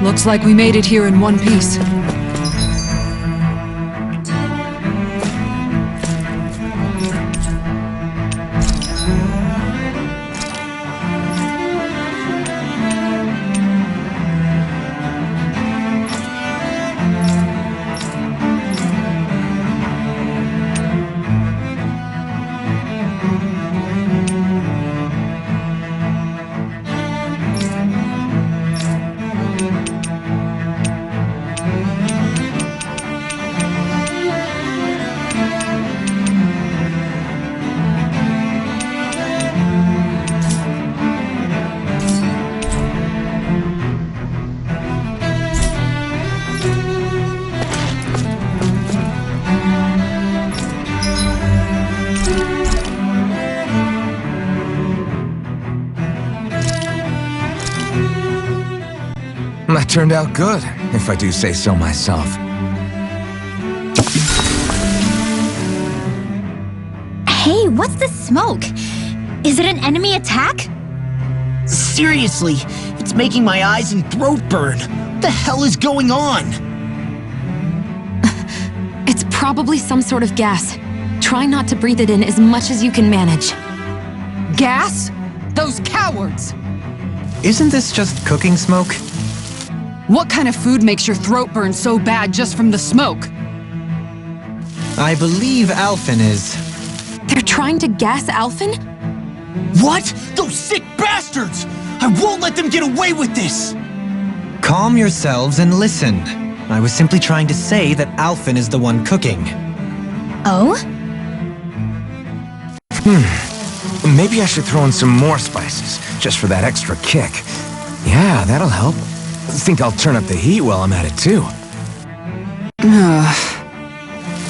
Looks like we made it here in one piece. That turned out good, if I do say so myself. Hey, what's the smoke? Is it an enemy attack? Seriously, it's making my eyes and throat burn. What the hell is going on? It's probably some sort of gas. Try not to breathe it in as much as you can manage. Gas? Those cowards! Isn't this just cooking smoke? What kind of food makes your throat burn so bad just from the smoke? I believe Alphen is. They're trying to gas Alphen? What? Those sick bastards! I won't let them get away with this! Calm yourselves and listen. I was simply trying to say that Alphen is the one cooking. Oh? Maybe I should throw in some more spices, just for that extra kick. Yeah, that'll help. Think I'll turn up the heat while I'm at it, too.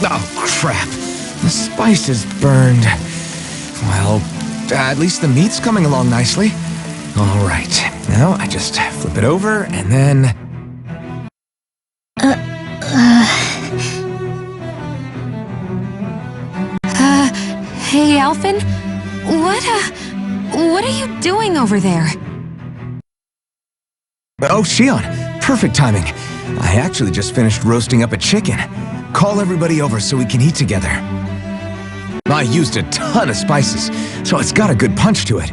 Oh, crap. The spice is burned. Well, at least the meat's coming along nicely. All right. Now I just flip it over, and then... Hey, Alphen? What are you doing over there? Oh, Shion, perfect timing. I actually just finished roasting up a chicken. Call everybody over so we can eat together. I used a ton of spices, so it's got a good punch to it.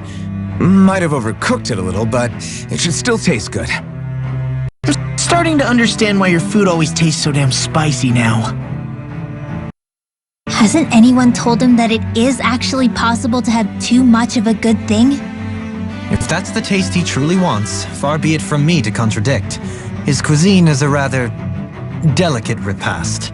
Might have overcooked it a little, but it should still taste good. I'm starting to understand why your food always tastes so damn spicy now. Hasn't anyone told him that it is actually possible to have too much of a good thing? If that's the taste he truly wants, far be it from me to contradict. His cuisine is a rather delicate repast.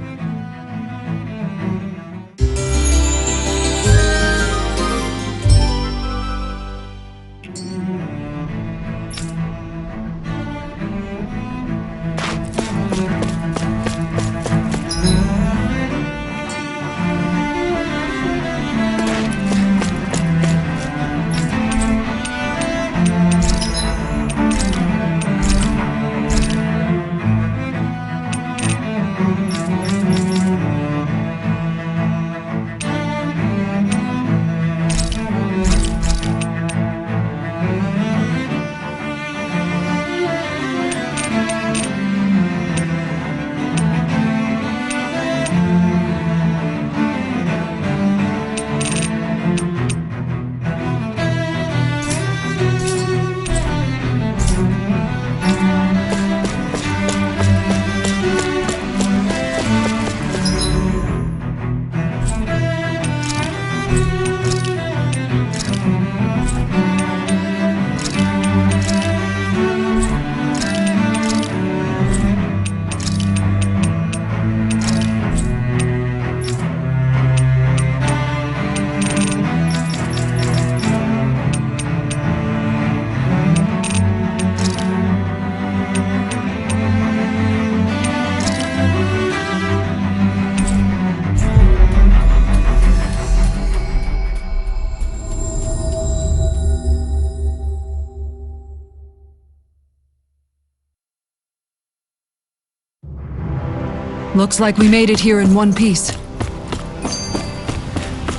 Looks like we made it here in one piece.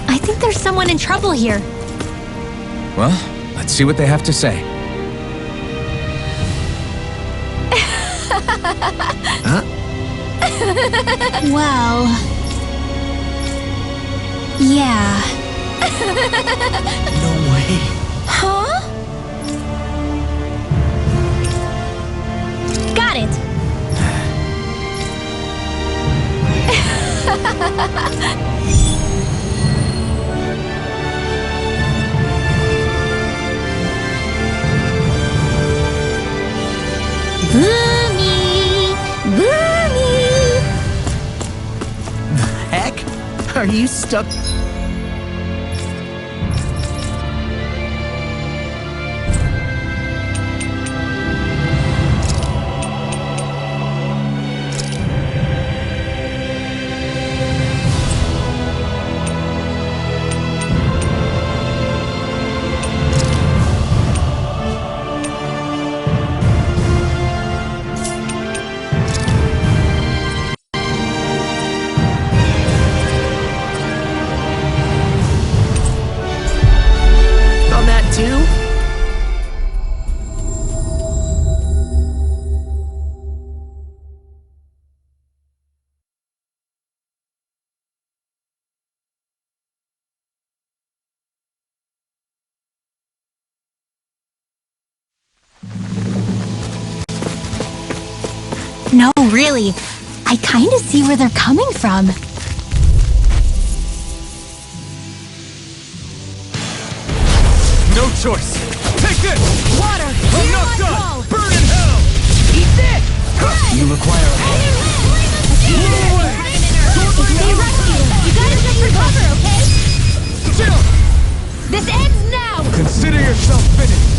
I think there's someone in trouble here. Well, let's see what they have to say. Huh? Well... yeah. No way. Huh? Got it! Boomy! Boomy! Heck? Are you stuck? On that too? No, really. I kinda see where they're coming from. No choice. Take this! Water! I'm not done! Burn in hell! Eat this! You require a Move away! Stay rescue! You gotta just recover, okay? Chill! This ends now! Consider yourself finished!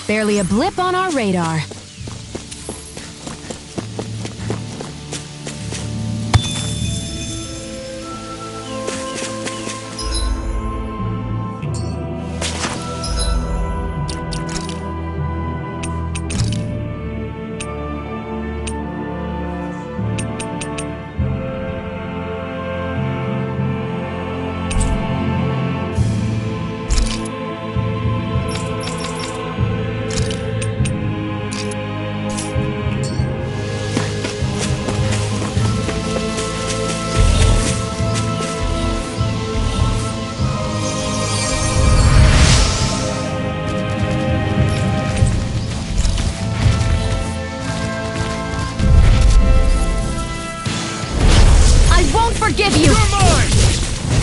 Barely a blip on our radar. Forgive you! You're mine!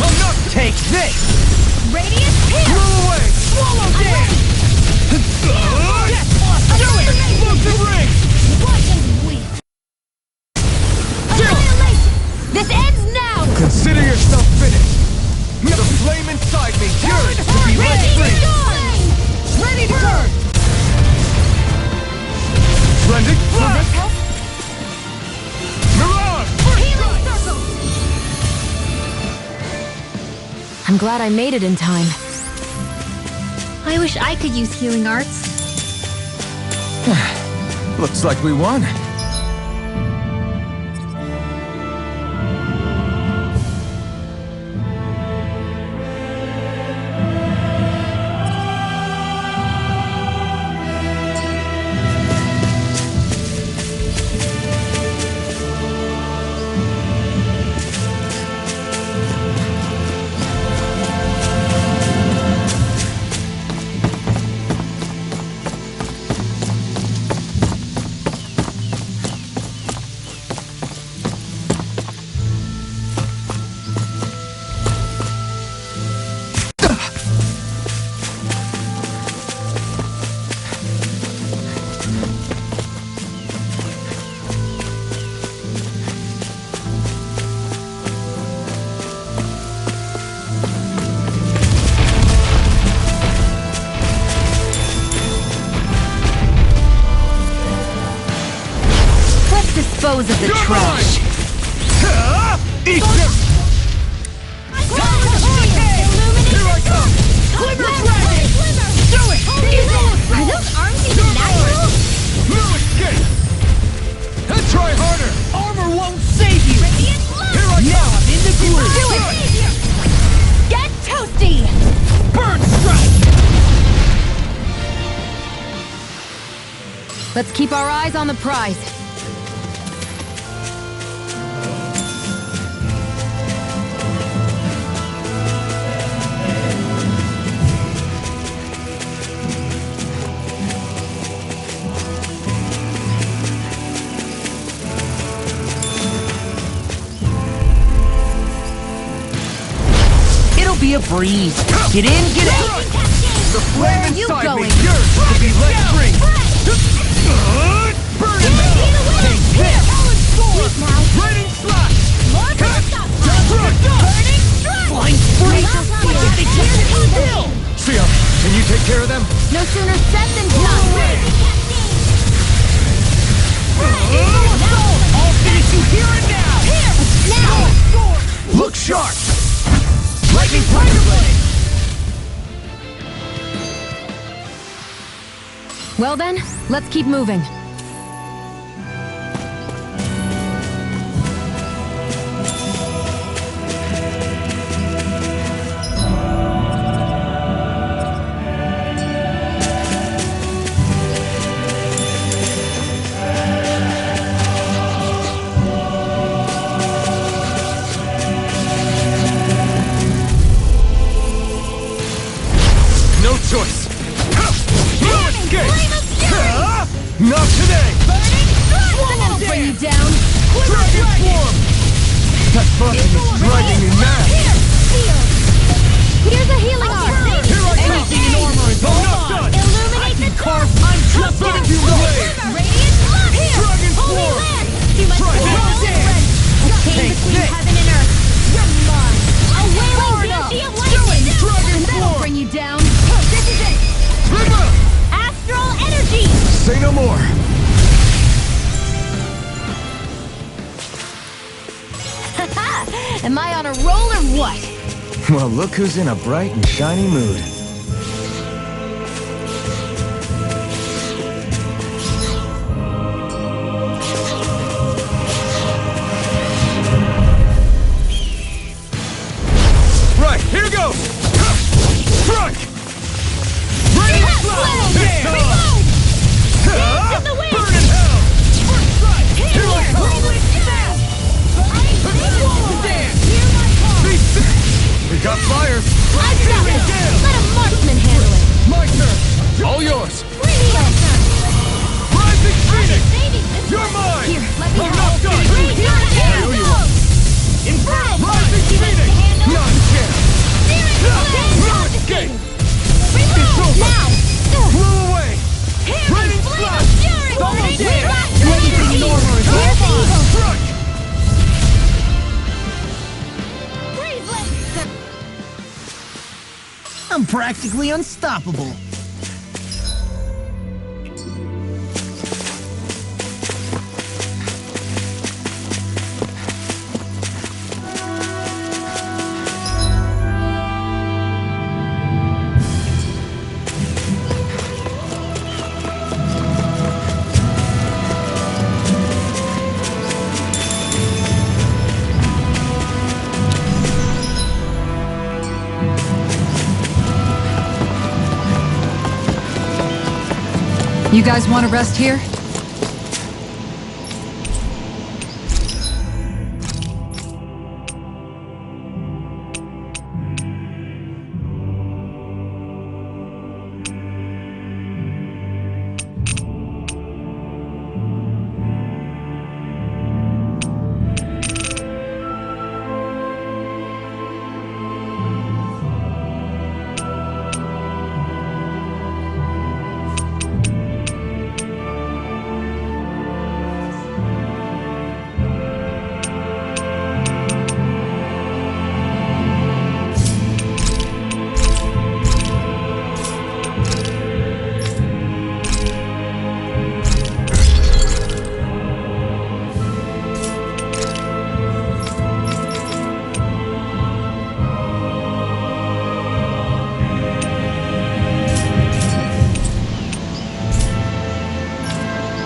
I'm not... Take this! Radiant Pierce! Move away! Swallow this! Yes! Do it! Explosive ring! What a weak! Annihilation! This ends now! Consider yourself finished! The flame inside me yearns to be let free! Ready to burn! Blending flash! Mirage! Healing circle! I'm glad I made it in time. I wish I could use healing arts. Looks like we won. Dispose of the trash. Eat this! Here I come! Glimmer dragon! Do it! Are those arms even natural? No escape! And try harder! Armor won't save you! Radiant Here I Now come! I'm in the groove! Do it! Get toasty! Burn strike! Let's keep our eyes on the prize. It'll be a breeze. Get in, get out. The Where flame are you inside going? me yearns to be let free. Burn in hell! Take this! Raining slash! Flying free. But yet they can't stand still. Sia, can you take care of them? No sooner said than done. I'll finish you here and now. Look sharp! Lightning Tiger Blade! Well then, let's keep moving. No choice! No escape! Not today! That'll bring you down. Dragon form! That buzzing is driving me mad! Here's a healing arm. Here I come! Anything in armor is I'm not done! Illuminate the Carve. I'm just Back getting you blade! Radiant blood. Dragon Holy form! land. You must Try hold this. the red. A chain Take between this. heaven and earth. You're mine. A wailing banshee of lightning. Dragon That'll form! bring you down. This is it. Trigger! Astral energy. Say no more! Am I on a roll or what? Well, look who's in a bright and shiny mood. Right, here goes! Strike! Raining slash! This time! Dance of the wind. Burn in hell! First strike! Here I come! Be sick! We got fires! I've got it. Gale! Let a marksman handle it. My turn! All yours! Rising Phoenix! Baby, You're mine! Here, let me I'm help. not done! Here you are. Inferno! Rising Phoenix! Not a chance! No escape! It's over! Now! Blew away! Raining slash! Double dare! Anything in armor is Strike! I'm practically unstoppable. You guys want to rest here?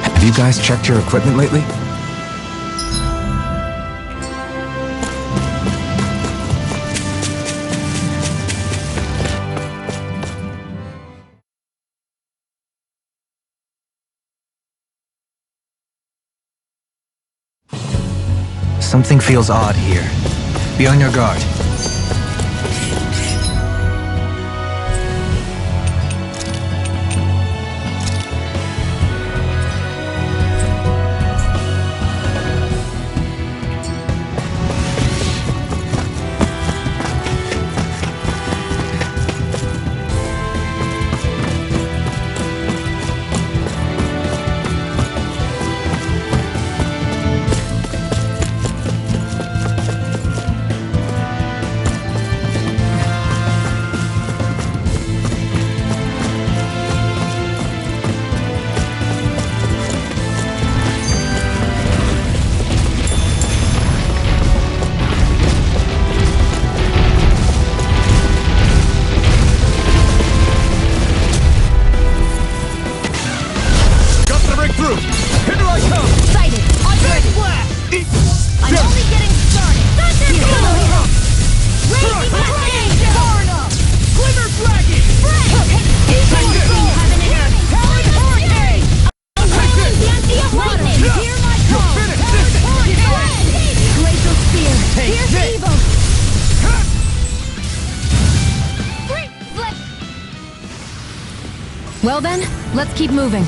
Have you guys checked your equipment lately? Something feels odd here. Be on your guard. Well then, let's keep moving.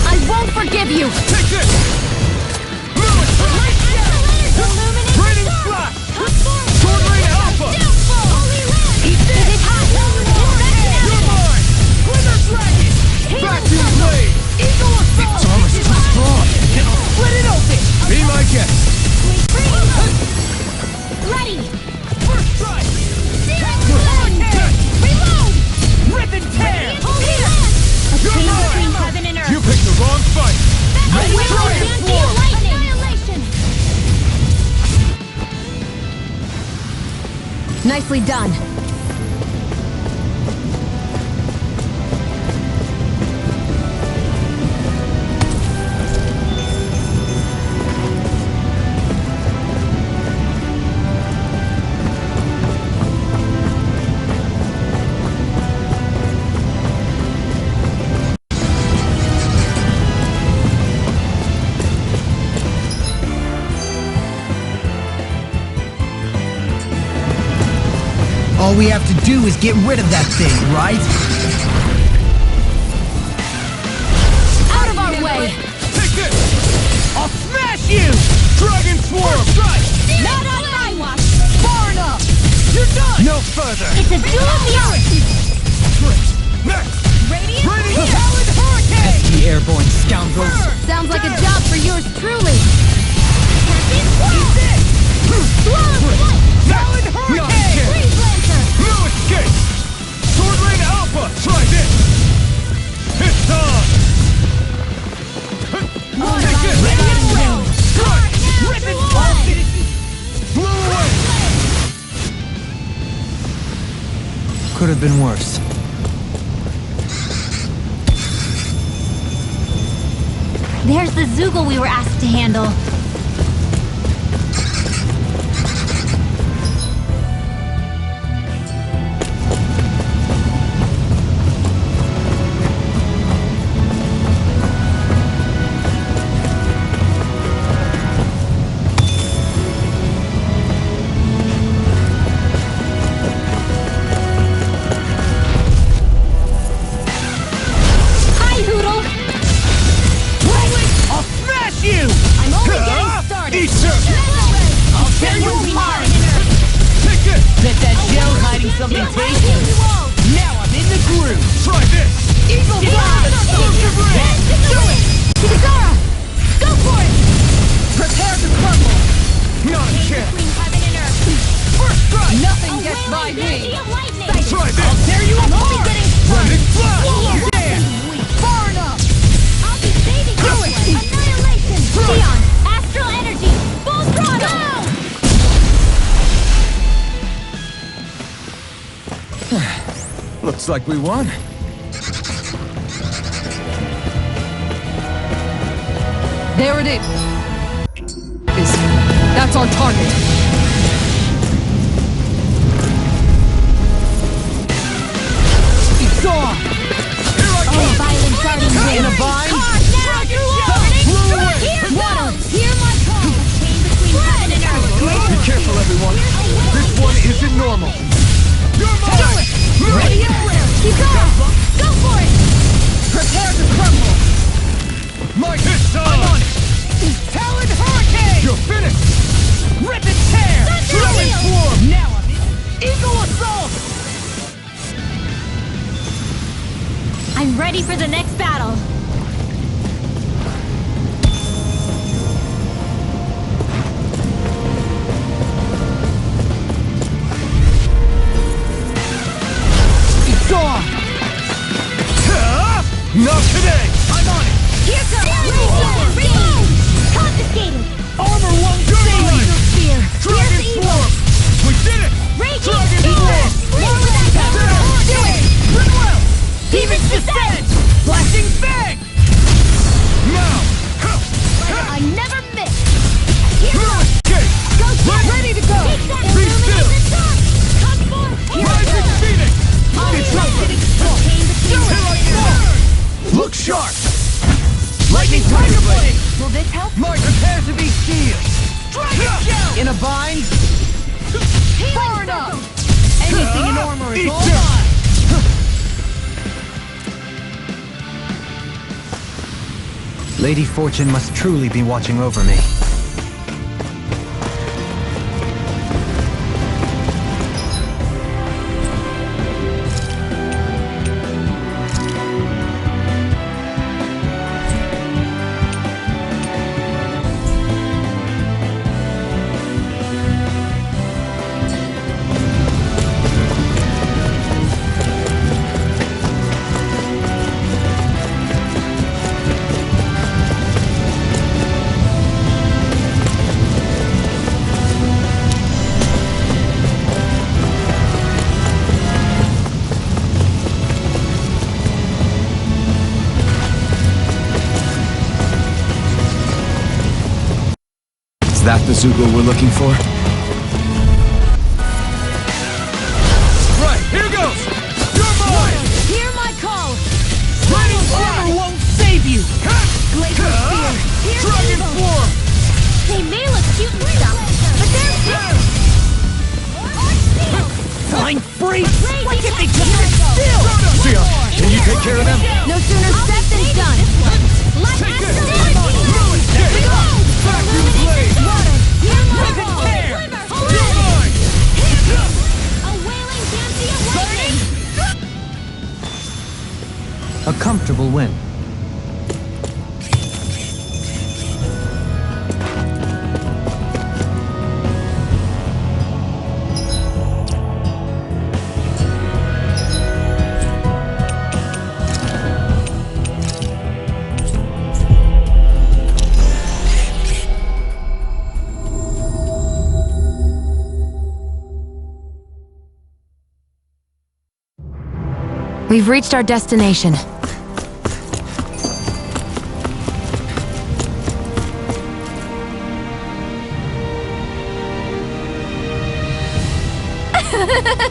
I won't forgive you! Take this! Be my guest! Ready! First strike! Reload! Rip and tear! A chain between heaven and earth. You picked the wrong fight! Annihilation! Nicely done. All we have to do is get rid of that thing, right? Out of our way! Take this! I'll smash you! Dragon Swarm! Strike! Not on my watch! Far enough! You're done! No further! It's a duel of the arts! Next! Radiant Talon Hurricane! The airborne scoundrels. Sounds like a job for yours truly. Eat this! Talon Hurricane! Not no escape! Sword Rain Alpha! Try this! It's on! Take this! Radiant Realm! Strike! Rip and pulse! Blow away! Could have been worse. There's the Zoogle we were asked to handle. something tasty. Now I'm in the groove. Try this! Eagle Blast! Explosive Ray! Do it! Kizara! Go for it! Prepare to crumble. Not a chance! Between heaven and earth. First strike! Nothing A gets by wailing me. energy of lightning. Try I'll this! tear you I'm only apart! getting Blending Flash! There! Far enough! I'll be saving Do you. it! Annihilation. Sion, astral energy. Full throttle. Looks like we won. There it is. That's our target. It's on! Oh, violent guardian In a wave. bind? Hear my call. Chain between heaven and earth. Be careful, everyone. This one isn't normal. Ready up, keep going. Go for it. Prepare to crumble! My hit I'm on it! Talon Hurricane! You're finished! Rip and tear! Thunder wheel. Swarm! Now I'm in! Eagle Assault! I'm ready for the next battle. It's on! Not today! I'm on it! Here comes Reload! Confiscated! Armor won't save me! Laser Spear! Dragon Here's the evil! Form! We did it! Raging Dragon Storm! Form! More with that power! Do it! Rinwell! Demon's Descent! Flashing Fang! Now! I never miss! Here goes! Okay! Go Storm! Ready to go! Take that! Be still! Illuminate the sun! Come forth! Here we Rising go! Phoenix! It's over! Chain between heaven and earth. Look sharp! Lightning Tiger Blade! Will this help? Prepare to be sealed! Dragon Shell! In a bind? Far enough! Anything in armor is Eat all this. mine! Lady Fortune must truly be watching over me. Is that the Zoogle we're looking for? Right, here goes! You're mine! Hear my call! Raining armor won't save you! Laser Spear! Here's Dragon evil! Form! They may look cute and stuff, but they're dead! Fine free! Why can't they just sit still? Zia, can you take care of them? No sooner said than done! Light Take this! action! Let's go! Vacuum Blade! Hear my Rip and call! tear! You're mine! A wailing fancy awakening! A comfortable win. We've reached our destination.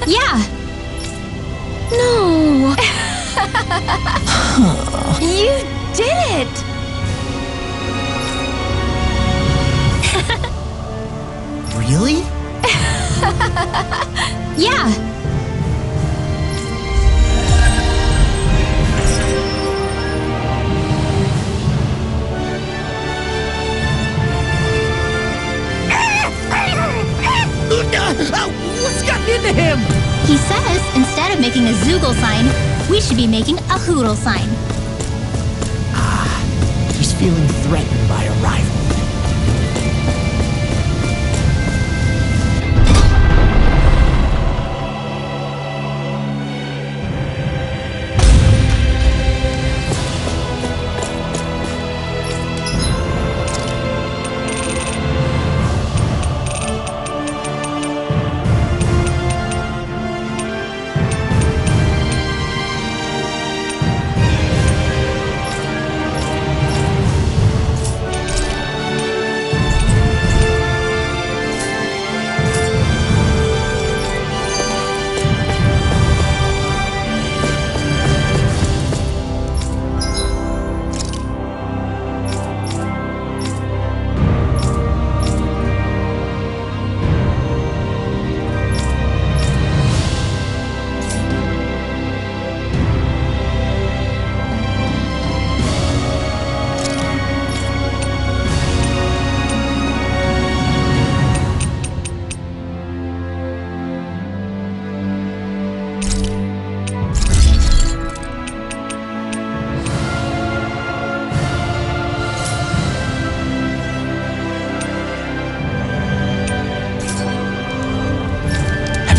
Yeah! No! You did it! Really? Yeah! What's gotten into him? He says, instead of making a Zoogle sign, we should be making a Hoodle sign. He's feeling threatened by a rival.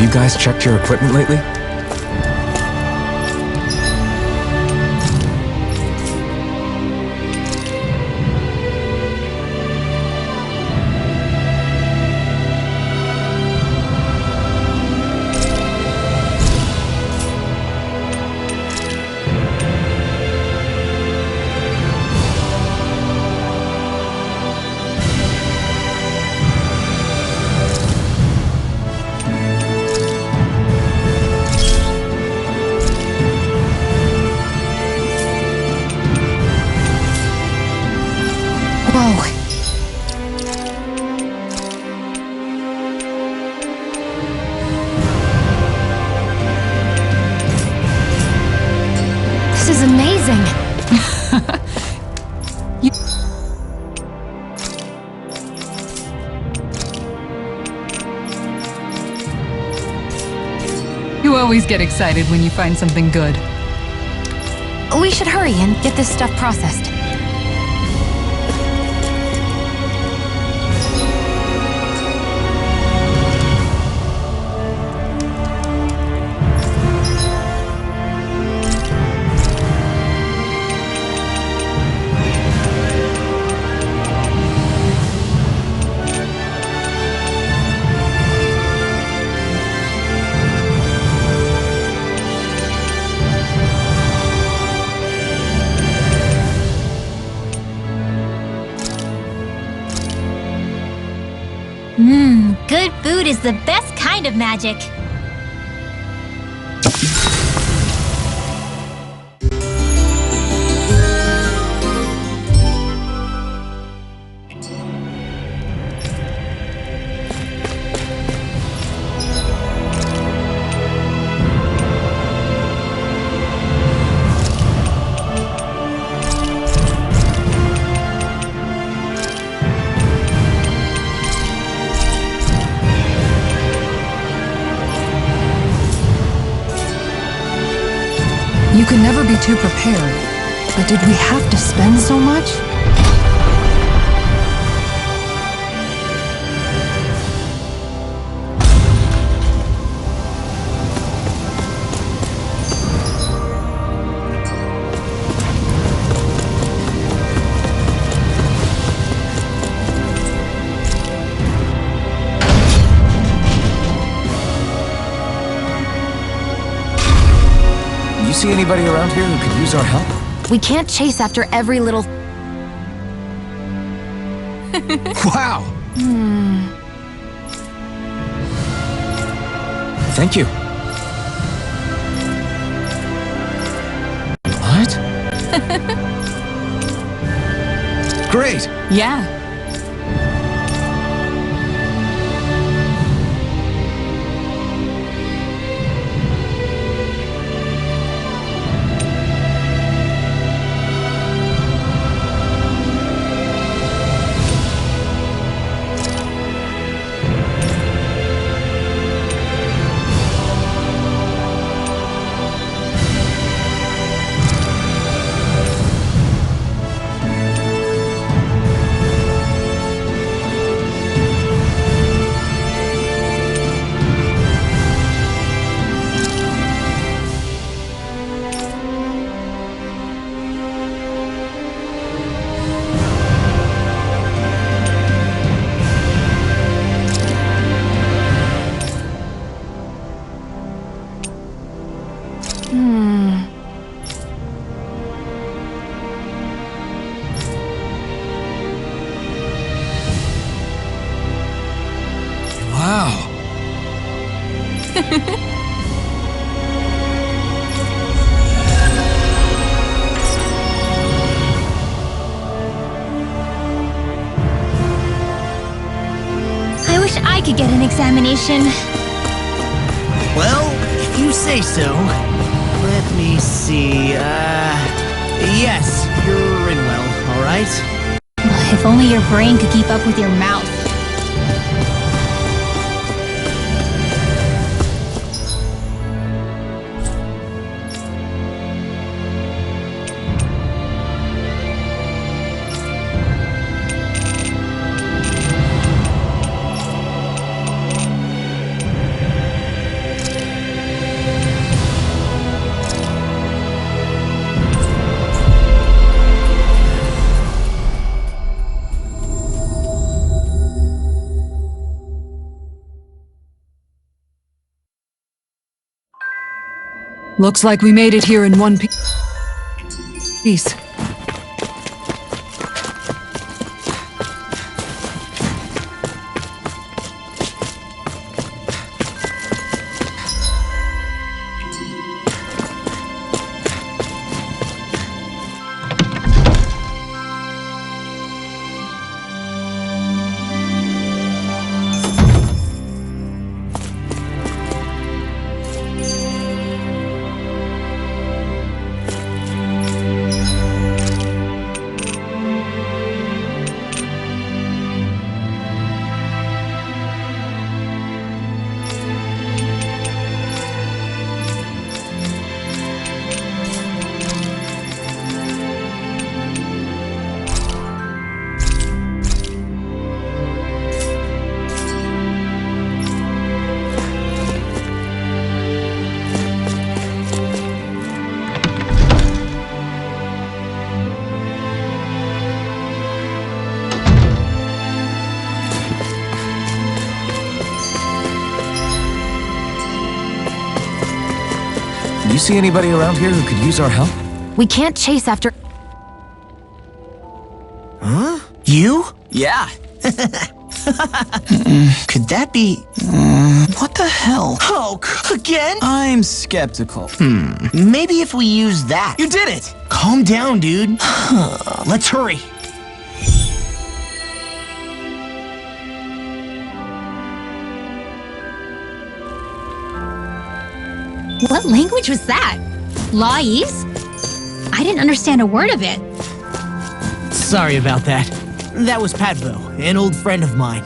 you guys checked your equipment lately? Whoa. This is amazing. You always get excited when you find something good. We should hurry and get this stuff processed. Good food is the best kind of magic. You can never be too prepared. But did we have to spend so much? You see anybody around here who could use our help? We can't chase after every little... Wow! Thank you. What? Great! Yeah. Wow. I wish I could get an examination. Well, if you say so. Let me see, yes, you're in well, alright? If only your brain could keep up with your mouth. Looks like we made it here in one piece. You see anybody around here who could use our help? We can't chase after... Huh? You? Yeah. Could that be... What the hell? Oh, again? I'm skeptical. Maybe if we use that. You did it! Calm down, dude. Let's hurry. What language was that? Lawese? I didn't understand a word of it. Sorry about that. That was Patvo, an old friend of mine.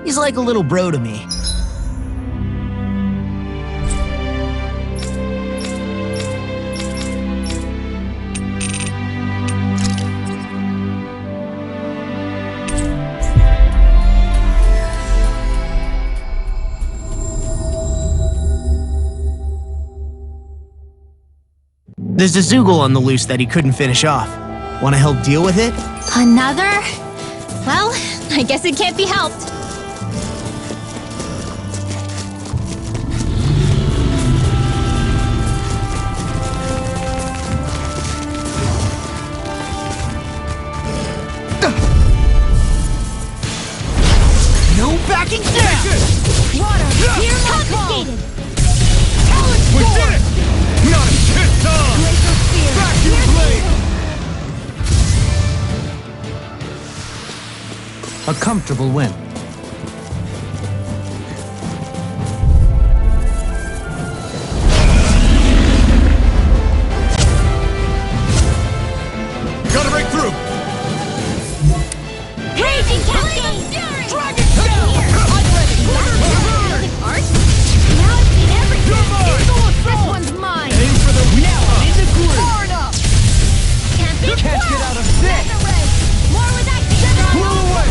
He's like a little bro to me. There's a Zoogle on the loose that he couldn't finish off. Want to help deal with it? Another? Well, I guess it can't be helped. No backing down! Water, hear my call! We did it! Not a shit time! Vacuum blade! A comfortable win. Gotta break through! Raging Cascade! Dragon Tail! I'm ready! Art? Now I've seen everything! You're mine! This one's mine! Aim for the now in the groove! Far enough! Can't be Can't get out of this! More with that Pull away!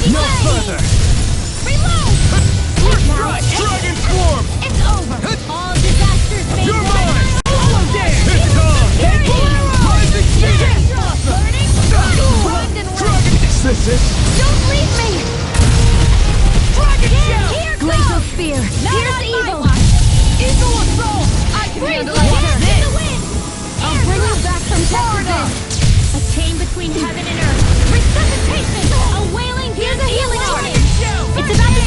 No further! Reload! First strike! Dragon Swarm! It's over! All disasters made You're right. mine! Hollow It's on! Rising Speed! Burning! Plugged and Dragon! Is this it? Don't leave me! Dragon Shell! Here Glacial goes! Spear! Not Here's on my evil! watch. Eagle assault! I can handle it. What's In this? the wind! I'll bring you back from Texas! A chain between heaven and earth. Resuscitation! A wailing here's a healing ray. It's about to...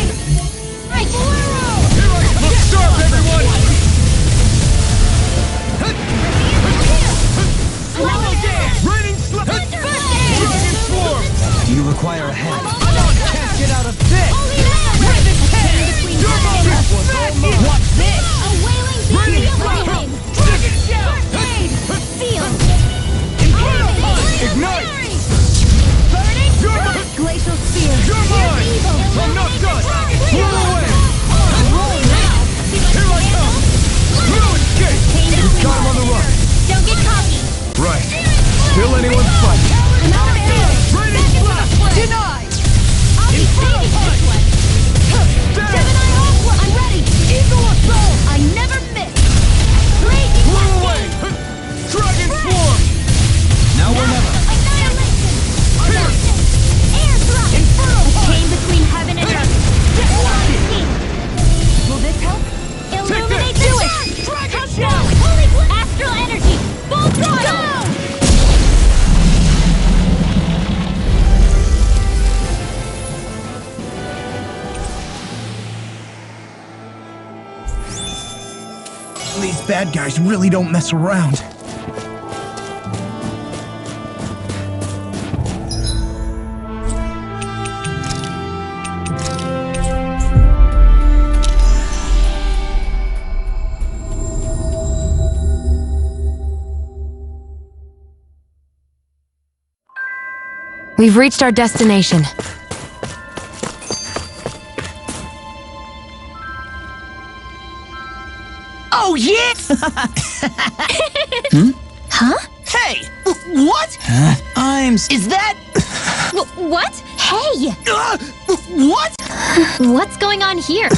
Right. Look sharp, everyone! Raining slap! Dragon Swarm! Do you require a hand? Can't get out of this! What's this? A wailing beauty of lightning. Dragon Shell! Feel. Ignite! Burning. Glacial Spear! You're mine! I'm not done! Roll away! Here I come! No escape! We've got him on the run! Don't get cocky. Right. Still anyone's fight. Raining slap! Denied. I'll be saving this one. Gemini Aqua. I'm ready. Eagle assault. I never miss. Blazing Blow lightning. away! Dragon Swarm! Now or never. Annihilation. Eruption. Air thrust. Inferno A chain between heaven and earth. Just one team. Will this help? Illuminate this. do it. Dragon Touchdown. Holy astral energy. Full throttle. Go. These bad guys really don't mess around. We've reached our destination. Oh, yeah! Huh? Hey! What? Is that... What? Hey! What? What's going on here?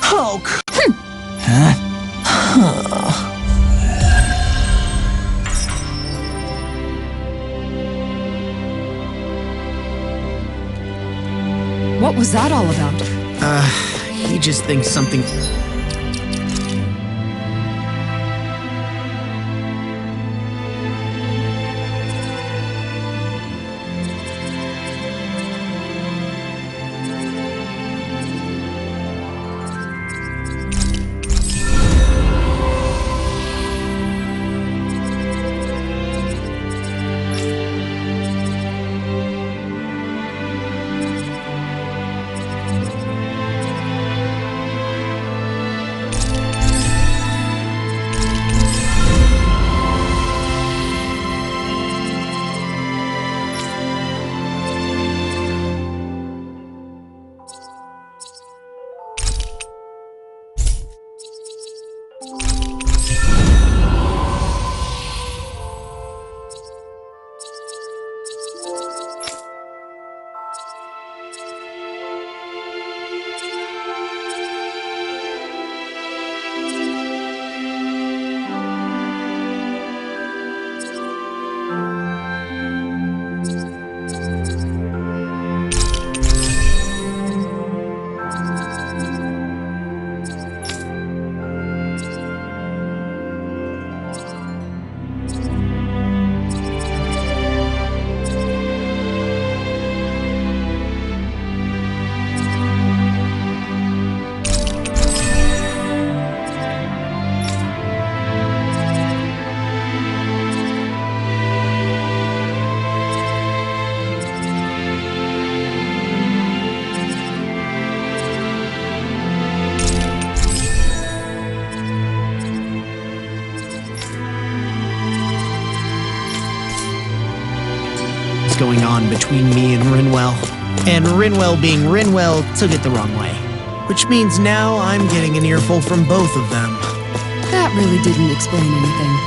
Oh, What was that all about? he just thinks something... going on between me and Rinwell. And Rinwell being Rinwell took it the wrong way. Which means now I'm getting an earful from both of them. That really didn't explain anything.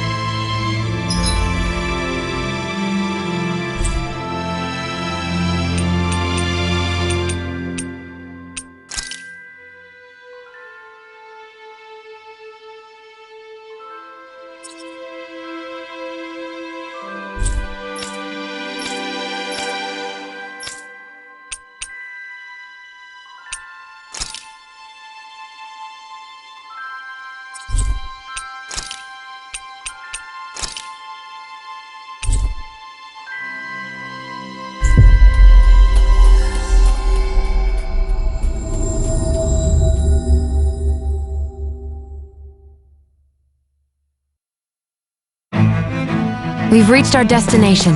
We've reached our destination.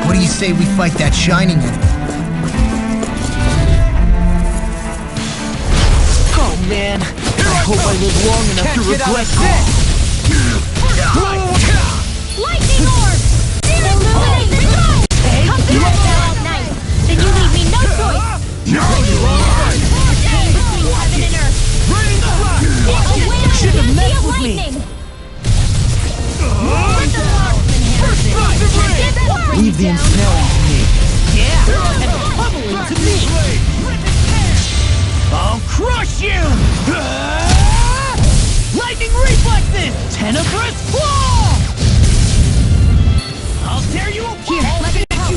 What do you say we fight that shining enemy? Oh man, I hope I live long enough to regret this. Lightning orb! Illuminate! Come to us all night. Then you leave me no choice. Between heaven and earth. Should have messed with me. Leave the ensnaring to me. Yeah, and the pummeling to me. I'll crush you! Lightning reflexes! Tenebrous claw! I'll tear you apart! Here, let me help.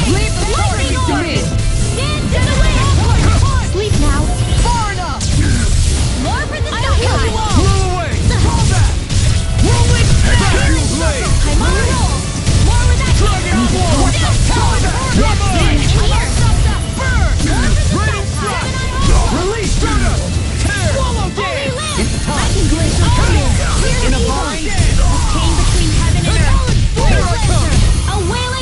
Leave the Lightning target to orb! me. Stand to the way! Sleep now. Far enough. More for the I don't sky! kill you all. away! Fall back! Roll it back! I'm on a roll! More with that Target on wall! What's up? Release Shooter! Swallow Dance! It's I time! can glaze her coming! Clear In a evil! bind! Chain between heaven and earth! A wailing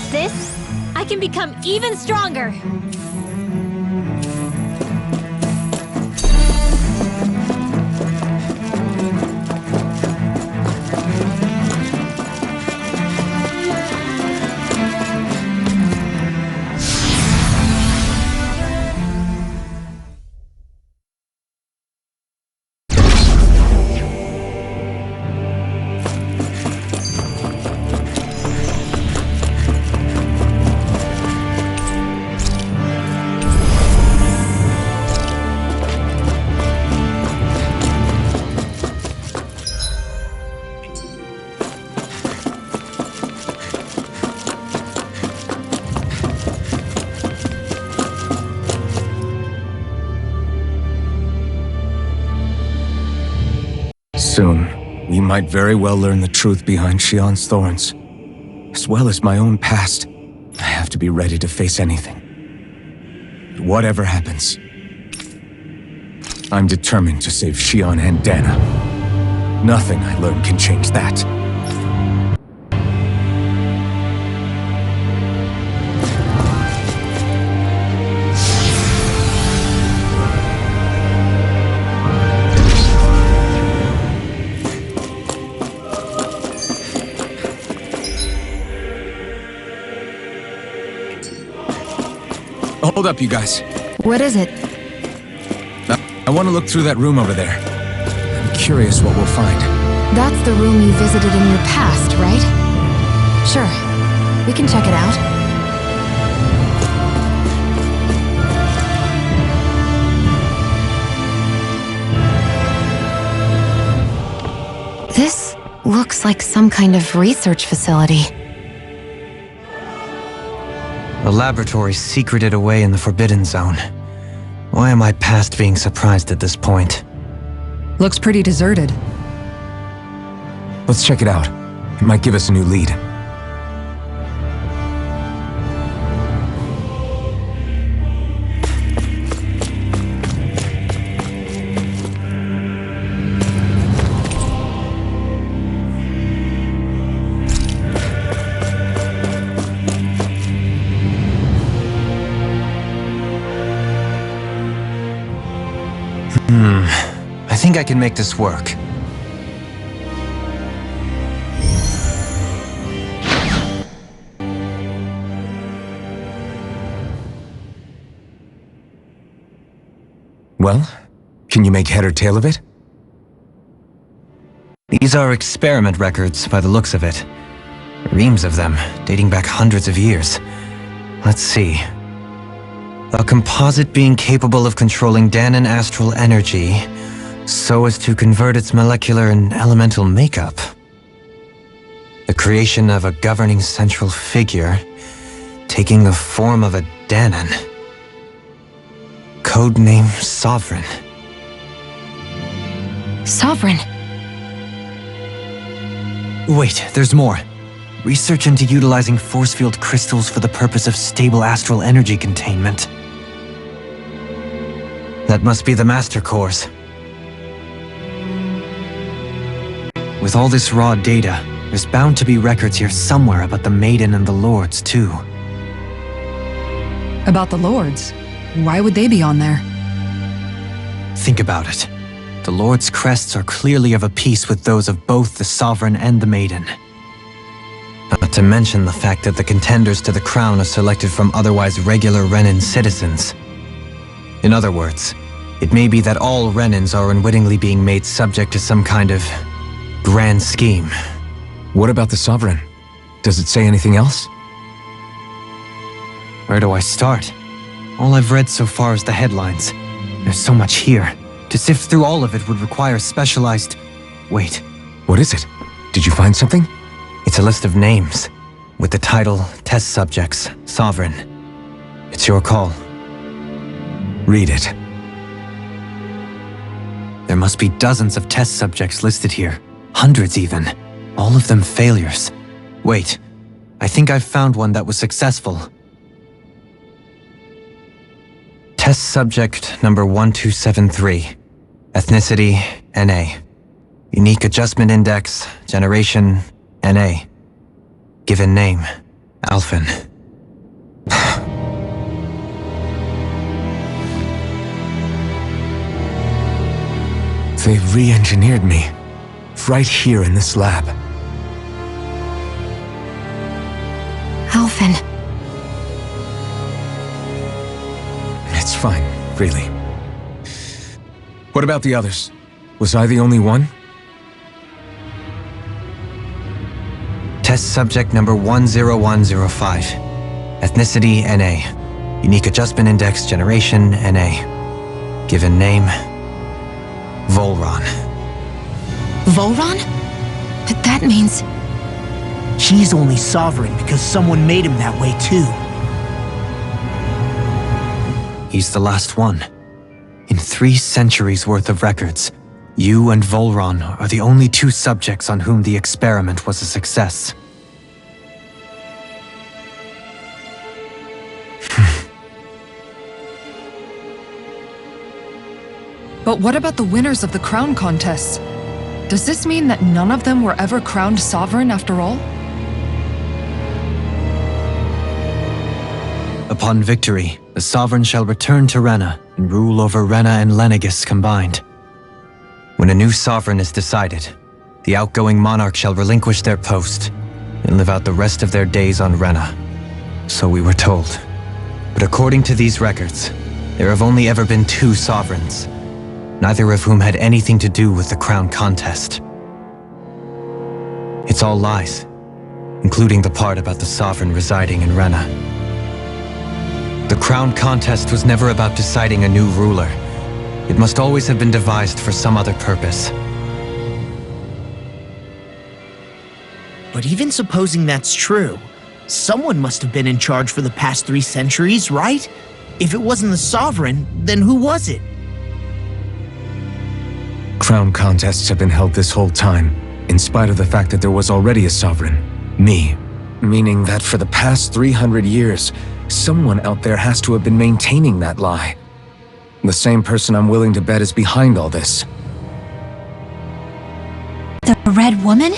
With this, I can become even stronger. Soon, we might very well learn the truth behind Shion's thorns. As well as my own past, I have to be ready to face anything. Whatever happens, I'm determined to save Shion and Dana. Nothing I learn can change that. Hold up, you guys. What is it? I want to look through that room over there. I'm curious what we'll find. That's the room you visited in your past, right? Sure. We can check it out. This looks like some kind of research facility. A laboratory secreted away in the Forbidden Zone. Why am I past being surprised at this point? Looks pretty deserted. Let's check it out. It might give us a new lead. I think I can make this work. Well, can you make head or tail of it? These are experiment records by the looks of it. Reams of them, dating back hundreds of years. Let's see. A composite being capable of controlling Danan astral energy so as to convert its molecular and elemental makeup. The creation of a governing central figure taking the form of a Danan. Codename Sovereign. Sovereign. Wait, there's more. Research into utilizing force field crystals for the purpose of stable astral energy containment. That must be the Master Cores. With all this raw data, there's bound to be records here somewhere about the Maiden and the Lords, too. About the Lords? Why would they be on there? Think about it. The Lord's crests are clearly of a piece with those of both the Sovereign and the Maiden. Not to mention the fact that the contenders to the crown are selected from otherwise regular Renin citizens. In other words, it may be that all Renins are unwittingly being made subject to some kind of grand scheme. What about the Sovereign? Does it say anything else? Where do I start? All I've read so far is the headlines. There's so much here. To sift through all of it would require specialized... Wait. What is it? Did you find something? It's a list of names, with the title Test Subjects, Sovereign. It's your call. Read it. There must be dozens of test subjects listed here. Hundreds even. All of them failures. Wait, I think I've found one that was successful. Test subject number 1273. Ethnicity, NA. Unique adjustment index, generation, NA. Given name, Alphen. They re-engineered me. Right here in this lab. Alphen. It's fine, really. What about the others? Was I the only one? Test subject number 10105. Ethnicity, NA. Unique Adjustment Index, Generation, NA. Given name, Volron. Volron? But that means... He's only sovereign because someone made him that way too. He's the last one. In 3 centuries worth of records, you and Volron are the only 2 subjects on whom the experiment was a success. But what about the winners of the crown contests? Does this mean that none of them were ever crowned sovereign after all? Upon victory, the sovereign shall return to Rena and rule over Rena and Lenegis combined. When a new sovereign is decided, the outgoing monarch shall relinquish their post and live out the rest of their days on Rena. So we were told. But according to these records, there have only ever been 2 sovereigns, neither of whom had anything to do with the crown contest. It's all lies, including the part about the sovereign residing in Rena. The crown contest was never about deciding a new ruler. It must always have been devised for some other purpose. But even supposing that's true, someone must have been in charge for the past 3 centuries, right? If it wasn't the sovereign, then who was it? Crown contests have been held this whole time, in spite of the fact that there was already a sovereign. Me. Meaning that for the past 300 years, someone out there has to have been maintaining that lie. The same person I'm willing to bet is behind all this. The Red Woman?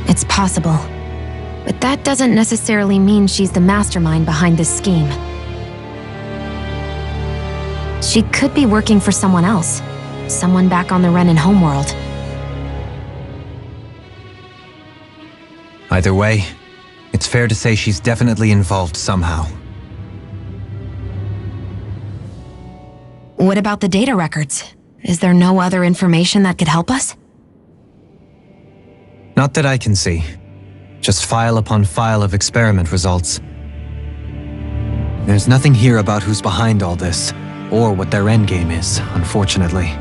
It's possible. But that doesn't necessarily mean she's the mastermind behind this scheme. She could be working for someone else. Someone back on the Renan homeworld. Either way, it's fair to say she's definitely involved somehow. What about the data records? Is there no other information that could help us? Not that I can see. Just file upon file of experiment results. There's nothing here about who's behind all this, or what their endgame is, unfortunately.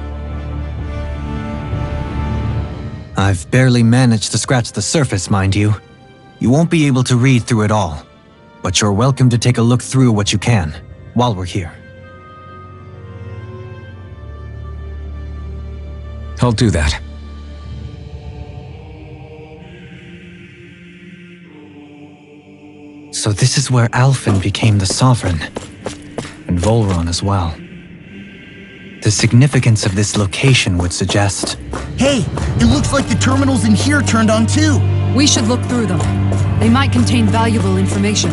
I've barely managed to scratch the surface, mind you. You won't be able to read through it all, but you're welcome to take a look through what you can, while we're here. I'll do that. So this is where Alphen became the sovereign, and Volron as well. The significance of this location would suggest... Hey, it looks like the terminals in here turned on too. We should look through them. They might contain valuable information.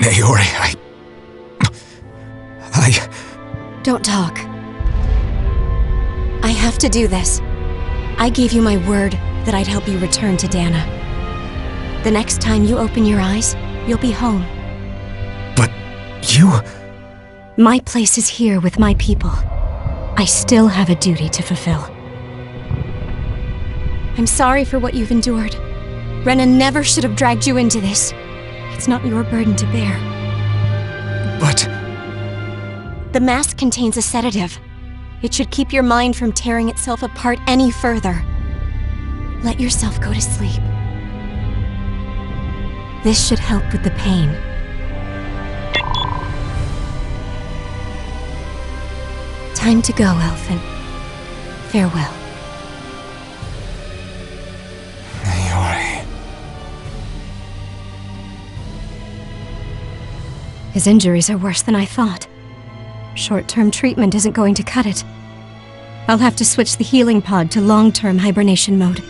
Naori, Don't talk. have to do this. I gave you my word that I'd help you return to Dana. The next time you open your eyes, you'll be home. But you... My place is here with my people. I still have a duty to fulfill. I'm sorry for what you've endured. Renan never should have dragged you into this. It's not your burden to bear. But... The mask contains a sedative. It should keep your mind from tearing itself apart any further. Let yourself go to sleep. This should help with the pain. Time to go, Elfin. Farewell. Naori. His injuries are worse than I thought. Short-term treatment isn't going to cut it. I'll have to switch the healing pod to long-term hibernation mode.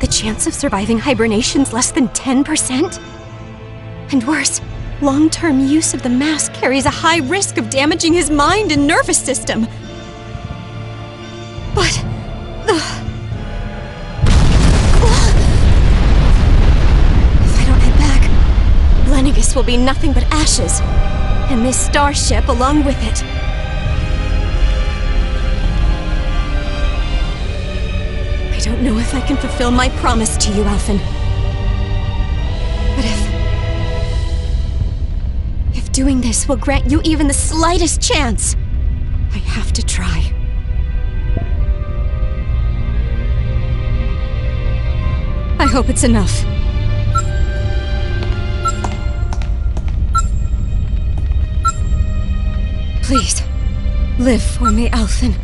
The chance of surviving hibernation's less than 10%? And worse, long-term use of the mask carries a high risk of damaging his mind and nervous system. But... if I don't head back, Lennigus will be nothing but ashes, and this starship along with it. I don't know if I can fulfill my promise to you, Alphen. But if doing this will grant you even the slightest chance, I have to try. I hope it's enough. Please, live for me, Alphen.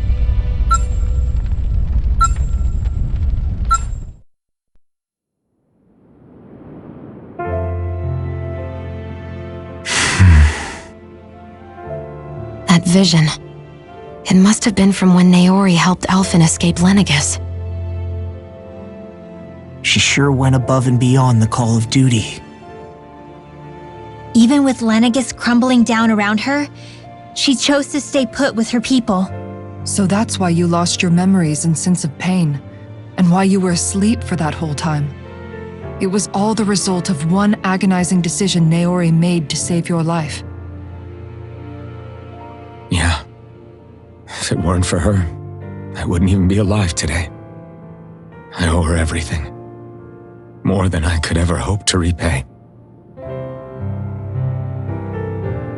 That vision. It must have been from when Naori helped Alphen escape Lennigus. She sure went above and beyond the call of duty. Even with Lennigus crumbling down around her, she chose to stay put with her people. So that's why you lost your memories and sense of pain, and why you were asleep for that whole time. It was all the result of one agonizing decision Naori made to save your life. Yeah. If it weren't for her, I wouldn't even be alive today. I owe her everything. More than I could ever hope to repay.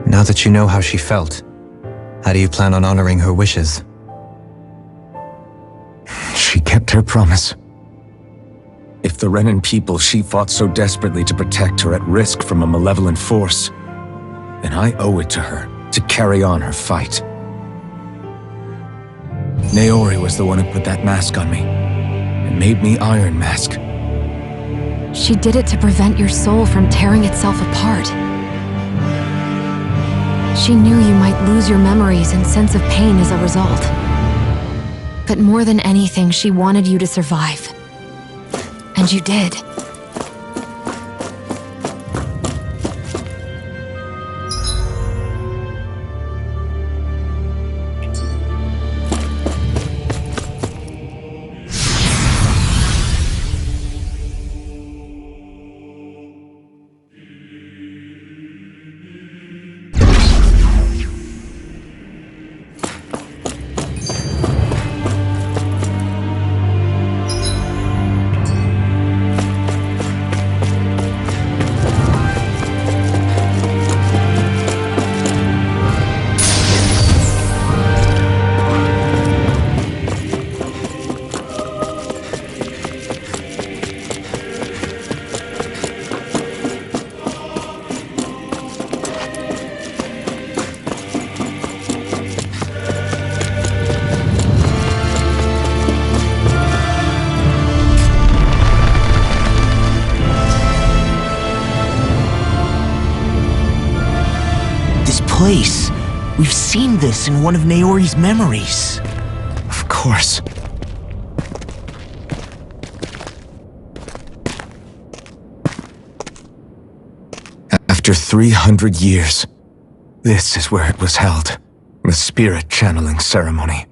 Now that you know how she felt, how do you plan on honoring her wishes? She kept her promise. If the Renan people she fought so desperately to protect are at risk from a malevolent force, then I owe it to her to carry on her fight. Naori was the one who put that mask on me, and made me Iron Mask. She did it to prevent your soul from tearing itself apart. She knew you might lose your memories and sense of pain as a result. But more than anything, she wanted you to survive. And you did. Place. We've seen this in one of Naori's memories. Of course. After 300 years, this is where it was held. The spirit channeling ceremony.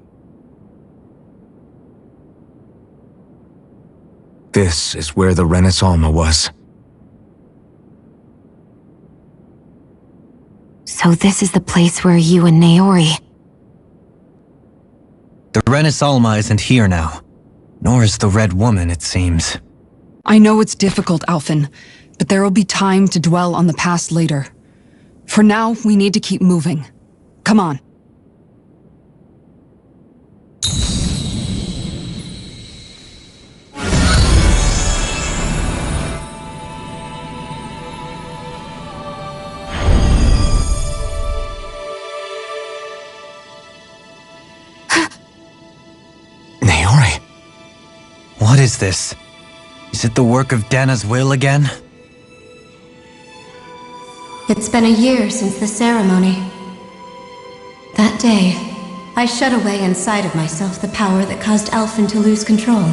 This is where the Renis Alma was. So this is the place where you and Naori... The Renis Alma isn't here now. Nor is the Red Woman, it seems. I know it's difficult, Alphen, but there will be time to dwell on the past later. For now, we need to keep moving. Come on. Naori. What is this? Is it the work of Dana's will again? It's been a year since the ceremony. That day, I shut away inside of myself the power that caused Alphen to lose control.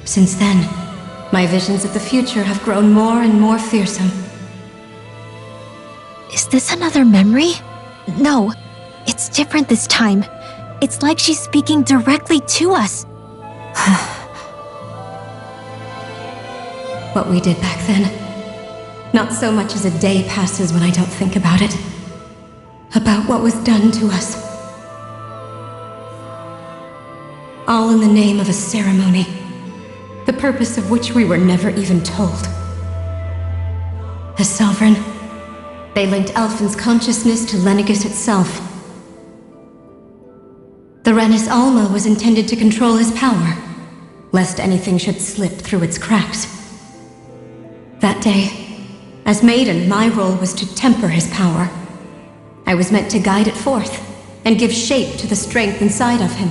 Since then, my visions of the future have grown more and more fearsome. Is this another memory? No, it's different this time. It's like she's speaking directly to us. What we did back then. Not so much as a day passes when I don't think about it. About what was done to us. All in the name of a ceremony, the purpose of which we were never even told. As Sovereign, they linked Alphen's consciousness to Lenegis itself. The Renis Alma was intended to control his power, lest anything should slip through its cracks. That day, as Maiden, my role was to temper his power. I was meant to guide it forth, and give shape to the strength inside of him.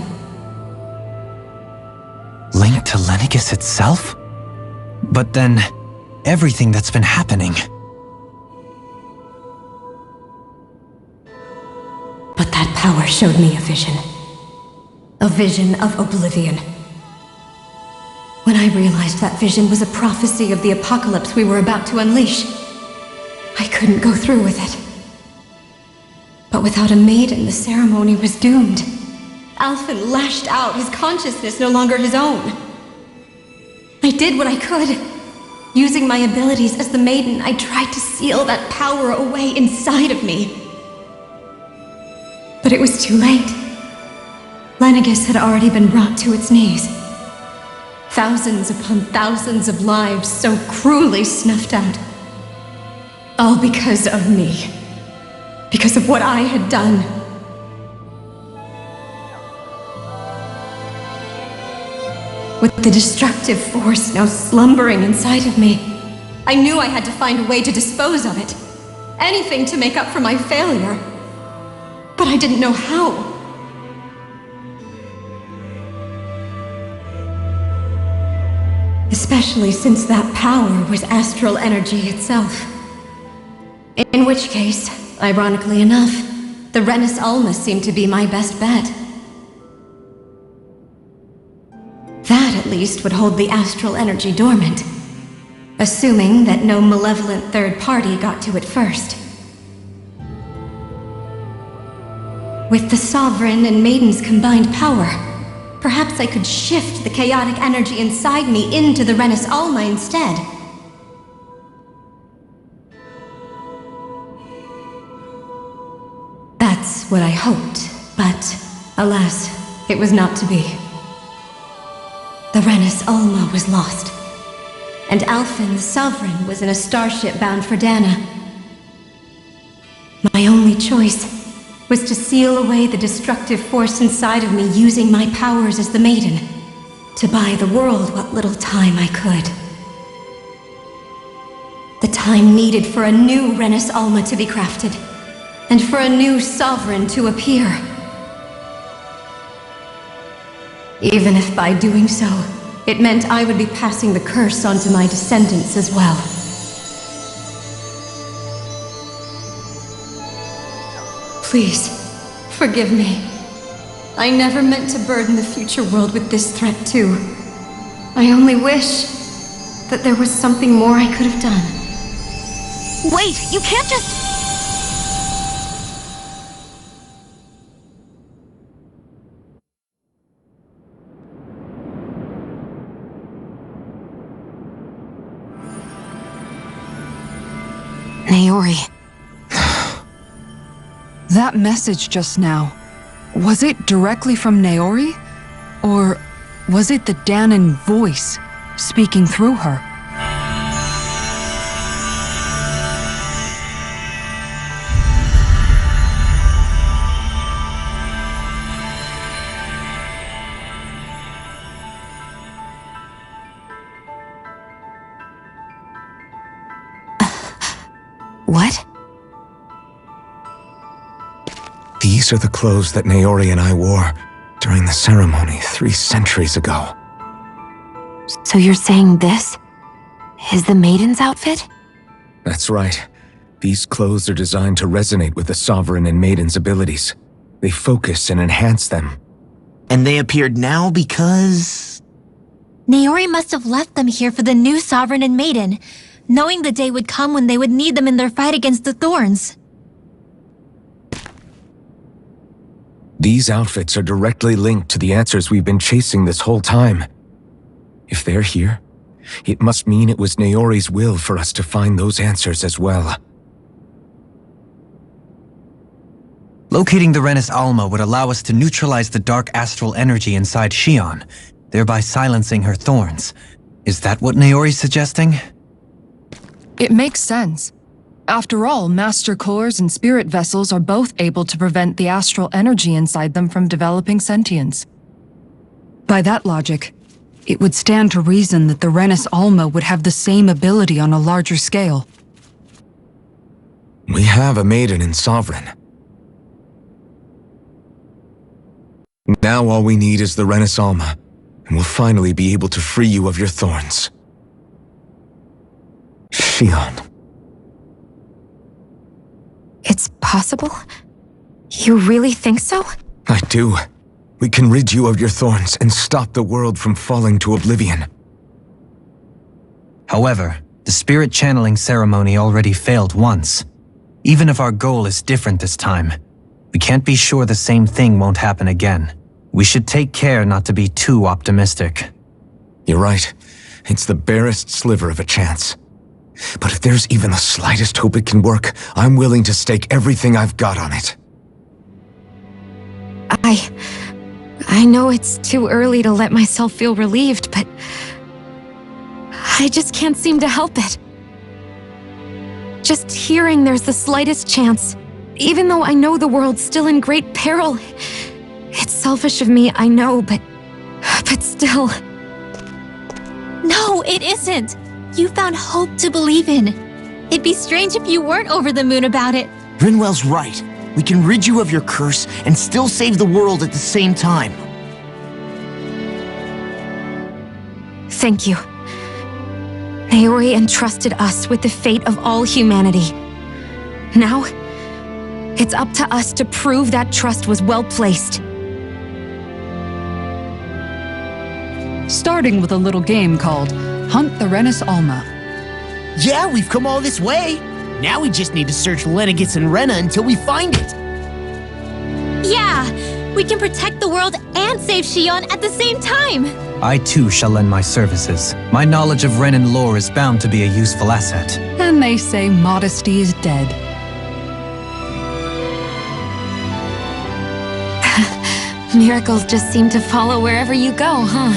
Linked to Lenegis itself? But then, everything that's been happening... But that power showed me a vision. A vision of oblivion. When I realized that vision was a prophecy of the apocalypse we were about to unleash, I couldn't go through with it. But without a maiden, the ceremony was doomed. Alphen lashed out, his consciousness no longer his own. I did what I could. Using my abilities as the maiden, I tried to seal that power away inside of me. But it was too late. Lenegis had already been brought to its knees. Thousands upon thousands of lives so cruelly snuffed out. All because of me. Because of what I had done. With the destructive force now slumbering inside of me, I knew I had to find a way to dispose of it. Anything to make up for my failure. But I didn't know how. Especially since that power was astral energy itself. In which case, ironically enough, the Renis Alma seemed to be my best bet. That, at least, would hold the astral energy dormant. Assuming that no malevolent third party got to it first. With the Sovereign and Maiden's combined power, perhaps I could shift the chaotic energy inside me into the Renis Alma instead. That's what I hoped, but alas, it was not to be. The Renis Alma was lost, and Alphen the Sovereign was in a starship bound for Dana. My only choice was to seal away the destructive force inside of me using my powers as the Maiden, to buy the world what little time I could. The time needed for a new Renis Alma to be crafted, and for a new Sovereign to appear. Even if by doing so, it meant I would be passing the curse on to my descendants as well. Please, forgive me. I never meant to burden the future world with this threat too. I only wish that there was something more I could have done. Wait, you can't just... Naori. That message just now, was it directly from Naori? Or was it the Danon voice speaking through her? What? These are the clothes that Naori and I wore during the ceremony 3 centuries ago. So you're saying this is the maiden's outfit? That's right. These clothes are designed to resonate with the Sovereign and Maiden's abilities. They focus and enhance them. And they appeared now because... Naori must have left them here for the new Sovereign and Maiden, knowing the day would come when they would need them in their fight against the Thorns. These outfits are directly linked to the answers we've been chasing this whole time. If they're here, it must mean it was Naori's will for us to find those answers as well. Locating the Renis Alma would allow us to neutralize the dark astral energy inside Shion, thereby silencing her thorns. Is that what Naori's suggesting? It makes sense. After all, Master Cores and Spirit Vessels are both able to prevent the astral energy inside them from developing sentience. By that logic, it would stand to reason that the Renis Alma would have the same ability on a larger scale. We have a Maiden and Sovereign. Now all we need is the Renis Alma, and we'll finally be able to free you of your thorns. Shion. It's possible? You really think so? I do. We can rid you of your thorns and stop the world from falling to oblivion. However, the spirit channeling ceremony already failed once. Even if our goal is different this time, we can't be sure the same thing won't happen again. We should take care not to be too optimistic. You're right. It's the barest sliver of a chance. But if there's even the slightest hope it can work, I'm willing to stake everything I've got on it. I know it's too early to let myself feel relieved, but I just can't seem to help it. Just hearing there's the slightest chance, even though I know the world's still in great peril. It's selfish of me, I know, but still. No, it isn't! You found hope to believe in. It'd be strange if you weren't over the moon about it. Rinwell's right. We can rid you of your curse and still save the world at the same time. Thank you. Naori entrusted us with the fate of all humanity. Now, it's up to us to prove that trust was well placed. Starting with a little game called Hunt the Renis Alma. Yeah, we've come all this way. Now we just need to search Lenegis and Rena until we find it. Yeah! We can protect the world and save Shion at the same time! I too shall lend my services. My knowledge of Renan lore is bound to be a useful asset. And they say modesty is dead. Miracles just seem to follow wherever you go, huh?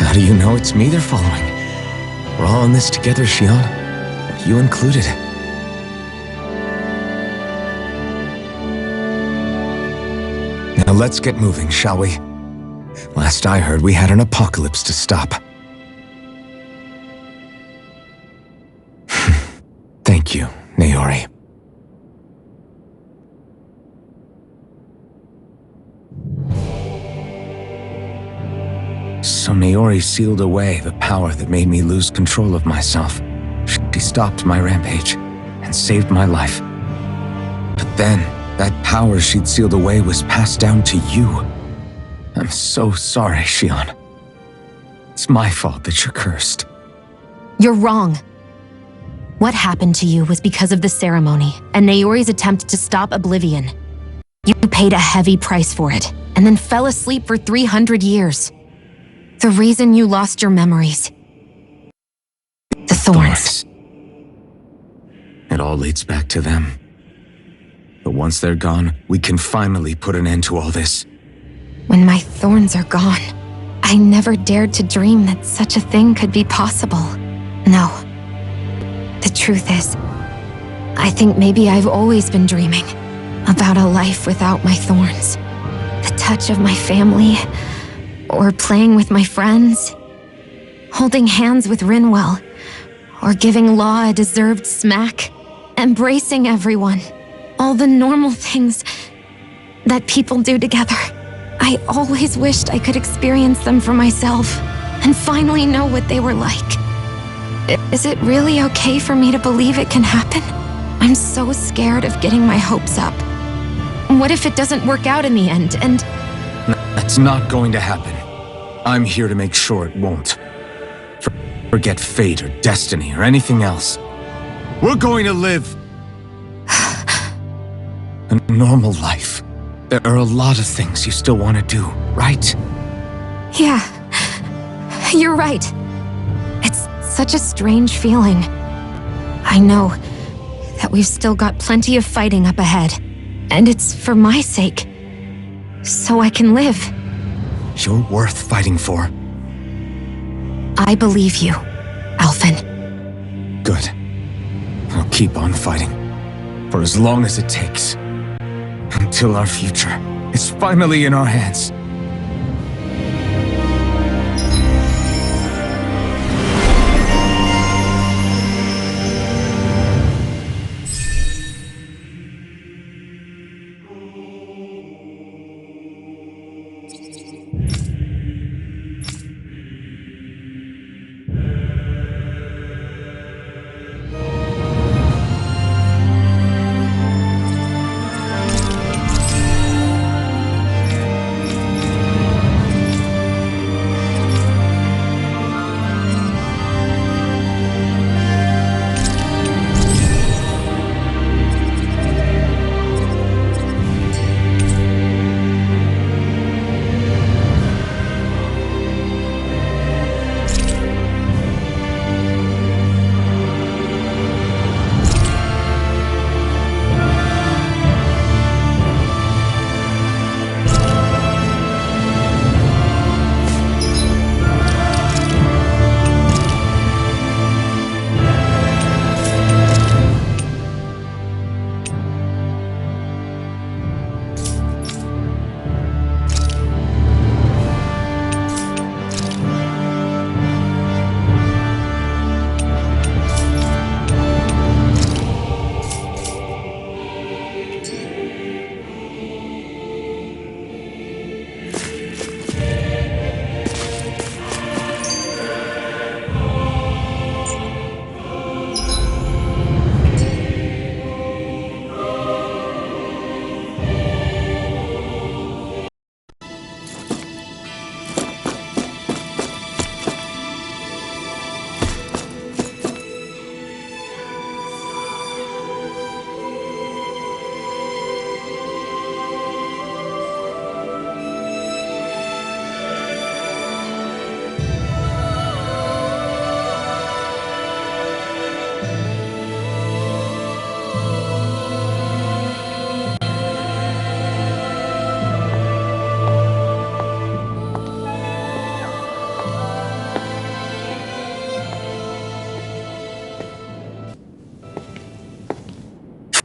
How do you know it's me they're following? We're all in this together, Shion. You included. Now let's get moving, shall we? Last I heard, we had an apocalypse to stop. Thank you, Naori. So Naori sealed away the power that made me lose control of myself. She stopped my rampage and saved my life. But then, that power she'd sealed away was passed down to you. I'm so sorry, Shion. It's my fault that you're cursed. You're wrong. What happened to you was because of the ceremony and Naori's attempt to stop oblivion. You paid a heavy price for it, and then fell asleep for 300 years. The reason you lost your memories. The thorns. It all leads back to them. But once they're gone, we can finally put an end to all this. When my thorns are gone, I never dared to dream that such a thing could be possible. No. The truth is, I think maybe I've always been dreaming about a life without my thorns. The touch of my family, or playing with my friends, holding hands with Rinwell, or giving Law a deserved smack, embracing everyone. All the normal things that people do together. I always wished I could experience them for myself and finally know what they were like. Is it really okay for me to believe it can happen? I'm so scared of getting my hopes up. What if it doesn't work out in the end, and... That's not going to happen. I'm here to make sure it won't. Forget fate or destiny or anything else. We're going to live a normal life. There are a lot of things you still want to do, right? Yeah, you're right. It's such a strange feeling. I know that we've still got plenty of fighting up ahead, and it's for my sake, so I can live. You're worth fighting for. I believe you, Alphen. Good. I'll keep on fighting. For as long as it takes. Until our future is finally in our hands.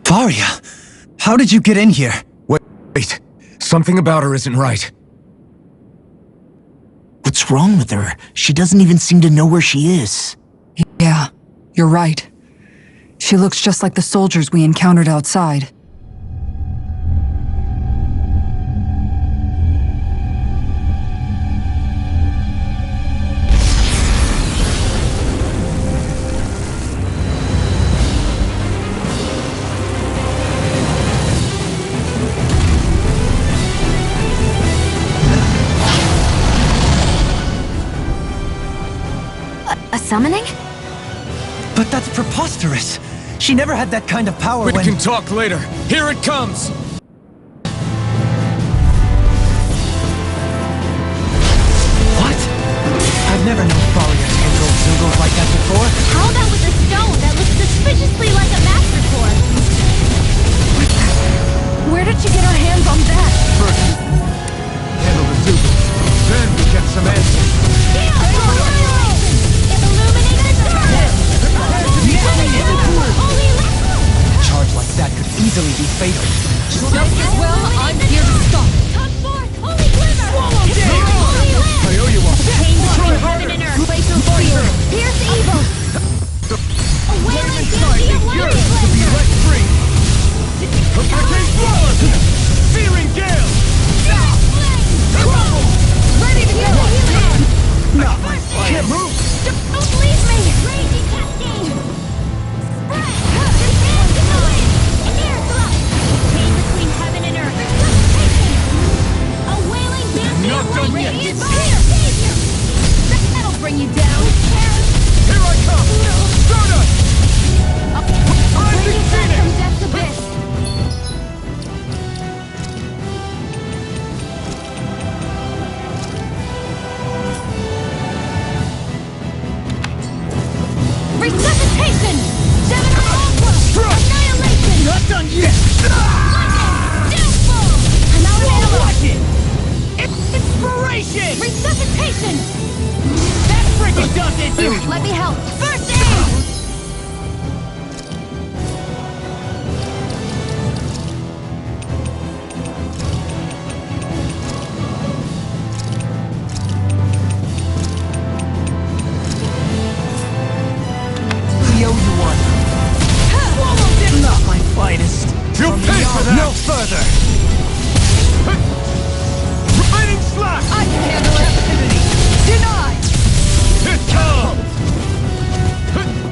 Varia, how did you get in here? Wait. Something about her isn't right. What's wrong with her? She doesn't even seem to know where she is. Yeah, you're right. She looks just like the soldiers we encountered outside. A summoning? But that's preposterous. She never had that kind of power We when... can talk later. Here it comes! What? I've never known Varia to control Zugos like that before. How Searing gale! Ready to go! Not my fight. Can't move! Don't leave me! Raging cascade! Spread! Hands in the wind! Air thrust! Chain between heaven and earth! Resuscitation! A wailing banshee Not of done light! yet. Radiant fire! Savior! That'll bring you down! Here I come! Stardust! I'll bring you back from death's abyss! Resuscitation! Seven of Ultra! Annihilation! Not done yet. Downfall! Another ammo! Watch it. Inspiration. Resuscitation! That freaking does it. Let me help! First aid! We owe you one. Not my finest. You pay for that! No further. Lightning slash! I can handle activity. Denied. It comes!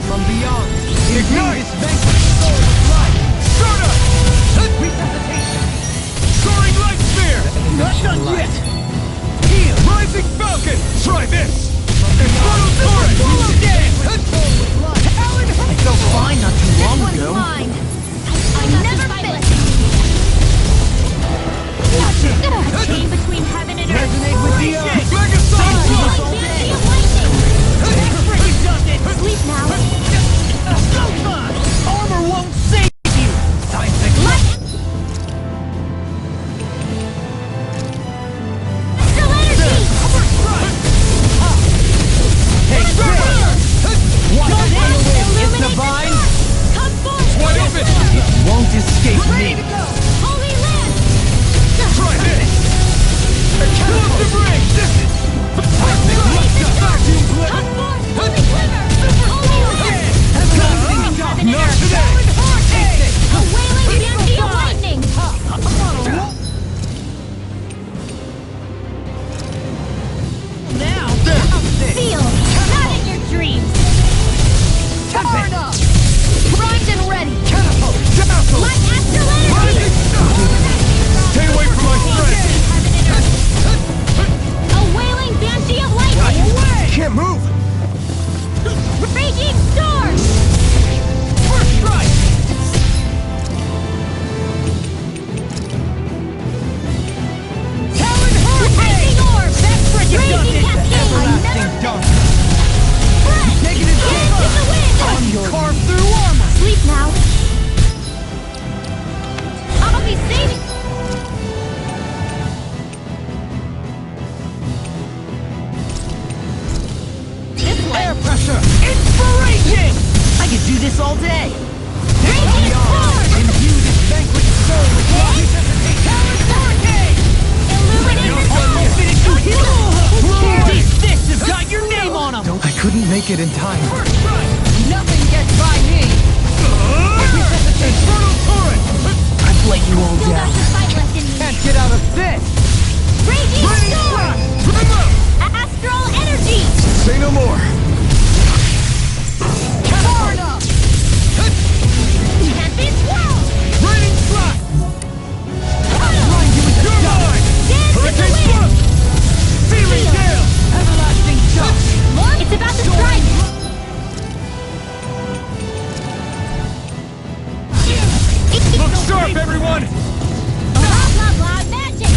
From beyond. Ignite! His vanquished soul with light. Stardust! Resuscitation. Soaring light spear! Not done yet. Heal. Rising falcon! Try this! Infernal torrent! Soul with light. I felt fine not too long One's ago. mine! I never fail! Chain between heaven and earth! Resonate with the earth. Megasonic Wailing blast! banshee of lightning! Sleep now! Armor won't save you. Time to Still energy! Hey, Your It's illuminate divine. the dark! Come forth! Wide open! Won't escape Ready me. to go! Holy land! Try this! Kill up the bridge! Vacuum blade! Come forth! Holy glimmer! Holy land! Heaven and Not earth! today! A wailing banshee of lightning! Now, Feel! Not in your dreams! Powered up! Primed and ready! Catapult! Dazzle! Light astral energy! Rising star! Stay away from my friend! A wailing banshee of lightning! Can't move! Raging storm! first strike. Talon hurricane! Orb! Raging cascade! Everlasting dark. Spread! Negative Hands in the wind! Carved through armor. Sleep now! I'll be saving... This way! Air pressure. Inspiration. I could do this all day. Raging storm! Imbue this vanquished soul with light. Talon hurricane. Illuminate the dark! Finish you heal. These fists have got your name on them. I couldn't make it in time. First strike. Nothing gets by me. Infernal torrent! I've let you all Still got down. the fight left in me! Can't get out of this. Raging Lightning storm! slash! Bring up! Astral energy! Say no more! Powered up. Can't be swallowed! Raining slash! Blind you with the You're dark. mine! Dance in the Hurricane wind! thrust! Searing gale! Everlasting touch. Look, it's about to strike! Look sharp, everyone! Blah blah blah magic!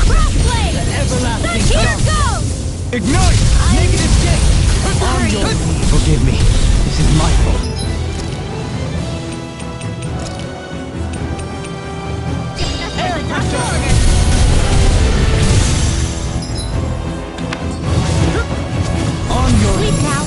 Crossblade! Everlasting The here touch. goes! Ignite! Negative gate. Sorry! Forgive me. This is my fault. Air pressure! On your Sleep now!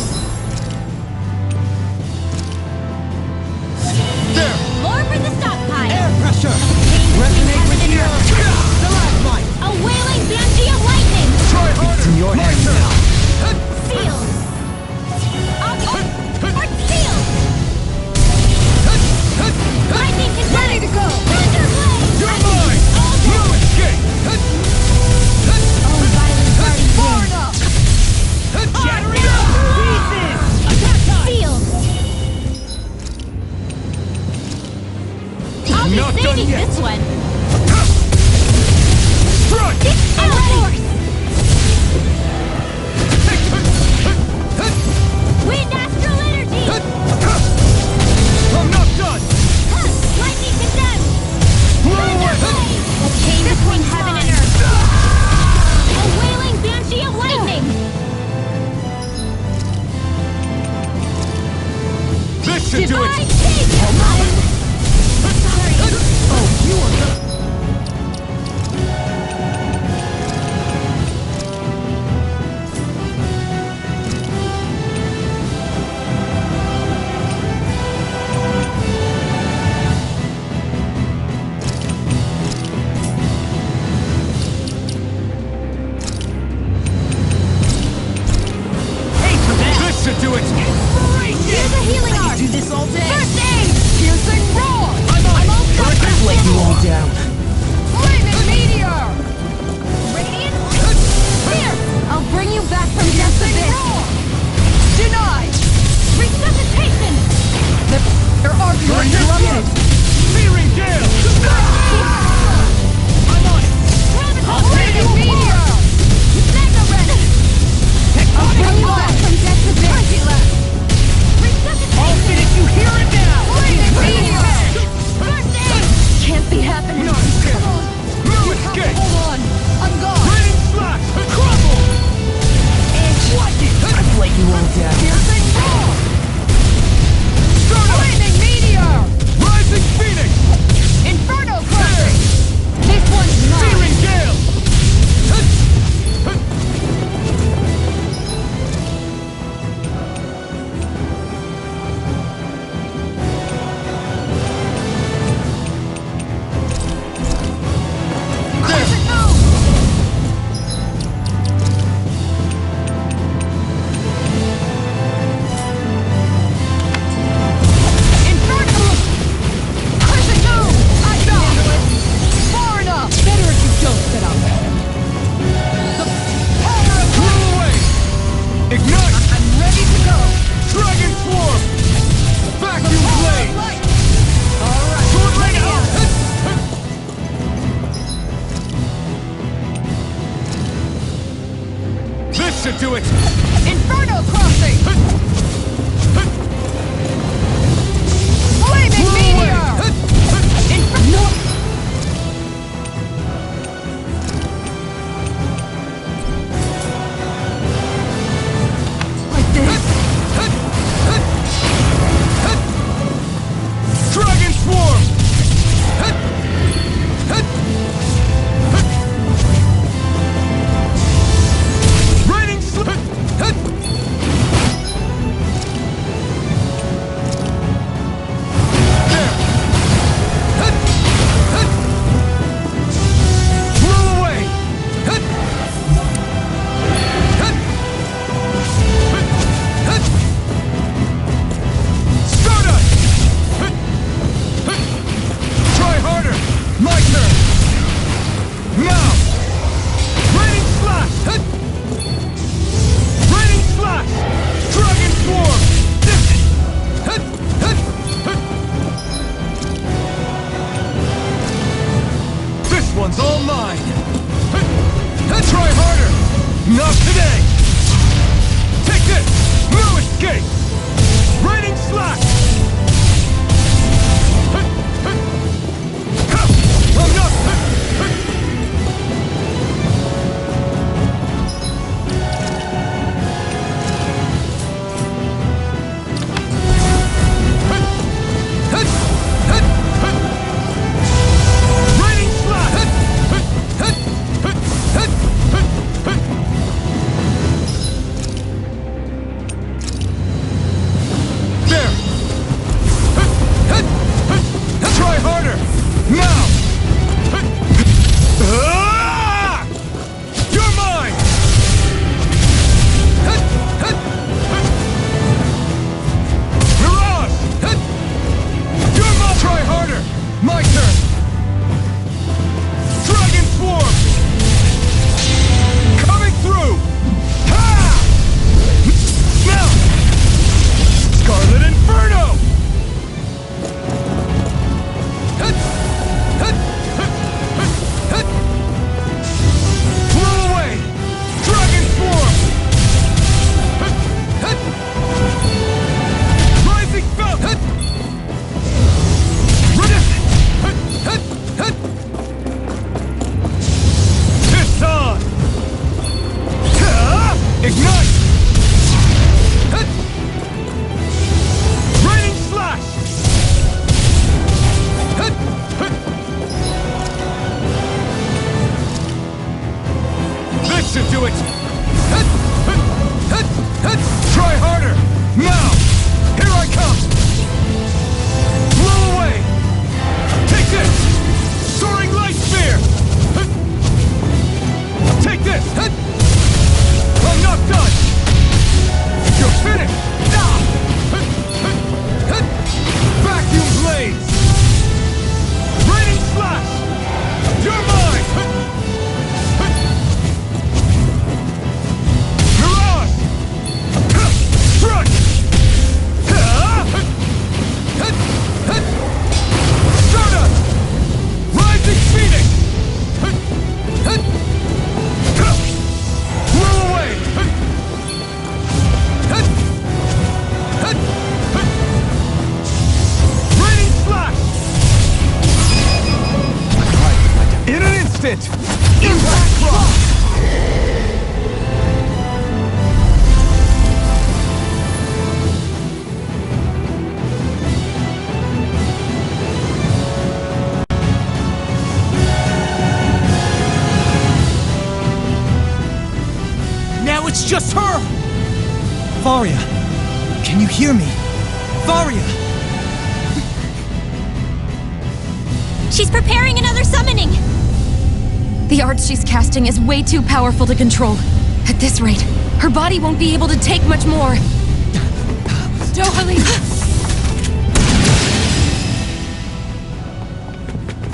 There! More for the stockpile! air pressure. Chain between Resonate with heaven the and earth. earth! Stalagmite. A wailing banshee of lightning! Try harder! It's in your hands now. Sealed! Sealed! Lightning can ready to go! not saving this one. Strike! I'm ready. Wind astral energy. I'm not done! Lightning condemned. Throw away! A chain between heaven and earth. A wailing banshee of lightning. This should do Divine it! savior. Oh, you are not... This should do it! Here's a healing arc. Do this all day. First aid. Piercing roar! I'm all set. Let you all down. it! Impact Cross! Now it's just her! Faria, can you hear me? Faria! She's preparing another summoning! The art she's casting is way too powerful to control. At this rate, her body won't be able to take much more. Dohalim!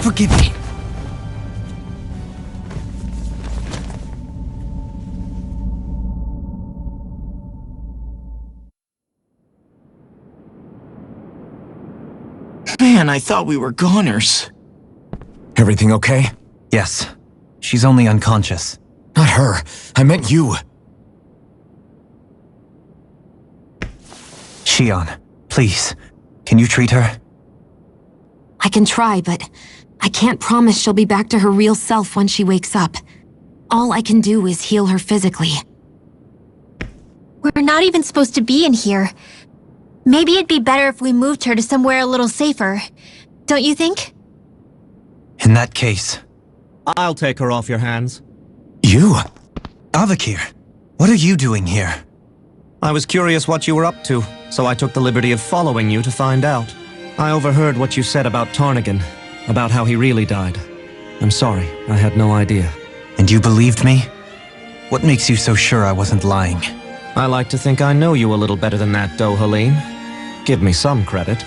Forgive me. Man, I thought we were goners. Everything okay? Yes. She's only unconscious. Not her. I meant you. Shion, please. Can you treat her? I can try, but I can't promise she'll be back to her real self when she wakes up. All I can do is heal her physically. We're not even supposed to be in here. Maybe it'd be better if we moved her to somewhere a little safer. Don't you think? In that case... I'll take her off your hands. You? Avakir, what are you doing here? I was curious what you were up to, so I took the liberty of following you to find out. I overheard what you said about Tarnigan, about how he really died. I'm sorry, I had no idea. And you believed me? What makes you so sure I wasn't lying? I like to think I know you a little better than that, Dohalim. Give me some credit.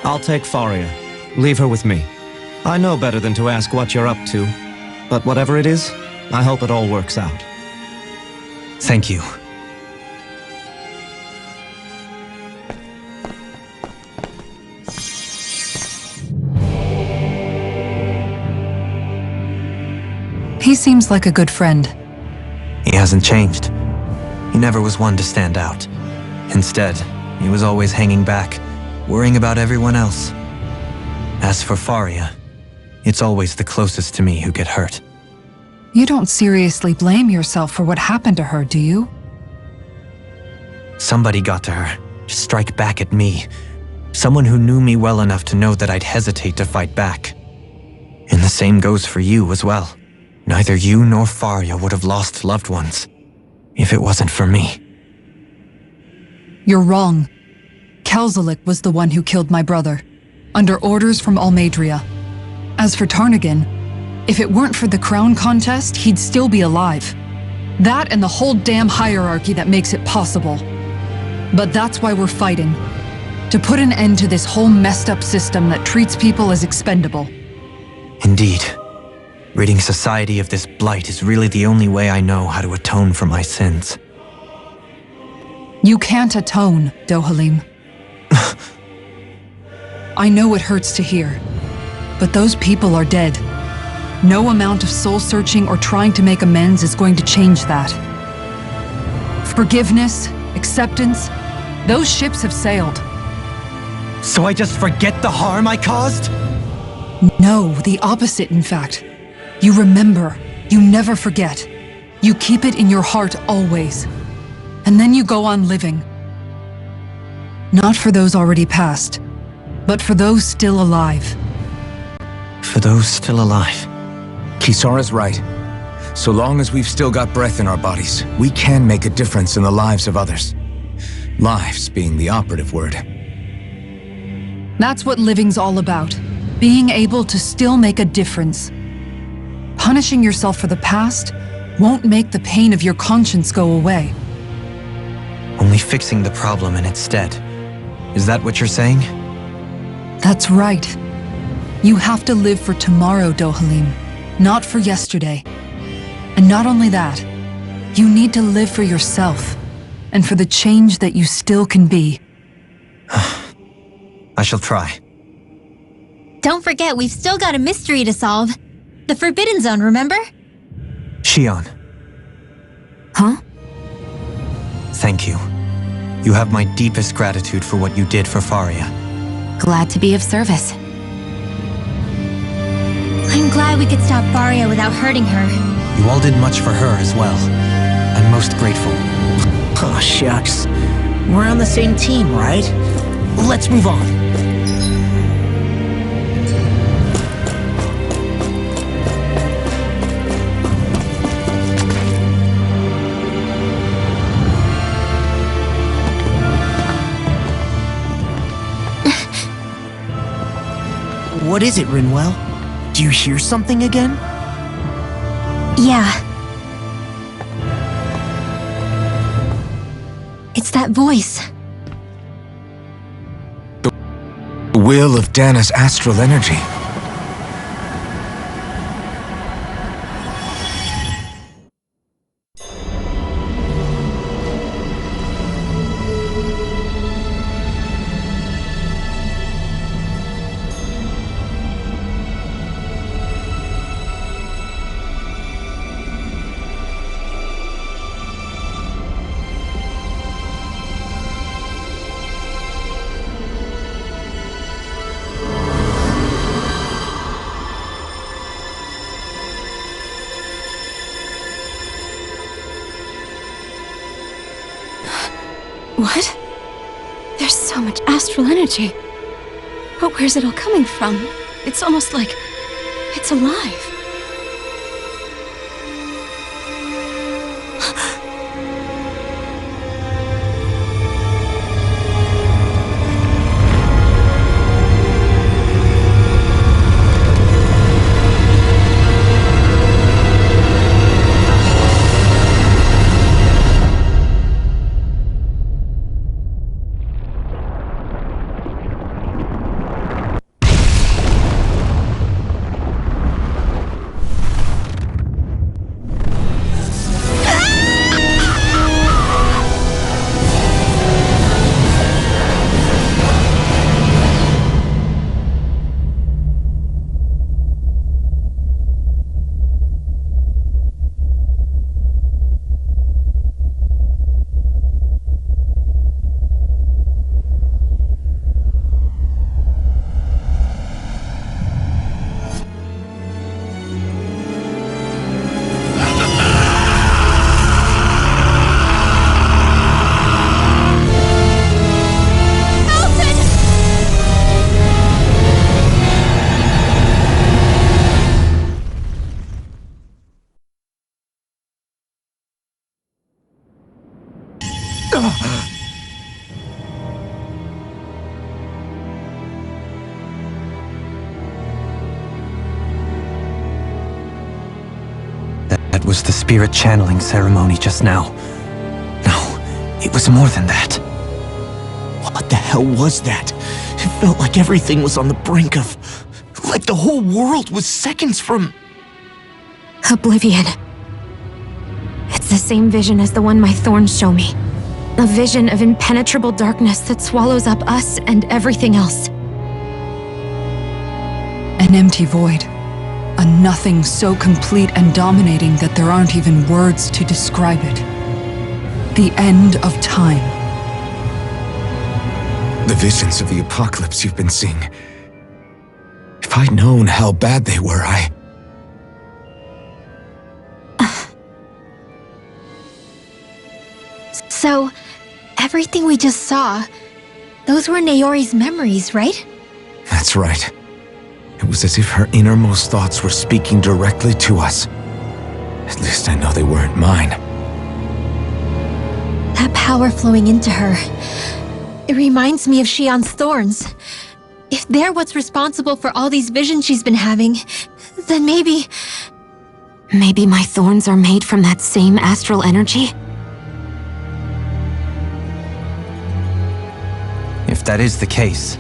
I'll take Faria. Leave her with me. I know better than to ask what you're up to, but whatever it is, I hope it all works out. Thank you. He seems like a good friend. He hasn't changed. He never was one to stand out. Instead, he was always hanging back, worrying about everyone else. As for Faria, it's always the closest to me who get hurt. You don't seriously blame yourself for what happened to her, do you? Somebody got to her, to strike back at me. Someone who knew me well enough to know that I'd hesitate to fight back. And the same goes for you as well. Neither you nor Faria would have lost loved ones, if it wasn't for me. You're wrong. Kelzelik was the one who killed my brother, under orders from Almadria. As for Tarnigan, if it weren't for the crown contest, he'd still be alive. That and the whole damn hierarchy that makes it possible. But that's why we're fighting. To put an end to this whole messed up system that treats people as expendable. Indeed. Ridding society of this blight is really the only way I know how to atone for my sins. You can't atone, Dohalim. I know it hurts to hear, but those people are dead. No amount of soul-searching or trying to make amends is going to change that. Forgiveness, acceptance, those ships have sailed. So I just forget the harm I caused? No, the opposite, in fact. You remember, you never forget. You keep it in your heart always. And then you go on living. Not for those already past, but for those still alive. For those still alive. Kisara's right. So long as we've still got breath in our bodies, we can make a difference in the lives of others. Lives being the operative word. That's what living's all about. Being able to still make a difference. Punishing yourself for the past won't make the pain of your conscience go away. Only fixing the problem in its stead. Is that what you're saying? That's right. You have to live for tomorrow, Dohalim, not for yesterday. And not only that, you need to live for yourself, and for the change that you still can be. I shall try. Don't forget, we've still got a mystery to solve. The Forbidden Zone, remember? Shion, Huh? thank you. You have my deepest gratitude for what you did for Faria. Glad to be of service. glad we could stop Faria without hurting her. You all did much for her as well. I'm most grateful. Oh, shucks. We're on the same team, right? Let's move on. What is it, Rinwell? Do you hear something again? Yeah. It's that voice. The will of Dana's astral energy. What? There's so much astral energy. But where's it all coming from? It's almost like it's alive. That was the spirit channeling ceremony just now. No, it was more than that. What the hell was that? It felt like everything was on the brink of... like the whole world was seconds from... Oblivion. It's the same vision as the one my thorns show me. A vision of impenetrable darkness that swallows up us and everything else. An empty void. A nothing so complete and dominating that there aren't even words to describe it. The end of time. The visions of the apocalypse you've been seeing. If I'd known how bad they were, So, everything we just saw, those were Naori's memories, right? That's right. It was as if her innermost thoughts were speaking directly to us. At least I know they weren't mine. That power flowing into her, it reminds me of Shion's thorns. If they're what's responsible for all these visions she's been having, then maybe... Maybe my thorns are made from that same astral energy? If that is the case,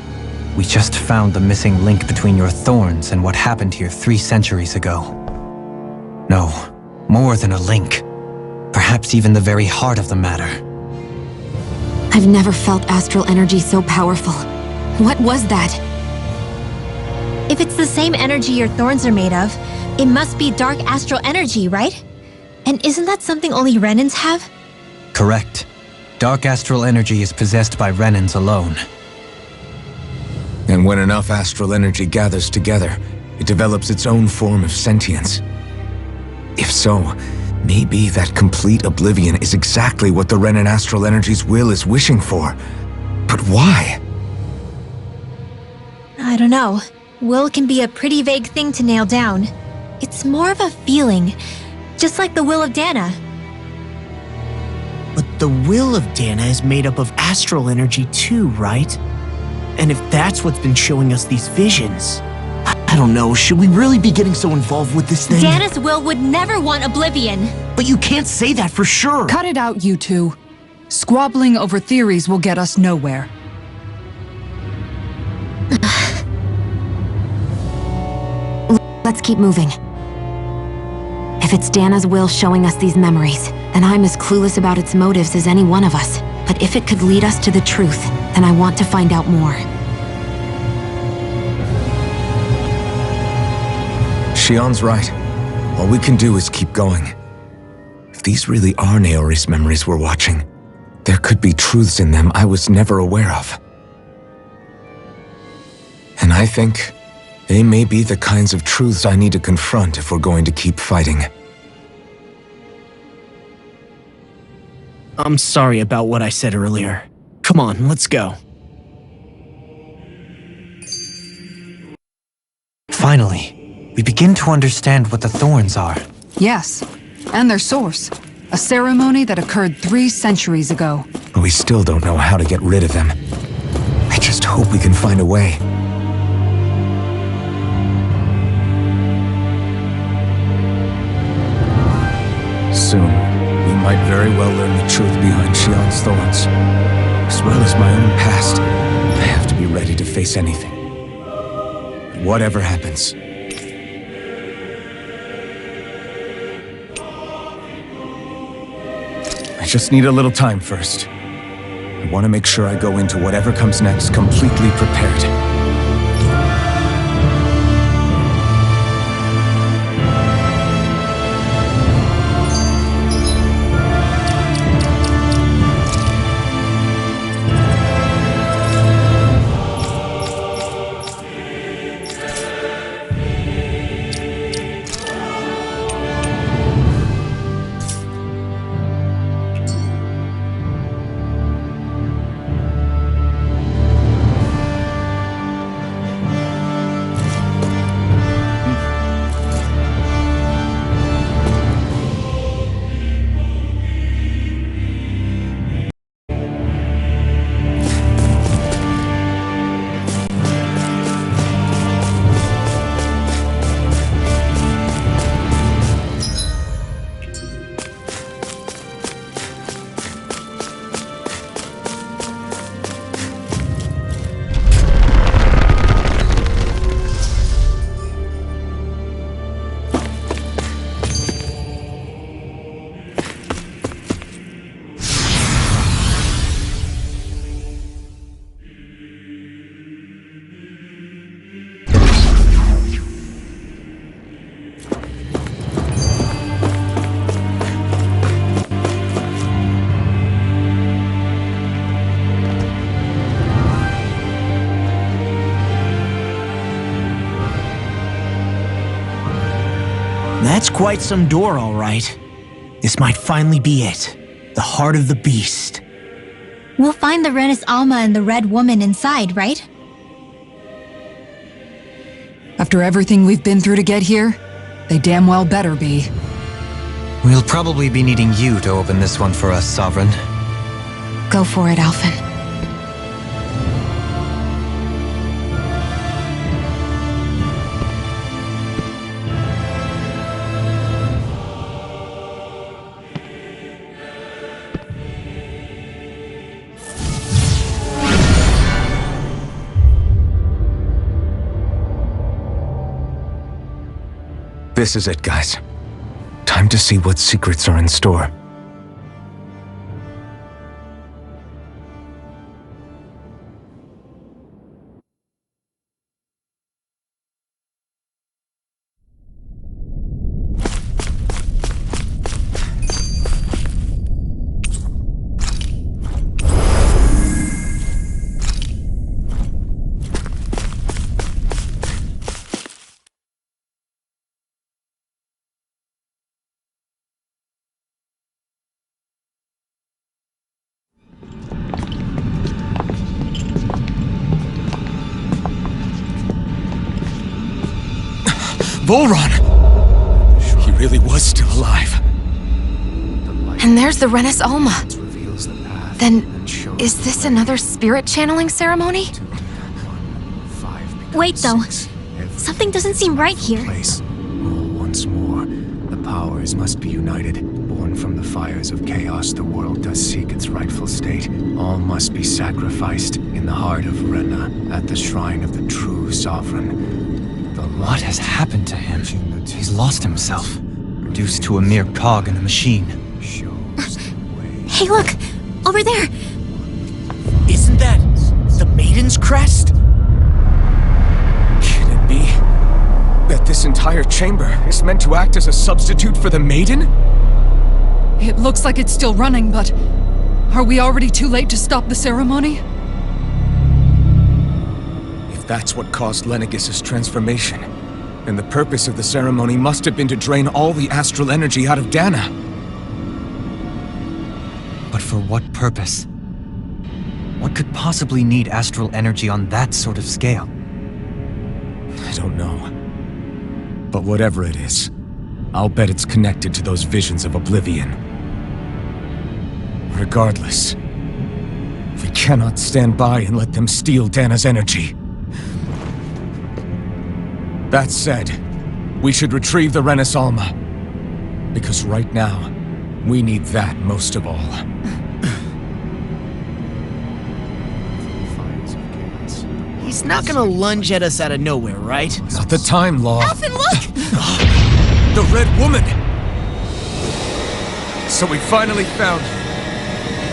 we just found the missing link between your thorns and what happened here 3 centuries ago. No, more than a link. Perhaps even the very heart of the matter. I've never felt astral energy so powerful. What was that? if it's the same energy your thorns are made of, it must be dark astral energy, right? And isn't that something only Renans have? Correct. Dark astral energy is possessed by Renans alone. And when enough astral energy gathers together, it develops its own form of sentience. If so, maybe that complete oblivion is exactly what the Ren and Astral Energy's will is wishing for. But why? I don't know. Will can be a pretty vague thing to nail down. It's more of a feeling, just like the will of Dana. But the will of Dana is made up of astral energy too, right? And if that's what's been showing us these visions... I don't know, should we really be getting so involved with this thing? Dana's will would never want oblivion. But you can't say that for sure! Cut it out, you two. Squabbling over theories will get us nowhere. Let's keep moving. If it's Dana's will showing us these memories, then I'm as clueless about its motives as any one of us. But if it could lead us to the truth, then I want to find out more. Shion's right. All we can do is keep going. If these really are Naori's memories we're watching, there could be truths in them I was never aware of. And I think they may be the kinds of truths I need to confront if we're going to keep fighting. I'm sorry about what I said earlier. Come on, let's go. Finally, we begin to understand what the thorns are. Yes, and their source. A ceremony that occurred 3 centuries ago. But we still don't know how to get rid of them. I just hope we can find a way. Soon, we might very well learn the truth behind Shion's thorns. As well as my own past, I have to be ready to face anything. Whatever happens. I just need a little time first. I want to make sure I go into whatever comes next completely prepared. That's quite some door, all right. This might finally be it. The heart of the beast. We'll find the Renis Alma and the Red Woman inside, right? After everything we've been through to get here, they damn well better be. We'll probably be needing you to open this one for us, Sovereign. Go for it, Alphen. This is it, guys. Time to see what secrets are in store. bull run! He really was still alive. And there's the Renis Alma. Then, is this another spirit channeling ceremony? Wait, though. Something doesn't seem right here. Once more, the powers must be united. Born from the fires of chaos, the world does seek its rightful state. All must be sacrificed in the heart of Rena, at the shrine of the true sovereign. What has happened to him? He's lost himself, reduced to a mere cog in a machine. Hey, look! Over there! Isn't that the Maiden's crest? Can it be that this entire chamber is meant to act as a substitute for the Maiden? It looks like it's still running, but are we already too late to stop the ceremony? If that's what caused Lenegis' transformation, then the purpose of the ceremony must have been to drain all the astral energy out of Dana. But for what purpose? What could possibly need astral energy on that sort of scale? I don't know. But whatever it is, I'll bet it's connected to those visions of oblivion. Regardless, we cannot stand by and let them steal Dana's energy. That said, we should retrieve the Renis Alma. Because right now, we need that most of all. He's not gonna lunge at us out of nowhere, right? Not the time, Law. Alphen, look! The Red Woman! So we finally found her.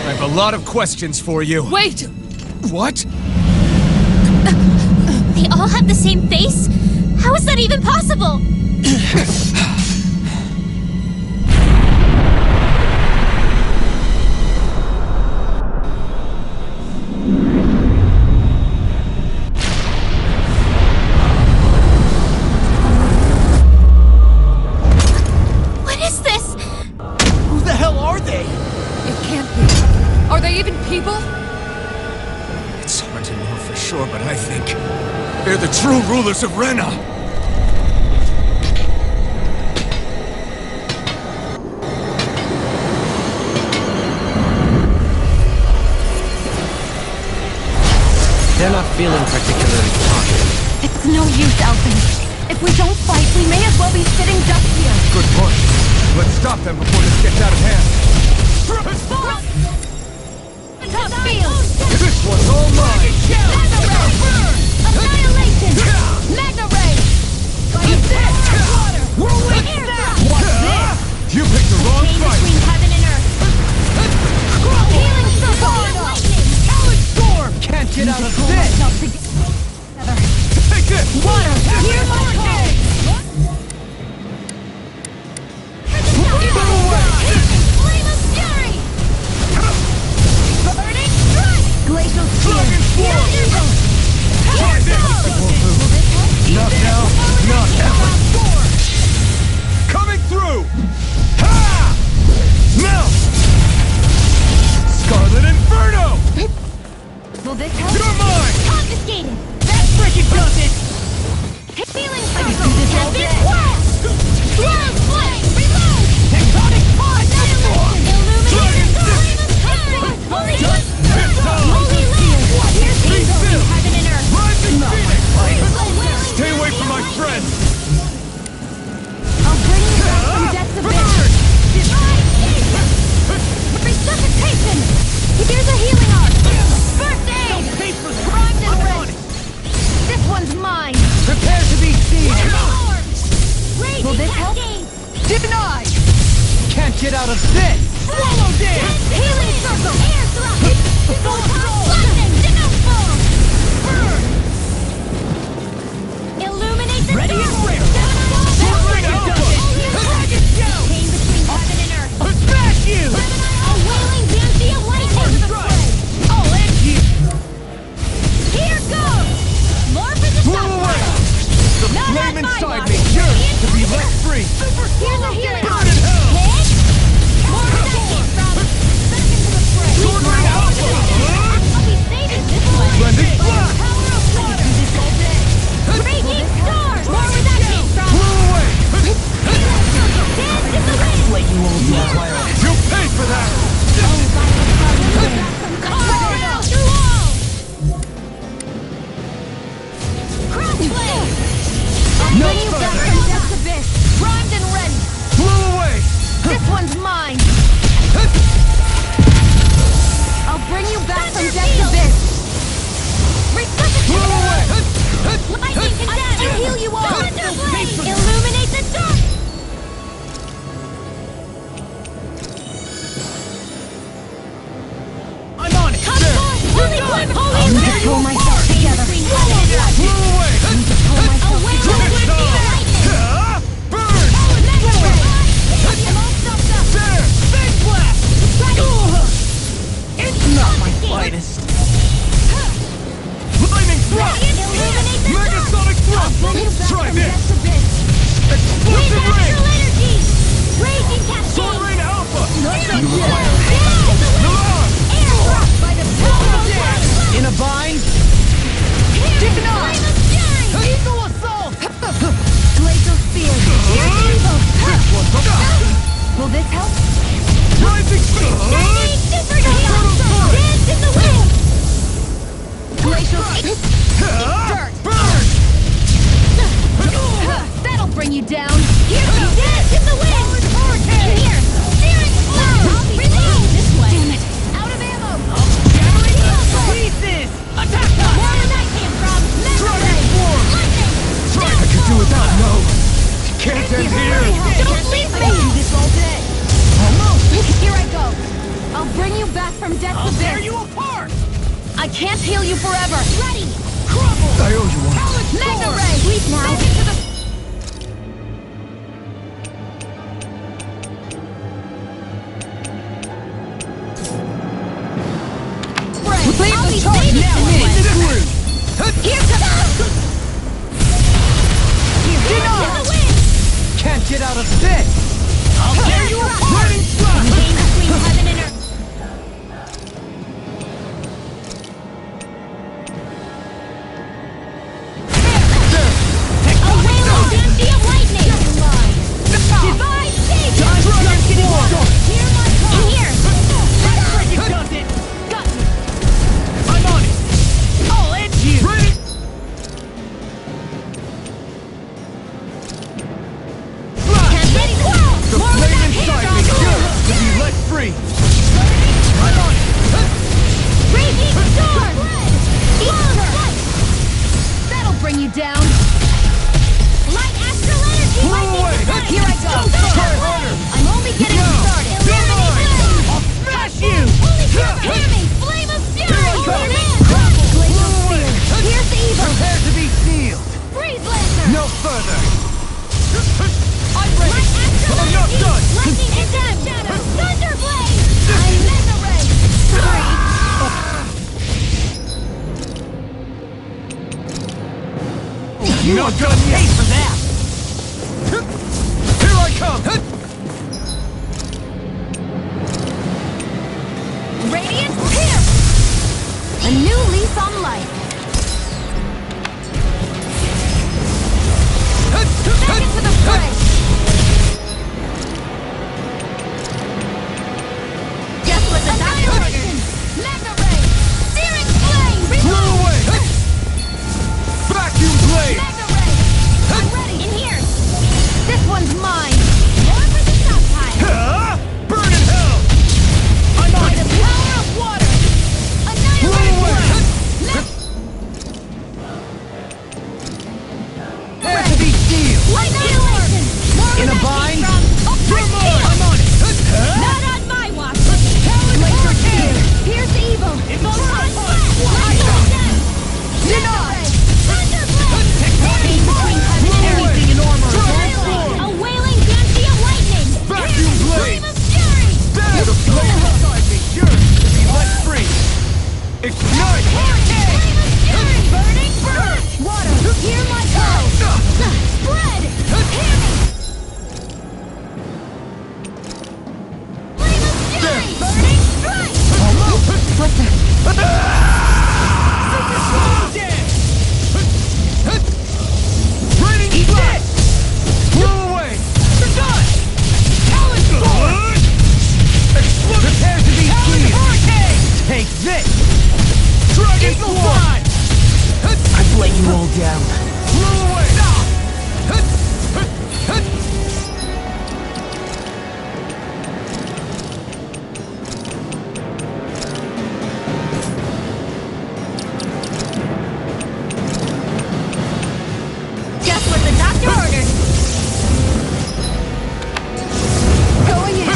I have a lot of questions for you. Wait! What? They all have the same face? How is that even possible? What is this? Who the hell are they? It can't be. Are they even people? It's hard to know for sure, but I think they're the true rulers of Rena. They're not feeling particularly confident. It's no use, Alphen. If we don't fight, we may as well be sitting ducks here. Good point. Let's stop them before this gets out of hand. Top field! This one's all mine! Magna Ray! Annihilation! Magna Ray! Use this! Water! Whirlwind snap! What's this? You picked the wrong Chain fight! between heaven and earth! Healing circle! Lightning! Talon Storm! Can't get out of this! Take this! Water! Here's my call! Flame of fury! Burning strike! Glacial spear! Try this! Not now, not ever! Coming through! Ha! Now! Scarlet Inferno! Will this help? You're mine! Confiscated! That freaking does it! Healing circle! Tempest blast! Blood flame! Reload! Tectonic punch! Annihilation! Illumination! Flame of fury! Holy Ghost! Holy Land! Here's angels from heaven and earth! Rise and Phoenix! Wailing Stay away from my friends! I'll bring you back from death's abyss! Divine Jesus! Resuscitation! Here's a healing arc! First aid! Primed and ready! This one's mine! Prepare to be seen! pull myself together. It's not my finest. Lightning thrust! Megasonic thrust! Try this! Explosive ring! Raging cascade! Sword Rain Alpha! In a bind? Eagle assault! Glacial spear! Will this help? Rising speed! Super dance in the wind! Glacial dirt! Burn! That'll bring you down! Here comes dance in the wind! Here! Steering slow! Release! This way! Damn it! Out of ammo! Pieces! Attack us! Where did that came from? Dragon form! I could do without no! Can't end here! Don't leave me! Do this all day! Here I go! I'll bring you back from death's I'll abyss! tear you apart! I can't heal you forever! Ready! I owe you one. Mega Ray! Sleep now! Into the... I'll be saving you! Here comes... Can't get out of this! I'll tear you apart! Game between heaven and earth. A wailing density of lightning! Divine stage! Hear my call! In here! It does it! Got me! I'm on it! I'll end you! Can't get it! More with that hand To be let free! I'm on it! Raging storm! That'll bring you down! Light astral energy! Here I go! I'm only getting started! I'll smash you! Hear me! Flame of fury! Glacial spear! Here's evil! Prepare to be sealed! Freeze lancer! No further! I'm ready! Light astral I'm not energy! done. Lightning and shadow! Thunder blade! I'm mega ray! Sorry! Not done Pay yet! for that! Here I come! Radiant pierce! A new lease on life! Back into the fray! Guess what the annihilation! Mega ray! Steering flame! Blow away! Vacuum blade! Mega ray! I'm ready! In here! This one's mine! More for the stockpile! Burn in hell! I'm on the power of water! Blow away! Prepare to be sealed! Annihilation! More In where a that bind? came from! I'm on it! Not on my watch! Glacial spear! Here's evil! It's all right! Denied! Thunderblade! Game between heaven and earth! Anything in armor! A wailing density of lightning! Vacuum blade! Flame of fury! Damn! The flame inside me yearns to be let free! Ignite! Flame of fury! Burning burn! Water! Hear my call! Spread! Hear me! Flame of fury! Burning strike! What the? Raining blast! Blow away! You're done! Talon sword! Explosive! Prepare to be sealed! Hurricane! Take this! Dragon Eagle form! fly! I've let you all down. Blow away! Just what the doctor ordered! Going in!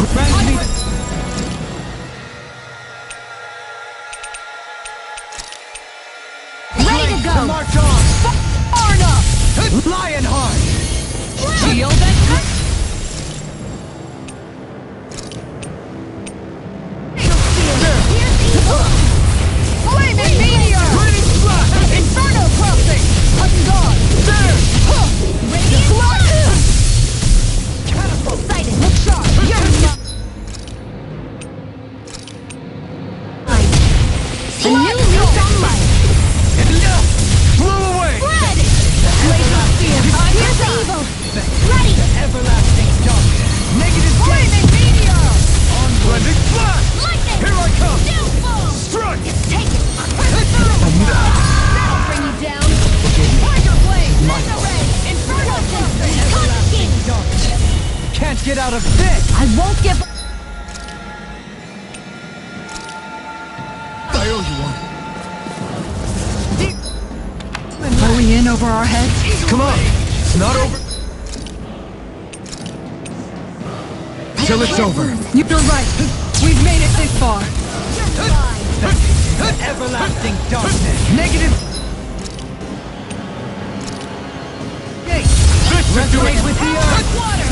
go! March on! Far enough! Lionheart! Shield and cut! Flaming meteor! Raining slash! Inferno crossing! Hutton guard! There! Radiant blood! Catapult! Sighted! Look sharp! You're a new lease on life! Blew away! Red! Laser spear! Here's evil! Ready! Everlasting darkness! Negative flaming meteor! Blending flash! Lightning! Here I come! Downfall! Strike! Take it! That'll bring you down! Tiger blade! Mega ray! Inferno crossing! Tusking! Can't get out of this! I won't give I owe you one. Are we in over our heads? Come on! It's not over till it's over. You're right. We've made it this far. Everlasting darkness! Negative! This should do it! With the earth! water!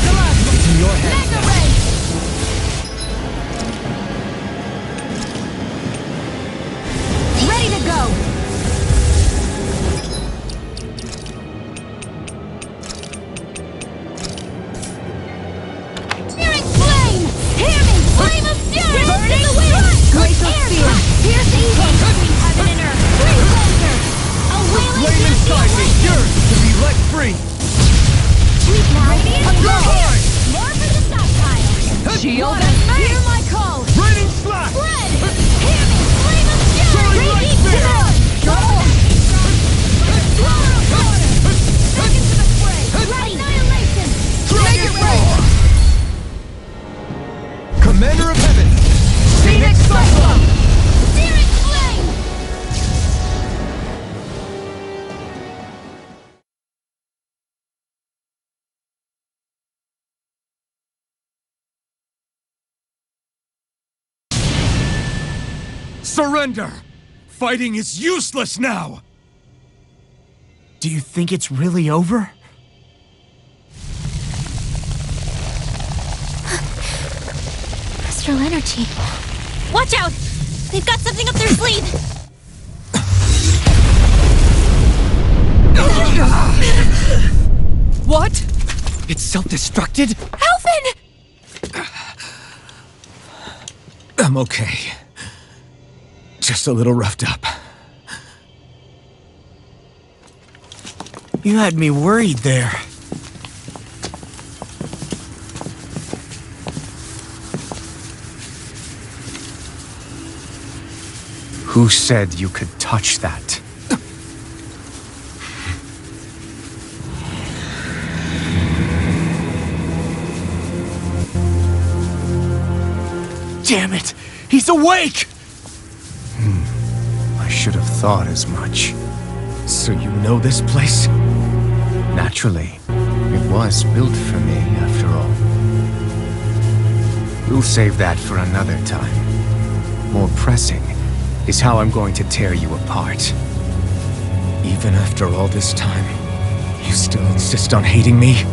In your head. Mega ray! Ready to go! Searing flame! Hear me! Flame of fury! Burn in the wind! Glacial Air spear. blast! Pierce evil! Between heaven and earth! Free laser! A wailing Flame inside me, yours to be let free. Sweet now! You're hard! More for the stockpile! Shield Water, and hear my call! Raining slash! Red! Hear me! Flame of fury! Soaring light Radiant spear. sword! Back into the fray! Ready! Annihilation! Make it rain! Commander of Heaven! Phoenix Cyclone! Searing flame! Surrender! Fighting is useless now! Do you think it's really over? Astral energy. Watch out! They've got something up their sleeve! What? It's self-destructed? Alvin! I'm okay. Just a little roughed up. You had me worried there. Who said you could touch that? Damn it! He's awake! I should have thought as much. So you know this place? Naturally. It was built for me, after all. We'll save that for another time. More pressing is how I'm going to tear you apart. Even after all this time, you still insist on hating me?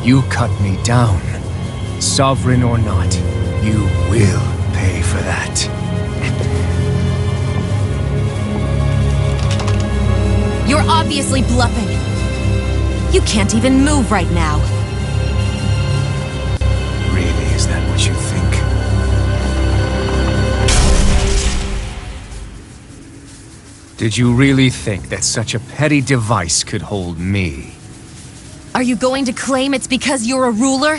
You cut me down. Sovereign or not, you will pay for that. You're obviously bluffing. You can't even move right now. Really, is that what you think? Did you really think that such a petty device could hold me? Are you going to claim it's because you're a ruler?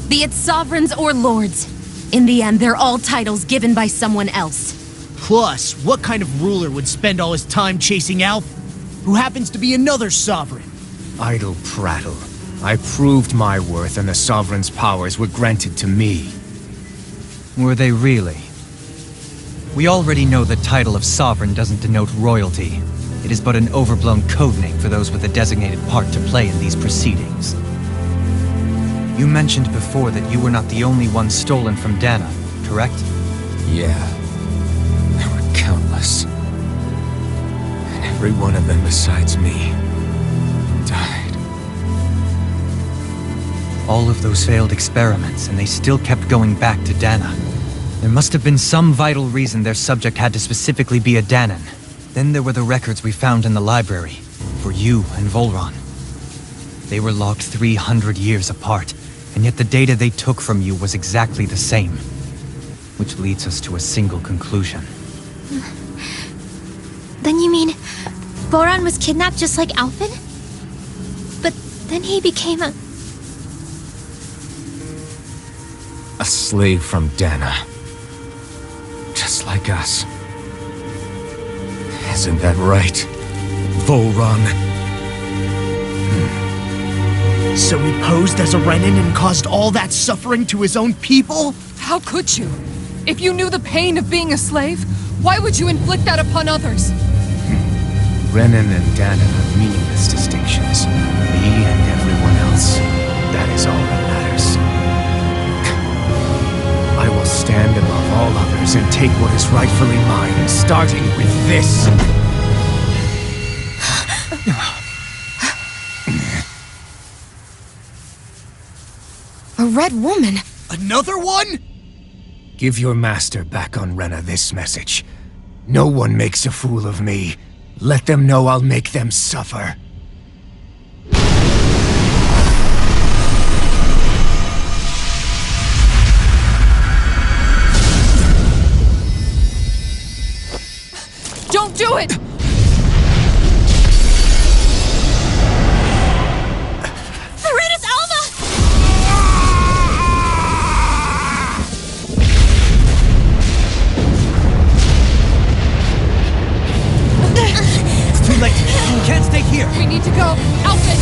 Be it sovereigns or lords. In the end, they're all titles given by someone else. Plus, what kind of ruler would spend all his time chasing Alf, who happens to be another sovereign? Idle prattle. I proved my worth and the Sovereign's powers were granted to me. Were they really? We already know the title of Sovereign doesn't denote royalty. It is but an overblown codename for those with a designated part to play in these proceedings. You mentioned before that you were not the only one stolen from Dana, correct? Yeah. There were countless. And Every one of them besides me died. All of those failed experiments, and they still kept going back to Dana. There must have been some vital reason their subject had to specifically be a Danan. Then there were the records we found in the library, for you and Volron. They were logged 300 years apart, and yet the data they took from you was exactly the same. Which leads us to a single conclusion. Then you mean Boron was kidnapped just like Alphen? But then he became a slave from Dana. Just like us. Isn't that right, Volron? So he posed as a Renin and caused all that suffering to his own people? How could you? If you knew the pain of being a slave, why would you inflict that upon others? Renin and Danan are meaningless distinctions. Me and everyone else. That is all that matters. I will stand above all others and take what is rightfully mine, starting with this. A red woman? Another one? Give your master back on Rena this message. No one makes a fool of me. Let them know I'll make them suffer. Don't do it! Serenus Alva! It's too late. We can't stay here. We need to go. Alphen!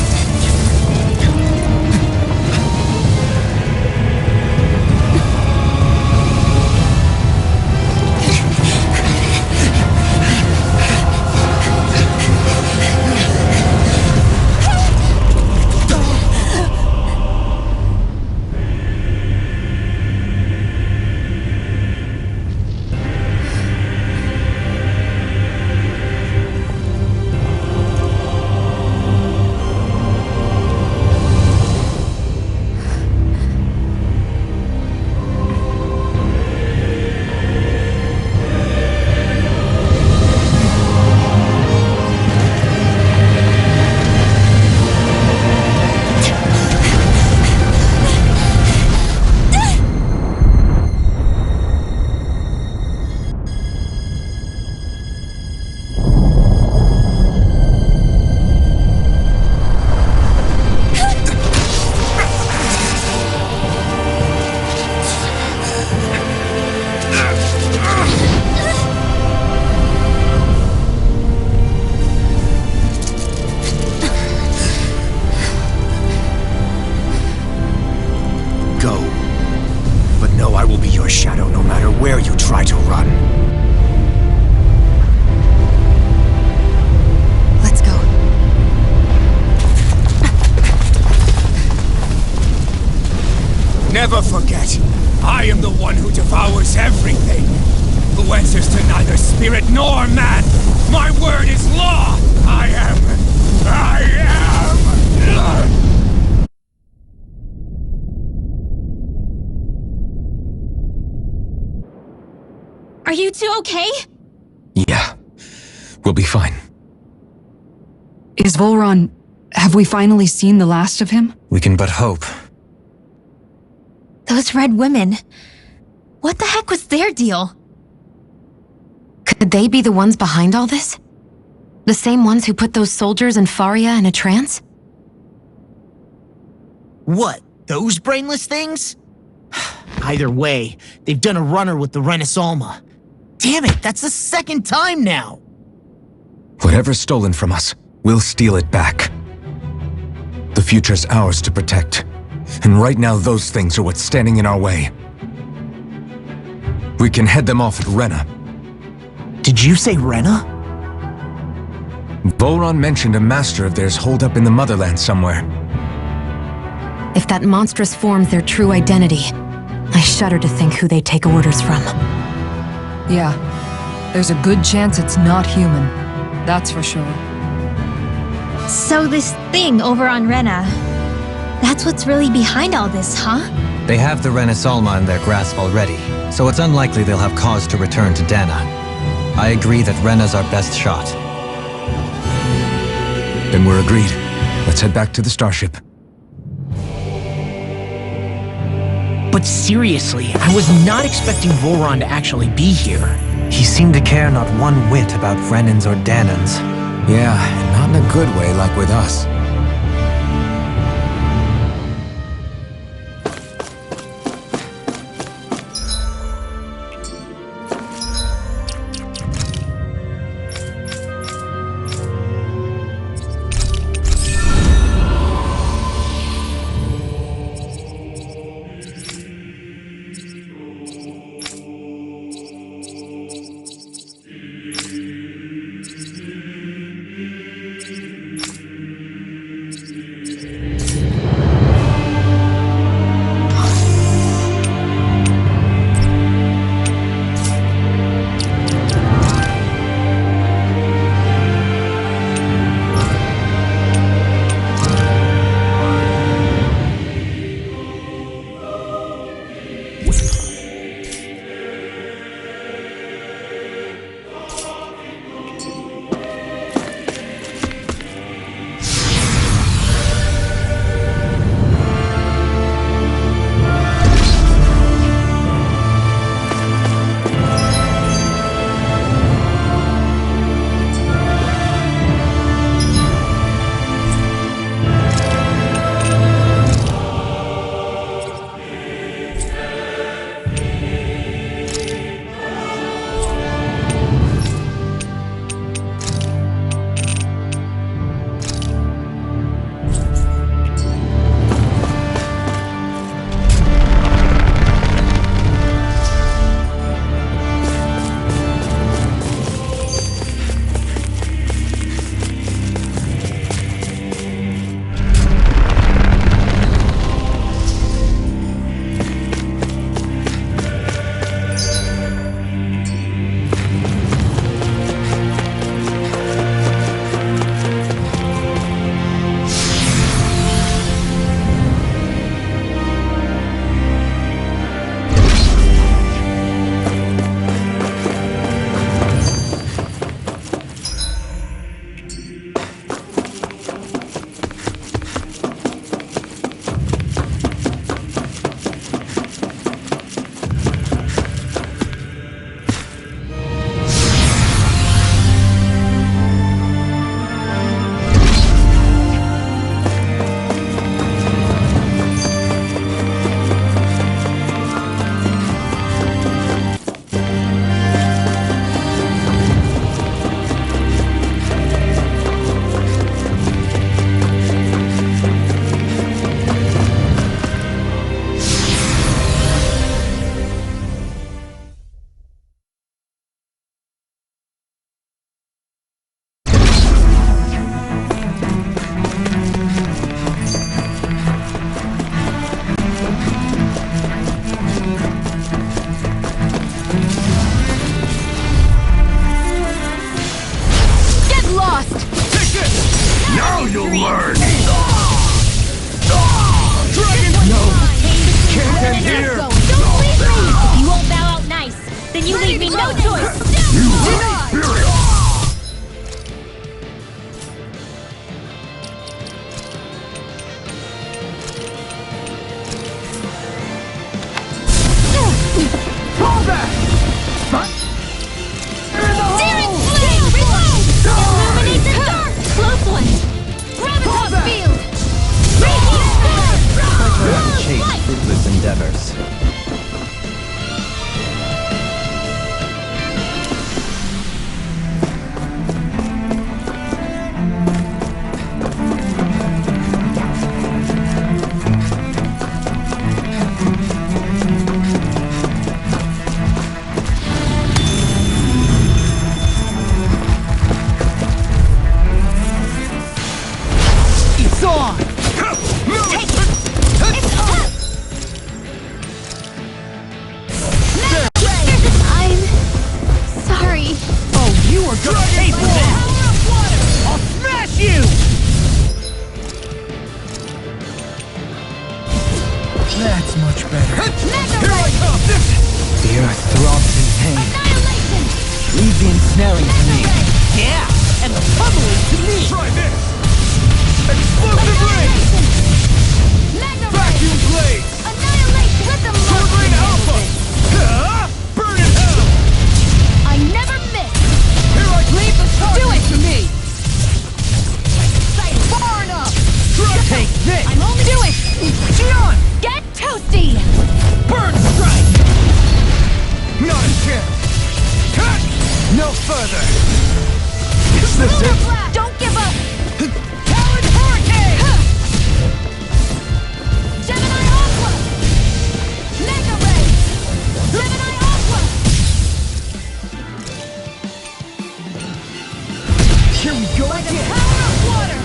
Never forget, I am the one who devours everything, who answers to neither spirit nor man. My word is law. I am. Are you two okay? Yeah, we'll be fine. Is Volron... have we finally seen the last of him? We can but hope. Those red women. What the heck was their deal? Could they be the ones behind all this? The same ones who put those soldiers and Faria in a trance? What, those brainless things? Either way, they've done a runner with the Renus Alma. Damn it, that's the second time now! Whatever's stolen from us, we'll steal it back. The future's ours to protect. And right now those things are what's standing in our way. We can head them off at Rena. Did you say Rena? Volron mentioned a master of theirs holed up in the motherland somewhere. If that monstrous form's their true identity, I shudder to think who they take orders from. Yeah. There's a good chance it's not human. that's for sure. So this thing over on Rena, that's what's really behind all this, huh? They have the Renasalma in their grasp already, so it's unlikely they'll have cause to return to Dana. I agree that Rena's our best shot. Then we're agreed. Let's head back to the starship. But seriously, I was not expecting Voron to actually be here. He seemed to care not one whit about Renans or Danans. Yeah, and not in a good way like with us. better. Mega Here I Ray! come! The earth throbs in pain. Annihilation! Leave the ensnaring to me. Yeah, and the pummeling to me. Try this! Explosive ring! Annihilation! Mega Ray! Vacuum blade! Annihilation! Let them Sword love rain you. alpha! Huh? Burn in hell! I never miss! Here I Leave the charge Do it to me. sight far enough! Take this. I'm only do it! Gion, Get toasty! burn strike. Not a chance! Cut! No further! Is this Lunar it? blast! Don't give up! Talon hurricane. Gemini Aqua! Mega Ray! Gemini Aqua! Here we go By the again. power of water!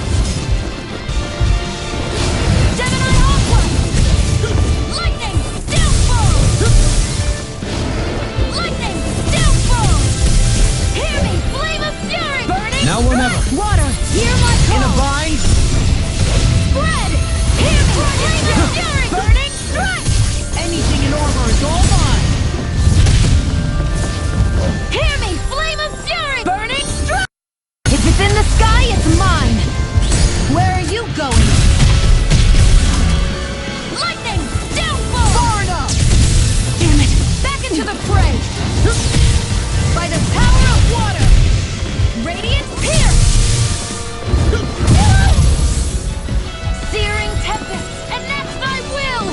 Gemini Aqua! Lightning! Downfall! Lightning! Downfall! Hear me! Flame of fury! Burning Now or never. strike! Water! Hear my call! In a bind. Spread! Hear me! Flame of fury! Burning strike! Anything in armor is all mine. Hear me! Flame of fury! Burning strike! If it's in the sky, it's mine! Where are you going? Lightning! Downfall! Far enough! Damn it! Back into the fray! By the power of water! Radiant pierce! Searing tempest! Enact thy will!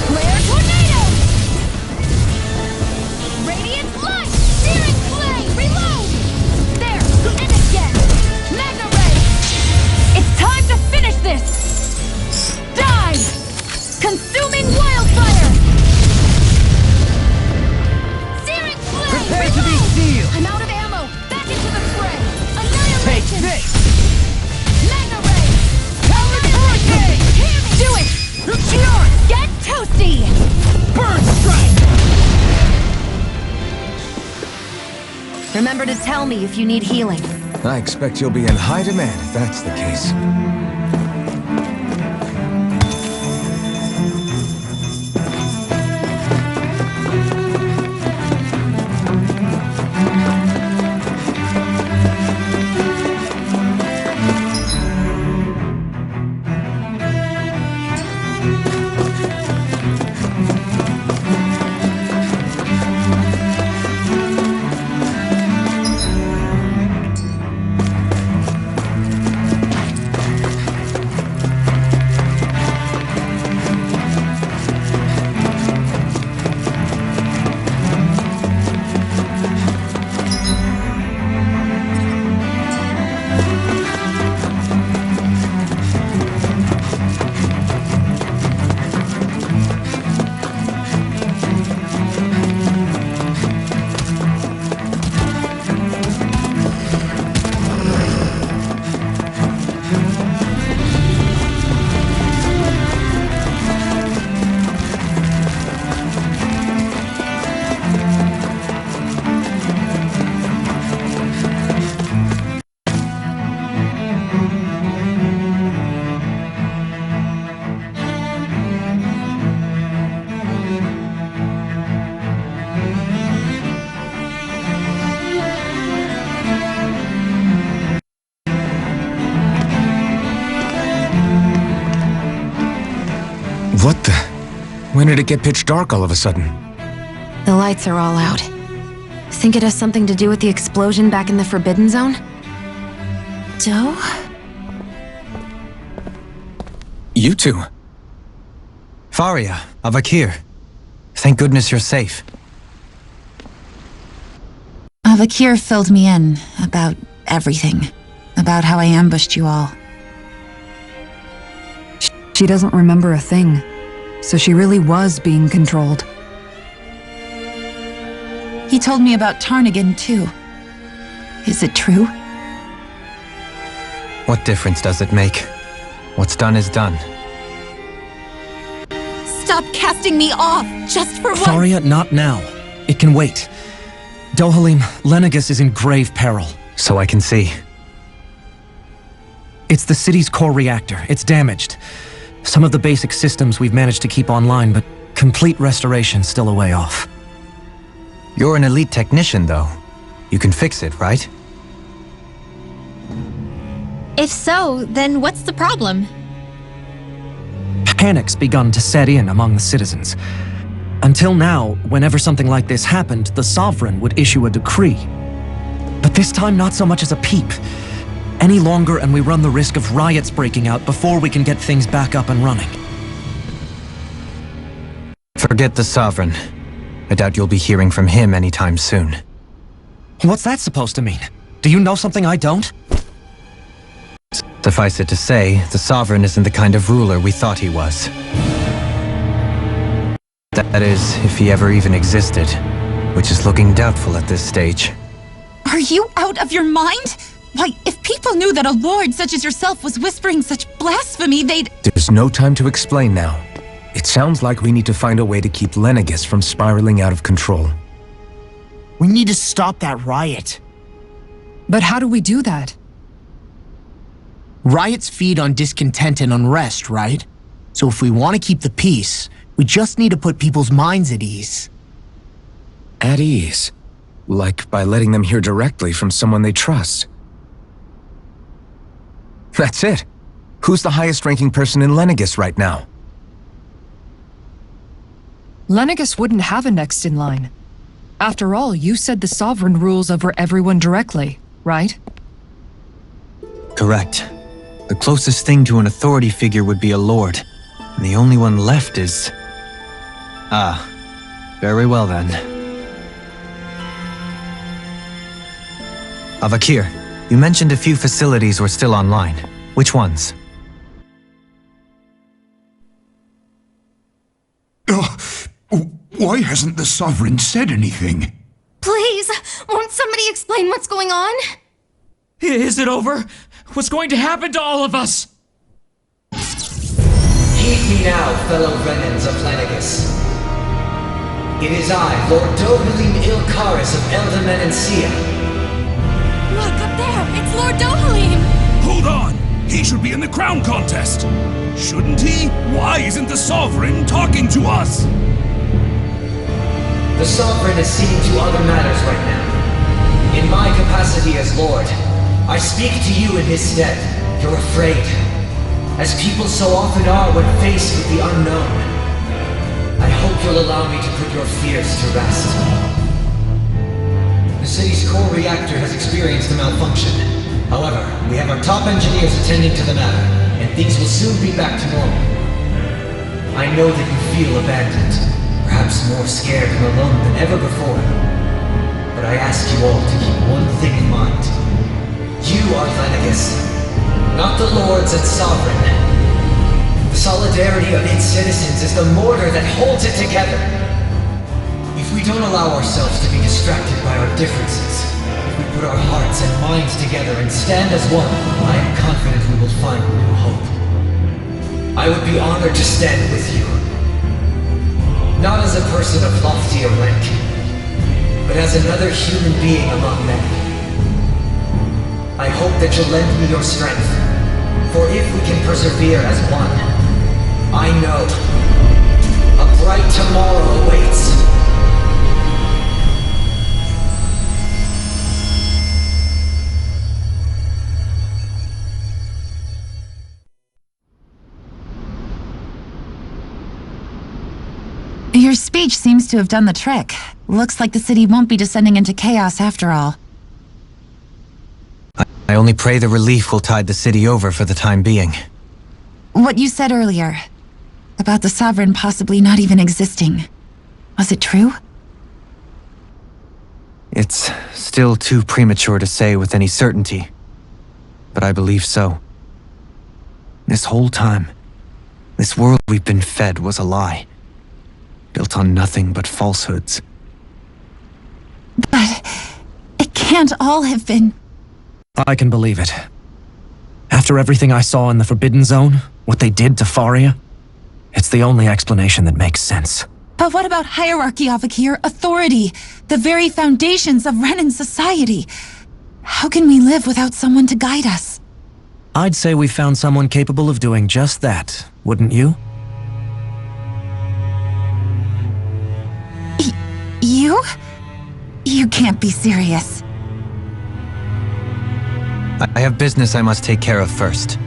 Flare tornado! Radiant light! Searing flame! Reload! There! And again! Magna ray! It's time to finish this! Die! Consuming wildfire! Searing flame! Prepare to be Reload! sealed. I'm out of ammo! Back into the fray! Take Annihilation! this. Magna ray! Talon hurricane. Hear me! Do it! Gion, Get toasty! burn strike. Remember to tell me if you need healing. I expect you'll be in high demand if that's the case. What the? When did it get pitch dark all of a sudden? The lights are all out. Think it has something to do with the explosion back in the Forbidden Zone? Doe? You two. Faria, Avakir. Thank goodness you're safe. Avakir filled me in about everything. About how I ambushed you all. She doesn't remember a thing, so she really was being controlled. He told me about Tarnigan, too. Is it true? What difference does it make? What's done is done. Stop casting me off, just for one— Faria, not now. It can wait. Dohalim, Lenegus is in grave peril. So I can see. It's the city's core reactor. It's damaged. Some of the basic systems we've managed to keep online, but Complete restoration still a way off. You're an elite technician, though. You can fix it, right? If so, then what's the problem? Panic's begun to set in among the citizens. Until now, whenever something like this happened, the Sovereign would issue a decree. But this time, not so much as a peep. Any longer and we run the risk of riots breaking out before we can get things back up and running. Forget the Sovereign. I doubt you'll be hearing from him anytime soon. What's that supposed to mean? Do you know something I don't? Suffice it to say, the Sovereign isn't the kind of ruler we thought he was. That is, if he ever even existed, which is looking doubtful at this stage. Are you out of your mind? Why, if people knew that a lord such as yourself was whispering such blasphemy, they'd— There's no time to explain now. It sounds like we need to find a way to keep Lenegis from spiraling out of control. We need to stop that riot. But how do we do that? Riots feed on discontent and unrest, right? So if we want to keep the peace, we just need to put people's minds at ease. At ease? Like by letting them hear directly from someone they trust. That's it. Who's the highest-ranking person in Lenegis right now? Lenegis wouldn't have a next in line. After all, you said the Sovereign rules over everyone directly, right? Correct. The closest thing to an authority figure would be a lord, and the only one left is... Ah, very well then. Avakir, you mentioned a few facilities were still online. Which ones? Why hasn't the Sovereign said anything? Please, won't somebody explain what's going on? Is it over? What's going to happen to all of us? Heed me now, fellow Renans of Lenegis. It is I, Lord Dohalim Ilkaris of Eldaman and Sia. Look, up there! It's Lord Dohalim! Hold on! He should be in the crown contest! Shouldn't he? Why isn't the Sovereign talking to us? The Sovereign is seeing to other matters right now. In my capacity as Lord, I speak to you in his stead. You're afraid, as people so often are when faced with the unknown. I hope you'll allow me to put your fears to rest. The city's core reactor has experienced a malfunction. However, we have our top engineers attending to the matter, and things will soon be back to normal. I know that you feel abandoned, perhaps more scared and alone than ever before. But I ask you all to keep one thing in mind. You are Lenegis, not the Lords and Sovereign. The solidarity of its citizens is the mortar that holds it together. If we don't allow ourselves to be distracted by our differences, if we put our hearts and minds together and stand as one, I am confident we will find new hope. I would be honored to stand with you. Not as a person of loftier rank, but as another human being among many. I hope that you'll lend me your strength, for if we can persevere as one, I know a bright tomorrow awaits. Your speech seems to have done the trick. Looks like the city won't be descending into chaos after all. I only pray the relief will tide the city over for the time being. What you said earlier, about the Sovereign possibly not even existing, was it true? It's still too premature to say with any certainty, but I believe so. This whole time, this world we've been fed was a lie, built on nothing but falsehoods. But it can't all have been... I can believe it. After everything I saw in the Forbidden Zone, what they did to Faria, it's the only explanation that makes sense. But what about hierarchy, Avakir? Authority? The very foundations of Renan society? How can we live without someone to guide us? I'd say we found someone capable of doing just that, wouldn't you? You? You can't be serious. I have business I must take care of first.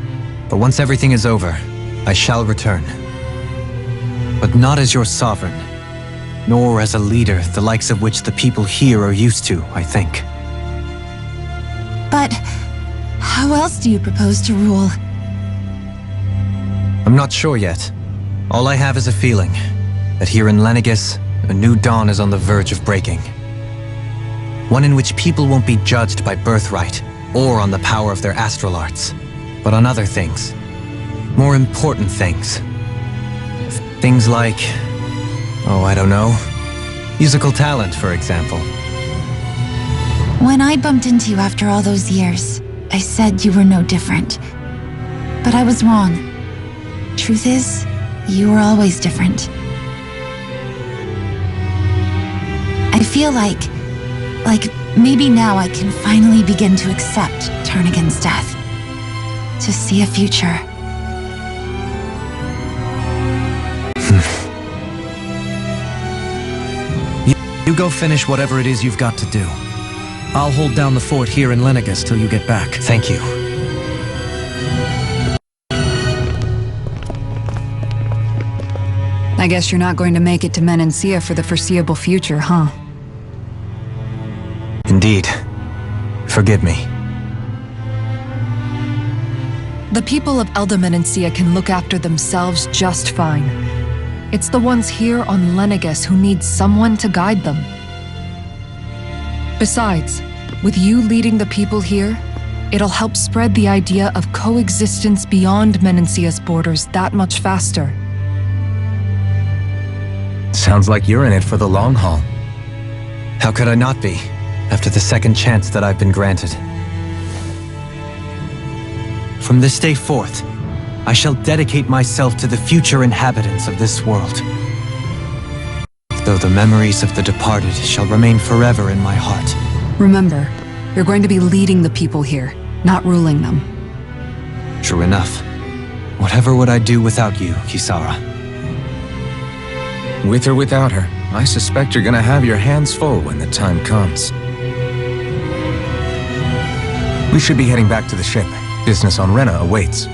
But once everything is over, I shall return. But not as your sovereign, nor as a leader the likes of which the people here are used to, I think. But how else do you propose to rule? I'm not sure yet. All I have is a feeling that here in Lenegis, a new dawn is on the verge of breaking. One in which people won't be judged by birthright or on the power of their astral arts, but on other things. More important things. Things like, oh, I don't know, musical talent, for example. When I bumped into you after all those years, I said you were no different. But I was wrong. Truth is, you were always different. I feel like maybe now I can finally begin to accept Turnagain's death. To see a future. You go finish whatever it is you've got to do. I'll hold down the fort here in Lenegis till you get back. Thank you. I guess you're not going to make it to Menancia for the foreseeable future, huh? Indeed. Forgive me. The people of Elda Menancia can look after themselves just fine. It's the ones here on Lenegis who need someone to guide them. Besides, with you leading the people here, it'll help spread the idea of coexistence beyond Menancia's borders that much faster. Sounds like you're in it for the long haul. How could I not be, after the second chance that I've been granted? From this day forth, I shall dedicate myself to the future inhabitants of this world. Though the memories of the departed shall remain forever in my heart. Remember, you're going to be leading the people here, not ruling them. True enough. Whatever would I do without you, Kisara? With or without her, I suspect you're gonna have your hands full when the time comes. We should be heading back to the ship. Business on Rena awaits.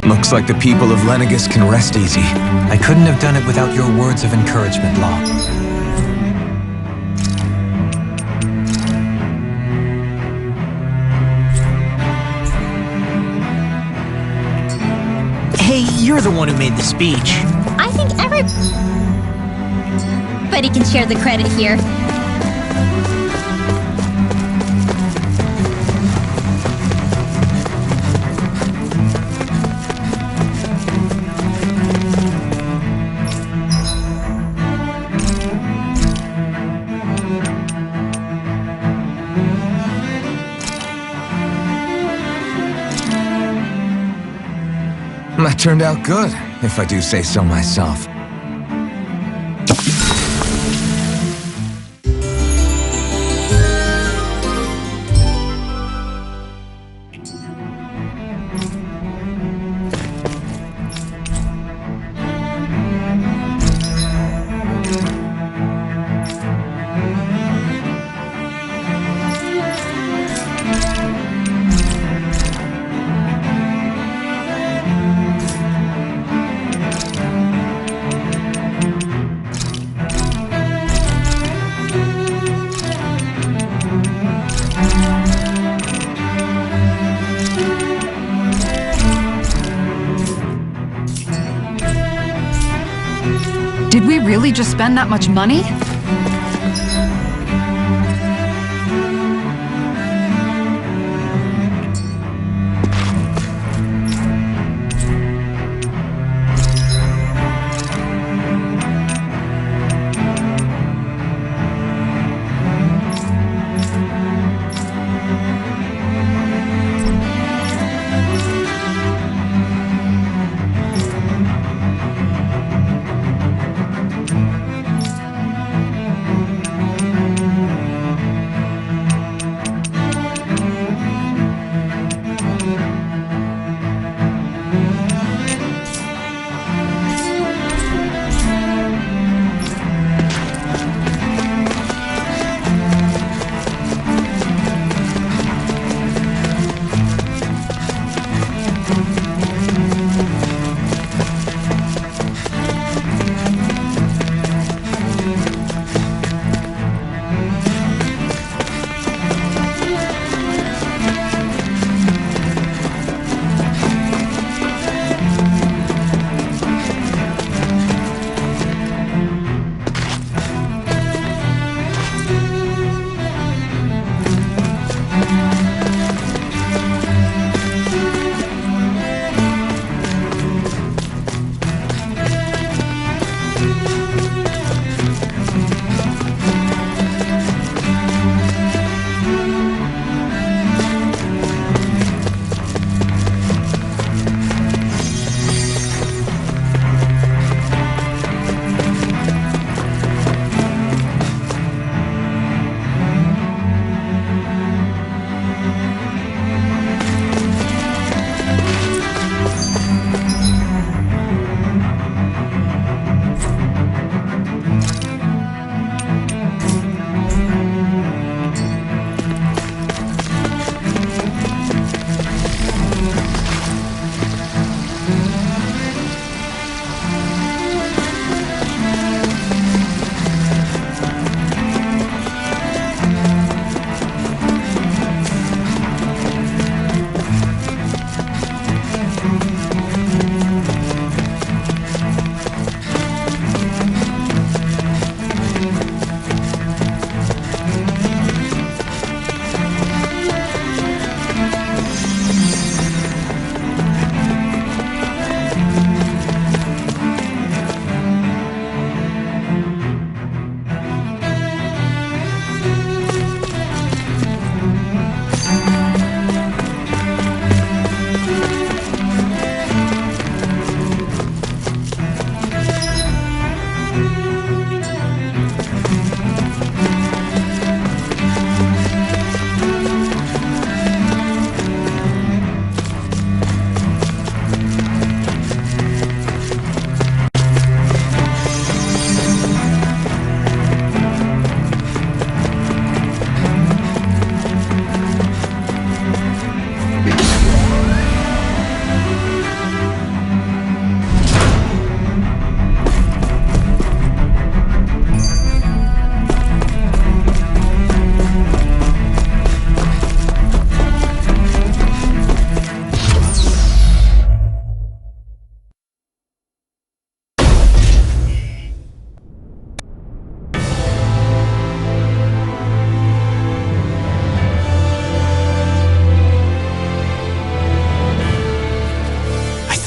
Looks like the people of Lenegis can rest easy. I couldn't have done it without your words of encouragement, Law. Hey, you're the one who made the speech. I think everybody can share the credit here. That turned out good, if I do say so myself. you just spend that much money?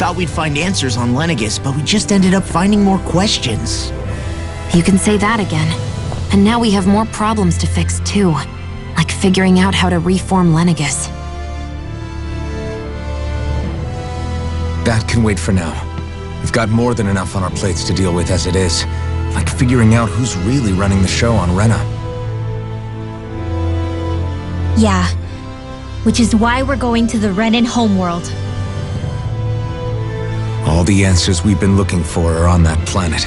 thought we'd find answers on Lenegis, but we just ended up finding more questions. You can say that again. And now we have more problems to fix too. Like figuring out how to reform Lenegis. That can wait for now. We've got more than enough on our plates to deal with as it is. Like figuring out who's really running the show on Rena. Yeah. Which is why we're going to the Renan homeworld. All the answers we've been looking for are on that planet.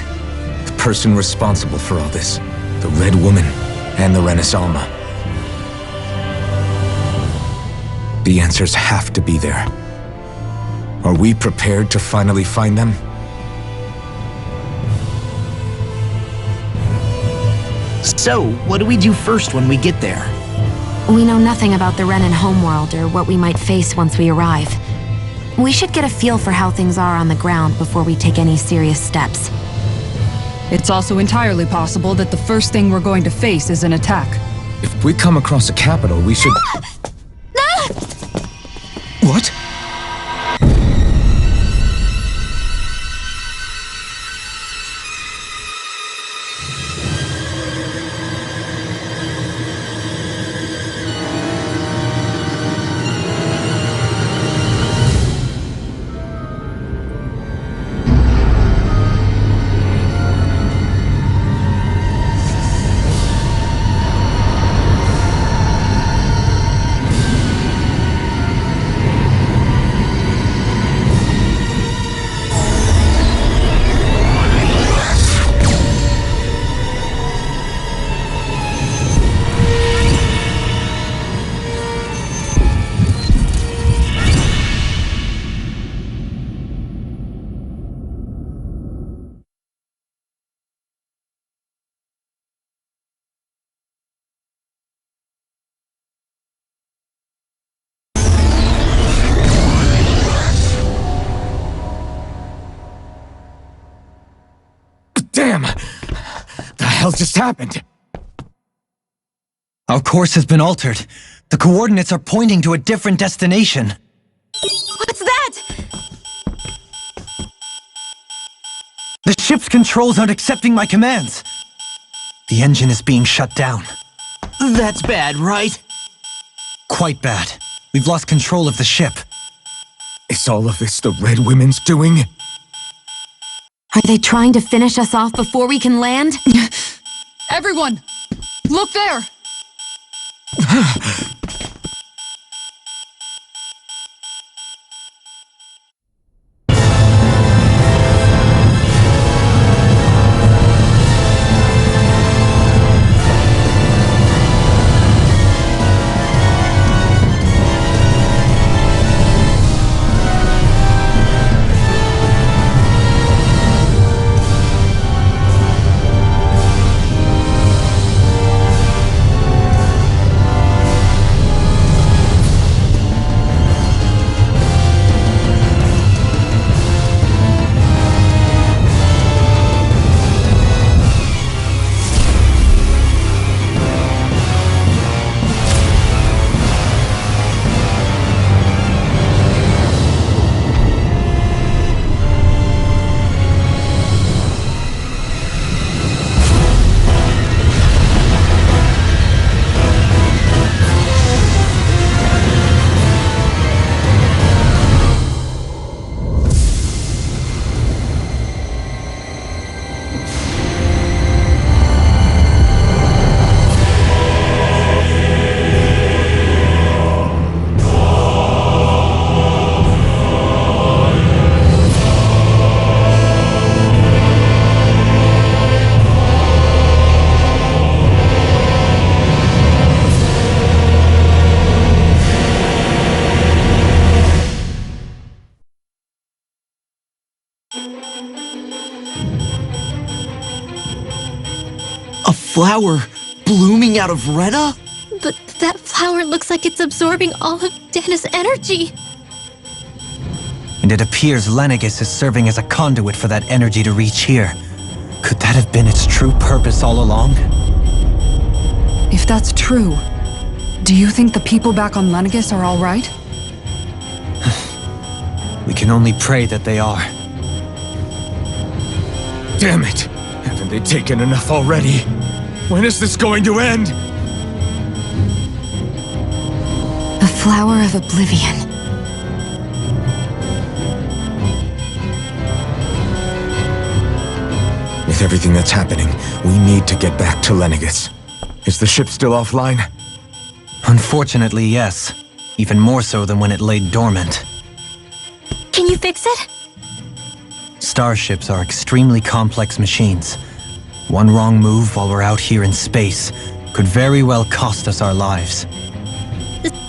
The person responsible for all this. The Red Woman and the Renaissance. The answers have to be there. Are we prepared to finally find them? So, what do we do first when we get there? We know nothing about the Renan homeworld or what we might face once we arrive. We should get a feel for how things are on the ground before we take any serious steps. It's also entirely possible that the first thing we're going to face is an attack. If we come across a capital, we should... What? Damn! The hell just happened? Our course has been altered. The coordinates are pointing to a different destination. What's that? The ship's controls aren't accepting my commands. The engine is being shut down. That's bad, right? Quite bad. We've lost control of the ship. Is all of this the Red Women's doing? Are they trying to finish us off before we can land? Everyone! Look there! A flower blooming out of Rena? But that flower looks like it's absorbing all of Dana's energy. And it appears Lenegis is serving as a conduit for that energy to reach here. Could that have been its true purpose all along? If that's true, do you think the people back on Lenegis are all right? We can only pray that they are. Damn it! Haven't they taken enough already? When is this going to end? The Flower of Oblivion. With everything that's happening, we need to get back to Lenegis. Is the ship still offline? Unfortunately, yes. Even more so than when it lay dormant. Can you fix it? Starships are extremely complex machines. One wrong move while we're out here in space could very well cost us our lives.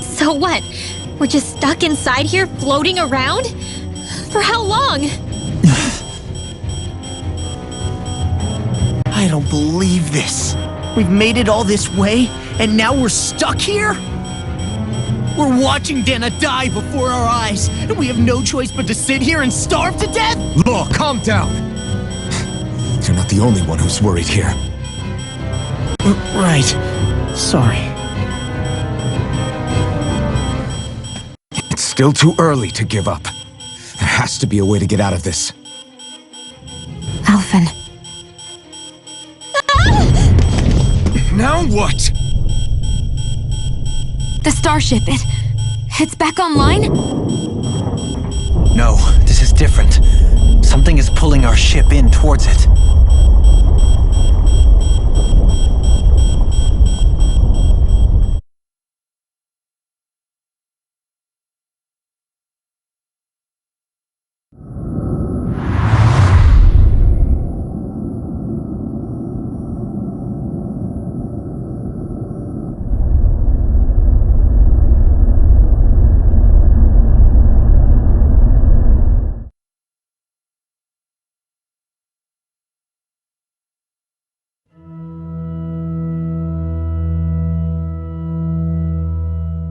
So what? We're just stuck inside here, floating around? For how long? I don't believe this. We've made it all this way, and now we're stuck here? We're watching Dana die before our eyes, and we have no choice but to sit here and starve to death? Look, calm down. You're not the only one who's worried here. Right. Sorry. It's still too early to give up. There has to be a way to get out of this. Alphen. Now what? The starship, it's back online? No, this is different. Something is pulling our ship in towards it.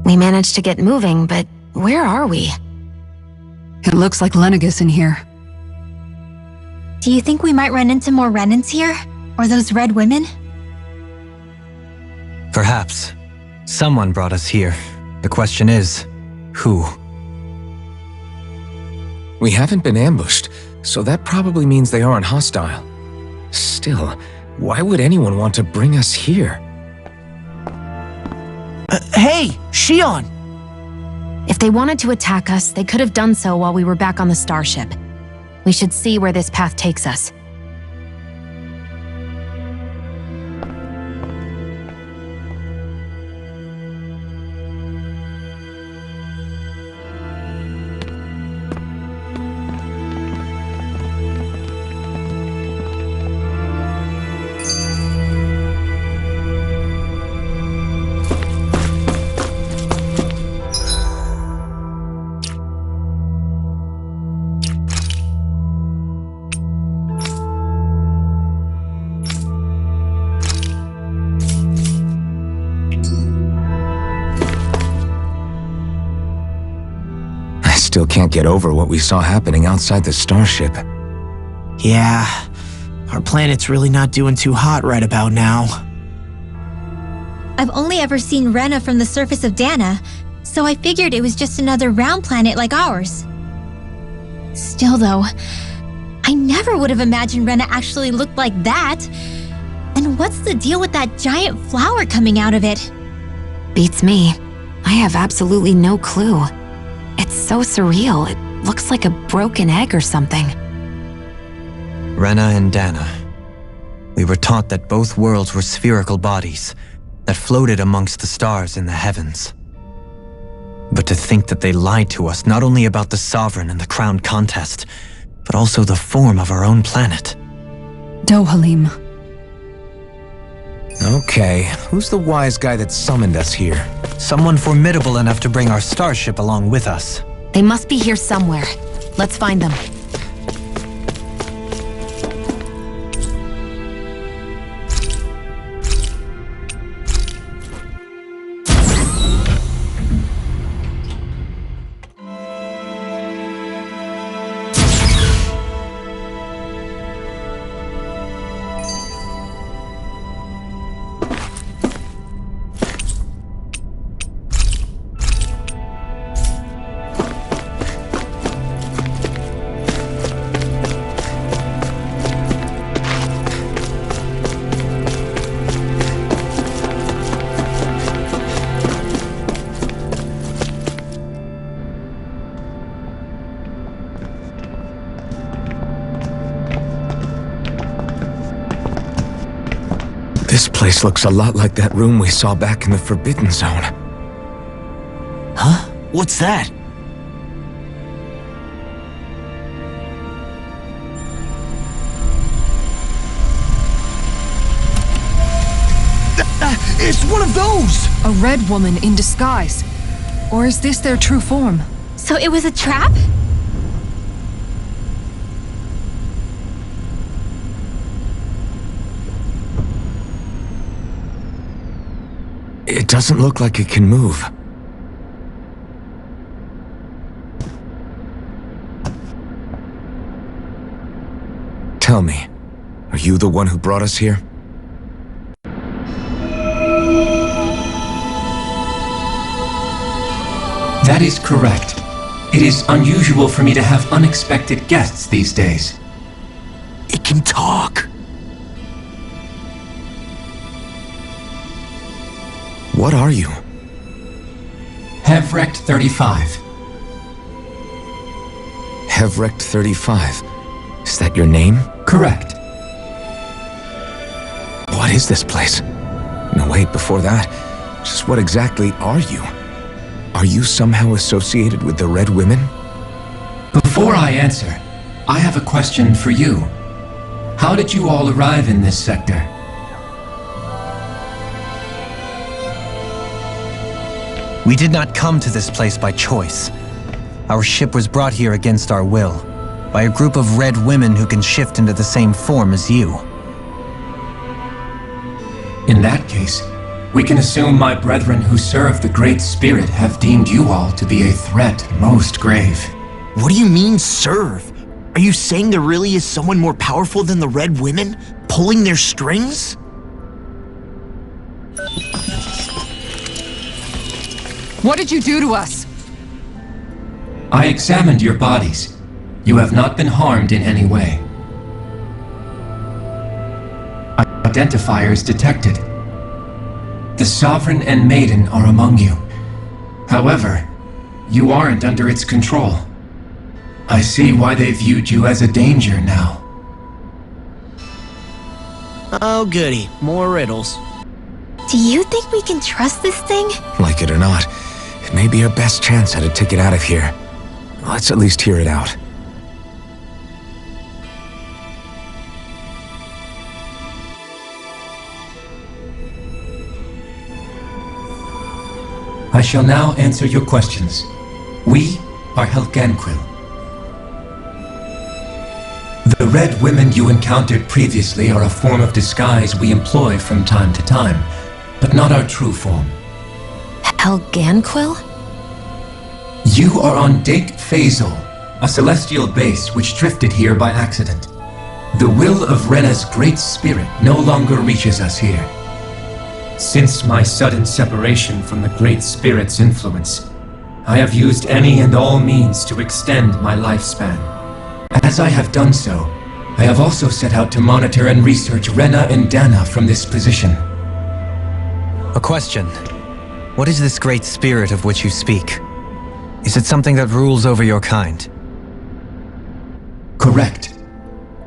We managed to get moving, but where are we? It looks like Lenegis in here. Do you think we might run into more Renans here? Or those red women? Perhaps. Someone brought us here. The question is, who? We haven't been ambushed, so that probably means they aren't hostile. Still, why would anyone want to bring us here? Hey, Shion! If they wanted to attack us, they could have done so while we were back on the starship. We should see where this path takes us. Still can't get over what we saw happening outside the starship. Yeah, our planet's really not doing too hot right about now. I've only ever seen Rena from the surface of Dana, so I figured it was just another round planet like ours. Still though, I never would have imagined Rena actually looked like that. And what's the deal with that giant flower coming out of it? Beats me. I have absolutely no clue. It's so surreal. It looks like a broken egg or something. Rena and Dana. We were taught that both worlds were spherical bodies that floated amongst the stars in the heavens. But to think that they lied to us not only about the Sovereign and the crown contest, but also the form of our own planet. Dohalim. Okay, who's the wise guy that summoned us here? Someone formidable enough to bring our starship along with us. They must be here somewhere. Let's find them. This place looks a lot like that room we saw back in the Forbidden Zone. Huh? What's that? It's one of those! A red woman in disguise. Or is this their true form? So it was a trap? It doesn't look like it can move. Tell me, are you the one who brought us here? That is correct. It is unusual for me to have unexpected guests these days. It can talk. What are you? Hevrect 35. Hevrect 35. Is that your name? Correct. What is this place? No, wait, before that, just what exactly are you? Are you somehow associated with the Red Women? Before I answer, I have a question for you. How did you all arrive in this sector? We did not come to this place by choice. Our ship was brought here against our will, by a group of Red Women who can shift into the same form as you. In that case, we can assume my brethren who serve the Great Spirit have deemed you all to be a threat most grave. What do you mean, serve? Are you saying there really is someone more powerful than the Red Women, pulling their strings? What did you do to us? I examined your bodies. You have not been harmed in any way. Identifiers detected. The Sovereign and Maiden are among you. However, you aren't under its control. I see why they viewed you as a danger now. Oh goody, more riddles. Do you think we can trust this thing? Like it or not, it may be our best chance at a ticket out of here. Let's at least hear it out. I shall now answer your questions. We are Helganquil. The Red Women you encountered previously are a form of disguise we employ from time to time, but not our true form. Helganquil? You are on Dake Phasal, a celestial base which drifted here by accident. The will of Rena's great spirit no longer reaches us here. Since my sudden separation from the Great Spirit's influence, I have used any and all means to extend my lifespan. As I have done so, I have also set out to monitor and research Rena and Dana from this position. A question. What is this Great Spirit of which you speak? Is it something that rules over your kind? Correct.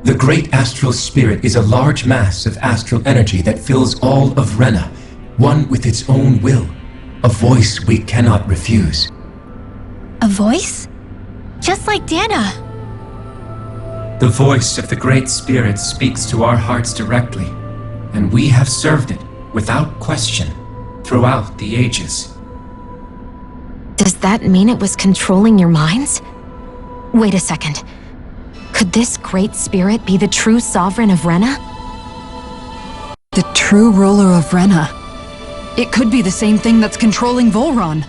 The Great Astral Spirit is a large mass of astral energy that fills all of Rena, one with its own will, a voice we cannot refuse. A voice? Just like Dana. The voice of the Great Spirit speaks to our hearts directly, and we have served it, without question, throughout the ages. Does that mean it was controlling your minds? Wait a second. Could this Great Spirit be the true sovereign of Rena? The true ruler of Rena. It could be the same thing that's controlling Volron.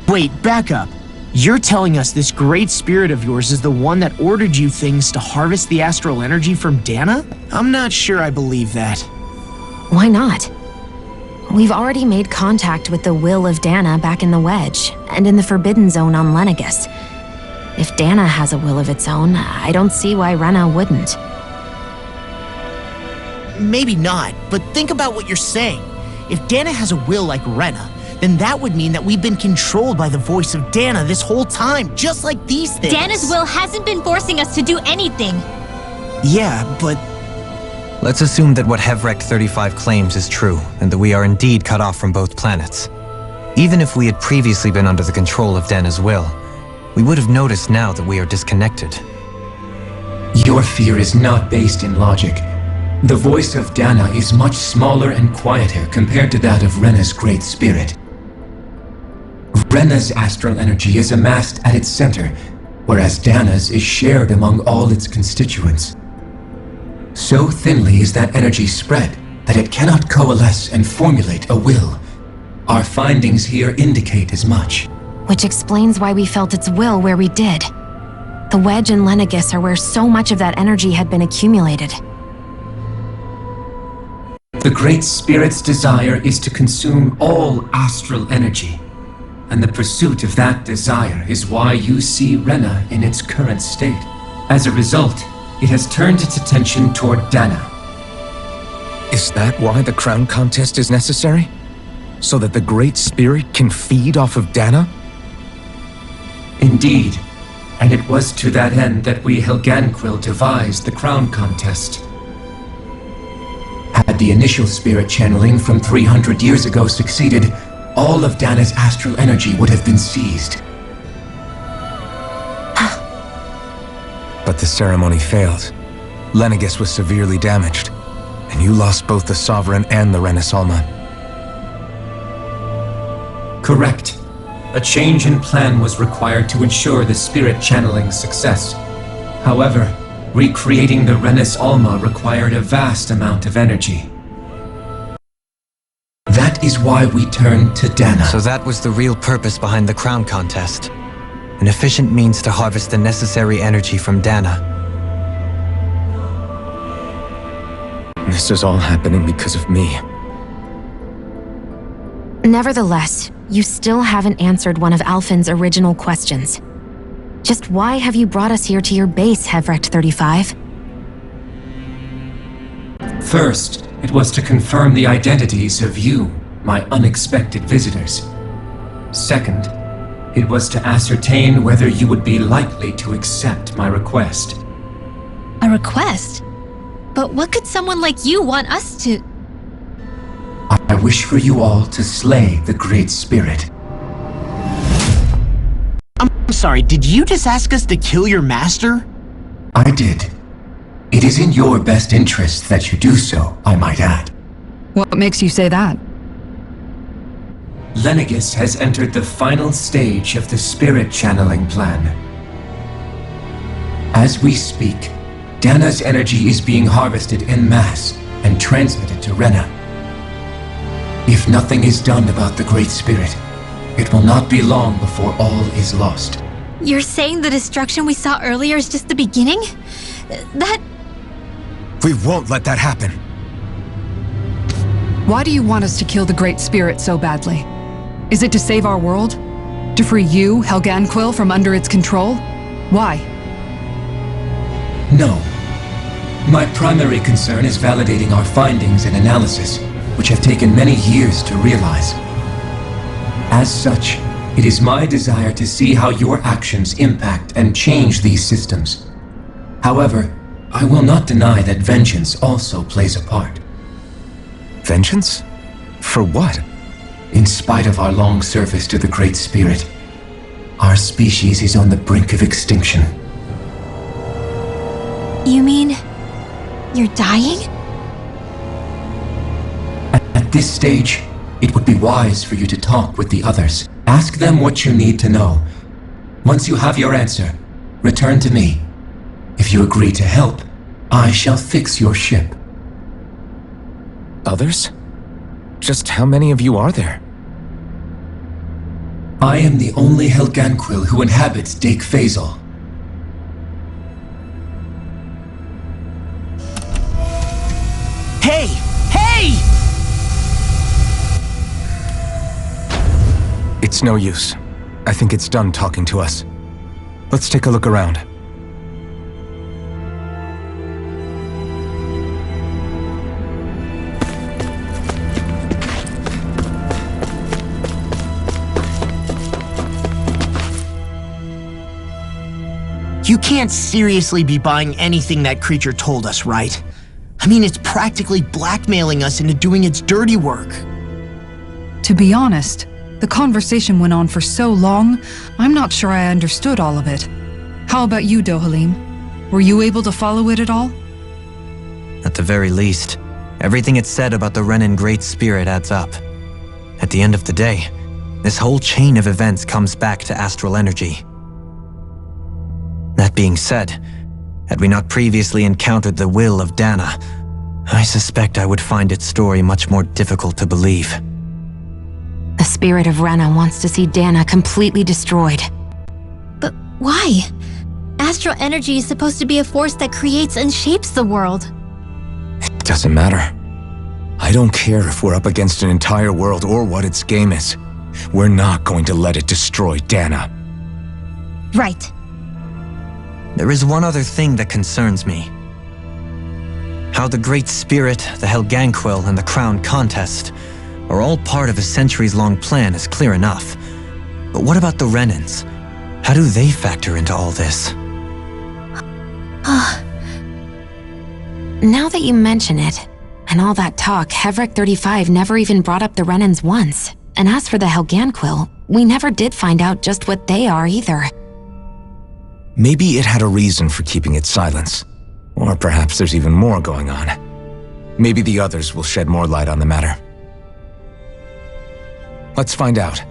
Wait, back up. You're telling us this great spirit of yours is the one that ordered you things to harvest the astral energy from Dana? I'm not sure I believe that. Why not? We've already made contact with the will of Dana back in the Wedge, and in the Forbidden Zone on Lenegus. If Dana has a will of its own, I don't see why Rena wouldn't. Maybe not, but think about what you're saying. If Dana has a will like Rena, then that would mean that we've been controlled by the voice of Dana this whole time, just like these things. Dana's will hasn't been forcing us to do anything. Yeah, but... Let's assume that what Hevrect 35 claims is true, and that we are indeed cut off from both planets. Even if we had previously been under the control of Dana's will, we would have noticed now that we are disconnected. Your fear is not based in logic. The voice of Dana is much smaller and quieter compared to that of Rena's Great Spirit. Rena's astral energy is amassed at its center, whereas Dana's is shared among all its constituents. So thinly is that energy spread that it cannot coalesce and formulate a will. Our findings here indicate as much. Which explains why we felt its will where we did. The Wedge and Lenegus are where so much of that energy had been accumulated. The Great Spirit's desire is to consume all astral energy, and the pursuit of that desire is why you see Rena in its current state. As a result, it has turned its attention toward Dana. Is that why the crown contest is necessary? So that the Great Spirit can feed off of Dana? Indeed, and it was to that end that we Helganquil devised the crown contest. Had the initial spirit channeling from 300 years ago succeeded, all of Dana's astral energy would have been seized. But the ceremony failed. Lenegis was severely damaged, and you lost both the Sovereign and the Renaissalma. Correct. A change in plan was required to ensure the spirit channeling's success. However, recreating the Renaissalma required a vast amount of energy. That is why we turned to Dana. So that was the real purpose behind the crown contest. An efficient means to harvest the necessary energy from Dana. This is all happening because of me. Nevertheless, you still haven't answered one of Alphen's original questions. Just why have you brought us here to your base, Hevrecht 35? First, it was to confirm the identities of you, my unexpected visitors. Second, it was to ascertain whether you would be likely to accept my request. A request? But what could someone like you want us to... I wish for you all to slay the Great Spirit. I'm sorry, did you just ask us to kill your master? I did. It is in your best interest that you do so, I might add. What makes you say that? Lenegis has entered the final stage of the spirit channeling plan. As we speak, Dana's energy is being harvested en masse and transmitted to Rena. If nothing is done about the Great Spirit, it will not be long before all is lost. You're saying the destruction we saw earlier is just the beginning? That... We won't let that happen. Why do you want us to kill the Great Spirit so badly? Is it to save our world? To free you, Helganquil, from under its control? Why? No. My primary concern is validating our findings and analysis, which have taken many years to realize. As such, it is my desire to see how your actions impact and change these systems. However, I will not deny that vengeance also plays a part. Vengeance? For what? In spite of our long service to the Great Spirit, our species is on the brink of extinction. You mean... you're dying? At this stage, it would be wise for you to talk with the others. Ask them what you need to know. Once you have your answer, return to me. If you agree to help, I shall fix your ship. Others? Just how many of you are there? I am the only Helganquil who inhabits Dake Faisal. Hey! Hey! It's no use. I think it's done talking to us. Let's take a look around. You can't seriously be buying anything that creature told us, right? I mean, it's practically blackmailing us into doing its dirty work. To be honest, the conversation went on for so long, I'm not sure I understood all of it. How about you, Dohalim? Were you able to follow it at all? At the very least, everything it said about the Renan Great Spirit adds up. At the end of the day, this whole chain of events comes back to astral energy. That being said, had we not previously encountered the will of Dana, I suspect I would find its story much more difficult to believe. The spirit of Rena wants to see Dana completely destroyed. But why? Astral energy is supposed to be a force that creates and shapes the world. It doesn't matter. I don't care if we're up against an entire world or what its game is. We're not going to let it destroy Dana. Right. There is one other thing that concerns me. How the Great Spirit, the Helganquil, and the Crown Contest are all part of a centuries-long plan is clear enough. But what about the Renans? How do they factor into all this? Now that you mention it, and all that talk, Hevrek 35 never even brought up the Renans once. And as for the Helganquil, we never did find out just what they are either. Maybe it had a reason for keeping its silence. Or perhaps there's even more going on. Maybe the others will shed more light on the matter. Let's find out.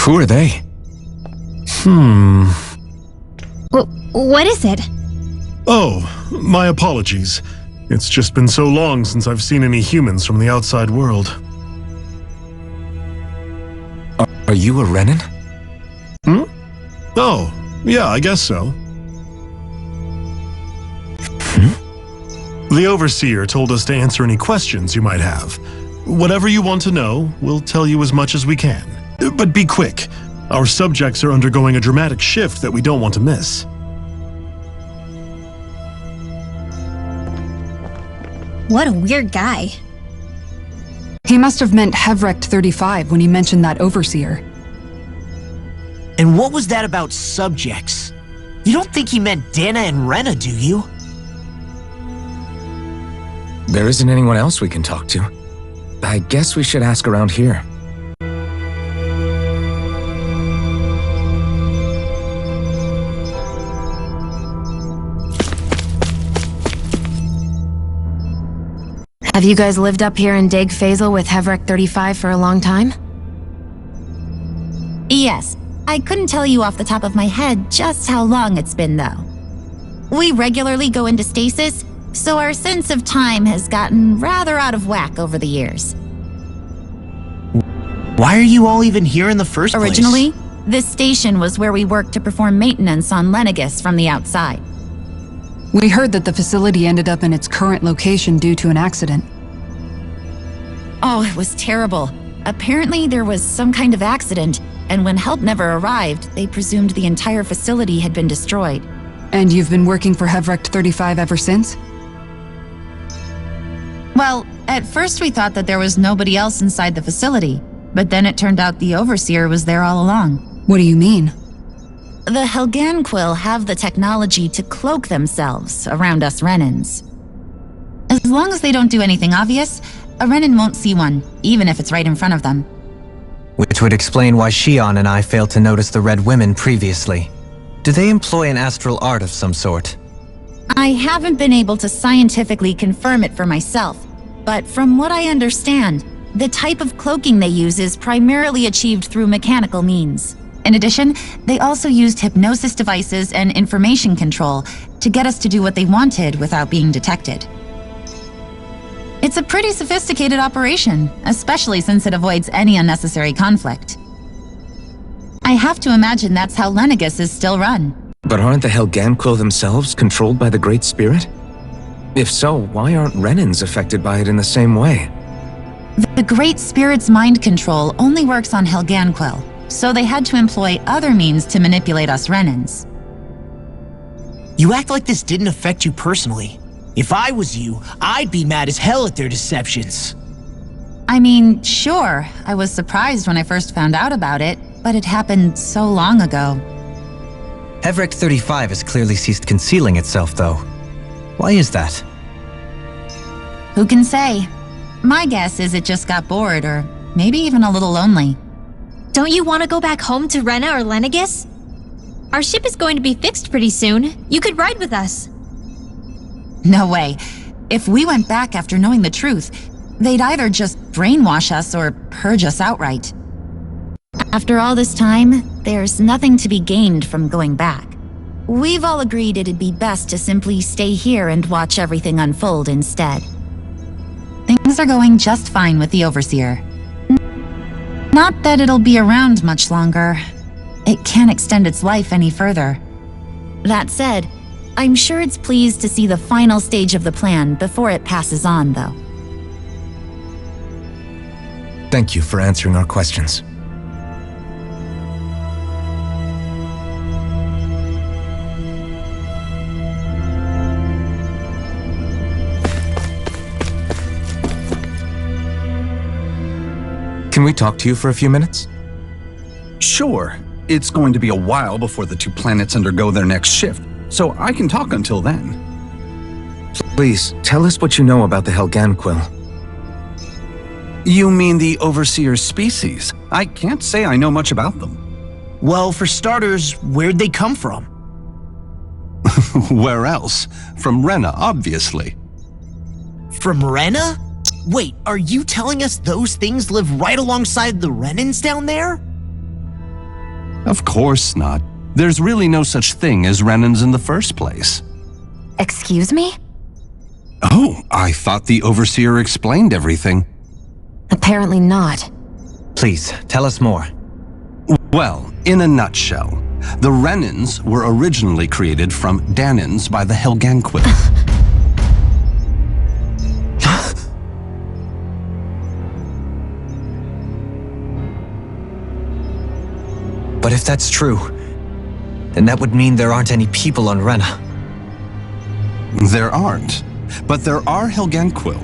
Who are they? What is it? Oh, my apologies. It's just been so long since I've seen any humans from the outside world. Are you a Renan? Oh, yeah, I guess so. The Overseer told us to answer any questions you might have. Whatever you want to know, we'll tell you as much as we can. But be quick. Our subjects are undergoing a dramatic shift that we don't want to miss. What a weird guy. He must have meant Hevrek 35 when he mentioned that Overseer. And what was that about subjects? You don't think he meant Dana and Rena, do you? There isn't anyone else we can talk to. I guess we should ask around here. Have you guys lived up here in Dag Faisal with Hevrek 35 for a long time? Yes. I couldn't tell you off the top of my head just how long it's been, though. We regularly go into stasis, so our sense of time has gotten rather out of whack over the years. Why are you all even here in the first place? Originally, this station was where we worked to perform maintenance on Lenegus from the outside. We heard that the facility ended up in its current location due to an accident. Oh, it was terrible. Apparently there was some kind of accident, and when help never arrived, they presumed the entire facility had been destroyed. And you've been working for Hevrek 35 ever since? Well, at first we thought that there was nobody else inside the facility, but then it turned out the Overseer was there all along. What do you mean? The Helganquil have the technology to cloak themselves around us Renans. As long as they don't do anything obvious, a Renan won't see one, even if it's right in front of them. Which would explain why Shion and I failed to notice the Red Women previously. Do they employ an astral art of some sort? I haven't been able to scientifically confirm it for myself, but from what I understand, the type of cloaking they use is primarily achieved through mechanical means. In addition, they also used hypnosis devices and information control to get us to do what they wanted without being detected. It's a pretty sophisticated operation, especially since it avoids any unnecessary conflict. I have to imagine that's how Lenegus is still run. But aren't the Helganquil themselves controlled by the Great Spirit? If so, why aren't Renans affected by it in the same way? The Great Spirit's mind control only works on Helganquil, so they had to employ other means to manipulate us Renans. You act like this didn't affect you personally. If I was you, I'd be mad as hell at their deceptions. I mean, sure, I was surprised when I first found out about it, but it happened so long ago. Hevric 35 has clearly ceased concealing itself, though. Why is that? Who can say? My guess is it just got bored, or maybe even a little lonely. Don't you want to go back home to Rena or Lenegus? Our ship is going to be fixed pretty soon. You could ride with us. No way. If we went back after knowing the truth, they'd either just brainwash us or purge us outright. After all this time, there's nothing to be gained from going back. We've all agreed it'd be best to simply stay here and watch everything unfold instead. Things are going just fine with the Overseer. Not that it'll be around much longer. It can't extend its life any further. That said, I'm sure it's pleased to see the final stage of the plan before it passes on, though. Thank you for answering our questions. Can we talk to you for a few minutes? Sure. It's going to be a while before the two planets undergo their next shift, so I can talk until then. Please, tell us what you know about the Helganquil. You mean the Overseer species? I can't say I know much about them. Well, for starters, where'd they come from? Where else? From Rena, obviously. From Rena? Wait, are you telling us those things live right alongside the Renans down there? Of course not. There's really no such thing as Renans in the first place. Excuse me? Oh, I thought the Overseer explained everything. Apparently not. Please, tell us more. Well, in a nutshell, the Renans were originally created from Danans by the Helganquil. But if that's true, then that would mean there aren't any people on Rena. There aren't, but there are Helganquil.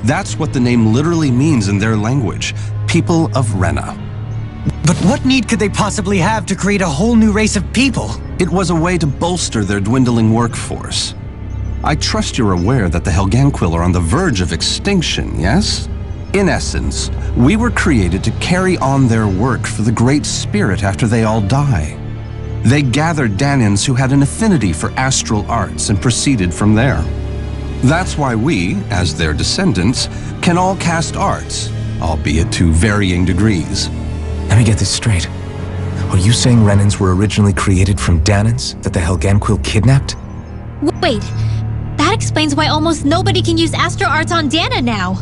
That's what the name literally means in their language, people of Rena. But what need could they possibly have to create a whole new race of people? It was a way to bolster their dwindling workforce. I trust you're aware that the Helganquil are on the verge of extinction, yes? In essence, we were created to carry on their work for the Great Spirit after they all die. They gathered Danans who had an affinity for astral arts and proceeded from there. That's why we, as their descendants, can all cast arts, albeit to varying degrees. Let me get this straight. Are you saying Renans were originally created from Danans that the Helganquil kidnapped? Wait, that explains why almost nobody can use Astro Arts on Dana now.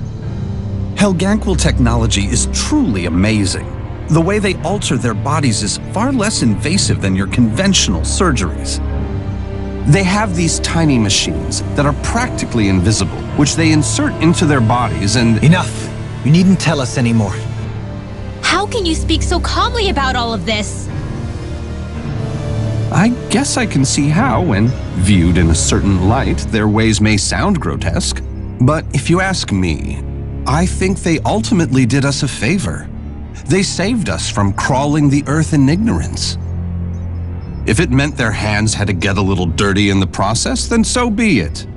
Helganquil technology is truly amazing. The way they alter their bodies is far less invasive than your conventional surgeries. They have these tiny machines that are practically invisible, which they insert into their bodies and— Enough! You needn't tell us anymore. How can you speak so calmly about all of this? I guess I can see how, when viewed in a certain light, their ways may sound grotesque. But if you ask me, I think they ultimately did us a favor. They saved us from crawling the earth in ignorance. If it meant their hands had to get a little dirty in the process, then so be it.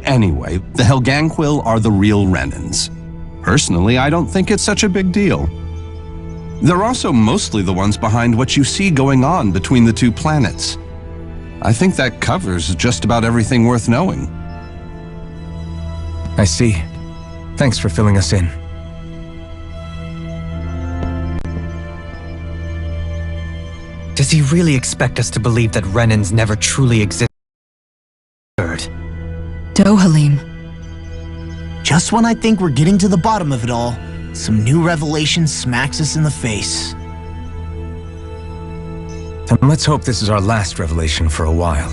Anyway, the Helganquil are the real Renans. Personally, I don't think it's such a big deal. They're also mostly the ones behind what you see going on between the two planets. I think that covers just about everything worth knowing. I see. Thanks for filling us in. Does he really expect us to believe that Renans never truly existed? Dohalim. Just when I think we're getting to the bottom of it all, some new revelation smacks us in the face. And let's hope this is our last revelation for a while.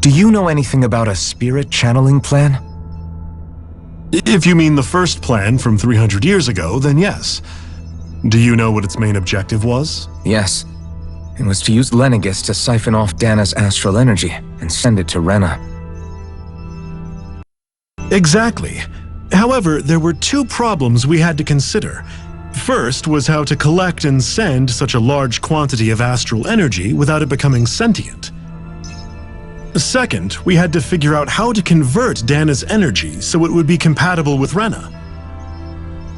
Do you know anything about a spirit channeling plan? If you mean the first plan from 300 years ago, then yes. Do you know what its main objective was? Yes. It was to use Lenegis to siphon off Dana's astral energy and send it to Rena. Exactly. However, there were two problems we had to consider. First was how to collect and send such a large quantity of astral energy without it becoming sentient. Second, we had to figure out how to convert Dana's energy so it would be compatible with Rena.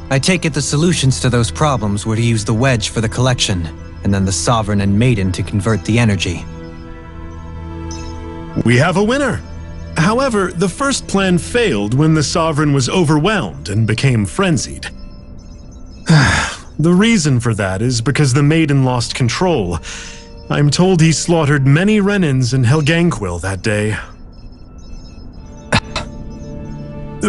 I take it the solutions to those problems were to use the wedge for the collection, and then the Sovereign and Maiden to convert the energy. We have a winner! However, the first plan failed when the Sovereign was overwhelmed and became frenzied. The reason for that is because the Maiden lost control. I'm told he slaughtered many Renans in Helganquil that day.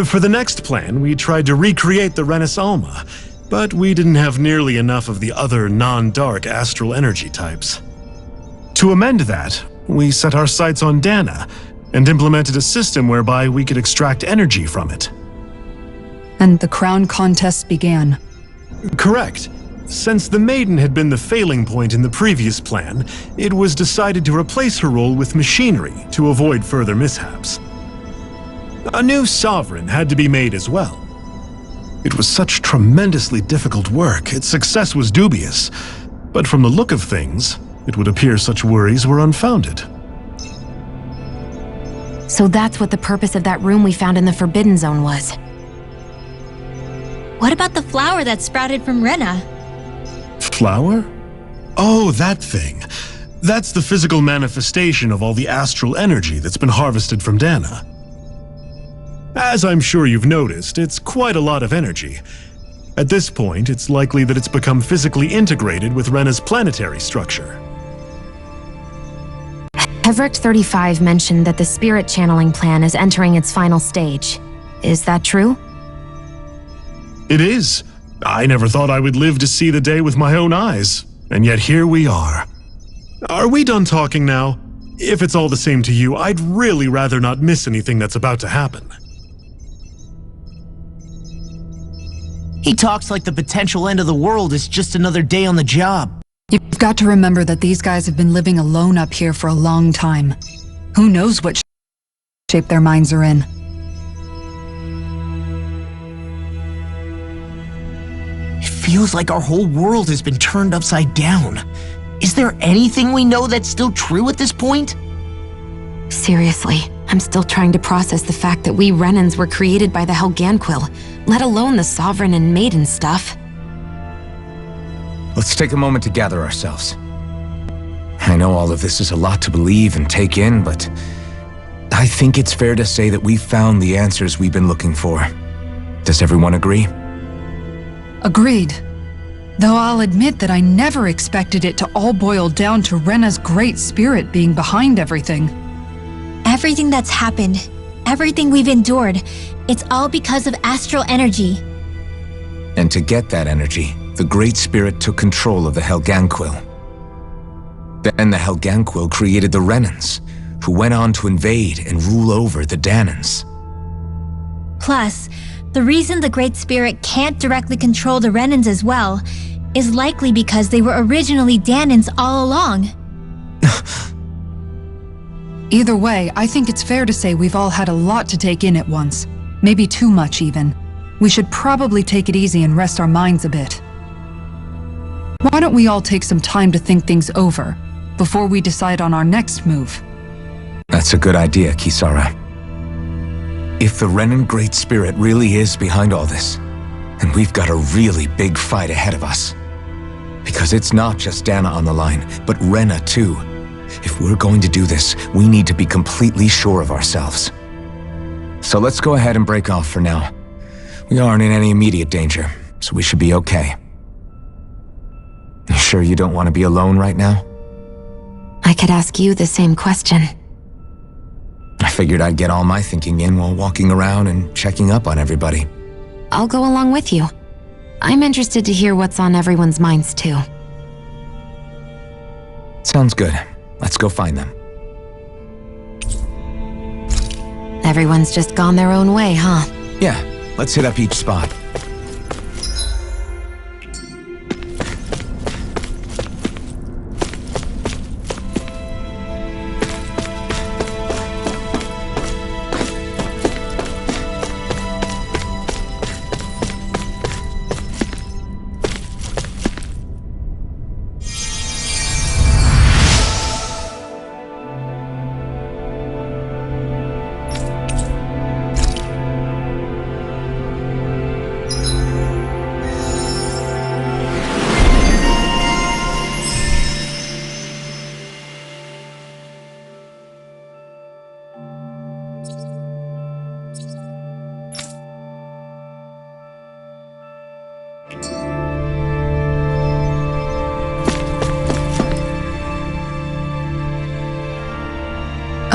For the next plan, we tried to recreate the Renis Alma, but we didn't have nearly enough of the other non-dark astral energy types. To amend that, we set our sights on Dana and implemented a system whereby we could extract energy from it. And the crown contest began. Correct. Since the Maiden had been the failing point in the previous plan, it was decided to replace her role with machinery to avoid further mishaps. A new Sovereign had to be made as well. It was such tremendously difficult work, its success was dubious, but from the look of things, it would appear such worries were unfounded. So that's what the purpose of that room we found in the Forbidden Zone was. What about the flower that sprouted from Rena? Flower? Oh, that thing. That's the physical manifestation of all the astral energy that's been harvested from Dana. As I'm sure you've noticed, it's quite a lot of energy. At this point, it's likely that it's become physically integrated with Rena's planetary structure. Heverick 35 mentioned that the spirit channeling plan is entering its final stage. Is that true? It is. I never thought I would live to see the day with my own eyes, and yet here we are. Are we done talking now? If it's all the same to you, I'd really rather not miss anything that's about to happen. He talks like the potential end of the world is just another day on the job. You've got to remember that these guys have been living alone up here for a long time. Who knows what shape their minds are in. It feels like our whole world has been turned upside down. Is there anything we know that's still true at this point? Seriously, I'm still trying to process the fact that we Renans were created by the Helganquil, let alone the Sovereign and Maiden stuff. Let's take a moment to gather ourselves. I know all of this is a lot to believe and take in, but I think it's fair to say that we've found the answers we've been looking for. Does everyone agree? Agreed. Though I'll admit that I never expected it to all boil down to Rena's great spirit being behind everything. Everything that's happened, everything we've endured, it's all because of astral energy. And to get that energy, the Great Spirit took control of the Helganquil. Then the Helganquil created the Renans, who went on to invade and rule over the Danans. Plus, the reason the Great Spirit can't directly control the Renans as well is likely because they were originally Danans all along. Either way, I think it's fair to say we've all had a lot to take in at once. Maybe too much, even. We should probably take it easy and rest our minds a bit. Why don't we all take some time to think things over, before we decide on our next move? That's a good idea, Kisara. If the Renan Great Spirit really is behind all this, then we've got a really big fight ahead of us. Because it's not just Dana on the line, but Rena too. If we're going to do this, we need to be completely sure of ourselves. So let's go ahead and break off for now. We aren't in any immediate danger, so we should be okay. You sure you don't want to be alone right now? I could ask you the same question. I figured I'd get all my thinking in while walking around and checking up on everybody. I'll go along with you. I'm interested to hear what's on everyone's minds, too. Sounds good. Let's go find them. Everyone's just gone their own way, huh? Yeah, let's hit up each spot.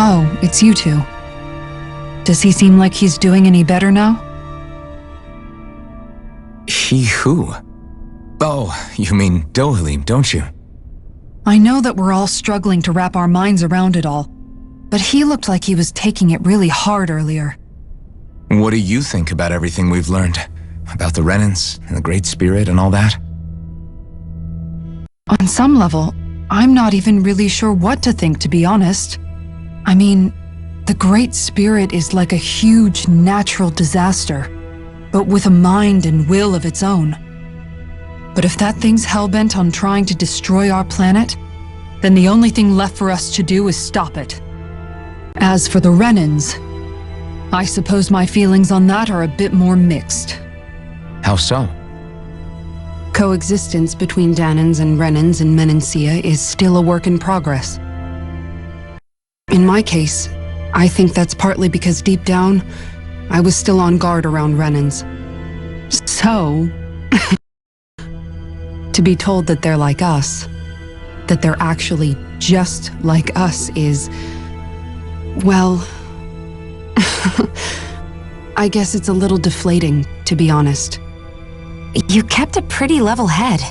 Oh, it's you two. Does he seem like he's doing any better now? He who? Oh, you mean Dohalim, don't you? I know that we're all struggling to wrap our minds around it all, but he looked like he was taking it really hard earlier. What do you think about everything we've learned? About the Renans and the Great Spirit and all that? On some level, I'm not even really sure what to think, to be honest. I mean, the Great Spirit is like a huge natural disaster, but with a mind and will of its own. But if that thing's hellbent on trying to destroy our planet, then the only thing left for us to do is stop it. As for the Renans, I suppose my feelings on that are a bit more mixed. How so? Coexistence between Danans and Renans in Menancia is still a work in progress. In my case, I think that's partly because deep down, I was still on guard around Renans. So, to be told that they're like us, that they're actually just like us is, well, I guess it's a little deflating, to be honest. You kept a pretty level head.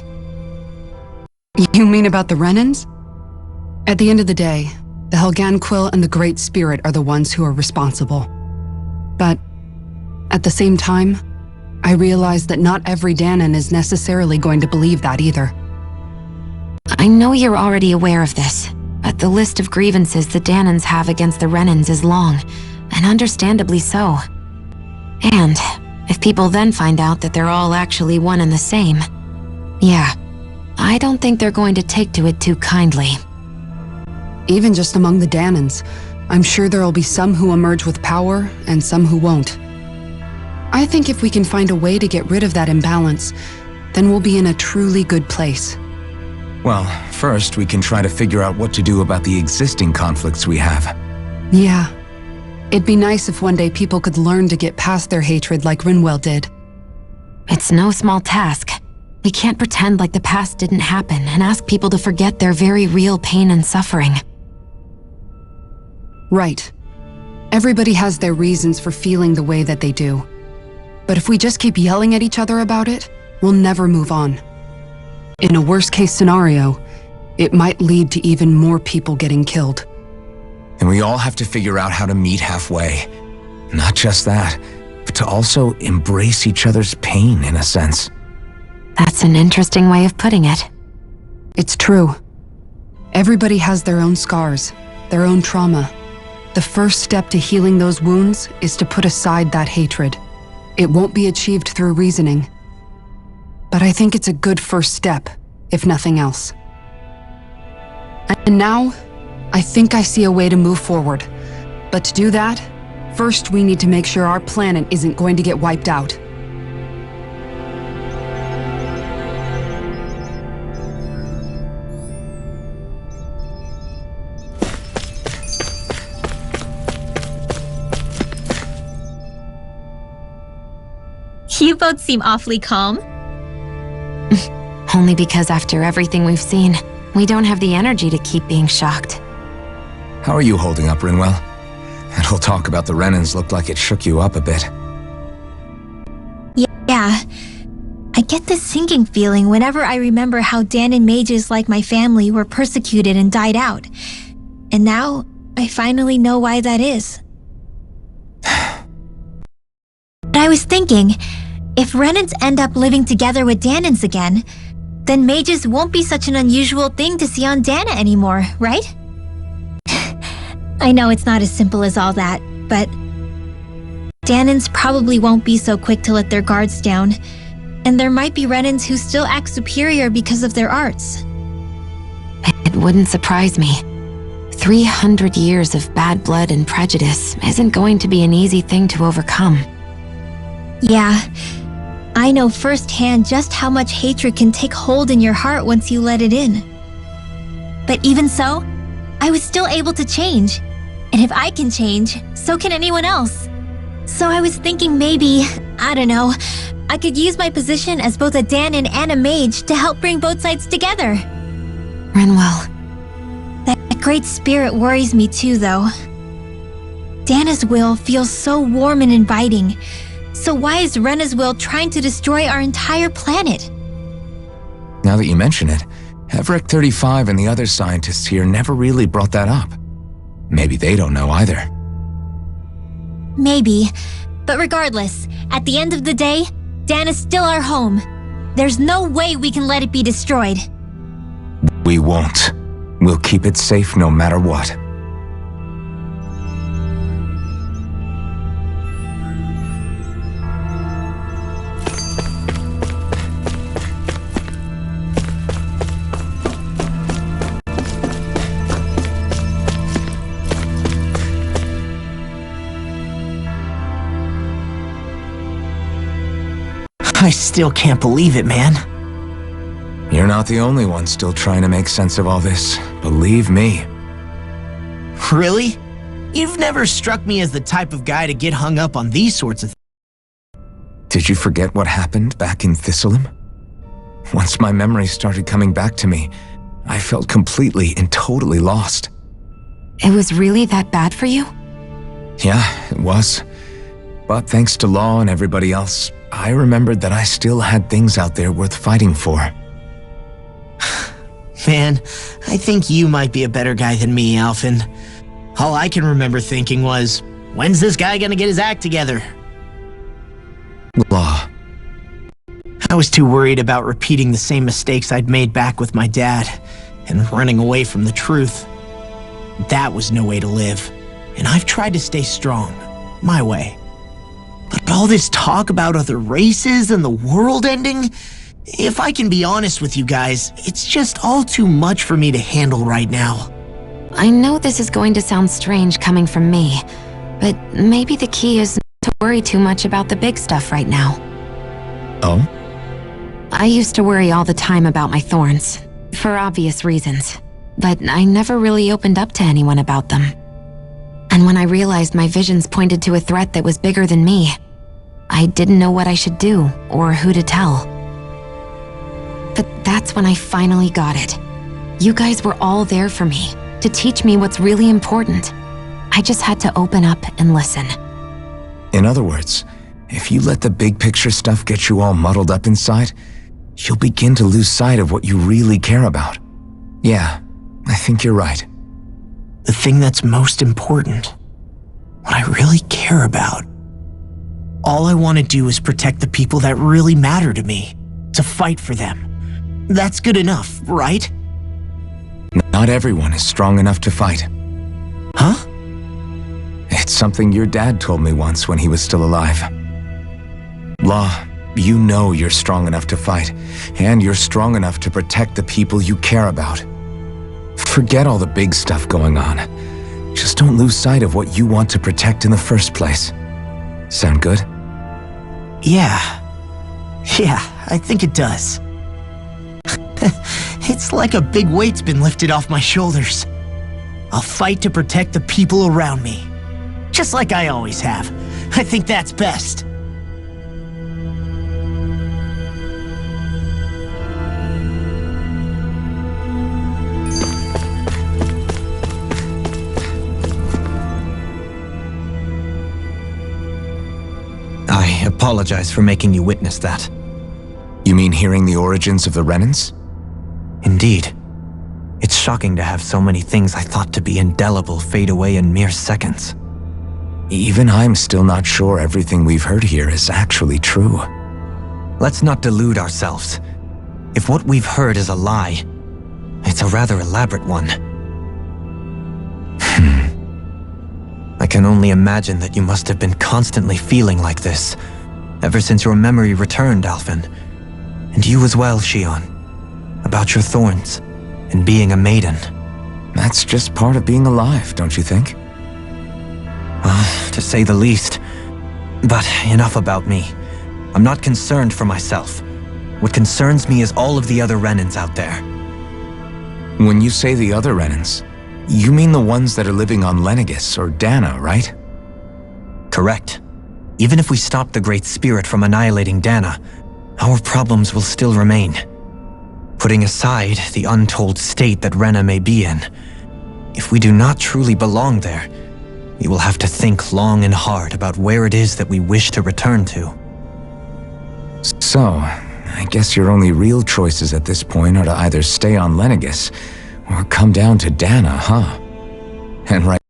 You mean about the Renans? At the end of the day, the Helganquil and the Great Spirit are the ones who are responsible. But at the same time, I realize that not every Danan is necessarily going to believe that either. I know you're already aware of this, but the list of grievances the Danans have against the Renans is long, and understandably so. And if people then find out that they're all actually one and the same, yeah, I don't think they're going to take to it too kindly. Even just among the Danans, I'm sure there'll be some who emerge with power and some who won't. I think if we can find a way to get rid of that imbalance, then we'll be in a truly good place. Well, first we can try to figure out what to do about the existing conflicts we have. Yeah. It'd be nice if one day people could learn to get past their hatred like Rinwell did. It's no small task. We can't pretend like the past didn't happen and ask people to forget their very real pain and suffering. Right. Everybody has their reasons for feeling the way that they do. But if we just keep yelling at each other about it, we'll never move on. In a worst-case scenario, it might lead to even more people getting killed. And we all have to figure out how to meet halfway. Not just that, but to also embrace each other's pain, in a sense. That's an interesting way of putting it. It's true. Everybody has their own scars, their own trauma. The first step to healing those wounds is to put aside that hatred. It won't be achieved through reasoning. But I think it's a good first step, if nothing else. And now, I think I see a way to move forward. But to do that, first we need to make sure our planet isn't going to get wiped out. You both seem awfully calm. Only because after everything we've seen, we don't have the energy to keep being shocked. How are you holding up, Rinwell? That whole talk about the Renans looked like it shook you up a bit. Yeah. I get this sinking feeling whenever I remember how Danon mages like my family were persecuted and died out. And now, I finally know why that is. But I was thinking, if Renans end up living together with Danons again, then mages won't be such an unusual thing to see on Dana anymore, right? I know it's not as simple as all that, but Danons probably won't be so quick to let their guards down, and there might be Renans who still act superior because of their arts. It wouldn't surprise me. 300 years of bad blood and prejudice isn't going to be an easy thing to overcome. Yeah, I know firsthand just how much hatred can take hold in your heart once you let it in. But even so, I was still able to change. And if I can change, so can anyone else. So I was thinking maybe, I don't know, I could use my position as both a Danon and a mage to help bring both sides together. Renwell. That great spirit worries me too, though. Dana's will feels so warm and inviting. So why is Rena's will trying to destroy our entire planet? Now that you mention it, Everett 35 and the other scientists here never really brought that up. Maybe they don't know either. Maybe. But regardless, at the end of the day, Dana's still our home. There's no way we can let it be destroyed. We won't. We'll keep it safe no matter what. I still can't believe it, man. You're not the only one still trying to make sense of all this. Believe me. Really? You've never struck me as the type of guy to get hung up on these sorts of things. Did you forget what happened back in Thistleum? Once my memories started coming back to me, I felt completely and totally lost. It was really that bad for you? Yeah, it was. But thanks to Law and everybody else, I remembered that I still had things out there worth fighting for. Man, I think you might be a better guy than me, Alphen. All I can remember thinking was, when's this guy gonna get his act together? Law. I was too worried about repeating the same mistakes I'd made back with my dad, and running away from the truth. That was no way to live, and I've tried to stay strong, my way. But all this talk about other races and the world ending, if I can be honest with you guys, it's just all too much for me to handle right now. I know this is going to sound strange coming from me, but maybe the key is not to worry too much about the big stuff right now. Oh? I used to worry all the time about my thorns, for obvious reasons, but I never really opened up to anyone about them. And when I realized my visions pointed to a threat that was bigger than me, I didn't know what I should do or who to tell. But that's when I finally got it. You guys were all there for me, to teach me what's really important. I just had to open up and listen. In other words, if you let the big picture stuff get you all muddled up inside, you'll begin to lose sight of what you really care about. Yeah, I think you're right. The thing that's most important, what I really care about. All I want to do is protect the people that really matter to me, to fight for them. That's good enough, right? Not everyone is strong enough to fight. Huh? It's something your dad told me once when he was still alive. Law, you know you're strong enough to fight, and you're strong enough to protect the people you care about. Forget all the big stuff going on. Just don't lose sight of what you want to protect in the first place. Sound good? Yeah, I think it does. It's like a big weight's been lifted off my shoulders. I'll fight to protect the people around me. Just like I always have. I think that's best. I apologize for making you witness that. You mean hearing the origins of the Renans? Indeed. It's shocking to have so many things I thought to be indelible fade away in mere seconds. Even I'm still not sure everything we've heard here is actually true. Let's not delude ourselves. If what we've heard is a lie, it's a rather elaborate one. I can only imagine that you must have been constantly feeling like this, ever since your memory returned, Alphen. And you as well, Shion. About your thorns, and being a maiden. That's just part of being alive, don't you think? Well, to say the least. But enough about me. I'm not concerned for myself. What concerns me is all of the other Renans out there. When you say the other Renans, you mean the ones that are living on Lenegis or Dana, right? Correct. Even if we stop the Great Spirit from annihilating Dana, our problems will still remain. Putting aside the untold state that Rena may be in, if we do not truly belong there, we will have to think long and hard about where it is that we wish to return to. So, I guess your only real choices at this point are to either stay on Lenegis or come down to Dana, huh? And right,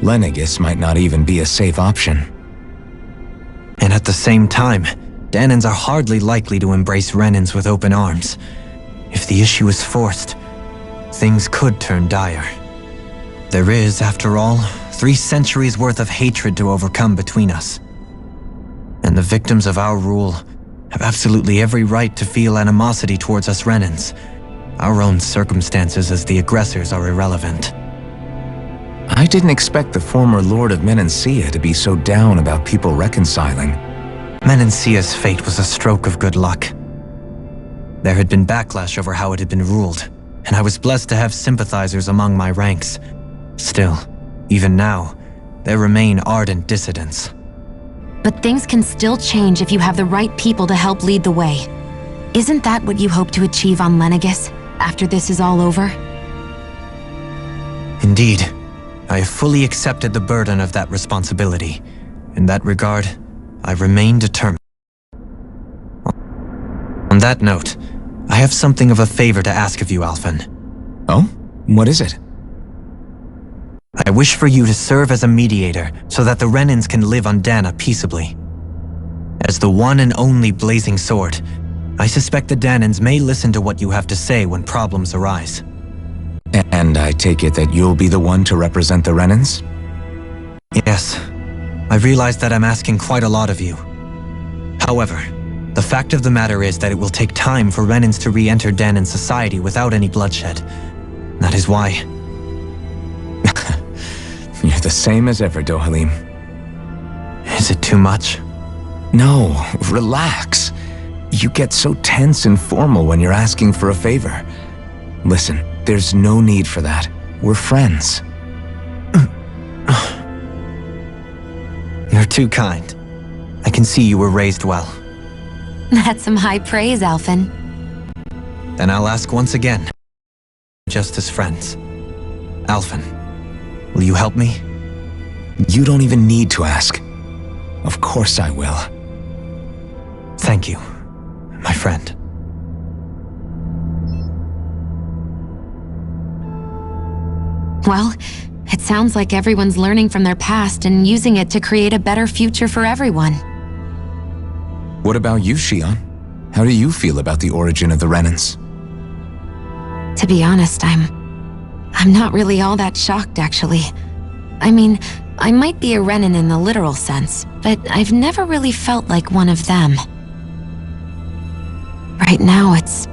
Lenegis might not even be a safe option. And at the same time, Danans are hardly likely to embrace Renans with open arms. If the issue is forced, things could turn dire. There is, after all, 3 centuries worth of hatred to overcome between us. And the victims of our rule have absolutely every right to feel animosity towards us Renans. Our own circumstances as the aggressors are irrelevant. I didn't expect the former Lord of Menancia to be so down about people reconciling. Menancia's fate was a stroke of good luck. There had been backlash over how it had been ruled, and I was blessed to have sympathizers among my ranks. Still, even now, there remain ardent dissidents. But things can still change if you have the right people to help lead the way. Isn't that what you hope to achieve on Lenegis, after this is all over? Indeed. I have fully accepted the burden of that responsibility. In that regard, I remain determined. On that note, I have something of a favor to ask of you, Alphen. Oh? What is it? I wish for you to serve as a mediator so that the Renans can live on Dana peaceably. As the one and only blazing sword, I suspect the Danans may listen to what you have to say when problems arise. And I take it that you'll be the one to represent the Renans? Yes. I realize that I'm asking quite a lot of you. However, the fact of the matter is that it will take time for Renans to re-enter Danan society without any bloodshed. That is why. You're the same as ever, Dohalim. Is it too much? No, relax. You get so tense and formal when you're asking for a favor. Listen, there's no need for that. We're friends. You're too kind. I can see you were raised well. That's some high praise, Alphen. Then I'll ask once again. Just as friends. Alphen, will you help me? You don't even need to ask. Of course I will. Thank you, my friend. Well, it sounds like everyone's learning from their past and using it to create a better future for everyone. What about you, Shion? How do you feel about the origin of the Renans? To be honest, I'm not really all that shocked, actually. I mean, I might be a Renan in the literal sense, but I've never really felt like one of them. Right now, it's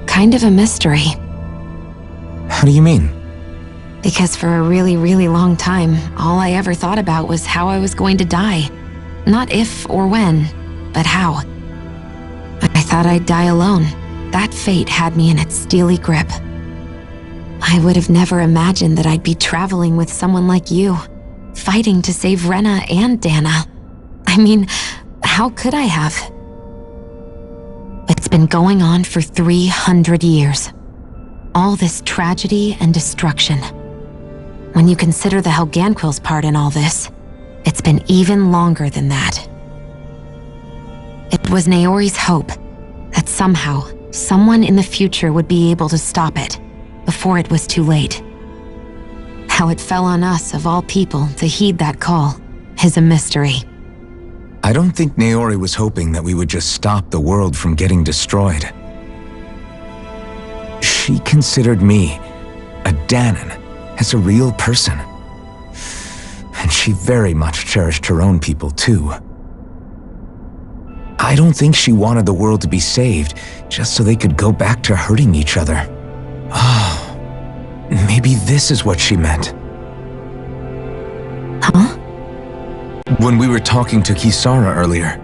kind of a mystery. How do you mean? Because for a really, really long time, all I ever thought about was how I was going to die. Not if or when, but how. I thought I'd die alone. That fate had me in its steely grip. I would have never imagined that I'd be traveling with someone like you, fighting to save Rena and Dana. I mean, how could I have? It's been going on for 300 years. All this tragedy and destruction. When you consider the Helganquil's part in all this, it's been even longer than that. It was Naori's hope that somehow, someone in the future would be able to stop it before it was too late. How it fell on us, of all people, to heed that call is a mystery. I don't think Naori was hoping that we would just stop the world from getting destroyed. She considered me, a Danon, as a real person. And she very much cherished her own people, too. I don't think she wanted the world to be saved just so they could go back to hurting each other. Oh, maybe this is what she meant. Huh? When we were talking to Kisara earlier,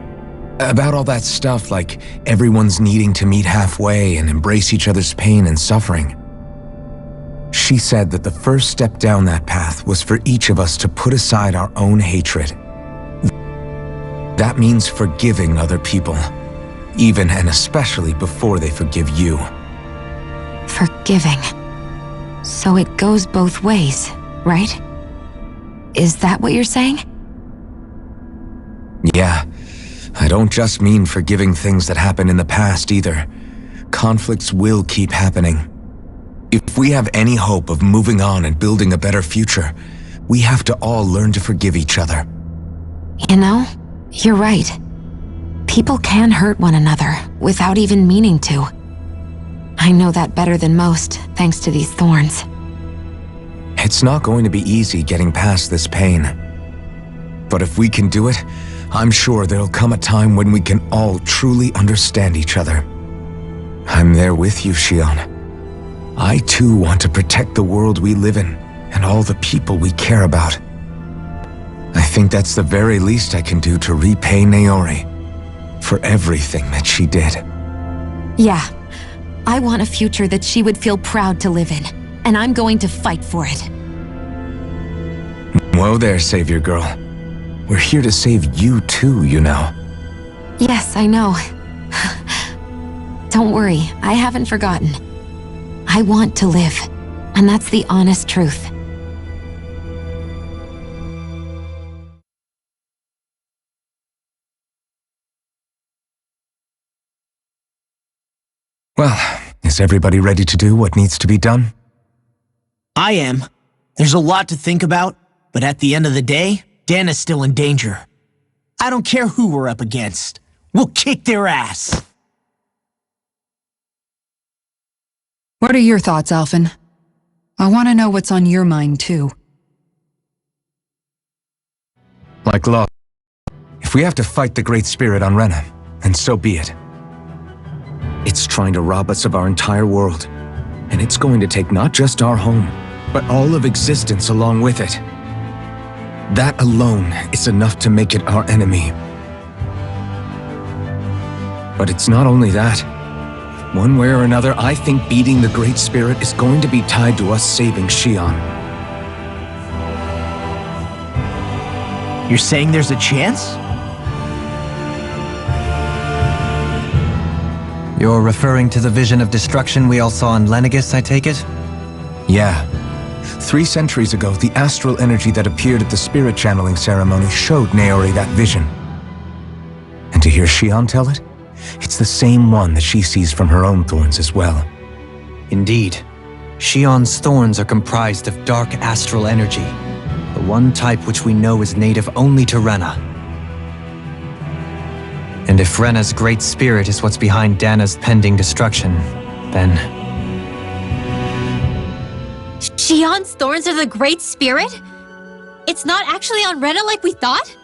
about all that stuff like everyone's needing to meet halfway and embrace each other's pain and suffering, she said that the first step down that path was for each of us to put aside our own hatred. That means forgiving other people, even and especially before they forgive you. Forgiving. So it goes both ways, right? Is that what you're saying? Yeah. I don't just mean forgiving things that happened in the past either. Conflicts will keep happening. If we have any hope of moving on and building a better future, we have to all learn to forgive each other. You know, you're right. People can hurt one another without even meaning to. I know that better than most, thanks to these thorns. It's not going to be easy getting past this pain. But if we can do it, I'm sure there'll come a time when we can all truly understand each other. I'm there with you, Shion. I too want to protect the world we live in and all the people we care about. I think that's the very least I can do to repay Naori for everything that she did. Yeah, I want a future that she would feel proud to live in, and I'm going to fight for it. Whoa there, Savior Girl. We're here to save you too, you know. Yes, I know. Don't worry, I haven't forgotten. I want to live, and that's the honest truth. Well, is everybody ready to do what needs to be done? I am. There's a lot to think about, but at the end of the day, Dan is still in danger. I don't care who we're up against. We'll kick their ass. What are your thoughts, Alphen? I want to know what's on your mind, too. Like law. If we have to fight the Great Spirit on Rena, then so be it. It's trying to rob us of our entire world, and it's going to take not just our home, but all of existence along with it. That alone is enough to make it our enemy. But it's not only that. One way or another, I think beating the Great Spirit is going to be tied to us saving Shion. You're saying there's a chance? You're referring to the vision of destruction we all saw in Lenegis, I take it? Yeah. 3 centuries ago, the astral energy that appeared at the spirit channeling ceremony showed Naori that vision. And to hear Shion tell it, it's the same one that she sees from her own thorns as well. Indeed. Shion's thorns are comprised of dark astral energy, the one type which we know is native only to Rena. And if Rena's great spirit is what's behind Dana's pending destruction, then... Shion's thorns are the Great Spirit? It's not actually on Rena like we thought?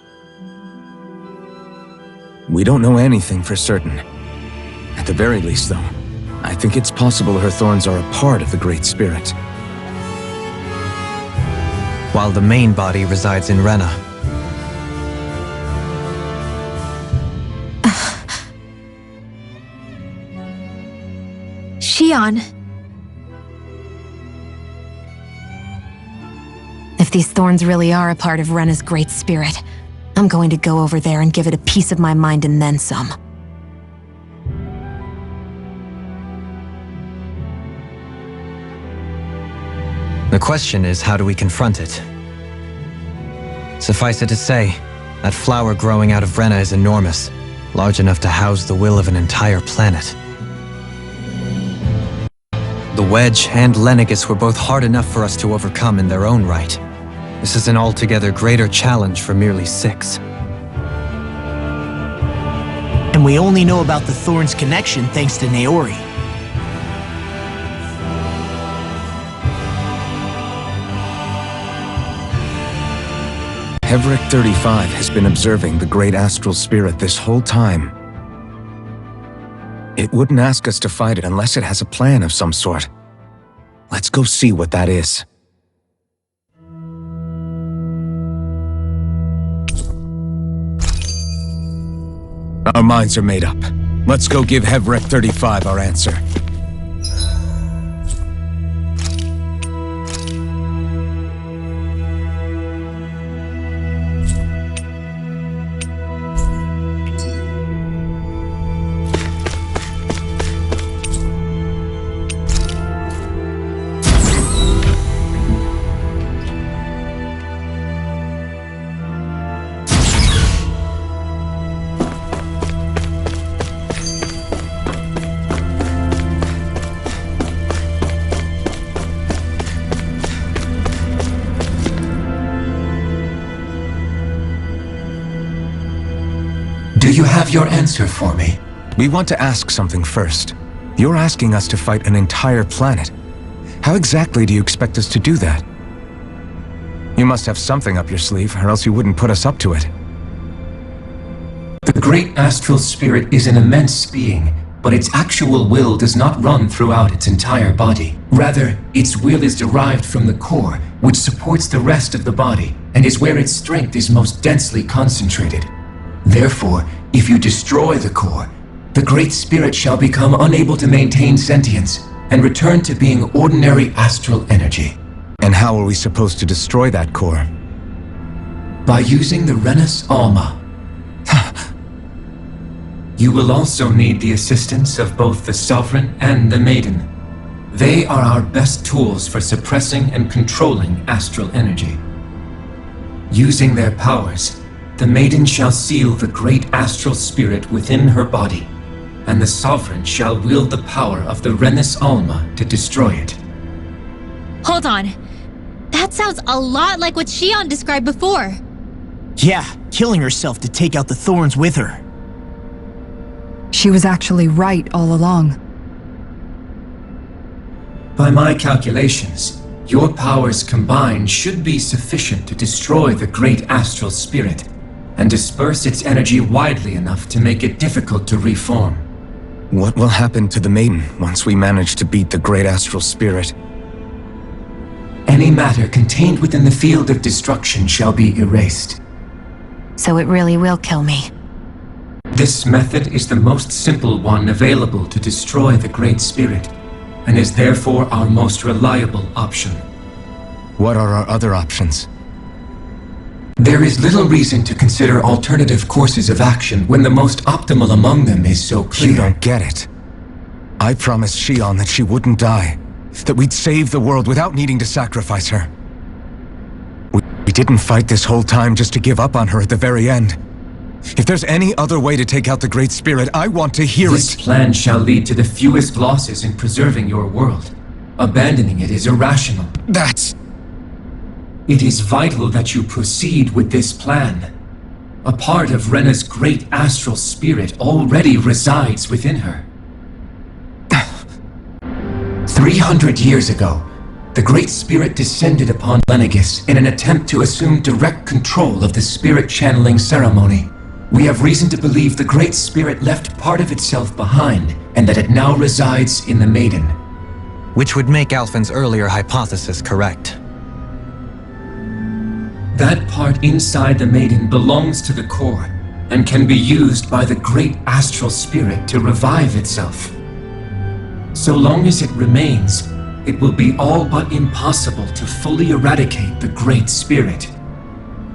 We don't know anything for certain. At the very least, though, I think it's possible her thorns are a part of the Great Spirit. While the main body resides in Rena. Shion. If these thorns really are a part of Rena's Great Spirit, I'm going to go over there and give it a piece of my mind and then some. The question is, how do we confront it? Suffice it to say, that flower growing out of Rena is enormous, large enough to house the will of an entire planet. The Wedge and Lenegis were both hard enough for us to overcome in their own right. This is an altogether greater challenge for merely 6. And we only know about the Thorn's connection thanks to Naori. Hevric 35 has been observing the great astral spirit this whole time. It wouldn't ask us to fight it unless it has a plan of some sort. Let's go see what that is. Our minds are made up. Let's go give Hevric 35 our answer. Do you have your answer for me? We want to ask something first. You're asking us to fight an entire planet. How exactly do you expect us to do that? You must have something up your sleeve, or else you wouldn't put us up to it. The great astral spirit is an immense being, but its actual will does not run throughout its entire body. Rather, its will is derived from the core, which supports the rest of the body, and is where its strength is most densely concentrated. Therefore, if you destroy the core, the Great Spirit shall become unable to maintain sentience and return to being ordinary astral energy. And how are we supposed to destroy that core? By using the Renus Alma. You will also need the assistance of both the Sovereign and the Maiden. They are our best tools for suppressing and controlling astral energy. Using their powers, the Maiden shall seal the great astral spirit within her body, and the Sovereign shall wield the power of the Renus Alma to destroy it. Hold on. That sounds a lot like what Shion described before. Yeah, killing herself to take out the Thorns with her. She was actually right all along. By my calculations, your powers combined should be sufficient to destroy the great astral spirit and disperse its energy widely enough to make it difficult to reform. What will happen to the Maiden once we manage to beat the great astral spirit? Any matter contained within the field of destruction shall be erased. So it really will kill me. This method is the most simple one available to destroy the Great Spirit, and is therefore our most reliable option. What are our other options? There is little reason to consider alternative courses of action when the most optimal among them is so clear. You don't get it. I promised Shion that she wouldn't die, that we'd save the world without needing to sacrifice her. We didn't fight this whole time just to give up on her at the very end. If there's any other way to take out the Great Spirit, I want to hear it. This plan shall lead to the fewest losses in preserving your world. Abandoning it is irrational. It is vital that you proceed with this plan. A part of Rena's great astral spirit already resides within her. 300 years ago, the Great Spirit descended upon Lenegis in an attempt to assume direct control of the spirit channeling ceremony. We have reason to believe the Great Spirit left part of itself behind, and that it now resides in the Maiden. Which would make Alphen's earlier hypothesis correct. That part inside the Maiden belongs to the core, and can be used by the great astral spirit to revive itself. So long as it remains, it will be all but impossible to fully eradicate the Great Spirit.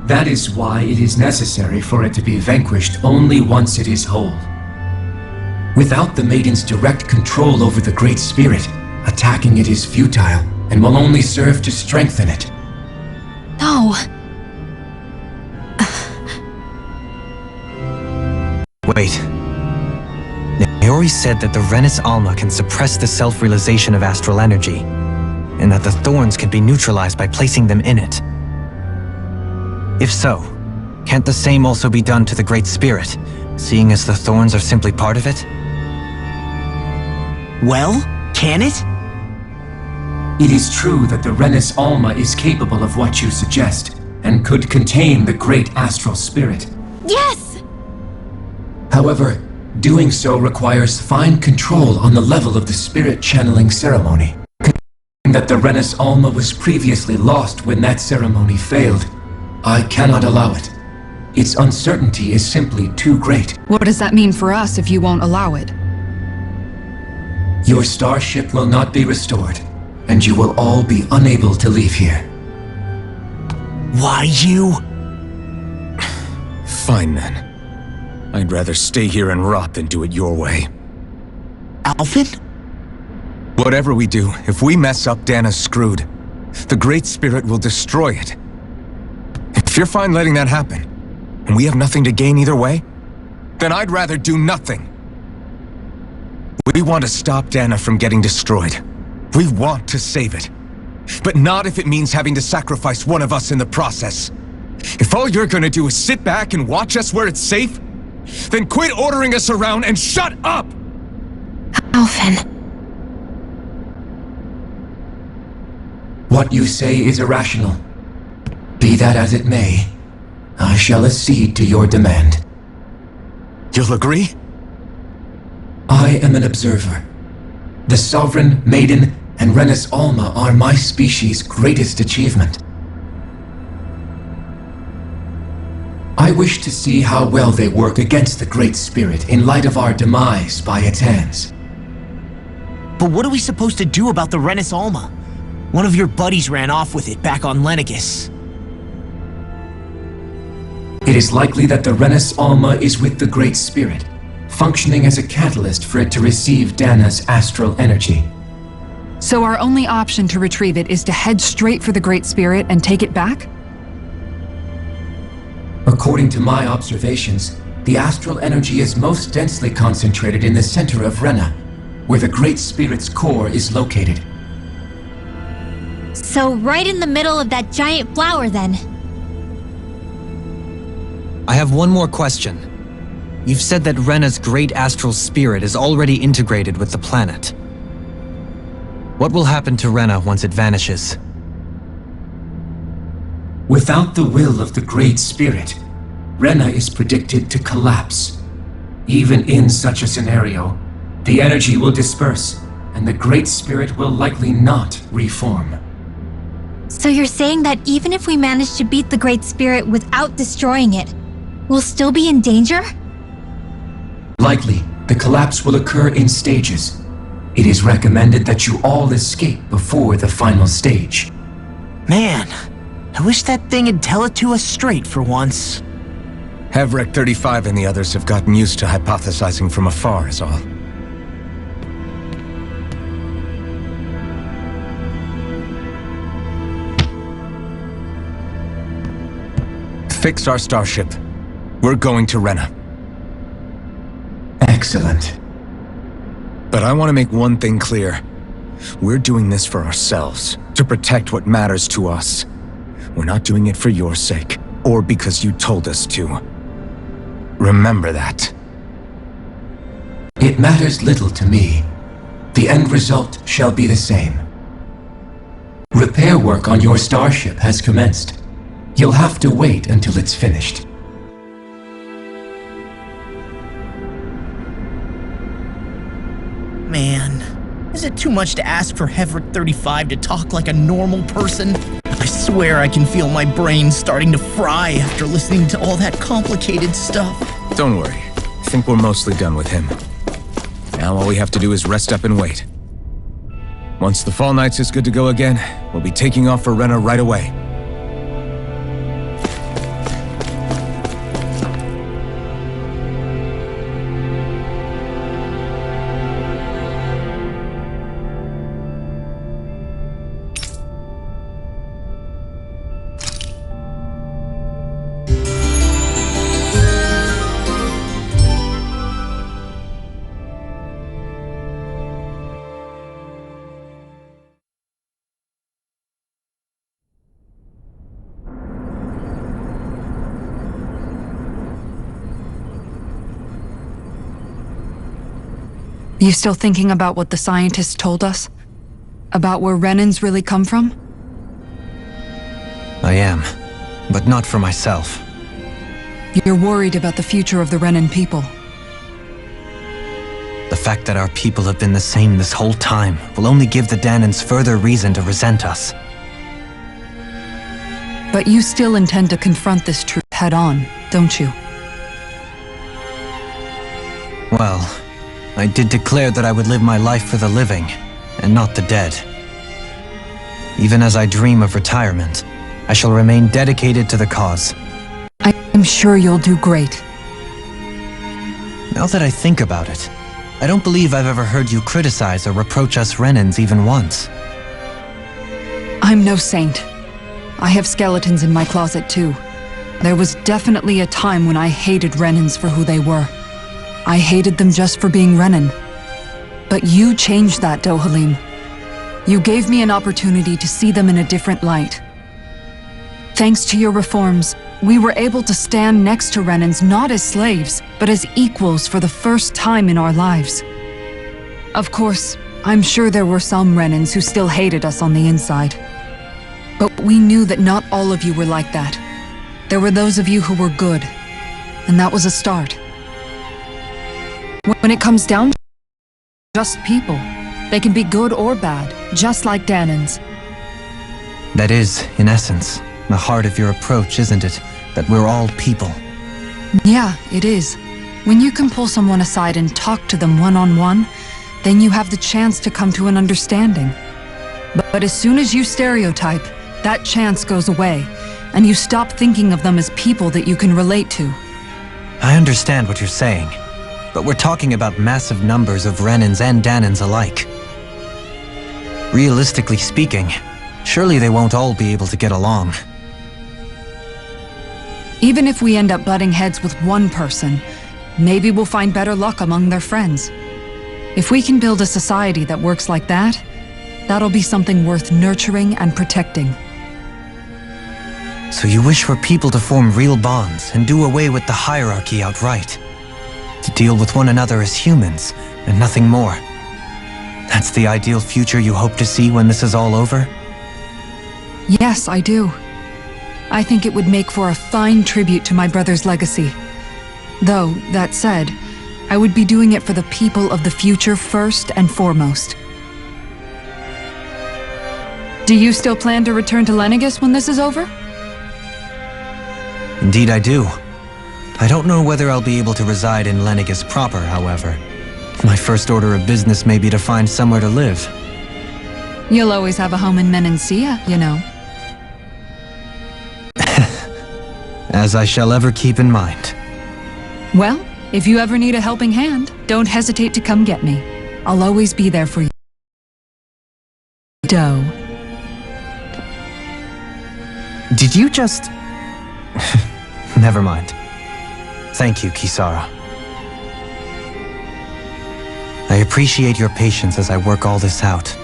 That is why it is necessary for it to be vanquished only once it is whole. Without the Maiden's direct control over the Great Spirit, attacking it is futile, and will only serve to strengthen it. No. Wait. Naori said that the Renis Alma can suppress the self-realization of astral energy, and that the thorns can be neutralized by placing them in it. If so, can't the same also be done to the Great Spirit, seeing as the thorns are simply part of it? Well, can it? It is true that the Renis Alma is capable of what you suggest, and could contain the great astral spirit. Yes! However, doing so requires fine control on the level of the spirit channeling ceremony. Considering that the Renis Alma was previously lost when that ceremony failed, I cannot allow it. Its uncertainty is simply too great. What does that mean for us if you won't allow it? Your starship will not be restored, and you will all be unable to leave here. Why you? Fine then. I'd rather stay here and rot than do it your way. Alphen? Whatever we do, if we mess up, Dana's screwed. The Great Spirit will destroy it. If you're fine letting that happen, and we have nothing to gain either way, then I'd rather do nothing. We want to stop Dana from getting destroyed. We want to save it. But not if it means having to sacrifice one of us in the process. If all you're gonna do is sit back and watch us where it's safe, then quit ordering us around and shut up! Alphen. What you say is irrational. Be that as it may, I shall accede to your demand. You'll agree? I am an observer. The Sovereign, Maiden, and Renis Alma are my species' greatest achievement. I wish to see how well they work against the Great Spirit in light of our demise by its hands. But what are we supposed to do about the Renis Alma? One of your buddies ran off with it back on Lenegis. It is likely that the Renis Alma is with the Great Spirit, functioning as a catalyst for it to receive Dana's astral energy. So our only option to retrieve it is to head straight for the Great Spirit and take it back? According to my observations, the astral energy is most densely concentrated in the center of Rena, where the Great Spirit's core is located. So right in the middle of that giant flower, then. I have one more question. You've said that Rena's great astral spirit is already integrated with the planet. What will happen to Rena once it vanishes? Without the will of the Great Spirit, Rena is predicted to collapse. Even in such a scenario, the energy will disperse, and the Great Spirit will likely not reform. So you're saying that even if we manage to beat the Great Spirit without destroying it, we'll still be in danger? Likely, the collapse will occur in stages. It is recommended that you all escape before the final stage. Man, I wish that thing would tell it to us straight for once. Hevrek 35 and the others have gotten used to hypothesizing from afar is all. Fix our starship. We're going to Rena. Excellent. But I want to make one thing clear. We're doing this for ourselves, to protect what matters to us. We're not doing it for your sake, or because you told us to. Remember that. It matters little to me. The end result shall be the same. Repair work on your starship has commenced. You'll have to wait until it's finished. Man, is it too much to ask for Hevrek 35 to talk like a normal person? I swear I can feel my brain starting to fry after listening to all that complicated stuff. Don't worry. I think we're mostly done with him. Now all we have to do is rest up and wait. Once the Fall Knights is good to go again, we'll be taking off for Rena right away. You still thinking about what the scientists told us? About where Renans really come from? I am, but not for myself. You're worried about the future of the Renan people. The fact that our people have been the same this whole time will only give the Danans further reason to resent us. But you still intend to confront this truth head-on, don't you? Well, I did declare that I would live my life for the living, and not the dead. Even as I dream of retirement, I shall remain dedicated to the cause. I'm sure you'll do great. Now that I think about it, I don't believe I've ever heard you criticize or reproach us Renans even once. I'm no saint. I have skeletons in my closet too. There was definitely a time when I hated Renans for who they were. I hated them just for being Renan. But you changed that, Dohalim. You gave me an opportunity to see them in a different light. Thanks to your reforms, we were able to stand next to Renans not as slaves, but as equals for the first time in our lives. Of course, I'm sure there were some Renans who still hated us on the inside. But we knew that not all of you were like that. There were those of you who were good, and that was a start. When it comes down to just people, they can be good or bad, just like Danans. That is, in essence, the heart of your approach, isn't it? That we're all people. Yeah, it is. When you can pull someone aside and talk to them one-on-one, then you have the chance to come to an understanding. But as soon as you stereotype, that chance goes away, and you stop thinking of them as people that you can relate to. I understand what you're saying, but we're talking about massive numbers of Renans and Danans alike. Realistically speaking, surely they won't all be able to get along. Even if we end up butting heads with one person, maybe we'll find better luck among their friends. If we can build a society that works like that, that'll be something worth nurturing and protecting. So you wish for people to form real bonds and do away with the hierarchy outright? To deal with one another as humans, and nothing more? That's the ideal future you hope to see when this is all over? Yes, I do. I think it would make for a fine tribute to my brother's legacy. Though, that said, I would be doing it for the people of the future first and foremost. Do you still plan to return to Lenegis when this is over? Indeed I do. I don't know whether I'll be able to reside in Lenegis proper, however. My first order of business may be to find somewhere to live. You'll always have a home in Menancia, you know. As I shall ever keep in mind. Well, if you ever need a helping hand, don't hesitate to come get me. I'll always be there for you. Doe. Did you just... Never mind. Thank you, Kisara. I appreciate your patience as I work all this out.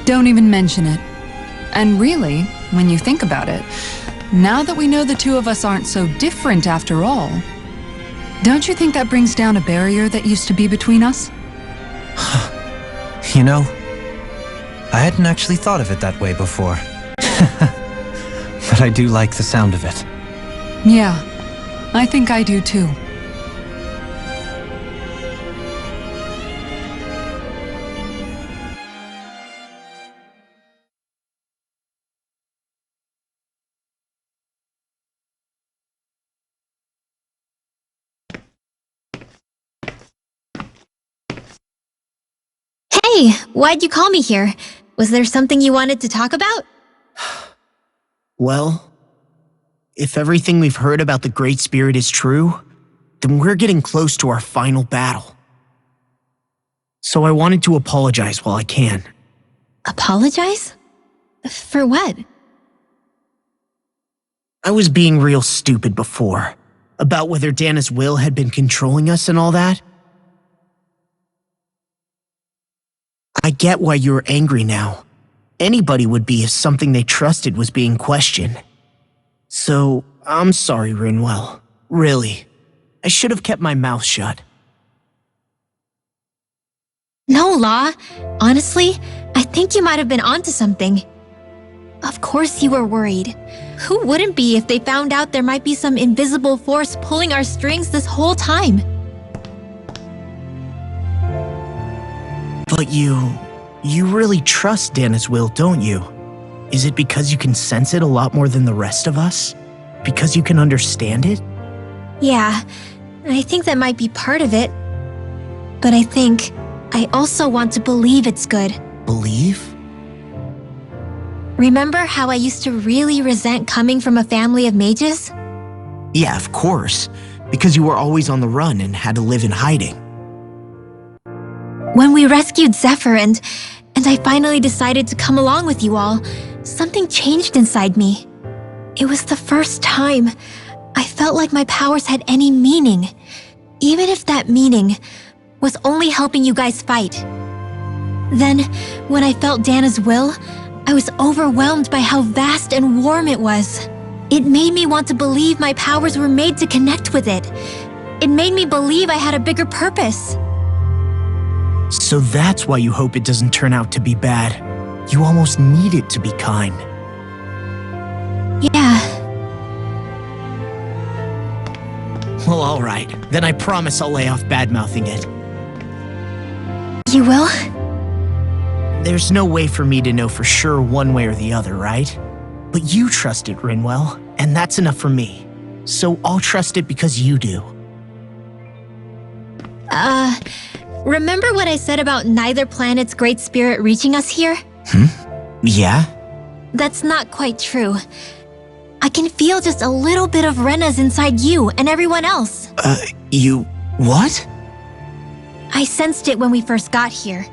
Don't even mention it. And really, when you think about it, now that we know the two of us aren't so different after all, don't you think that brings down a barrier that used to be between us? You know, I hadn't actually thought of it that way before. But I do like the sound of it. Yeah, I think I do too. Hey, why'd you call me here? Was there something you wanted to talk about? Well, if everything we've heard about the Great Spirit is true, then we're getting close to our final battle. So I wanted to apologize while I can. Apologize? For what? I was being real stupid before, about whether Dana's will had been controlling us and all that. I get why you're angry now. Anybody would be if something they trusted was being questioned. So, I'm sorry, Rinwell. Really. I should have kept my mouth shut. No, Law. Honestly, I think you might have been onto something. Of course you were worried. Who wouldn't be if they found out there might be some invisible force pulling our strings this whole time? But you really trust Dana's will, don't you? Is it because you can sense it a lot more than the rest of us? Because you can understand it? Yeah, I think that might be part of it. But I think I also want to believe it's good. Believe? Remember how I used to really resent coming from a family of mages? Yeah, of course. Because you were always on the run and had to live in hiding. When we rescued Zephyr and I finally decided to come along with you all, something changed inside me. It was the first time I felt like my powers had any meaning, even if that meaning was only helping you guys fight. Then, when I felt Dana's will, I was overwhelmed by how vast and warm it was. It made me want to believe my powers were made to connect with it. It made me believe I had a bigger purpose. So that's why you hope it doesn't turn out to be bad. You almost need it to be kind. Yeah. Well, alright. Then I promise I'll lay off bad-mouthing it. You will? There's no way for me to know for sure one way or the other, right? But you trust it, Rinwell, and that's enough for me. So I'll trust it because you do. Remember what I said about neither planet's great spirit reaching us here? Yeah? That's not quite true. I can feel just a little bit of Rena's inside you and everyone else. You... what? I sensed it when we first got here.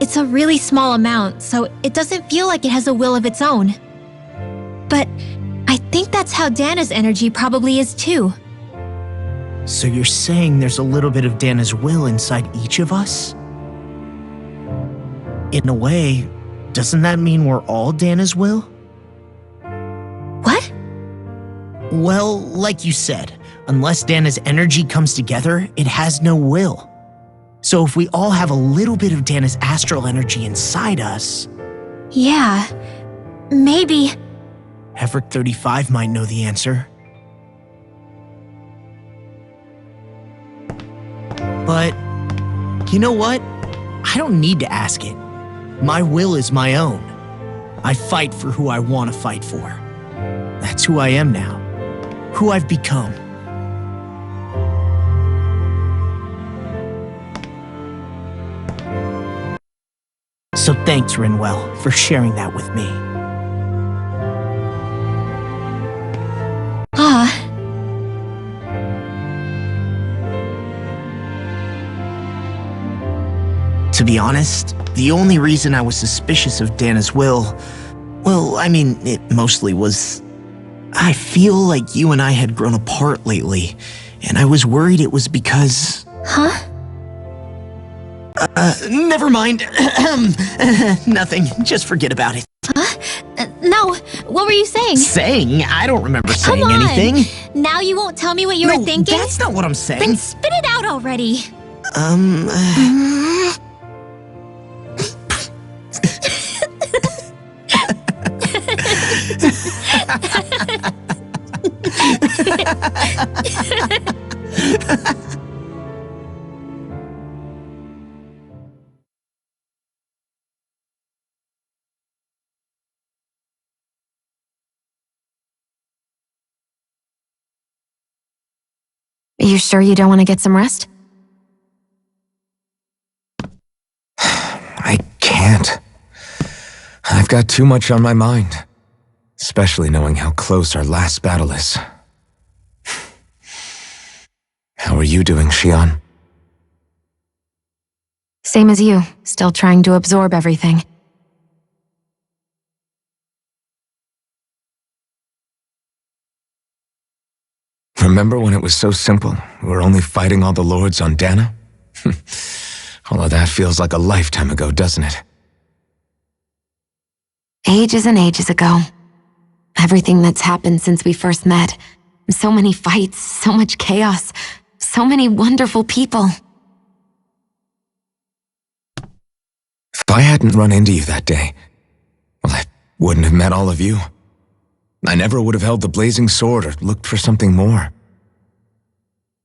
It's a really small amount, so it doesn't feel like it has a will of its own. But I think that's how Dana's energy probably is too. So you're saying there's a little bit of Dana's will inside each of us? In a way, doesn't that mean we're all Dana's will? What? Well, like you said, unless Dana's energy comes together, it has no will. So if we all have a little bit of Dana's astral energy inside us... Yeah, maybe... Everett 35 might know the answer. But, you know what? I don't need to ask it. My will is my own. I fight for who I want to fight for. That's who I am now. Who I've become. So thanks, Rinwell, for sharing that with me. To be honest, the only reason I was suspicious of Dana's will, well, I mean, it mostly was... I feel like you and I had grown apart lately, and I was worried it was because... Huh? Never mind. Nothing. Just forget about it. Huh? No, what were you saying? Saying? I don't remember saying Come on. anything. Now you won't tell me what you were thinking? That's not what I'm saying. Then spit it out already. You sure you don't want to get some rest? I can't. I've got too much on my mind. Especially knowing how close our last battle is. How are you doing, Xion? Same as you, still trying to absorb everything. Remember when it was so simple? We were only fighting all the lords on Dana? All of that feels like a lifetime ago, doesn't it? Ages and ages ago. Everything that's happened since we first met. So many fights, so much chaos, so many wonderful people. If I hadn't run into you that day, well, I wouldn't have met all of you. I never would have held the blazing sword or looked for something more.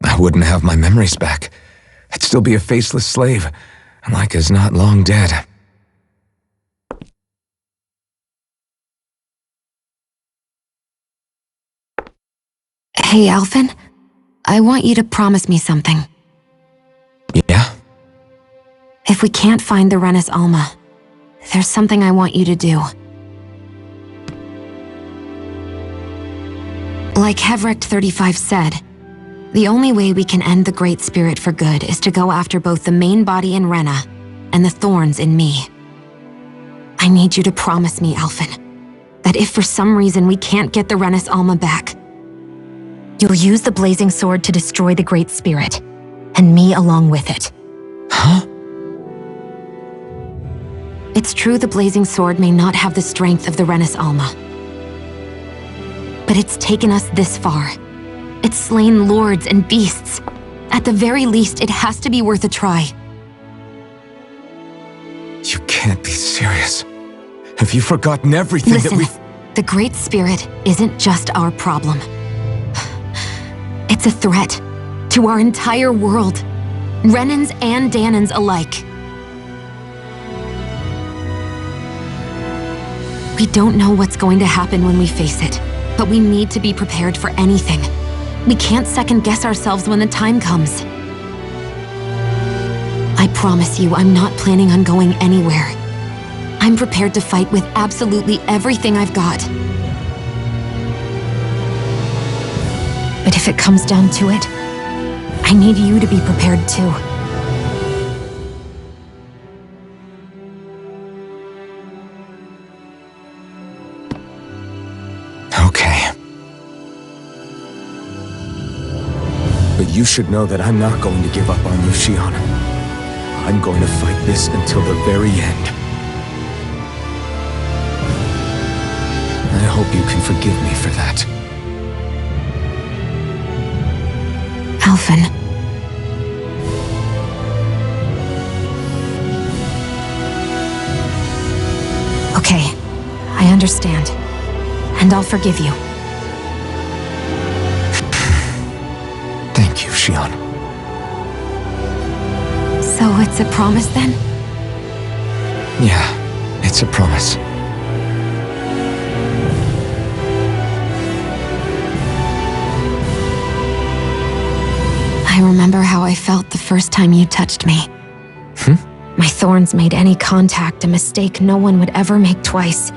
I wouldn't have my memories back. I'd still be a faceless slave, like as not long dead. Hey, Alphen. I want you to promise me something. Yeah? If we can't find the Renis Alma, there's something I want you to do. Like Hevricht 35 said, the only way we can end the Great Spirit for good is to go after both the main body in Rena and the thorns in me. I need you to promise me, Alphen, that if for some reason we can't get the Renis Alma back, you'll use the blazing sword to destroy the Great Spirit, and me along with it. Huh? It's true the blazing sword may not have the strength of the Renis Alma, but it's taken us this far. It's slain lords and beasts. At the very least, it has to be worth a try. You can't be serious. Have you forgotten everything Listen, that we've... the Great Spirit isn't just our problem. It's a threat to our entire world, Renans and Danans alike. We don't know what's going to happen when we face it, but we need to be prepared for anything. We can't second-guess ourselves when the time comes. I promise you, I'm not planning on going anywhere. I'm prepared to fight with absolutely everything I've got. But if it comes down to it, I need you to be prepared too. Okay. But you should know that I'm not going to give up on you, Shion. I'm going to fight this until the very end. I hope you can forgive me for that. Alphen. Okay, I understand. And I'll forgive you. Thank you, Shion. So it's a promise then? Yeah, it's a promise. I remember how I felt the first time you touched me. My thorns made any contact a mistake no one would ever make twice.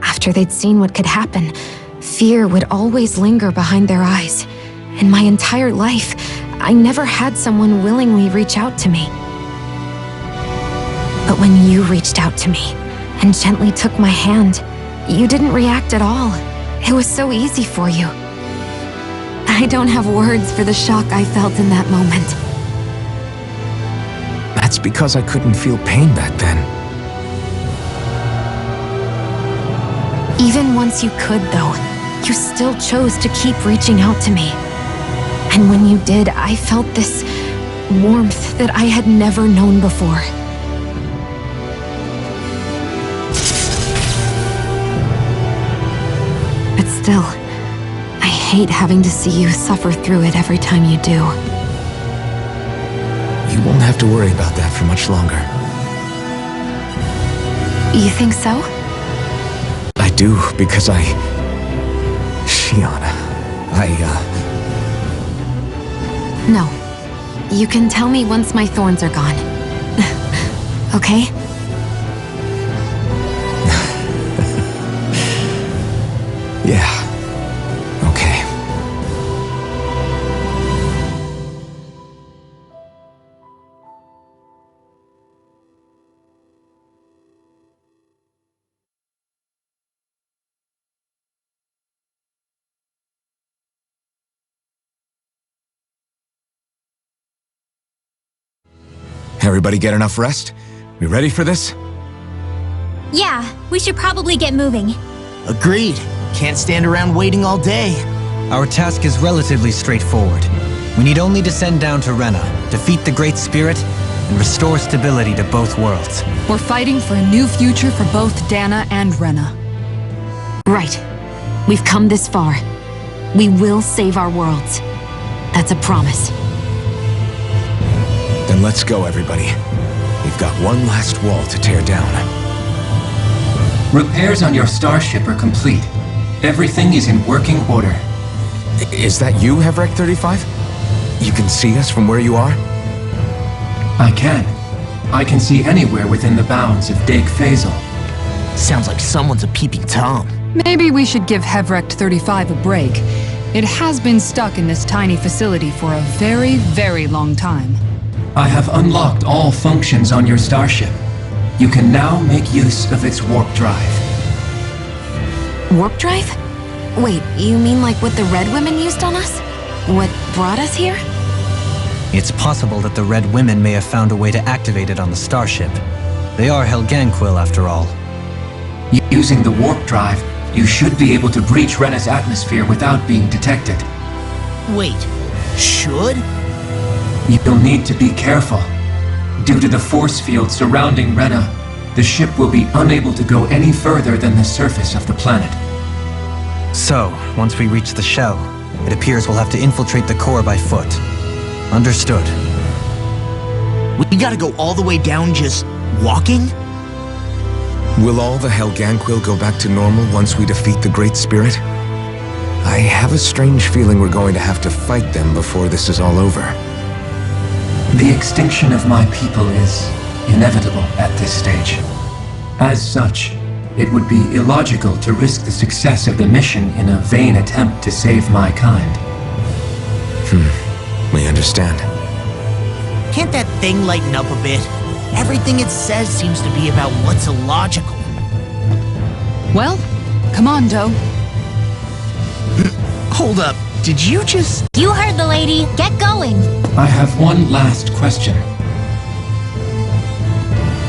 After they'd seen what could happen, fear would always linger behind their eyes. In my entire life, I never had someone willingly reach out to me. But when you reached out to me and gently took my hand, you didn't react at all. It was so easy for you. I don't have words for the shock I felt in that moment. That's because I couldn't feel pain back then. Even once you could, though, you still chose to keep reaching out to me. And when you did, I felt this warmth that I had never known before. But still, I hate having to see you suffer through it every time you do. You won't have to worry about that for much longer. You think so? I do, because Shion, No. You can tell me once my thorns are gone. Okay? Yeah. Okay. Everybody get enough rest? We ready for this? Yeah, we should probably get moving. Agreed. Can't stand around waiting all day. Our task is relatively straightforward. We need only to send down to Rena, defeat the Great Spirit, and restore stability to both worlds. We're fighting for a new future for both Dana and Rena. Right. We've come this far. We will save our worlds. That's a promise. Then let's go, everybody. We've got one last wall to tear down. Repairs on your starship are complete. Everything is in working order. Is that you, Hevrek 35? You can see us from where you are? I can. I can see anywhere within the bounds of Dake Faisal. Sounds like someone's a peeping Tom. Maybe we should give Hevrek 35 a break. It has been stuck in this tiny facility for a very, very long time. I have unlocked all functions on your starship. You can now make use of its warp drive. Warp drive? Wait, you mean like what the Red Women used on us? What brought us here? It's possible that the Red Women may have found a way to activate it on the starship. They are Helganquil, after all. Using the warp drive, you should be able to breach Rena's atmosphere without being detected. Wait, should? You'll need to be careful. Due to the force field surrounding Rena, the ship will be unable to go any further than the surface of the planet. So, once we reach the shell, it appears we'll have to infiltrate the core by foot. Understood. We gotta go all the way down just walking? Will all the Helganquil go back to normal once we defeat the Great Spirit? I have a strange feeling we're going to have to fight them before this is all over. The extinction of my people is inevitable at this stage. As such, it would be illogical to risk the success of the mission in a vain attempt to save my kind. We understand. Can't that thing lighten up a bit? Everything it says seems to be about what's illogical. Well, come on, Doe. Hold up, did you just... You heard the lady. Get going. I have one last question.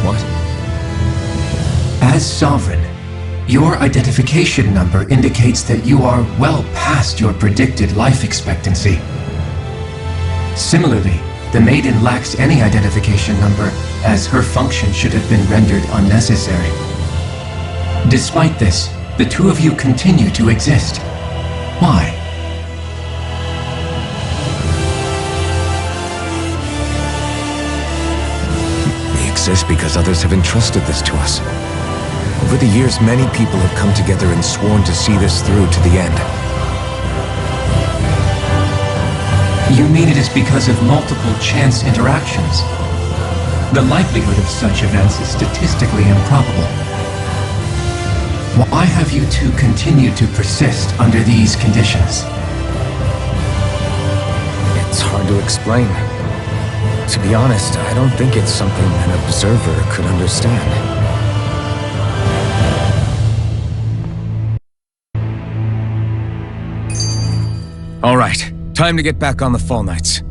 What? As Sovereign, your identification number indicates that you are well past your predicted life expectancy. Similarly, the Maiden lacks any identification number, as her function should have been rendered unnecessary. Despite this, the two of you continue to exist. Why? We exist because others have entrusted this to us. Over the years, many people have come together and sworn to see this through to the end. You mean it is because of multiple chance interactions? The likelihood of such events is statistically improbable. Why have you two continued to persist under these conditions? It's hard to explain. To be honest, I don't think it's something an observer could understand. All right, time to get back on the Fall Knights.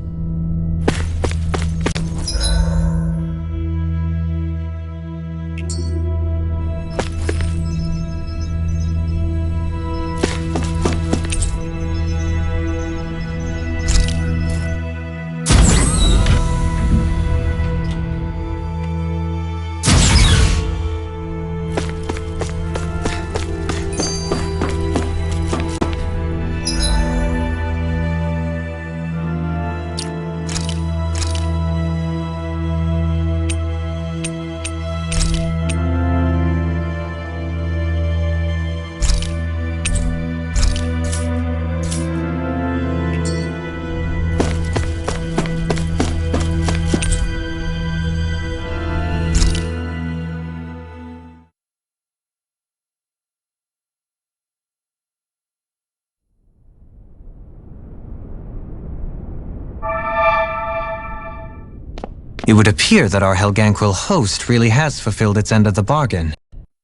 It would appear that our Helganquil host really has fulfilled its end of the bargain.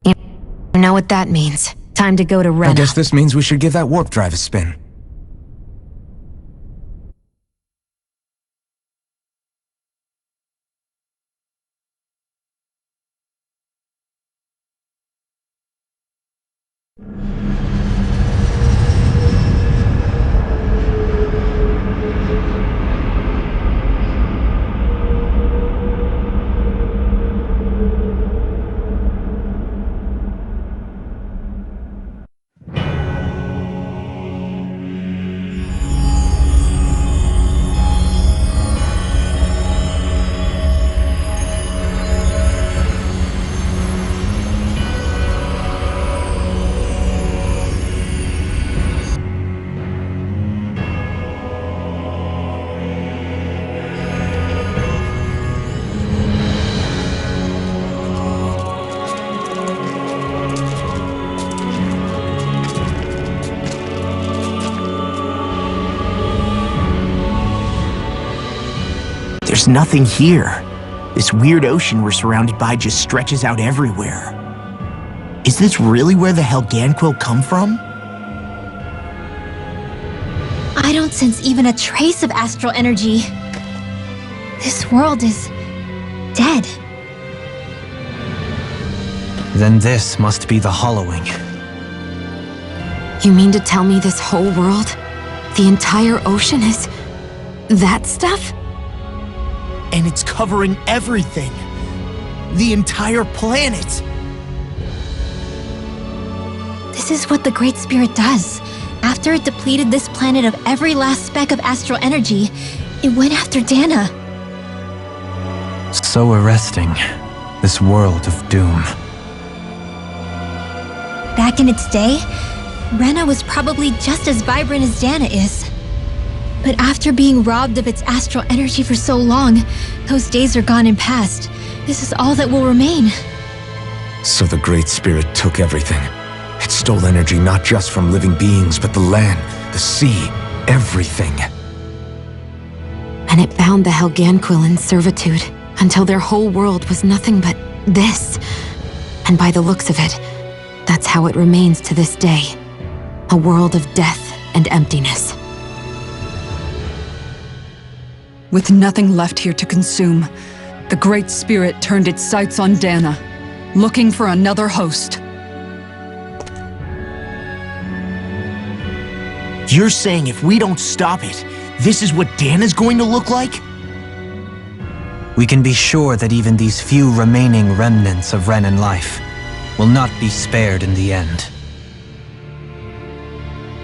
You know what that means. Time to go to Rena. I guess this means we should give that warp drive a spin. There's nothing here. This weird ocean we're surrounded by just stretches out everywhere. Is this really where the Helganquil come from? I don't sense even a trace of astral energy. This world is dead. Then this must be the hollowing. You mean to tell me this whole world, the entire ocean is that stuff? And it's covering everything. The entire planet. This is what the Great Spirit does. After it depleted this planet of every last speck of astral energy, it went after Dana. So arresting. This world of doom. Back in its day, Rena was probably just as vibrant as Dana is. But after being robbed of its astral energy for so long, those days are gone and past. This is all that will remain. So the Great Spirit took everything. It stole energy not just from living beings, but the land, the sea, everything. And it bound the Helganquil in servitude until their whole world was nothing but this. And by the looks of it, that's how it remains to this day. A world of death and emptiness. With nothing left here to consume, the Great Spirit turned its sights on Dana, looking for another host. You're saying if we don't stop it, this is what Dana's going to look like? We can be sure that even these few remaining remnants of Renan life will not be spared in the end.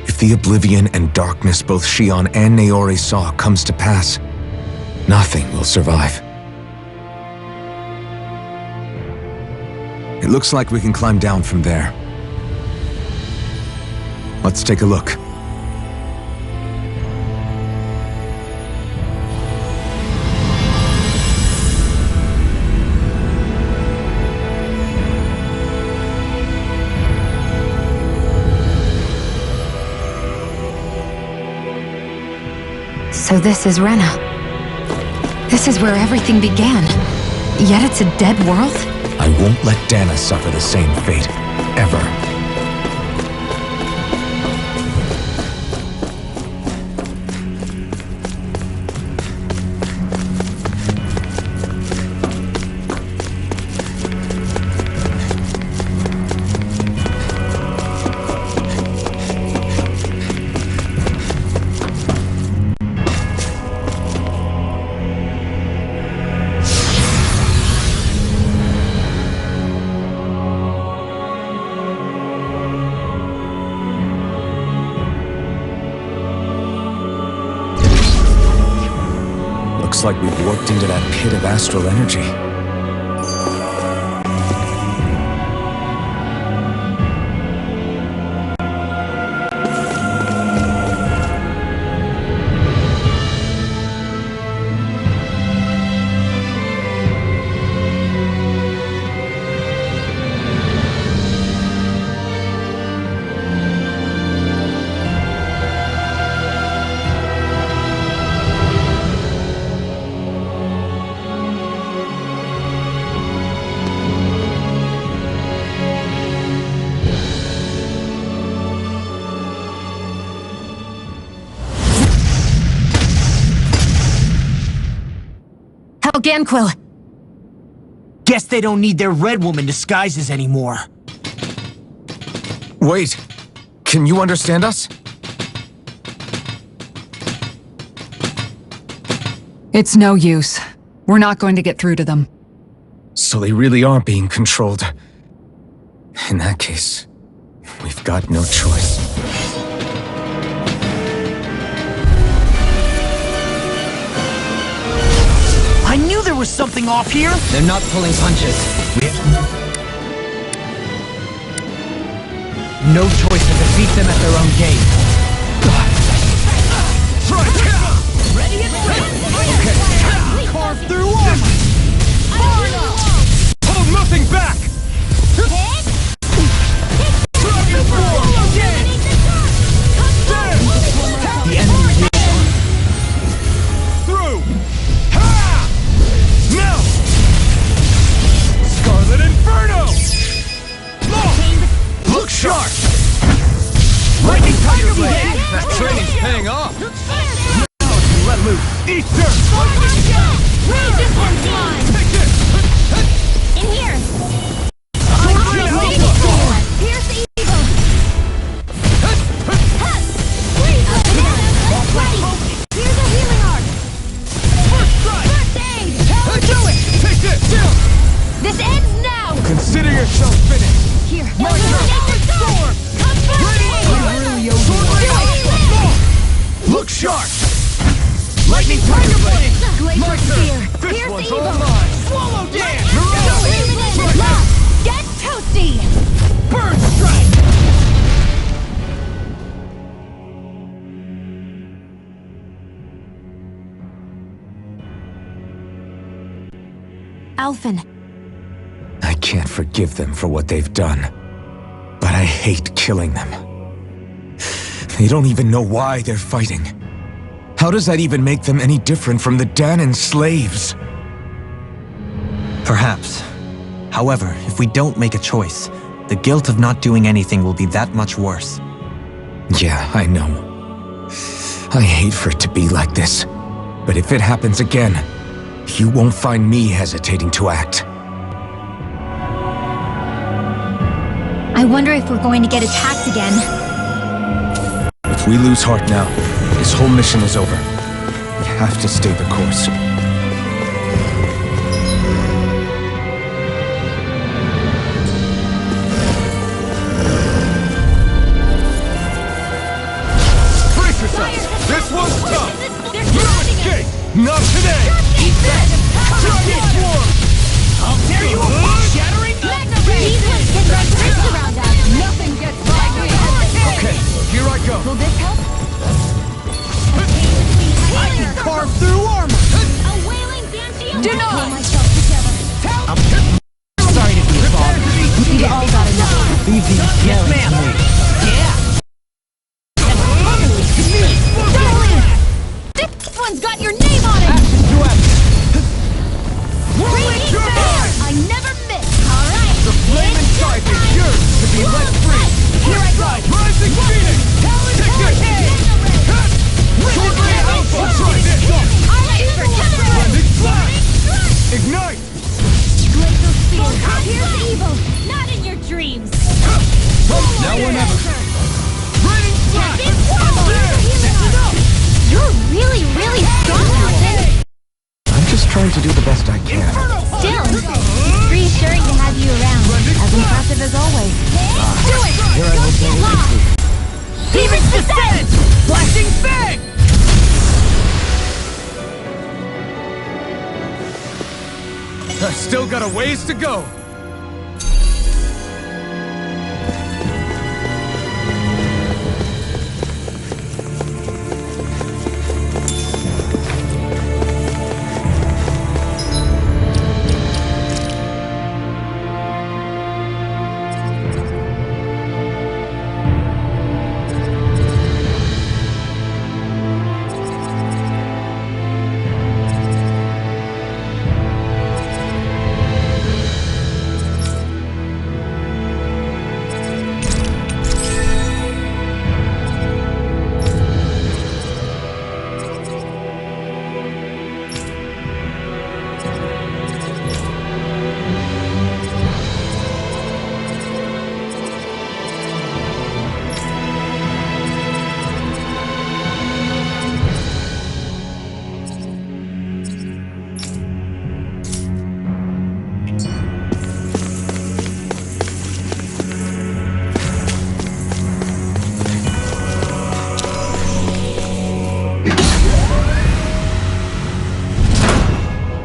If the oblivion and darkness both Shion and Naori saw comes to pass, nothing will survive. It looks like we can climb down from there. Let's take a look. So this is Rena. This is where everything began. Yet it's a dead world? I won't let Dana suffer the same fate, ever. Looks like we've warped into that pit of astral energy. Helganquil! Guess they don't need their Red Woman disguises anymore. Wait, can you understand us? It's no use. We're not going to get through to them. So they really are being controlled. In that case, we've got no choice. I knew there was something off here! They're not pulling punches. No choice to defeat them at their own game. Ready and ready! Carve through armor! Hold nothing back! The enemy through! Ha! Wait, this one's mine! In here! Here's the evil! Ready! Here's a healing arc! First aid! Do it! Take this! This ends now! Consider yourself finished! Here! My sword! Come Look sharp! Lightning Tiger Blade! Glacier Spear! This Here's one's the evil! all mine! Swallow dance! You're Lock! Get toasty! Bird strike! Alphen, I can't forgive them for what they've done, but I hate killing them. They don't even know why they're fighting. How does that even make them any different from the Danon slaves? Perhaps. However, if we don't make a choice, the guilt of not doing anything will be that much worse. Yeah, I know. I hate for it to be like this. But if it happens again, you won't find me hesitating to act. I wonder if we're going to get attacked again. If we lose heart now, this whole mission is over. We have to stay the course. Brace yourselves! This one's tough! You escape! Not today! Try this one! How dare you avoid shattering these ones can run tricks around us! Nothing gets by me! Okay, here I go. Will this help? I can carve through armor! A wailing banshee! Do not! Pull myself together! Sorry to be involved. We all gotta know. Leave these yelling to me. This one's got your name on it! Radiant Bear! I never miss! Alright! The flame inside is yours to be let free! Here I go! Rising Phoenix! Take this! Sword Ray Alpha! Try this! Blending Flash! Ignite! Glacial Spear! Here's evil! Not in your dreams! Now or never! Raining Flash! You're really, really strong, Alphen! I'm just trying to do the best I can. Still, it's reassuring to have you around. As impressive as always. Do it! Don't get lost! Demon's Descent! Flashing Fang! I've still got a ways to go.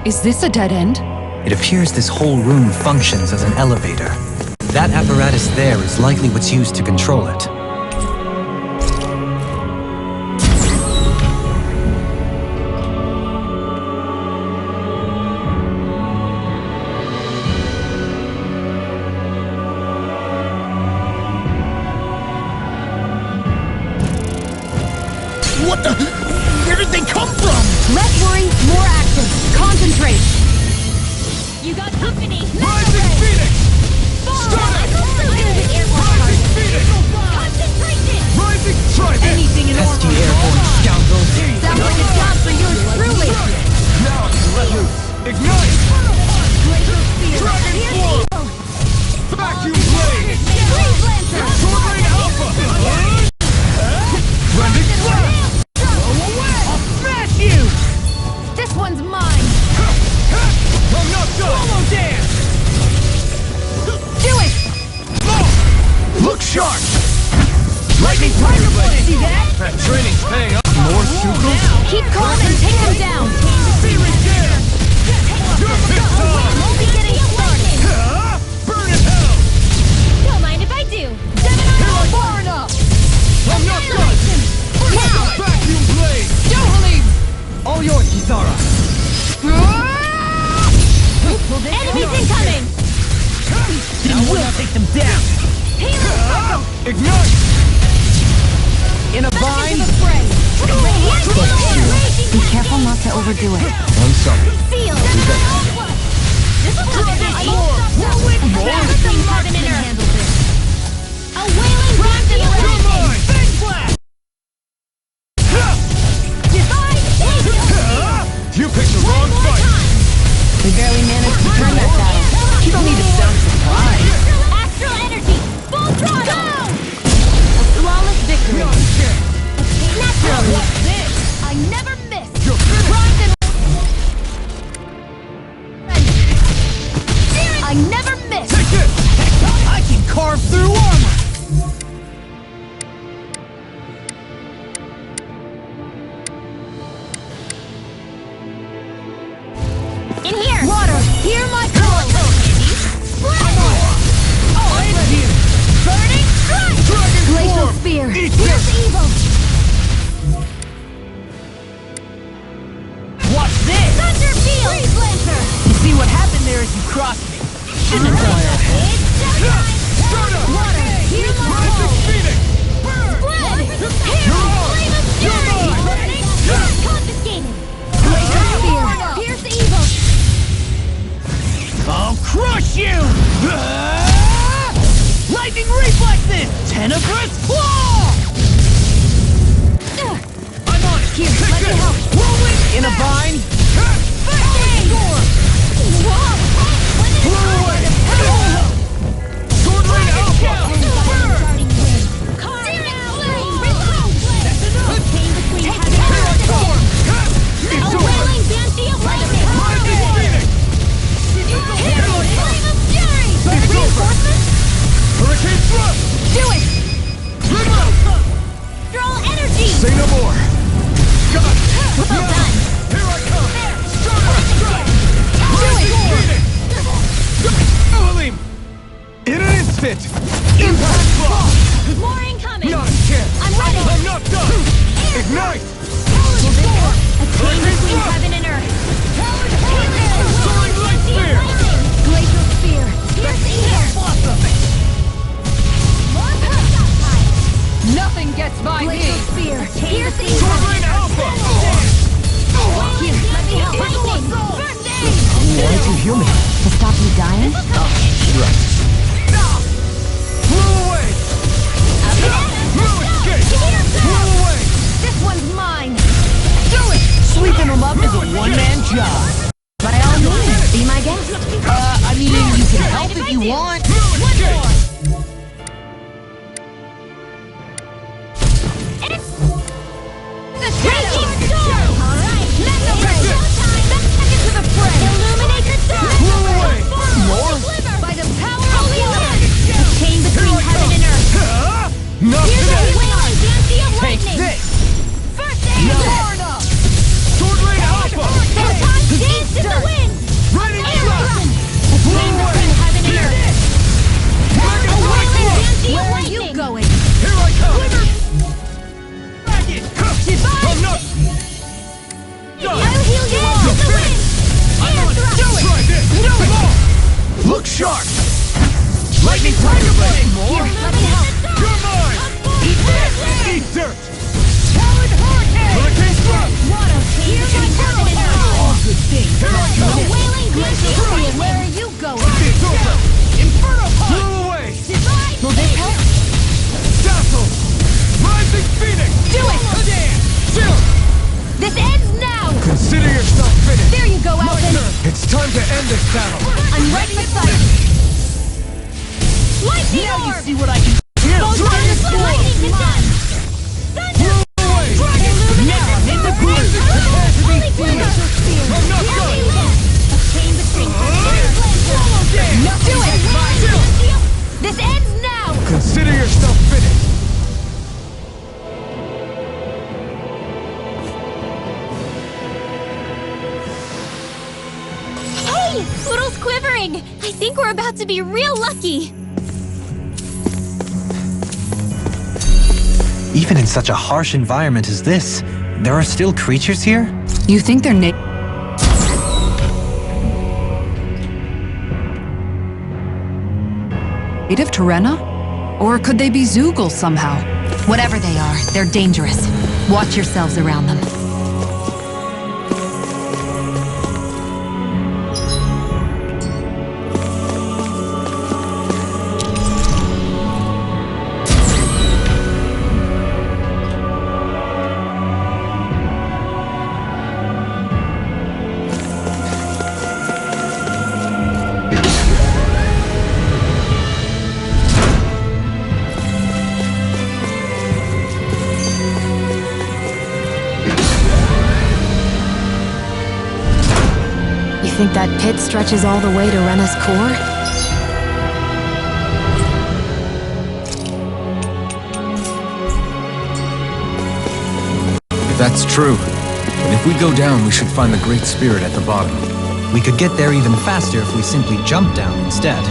Is this a dead end? It appears this whole room functions as an elevator. That apparatus there is likely what's used to control it. What the? Where did they come from? Less worry, more action. Concentrate. You got company. Rising Phoenix! Stun it! Rising Phoenix! Enemies incoming! We'll take them down! Ignite! In a vine! Be careful not to overdo it. I'm sorry. Seal! A wailing blast in the You picked the wrong fight! We barely managed to turn that battle. You don't need to sound surprised! Astral energy! Full throttle! A flawless victory! Naturally! I never miss! I never miss! I can carve through armor! In here! Water! Hear my call! Burning strike! Glacial spear. Here's evil! Watch this! Thunder field! Freeze lancer! You see what happened there as you crossed me? Shouldn't have done that. It's showtime! Water! Hear my call! Split! Flame of fury! Burning strike! Confiscated! Glacial spear! Pierce evil! I'll crush you! Lightning reflexes! Tenebrous claw! I'm on it! Here, let me help! Whirlwind in a vine! First aid! Whoa! Sword Rain Alpha! Searing flame! Reload! Chain between heaven and earth! A wailing banshee of lightning! Flame of fury! Reinforcements? Hurricane Thrust! Do it! Reload! Draw energy! Say no more! Got it! Well done! Here I come! Starter strike! Elohim! In an instant! Impact block! More incoming! Not a chance! I'm ready! I'm not done! Ignite! A chain between heaven and earth! Soaring light spear! Glacial spear! Pierce ear! Nothing gets by me! Glacial spear! Pierce ear! Sword Rain Alpha! Here, let me help! Lightning! First aid! Why'd you heal me? To stop you dying? Right. Blew away! Blew escape! Blew away! This one's mine! Sweeping them up is a one-man job. By all means, be my guest. I mean, you can help if you want. One more! Raging storm! Alright, Mega Ray! Showtime! Back into the fray! Illuminate the dark! Blew away! More! By the power of the earth! The chain between heaven and earth! Not Here's a today! wailing banshee of Take lightning! this! First aid! Sword Rain Alpha! Photon dance in the wind! Raining Air thrust! thrust! A chain between heaven and earth! Mega A wailing Blast! banshee of Where are lightning! you going? Here I come! I'm not... I'll heal you all! In the wind! Air thrust! Try this! Come on! Look sharp! Lightning Tiger Blade! Here, let me help! You're mine! Eat this! Eat dirt! Powered hurricane! Hurricane Thrust! Water chain between heaven and earth! All good things. A wailing banshee of lightning! Where are you going? It's over! Inferno punch! Blew away! Divide! Will this help? Dazzle! Rising Phoenix! Do it! Chill! This ends now! Consider yourself finished! There you go, Alvin! It's time to end this battle! I'm right beside you! Lightning Now you orb! see what I can do! Lightning to death! Thunder! Now I'm in the groove! Holy glitter! I'm not Here we done! live! A chain between Do it! This ends now! Consider yourself finished! Hey! Poodle's quivering! I think we're about to be real lucky! Even in such a harsh environment as this, there are still creatures here? You think they're Native to Rena? Or could they be Zoogle somehow? Whatever they are, they're dangerous. Watch yourselves around them. Think that pit stretches all the way to Rena's core? If that's true, then if we go down, we should find the Great Spirit at the bottom. We could get there even faster if we simply jump down instead.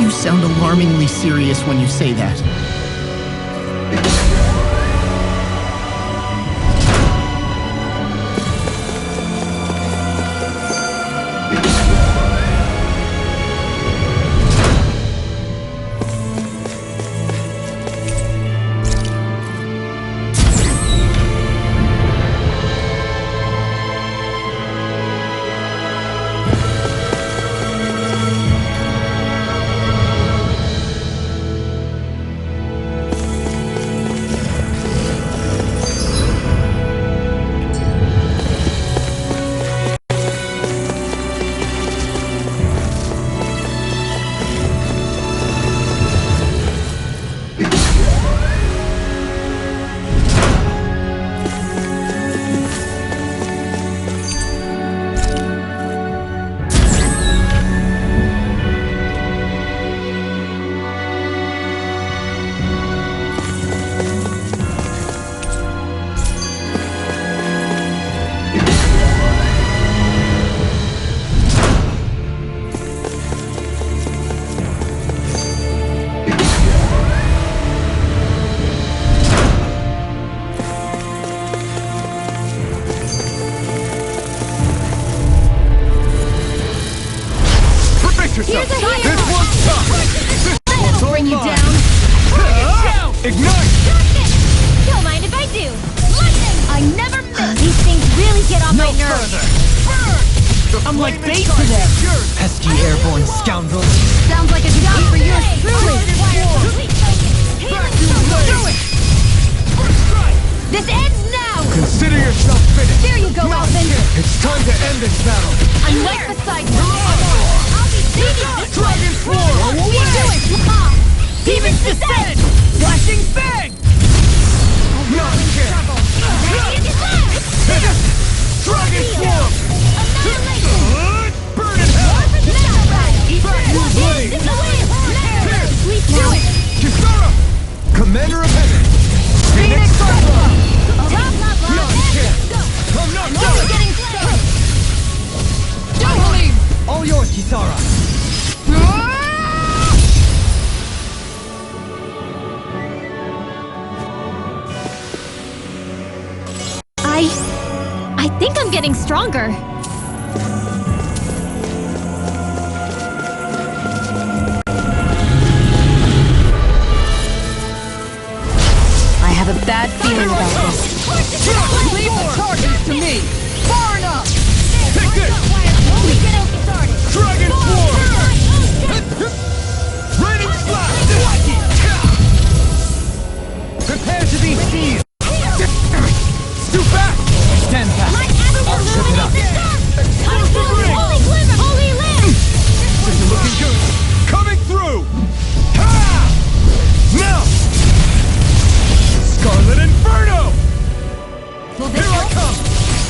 You sound alarmingly serious when you say that. Here's a hero! This one's tough! This one's all Bring you mine. down! Ignite! Don't mind if I do! Lightning! I never miss! These things really get on my nerves! I'm like bait for them! Pesky airborne scoundrels. Sounds like a job for yours truly! This ends now! Consider yourself finished! There you go, Outbender! It's time to end this battle! I'm right beside you! I'll be beating Dragon Swarm! You do it! Demons descend! Flashing fang! Not a chance! Dragon Swarm! Annihilation! Burn in hell! We do it! Kisara! Commander of Heaven! Phoenix Cyclone! Not a chance! I'm not done! Getting started! All yours, Kisara. I think I'm getting stronger. I have a bad feeling about this. Leave the charges to me. Far enough. Take this! We get started. Dragon Swarm! Raining Blast! Prepare to be seized. Do back! Stand back. I'll trip it up. Holy glimmer! Holy lamp! This is looking good! Coming through! Ha! Now! Scarlet Inferno! Here I come!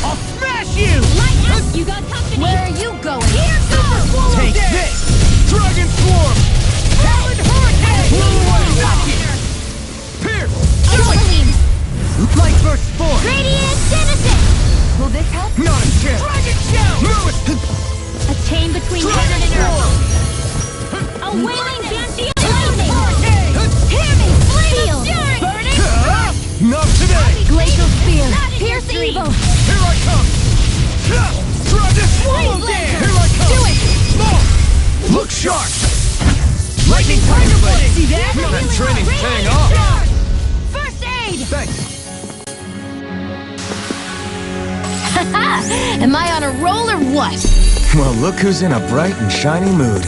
I'll smash you! You got company! Where are you going? Here goes! Take this! Dragon Swarm! Talon Hurricane! Pierce! Killing! Light burst forth. Radiant Genesis! Will this help? Not a chance! Dragon Shell! Move it! A chain between heaven and earth! A wailing Gantia lightning! Hear me! Steel! Burning! Not today! Glacial Spear! Pierce evil! Here I come! Dragon Swarm! Blaze Here I come! Do it! Look sharp! Lightning Lightning Tiger Blade! See that? That training's paying off! First aid! Thanks. Am I on a roll or what? Well, look who's in a bright and shiny mood.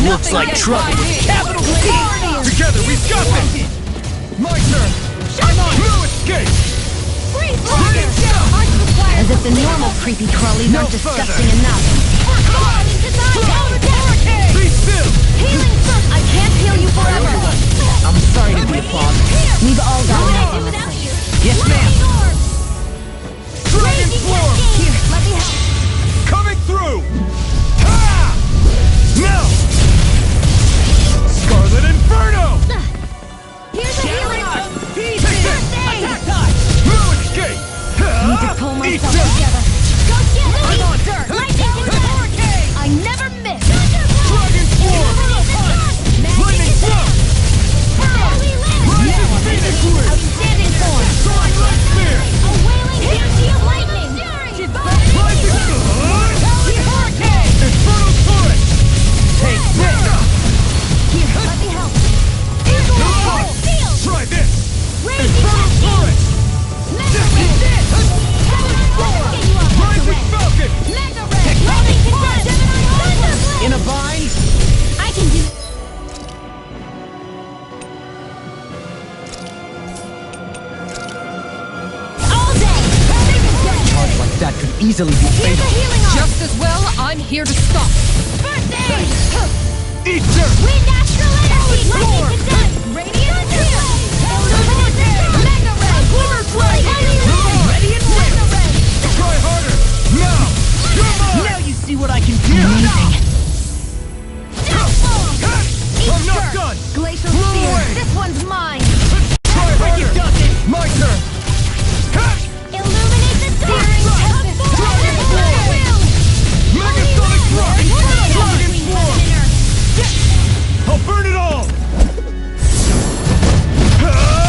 Looks like trouble with capital T! Together, we've got this! My turn! I'm on! No escape! As if the normal creepy crawlies aren't disgusting enough. Be still! Healing first! I can't heal you forever! I'm sorry to be a bother. We've all got enough on our plate. Yes, ma'am. Dragon Swarm! Here, let me help. Coming through! Ha! Now! Scarlet Inferno! Here's a healing! Take this! Attack time! No escape! Need to pull Eat myself this! together. Go get it! I'm on dirt! Lightning hurricane! I never miss! Dragon Swarm! Lightning Swarm! Rising Phoenix Wing! Outstanding form! Starlight Spear! A wailing energy of lightning! Rising Hurricane! Infernal Turret! Take this! Here, let me help. No Eagle fight! Field! Try this! Raging Infernal Turret! Mega Ray! Heaven's Sword! Rising Falcon! Mega Ray! Lightning Condensed! In a bind? I can do... All day! Charge like that could easily be Here's fatal. a healing arm! Just as well, I'm here to stop. First aid! Eat dirt! Wind astral energy! Lightning condensed! Radiant shield! Illuminated! Mega ray! Glimmer flame! Ready and Mega ray! Try harder! Now! Come on! Now you see what I can do! Downfall! I'm not done! Glacial Blow spear! away! This one's mine! Try harder! My turn! Illuminate the searing tempest! Dragon Swarm! Megasonic Thrust! Dragon Swarm! I'll burn it all! Ah!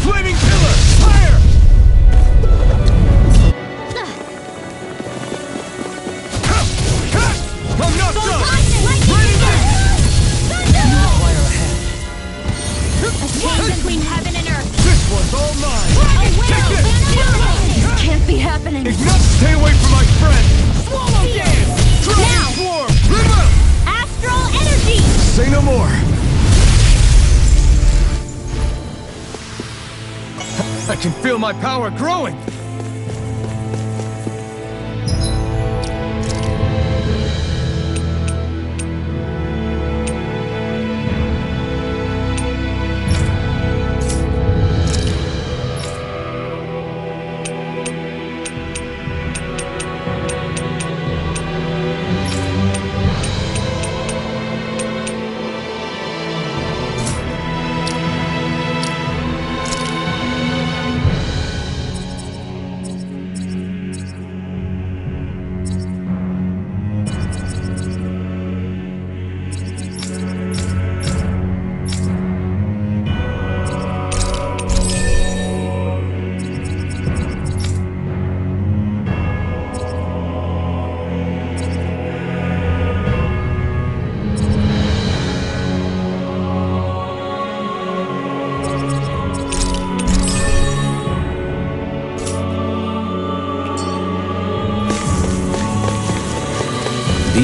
Flaming Pillar! Fire! I'm not done! Raining A change between heaven and earth! This one's all mine! Take this! This can't be happening! Ignite! Stay away from my friend! Swallow dance! Dragon Now! Swarm! River! Astral energy! Say no more. I can feel my power growing!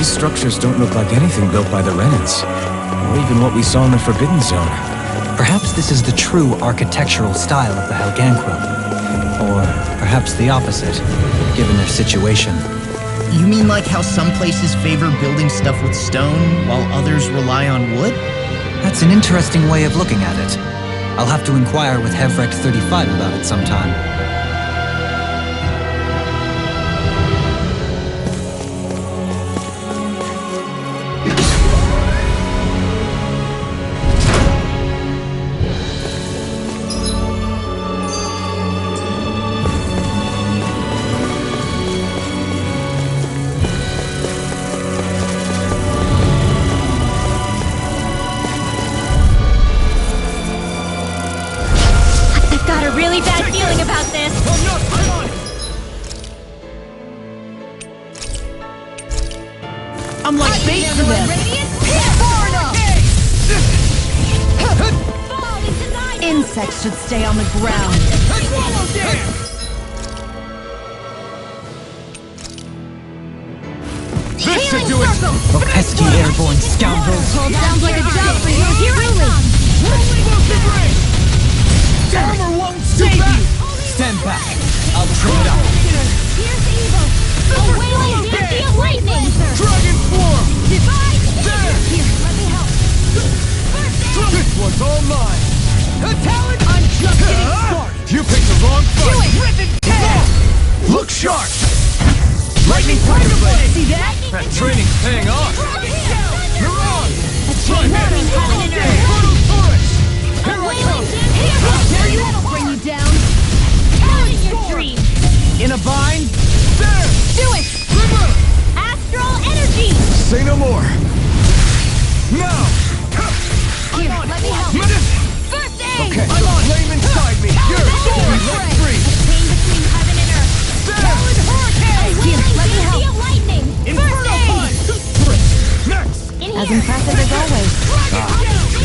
These structures don't look like anything built by the Renans, or even what we saw in the Forbidden Zone. Perhaps this is the true architectural style of the Helganquil. Or perhaps the opposite, given their situation. You mean like how some places favor building stuff with stone, while others rely on wood? That's an interesting way of looking at it. I'll have to inquire with Hevrek 35 about it sometime. Really bad feeling about this. I'm like bait for them. Insects should stay on the ground. This should do it! Oh, pesky airborne scoundrels! Sounds like a job for you. Here I come. Armor won't save you! Stand back! I'll trim it up! Here's evil. A wailing fancy of lightning. Dragon form! Divide. There! Here, let me help. This one's all mine! A talent. I'm just getting started. You picked the wrong fight! Rip and tear. Look sharp! Lightning Thunder Blade! See that? That training's paying off! You're on! Try Warning this! heaven and earth. Brutal Taurus! A Here I wailing come! That'll bring you down. Out in your dream. In a bind? There! Do it. Astral energy. Say no more! Now! Here, let me help. First aid. Okay, I'm on! Flame inside me! You're let free! Chain between heaven and earth. There! Hurricane. Here, let me help. Of lightning. Inferno Punch! Next! As impressive as always.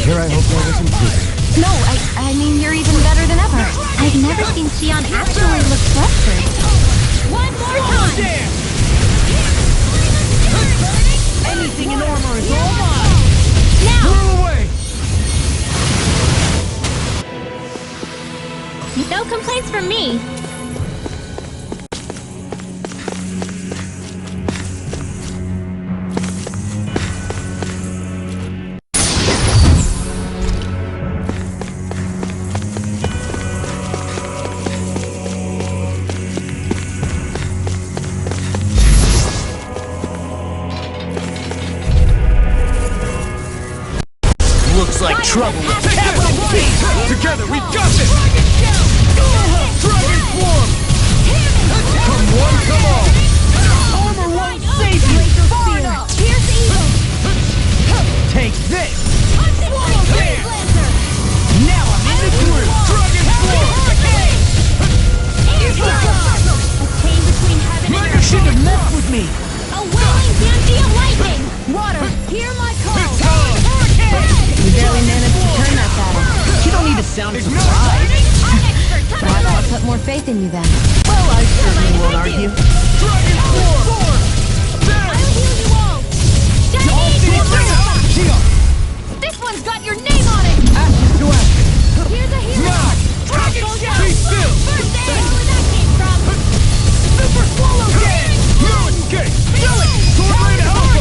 Here I hope there was improvement. No, I mean you're even better than ever. I've never seen Xion actually look flustered. One more time. Anything in armor is all mine! Now. Throw away! No complaints from me. Looks like trouble with capital T! Together, we've got this! Dragon form! Come one, come all! Armor won't save you! Far enough. Here's evil. Take this! Swallow there. Lancer. Now I'm in the groove! Dragon form! Here's a chain between heaven and You earth. shouldn't have messed with me! A wailing fancy of lightning. Water, hear my call. You barely managed to turn that battle. You don't need to sound surprised. Perhaps I'll put more faith in you then. Well, I certainly won't argue. Dragon form! I'll heal you all. This one's got your name on it. Ashes to ashes! Here's a hero. Now! Dragon Shout. Be still! First aid. Where that came from. Super Swallow Gang! Ruin Gate! Do it! Sword Rain Alpha!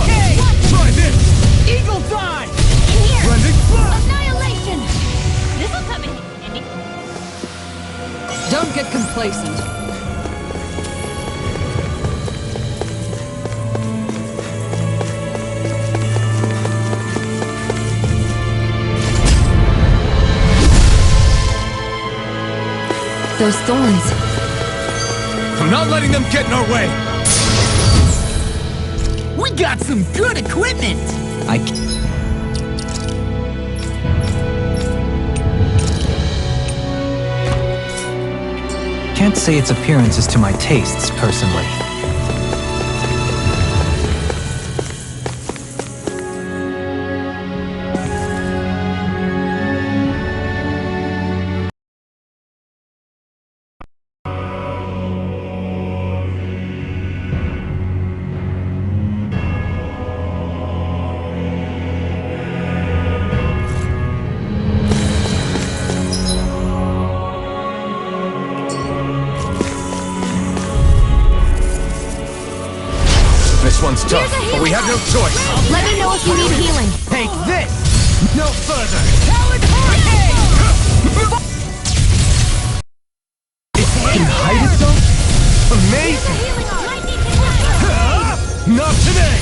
Try this! Eagle Dive! In here. Blending Flood! Annihilation. This'll come in handy. Don't get complacent. Those thorns. I'm not letting them get in our way! We got some good equipment! Can't say its appearance is to my tastes, personally. but we have no choice. Let me know if you need healing. Take this! No further! It can hide itself? Amazing! Not today!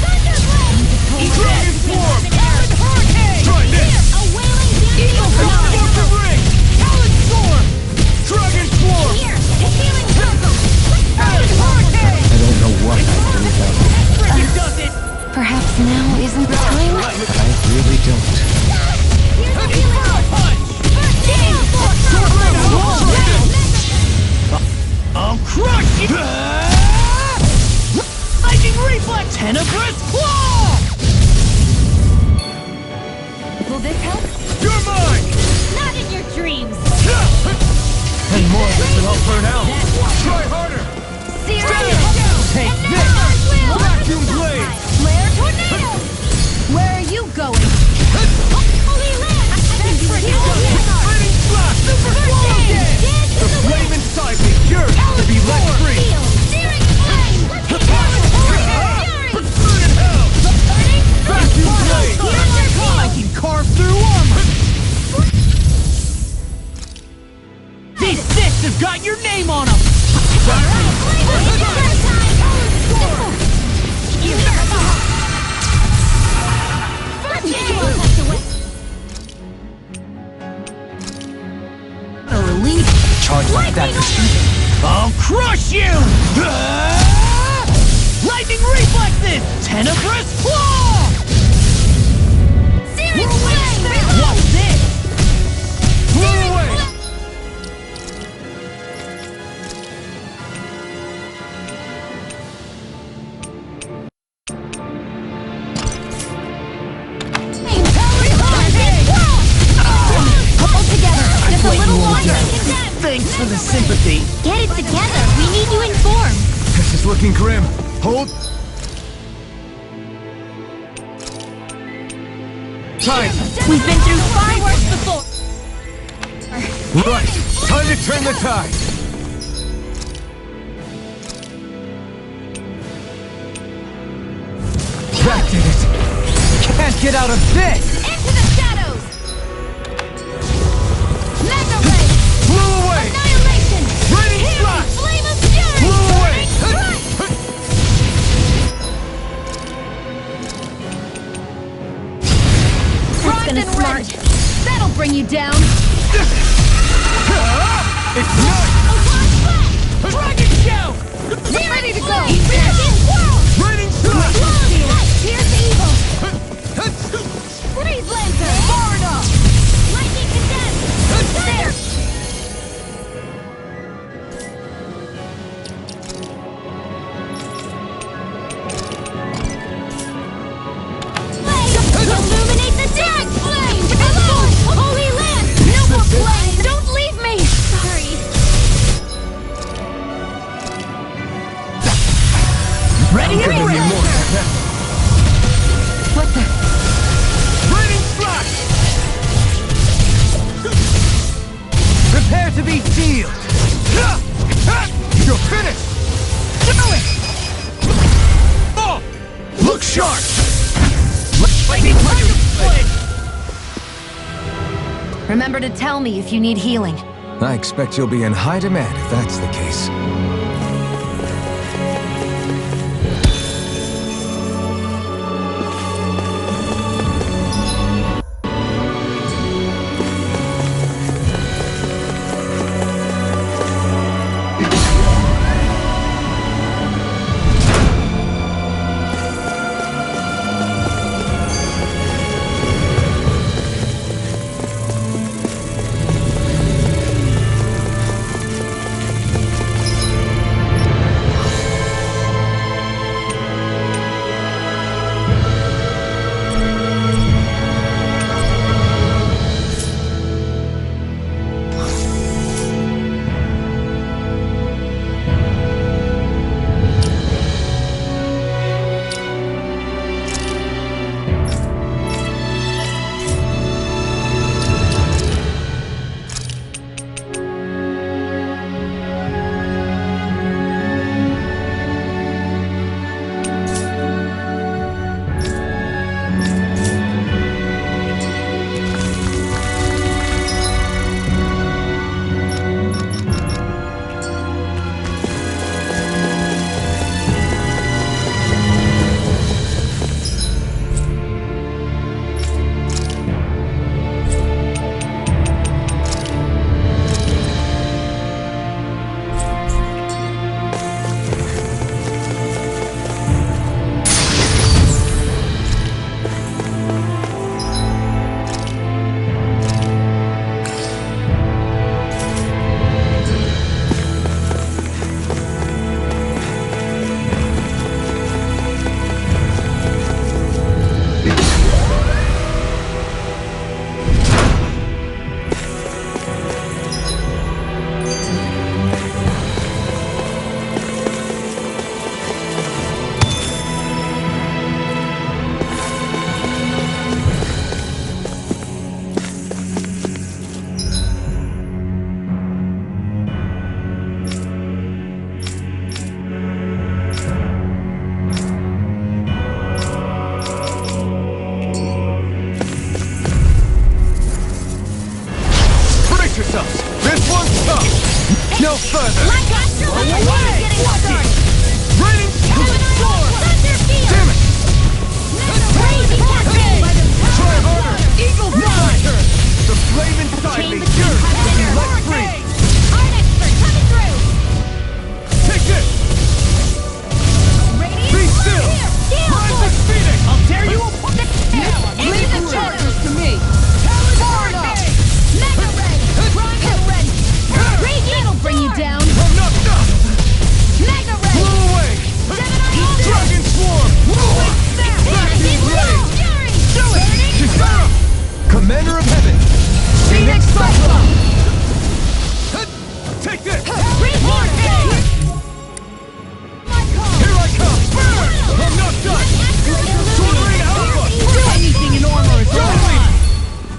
Dragon form! Try this! Explosive ring! Talon storm! Dragon swarm! I don't know what I'd do without it. Perhaps now isn't the time? I really don't. I'll crush you! Lightning reflex! Tenebrous claw! Will this help? You're mine! Not in your dreams! And more of this and I'll burn out. Try harder! Take this! Vacuum blade! Flare tornado! Where are you going? Holy land! Burning blast! Super swallow dead! The flame inside me yearns to be let free! Searing flame! Burn in hell! Vacuum blade! I can carve through armor! These fists have got your name on them! Charge like that! I'll crush you! Lightning reflexes! Tenebrous claw! Searing flame! What's this? Blow away! Hold together! Just a little longer! Thanks for the sympathy. Get it together! We need you informed! This is looking grim. Hold. Time. We've been through far worse before! Right. Time to turn the tide. That did it. Can't get out of this. Into the shadows! Mega ray! Blow away. Annihilation! Raining flash. Flame of fury! Blow away. Frost and red! That'll bring you down! It's not. Dragon show! Get ready to go! Raining flash. Here's the evil! Freeze Lancer! Far enough! Lightning condensed! There! Illuminate the dead! Flame! Holy land! No more flame! Don't leave me! Sorry. Ready and Gonna need ready! more. What the? Raining flash. Prepare to be sealed. You're finished. Do it. Oh, look sharp. Lightning blade! Remember to tell me if you need healing. I expect you'll be in high demand if that's the case.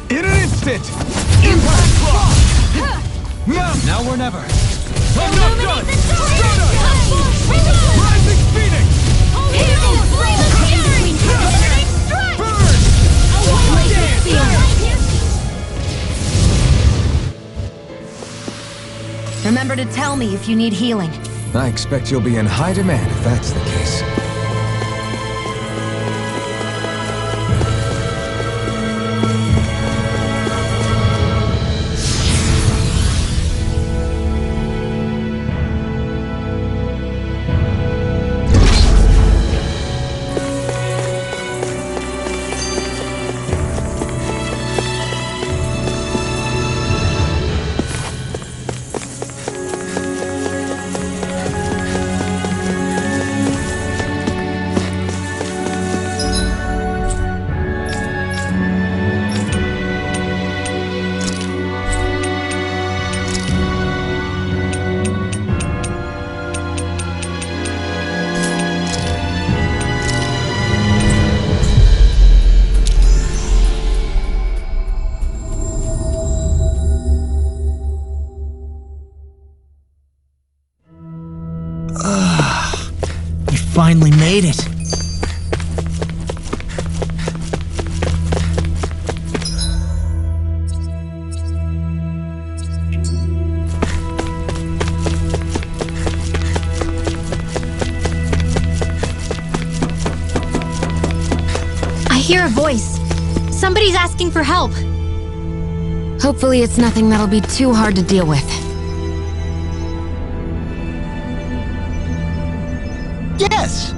In an instant! Impact block! Now or never. Enough done! Rising Phoenix! Remember to tell me if you need healing. I expect you'll be in high demand if that's the case. We finally made it. I hear a voice. Somebody's asking for help. Hopefully it's nothing that'll be too hard to deal with. Yes!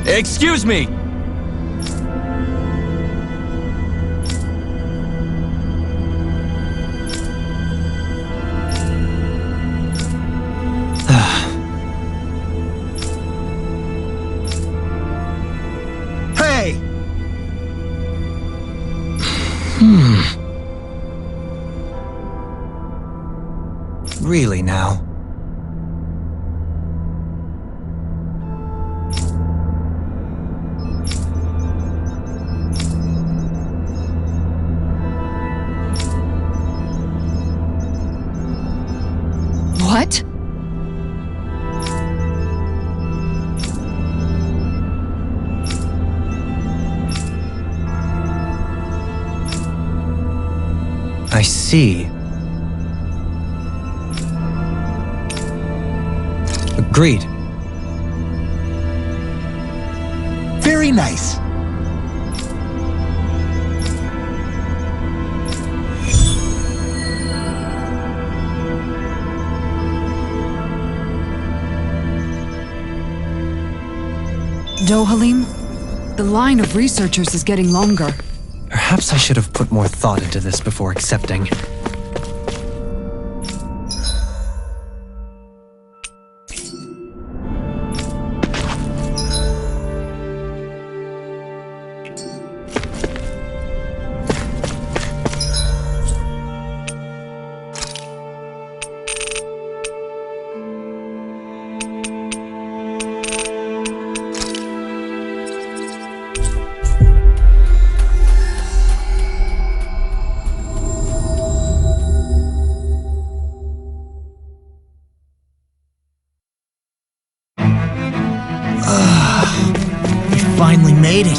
Excuse me! Hey! Really now? What? I see. Agreed. Very nice. Dohalim? The line of researchers is getting longer. Perhaps I should have put more thought into this before accepting. Finally made it.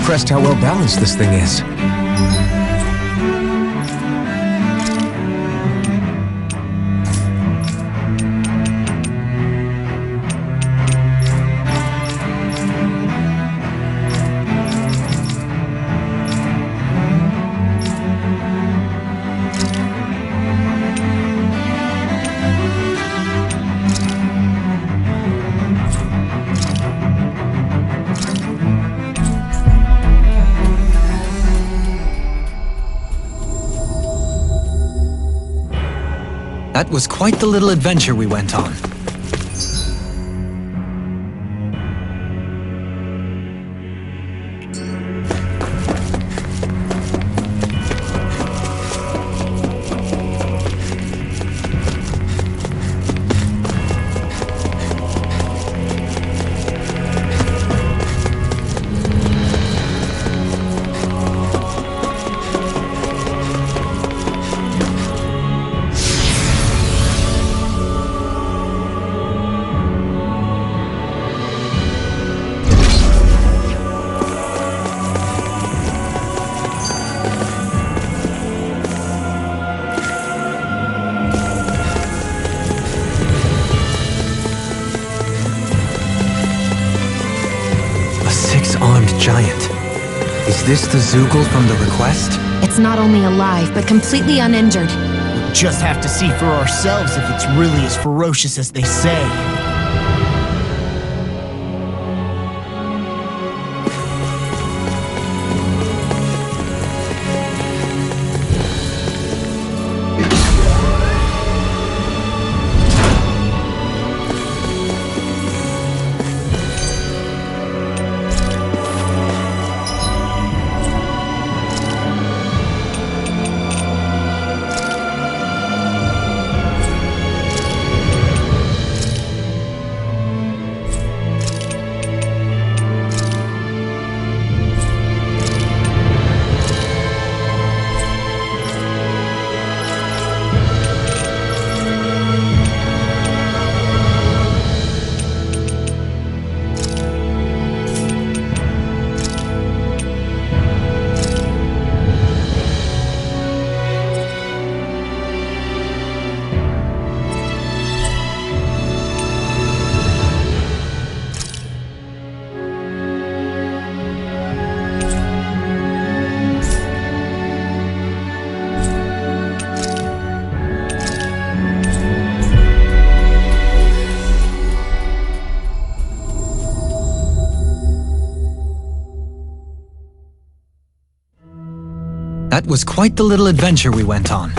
impressed how well balanced this thing is. That was quite the little adventure we went on. Giant. Is this the Zoogle from the request? It's not only alive, but completely uninjured. We'll just have to see for ourselves if it's really as ferocious as they say. That was quite the little adventure we went on.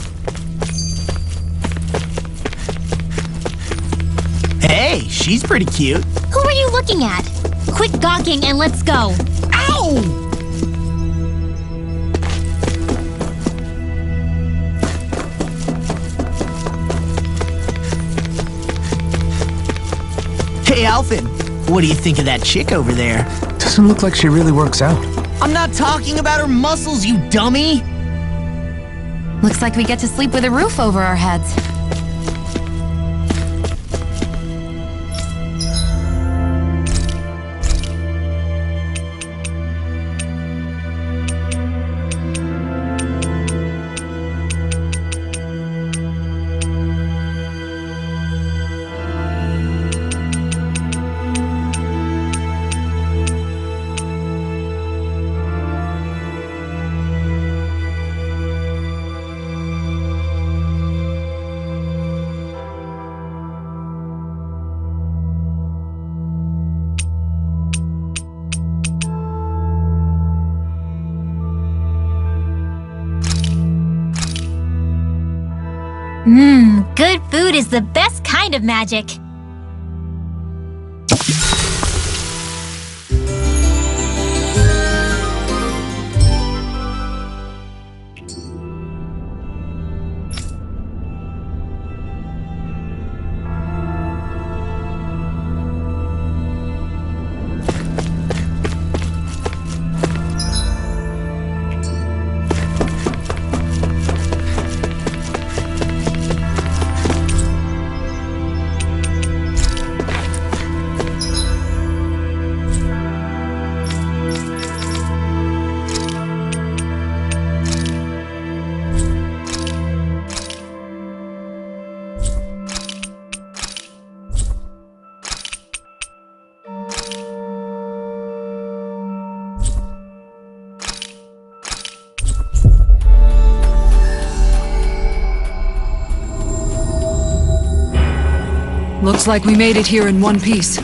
Hey, she's pretty cute. Who are you looking at? Quit gawking and let's go. Ow! Hey, Alvin, what do you think of that chick over there? Doesn't look like she really works out. I'm not talking about her muscles, you dummy! Looks like we get to sleep with a roof over our heads. Good food is the best kind of magic. Looks like we made it here in one piece.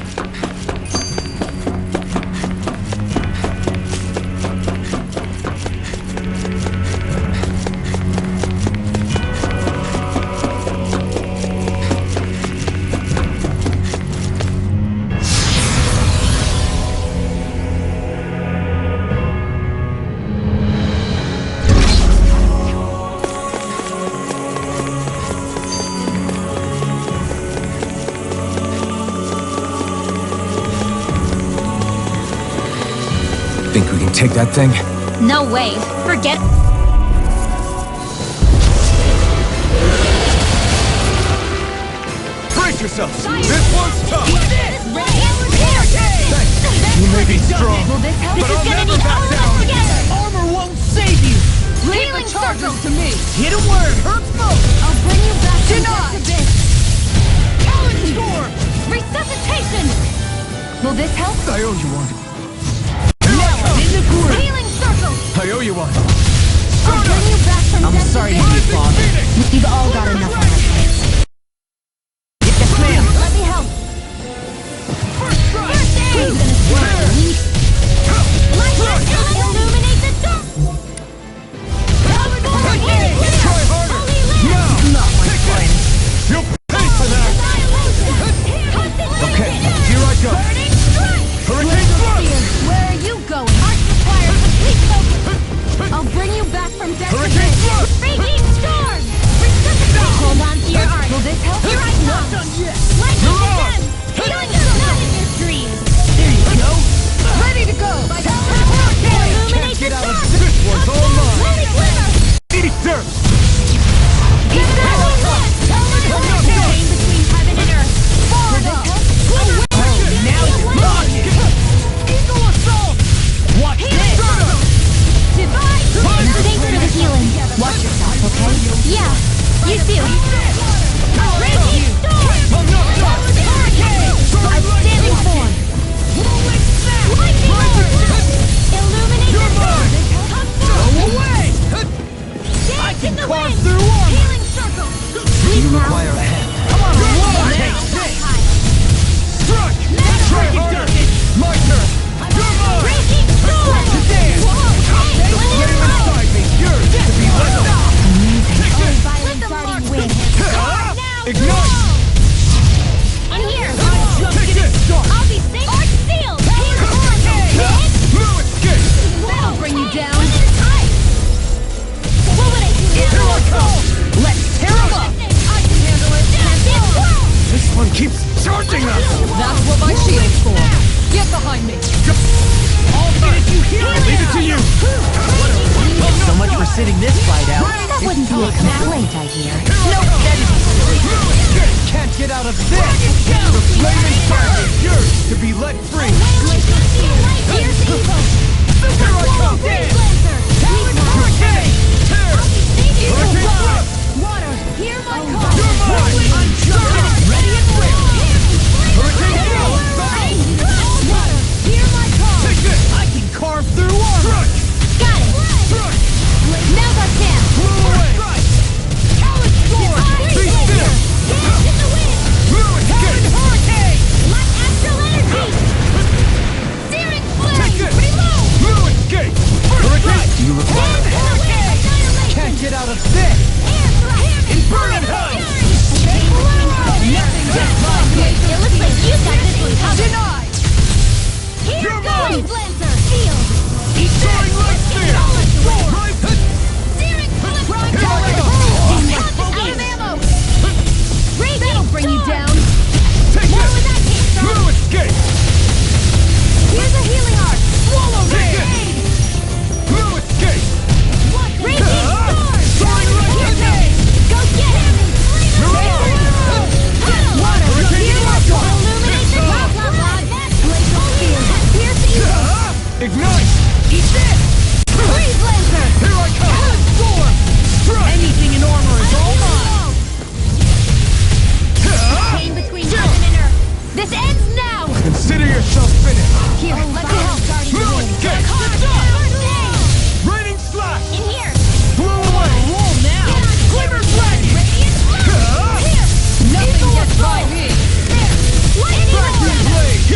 Think we can take that thing? No way. Forget. Brace yourselves! This one's tough! You may be strong, This but is I'll gonna never need back all of down. us together. Armor won't save you! Healing circles to me. Hit a word, hurts most! I'll bring you back from Denied. death to this. Challenge storm! Resuscitation. Will this help? I owe you one. In the corner! Healing circles. I owe you one. I'll bring you back from I'm death sorry to to this. be a father. We've all got enough on our plates. Yes, ma'am! Let me help. First aid. Who's gonna smile? Light illuminate the dark. Try harder! Not my friend. You'll pay for that! Okay, here I go. Hurricane thrust! Where are you going? Arch requires complete focus. I'll bring you back from death to Hurricane this. thrust! Raging storm. Hold on to your arch. Will this help? Here I come. Lightning You're on. again. Healing the sun in your dreams. There you go! Ready to go. Illuminate the dark. This one's all mine! Holy glimmer. Eat dirt! He's got one left. Chain between heaven and earth. Will this help? Now you're talking! Eagle assault! Watch this! Divide. Thanks for the healing. Watch yourself, okay? Yeah, you too. Raging storm. Outstanding form. Lightning orb. Illuminate the dark. Come through. Away! Dance in the carve wind. through armor. Healing circle. You require a hand. Come on, roll! Take Take this. Struck! Try harder! My turn! You're mine! Raging storm. The flame inside me yearns to be let out! Take this! Violent darting wind. Ignite! In here. Take this! I'll be safe. Arch sealed. Healing orb. No escape! That'll bring you down. What would I do now? Here I come! Let's tear him up! I can handle it. This one keeps charging us! That's what my shield's for. Get behind me. I'll finish you here! Leave it to you! So much for sitting this fight out. That wouldn't be a complaint, I hear. Nope, that'd be silly. Can't get out of this! The flame inside me yearns to be let free! Here I come! Hurricane! Tear! Hurricane thrust! Water, hear my call. You're mine! I'm just ready and ready! Hurricane thrust! Water, hear my call. Take this! I can carve through armor! Got it. Thrust! Now that's him. Blew away! Challenge storm. Be still! Dance in the wind. No escape! Hurricane. Like astral energy.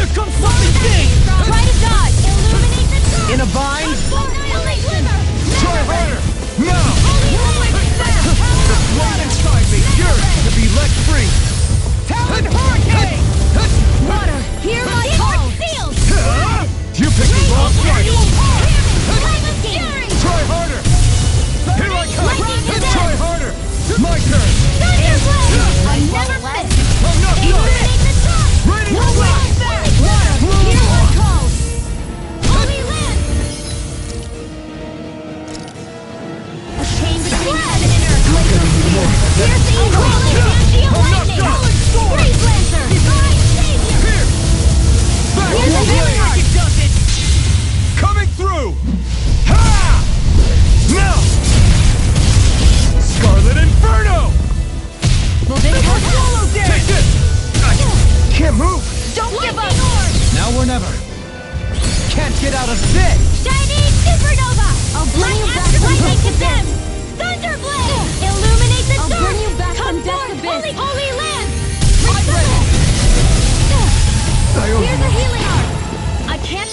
Here comes something big! Try to dodge! Illuminate the dark! In a vine? Holy glimmer! Try harder! Now! Holy flare! The flame inside me yearns to be let free! Talon Hurricane! Water, hear my call! Sealed! You picked the wrong fight! Flame of fury! Try harder! Here I come! Lightning to death! Try harder! My turn! Thunderblade! I never miss! I'm not done! Illuminate the dark! Ready No to way! Water, hear my call! Holy land! A chain between heaven and earth! Here's the evil! Lightning! Freeze Lancer! Divine Savior! Back Here's the away! healing art! Coming through! Ha! Now! Scarlet Inferno! Take this! I can't move! Don't give up! Now or never. Can't get out of this! Shining Supernova! I'll bring you back from Lightning condemned! Thunderblade! Illuminate the dark! I'll bring you back from Death's Abyss! Holy land! Here's a healing art! I can't...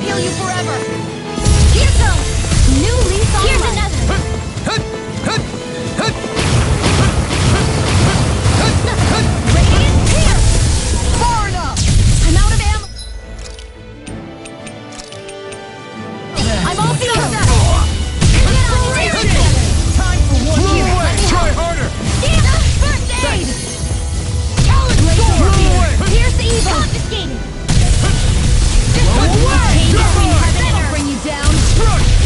Heal you forever! Here goes! New lease on life! Here's another! Radiant Pierce! Far enough! I'm out of ammo! I'm all fused up! Time for one Blow here. away! Try harder! First aid! Challenge! Here's the evil! Confiscated! Blow away! Between heaven and earth! Bring you down!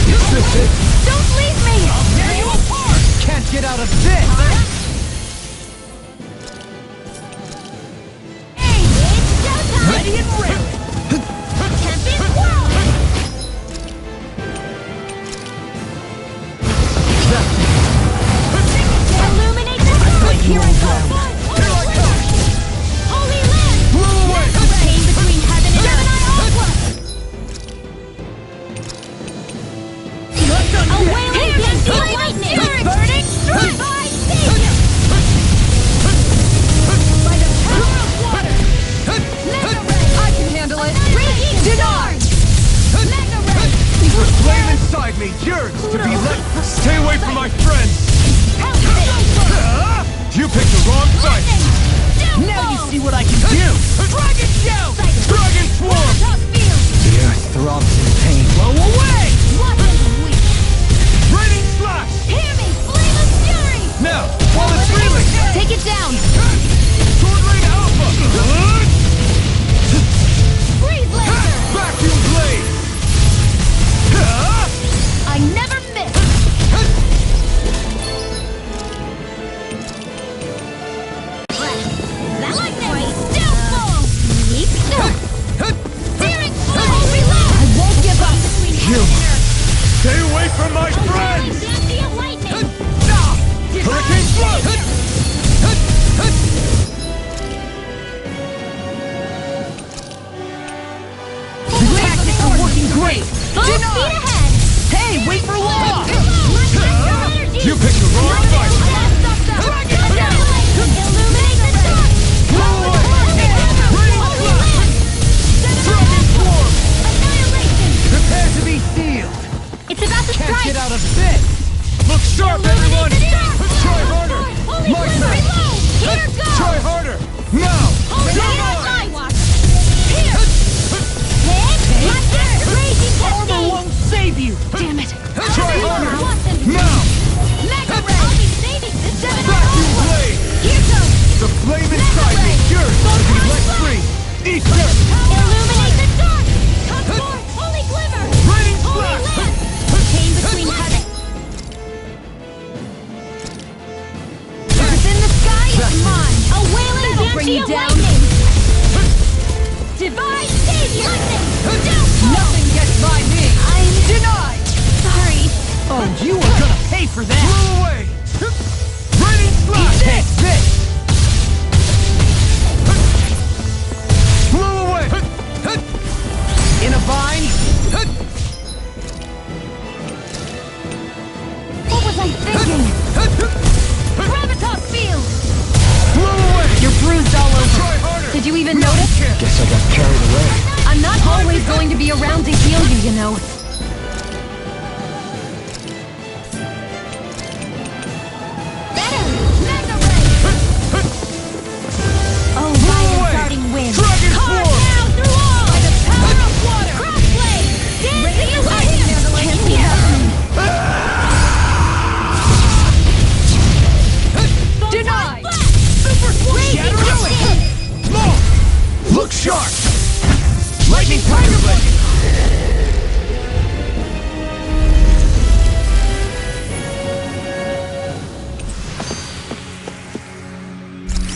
Is this it? Don't leave me! I'll tear you apart! Can't get out of this! Hey, it's showtime! Ready and ready! Tempest World! Illuminate the dark! Here I come! Holy land! Blow away! Chain between heaven and earth! A wailing dancing lightning! Burning strike! By Savior! By the power of water! Mega Ray! I can handle it! Raging Dinar! Mega Ray! The flame inside me yearns to be let... Stay away from my friends! You picked the wrong fight! Now you see what I can do! Dragon Shout! Dragon Swarm! The earth throbs in pain. Blow away! Raining Slash! Hear me! Flame of fury! Now, while it's reeling! Take it down! Sword Lane Alpha! Freeze Lancer! Vacuum Blade! I never miss! That lightning! Still full! Yeep! Searing flame! I won't give up! You! Stay away from my friends! Dancing of lightning! Hurricane Thrust! The tactics are working great! Full speed ahead! Hey, wait for law! You picked the wrong fight! Illuminate the dark! Blow away! Dragon Swarm! Annihilation! Prepare to be sealed! It's about to Can't strike! get out of this! Look sharp, everyone! Try harder! Holy My glimmer! turn! Reload! Here goes! Try harder! Now! Holy Skywalker! Here! Hit! Raging Armor Cascade! won't save you! Damn it! Try harder! Now! Mega Ray! I'll be saving this! Vacuum Blade! Here goes! The flame inside me yearns to be let free! Eat this! Illuminate the dark! Come forth! Holy glimmer! Raining Holy Slash! land! Chain between heaven! If it's in the sky, it's mine! A wailing dancing of lightning! Divine Savior! Nothing gets by me! I'm denied! Sorry. Oh, you are gonna pay for that! Blow away! Raining Slash! Take this! Blow away! In a vine? What was I thinking? Gravitas field! Did you even notice? Guess I got carried away. I'm not always going to be around to heal you, you know. Oh, fire darting wind. Dragon Carve form! now through all! By the power of water! Crossblade! Stand to your right! Can't be happening! Denied! Super swift! Raging Smoke! Look sharp! Lightning Tiger Blade!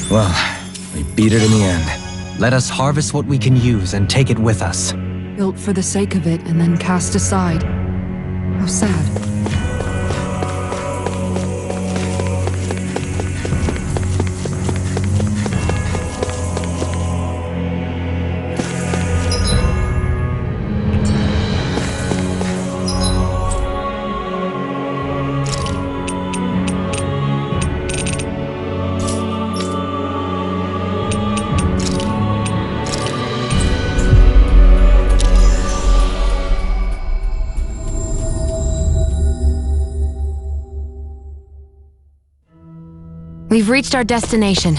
Well, we beat it in the end. Let us harvest what we can use and take it with us. Built for the sake of it and then cast aside. How sad. We've reached our destination.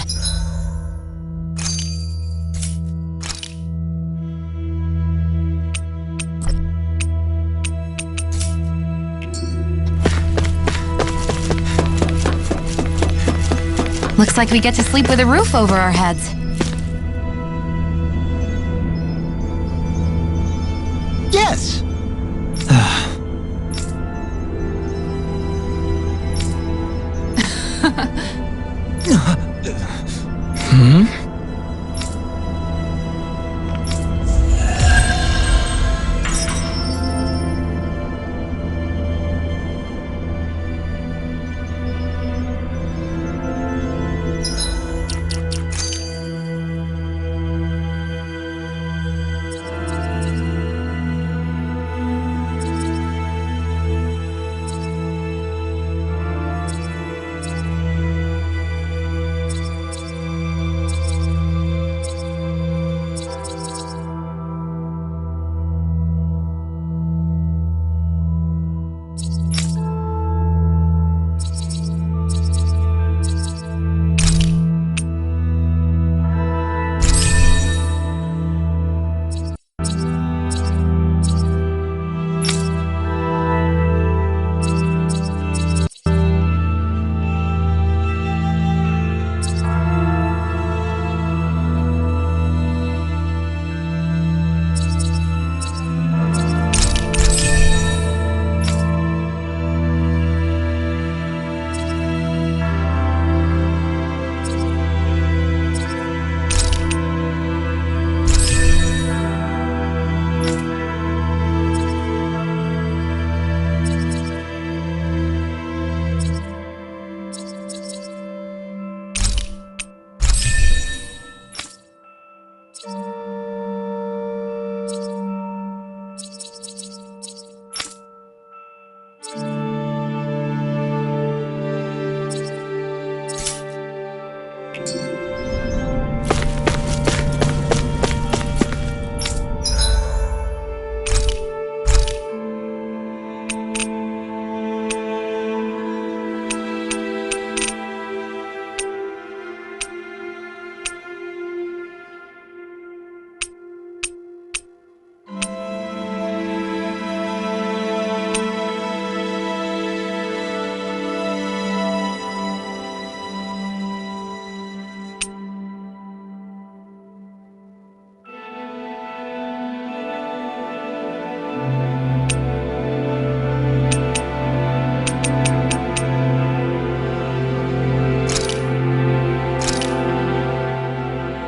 Looks like we get to sleep with a roof over our heads. Yes!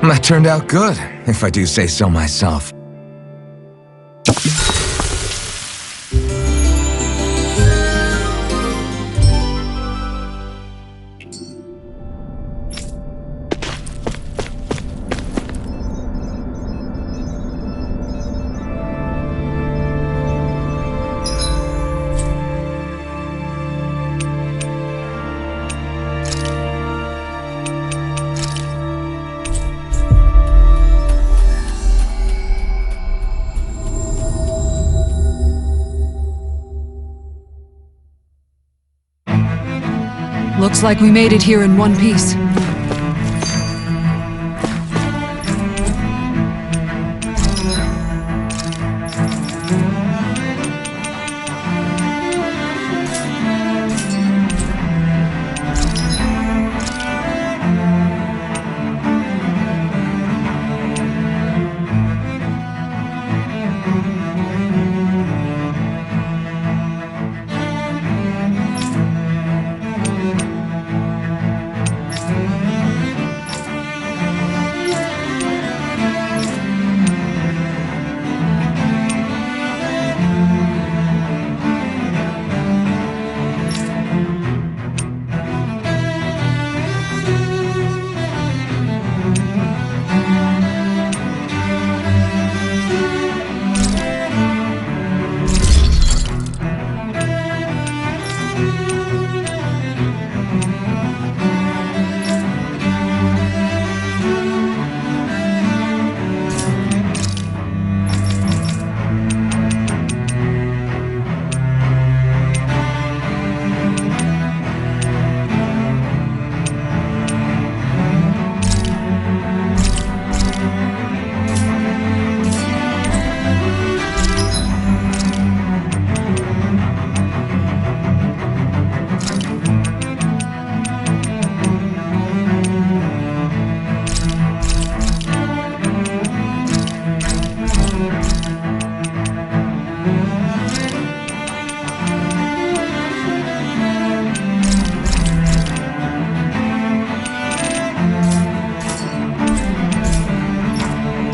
That turned out good, if I do say so myself. Looks like we made it here in one piece.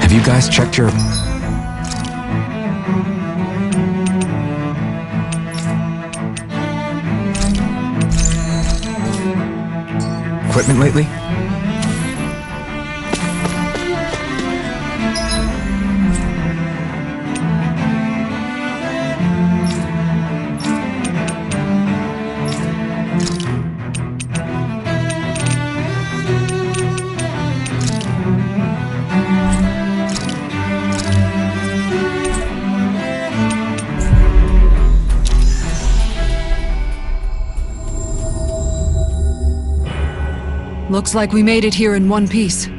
You guys checked your... equipment lately? Looks like we made it here in one piece.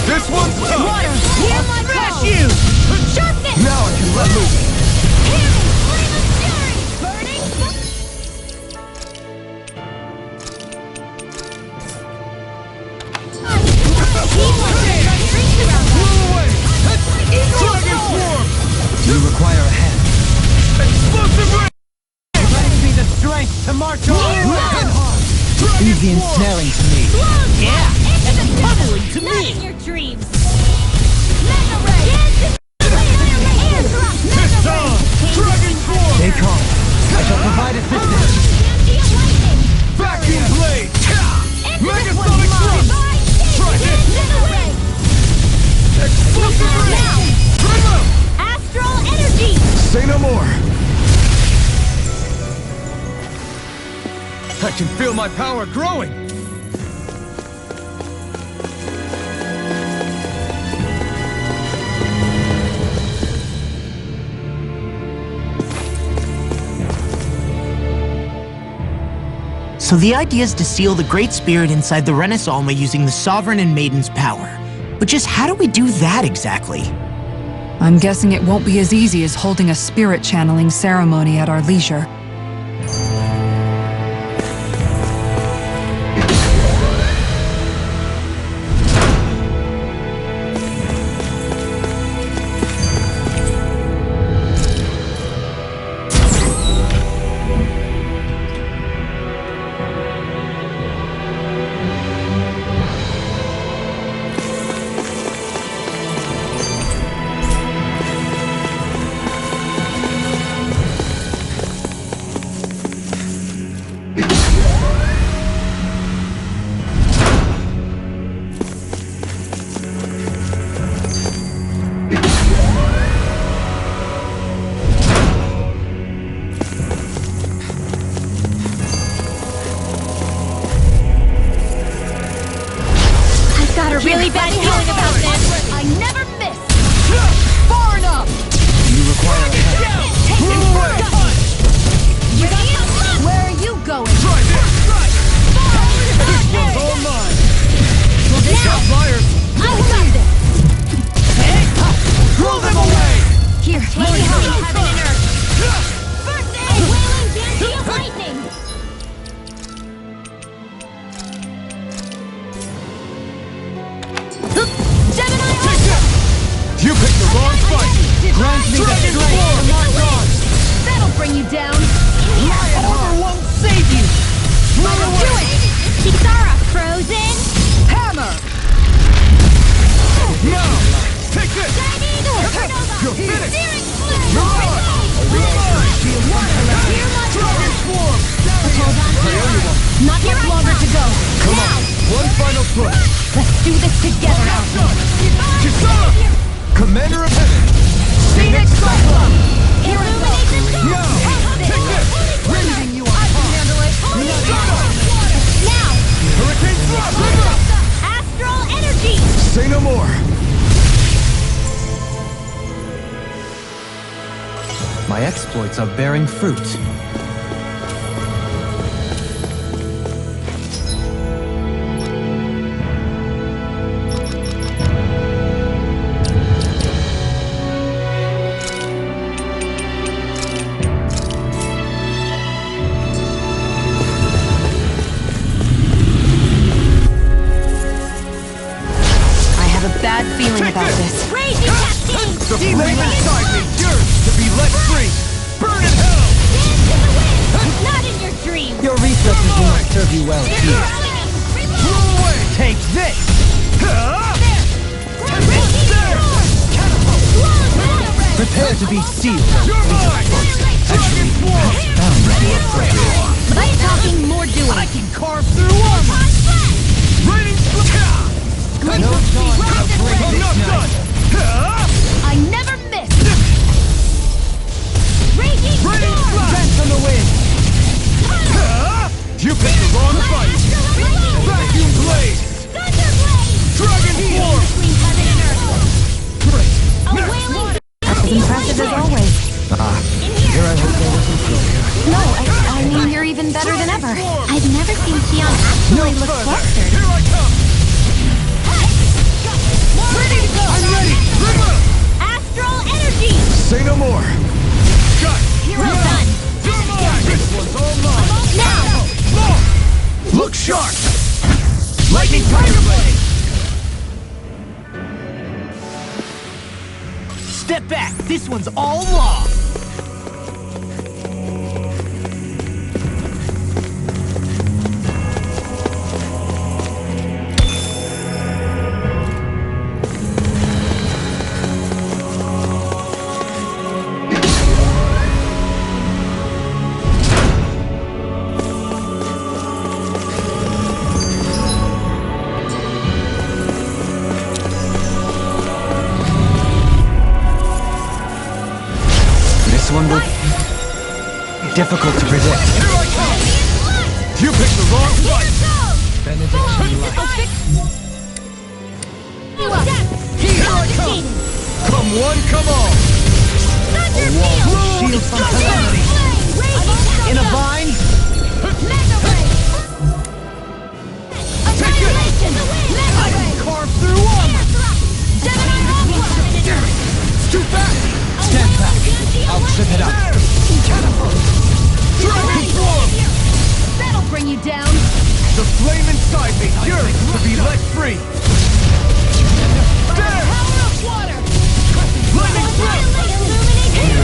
This one's tough! Water! Hear my call! you! Sharpness! Now I can let loose! Healing! Flame of fury! Burning! Dragon Swarm! You require a hand. Explosive ray! Lend me the strength to march on. Easy ensnaring to me. Yeah! And pummeling to me! Not in your dreams! Mega Ray! Air drop! Mega Ray! Dragon Swarm! Stay calm. I shall provide assistance. Vacuum Blade! Mega Megasonic Sonic Thrust! Try this! Mega Ray! Explosive ray! Now! Trim up! Astral energy! Say no more! I can feel my power growing! So the idea is to seal the Great Spirit inside the Renis Alma using the Sovereign and Maiden's power. But just how do we do that exactly? I'm guessing it won't be as easy as holding a spirit channeling ceremony at our leisure. Really bad feeling about this. I never miss. Far enough. You require a help. Move away. Where are you going? Try this. This one's all mine. Now. I got this. Throw them away. Here, let me help you, heaven and earth. First aid. A wailing dancy of lightning. You picked the wrong fight! Grant me the strength to march on! That'll bring you down! Order won't save you! Let him do it! Kitara frozen! Hammer! Now! Take this! You're finished! You're on! Dragon Swarm! Hold on. Not much longer to go. Come on! One final push! Let's do this together! Kisara! Commander of Heaven! Phoenix Cyclone! Illuminate the storm! Now! Take this! Raising you on I can handle it! Now! Hurricane Thrust! Astral energy! Say no more. My exploits are bearing fruit. Bad feeling about this. Raging Cascade! The flame inside me yearns to be let free! Burn in hell! Dance in the wind! Not in your dreams! Your resources will not serve you well here. Throw away! Take this! Prepare to be sealed. You're mine! Dragon Swarm! I'm talking more doing. I can carve through armor! Raining Split! Great No speed. I'm not done! I never miss! Raging Raining storm! Vents on the wind! You picked the wrong fight! Vacuum Blade! Thunderblade! Dragon Swarm! Between heaven and earth! Great! A wailing As impressive as always. Here I will go with improvement. No, I mean you're even better than ever. I've never seen Xion actually look flustered. Here I come! Ready to go! I'm ready! River! astral energy! Say no more. Got it! Well done! This one's all mine! Now! Look sharp! Lightning Tiger Blade! Step back! This one's all law! This one will be difficult to predict. Here I come! You picked the wrong fight! Benediction light. Here I come! Come one, come all! Shield from calamity. In a bind? inside me, yours to be let free! There! Power of water! Lightning thrust!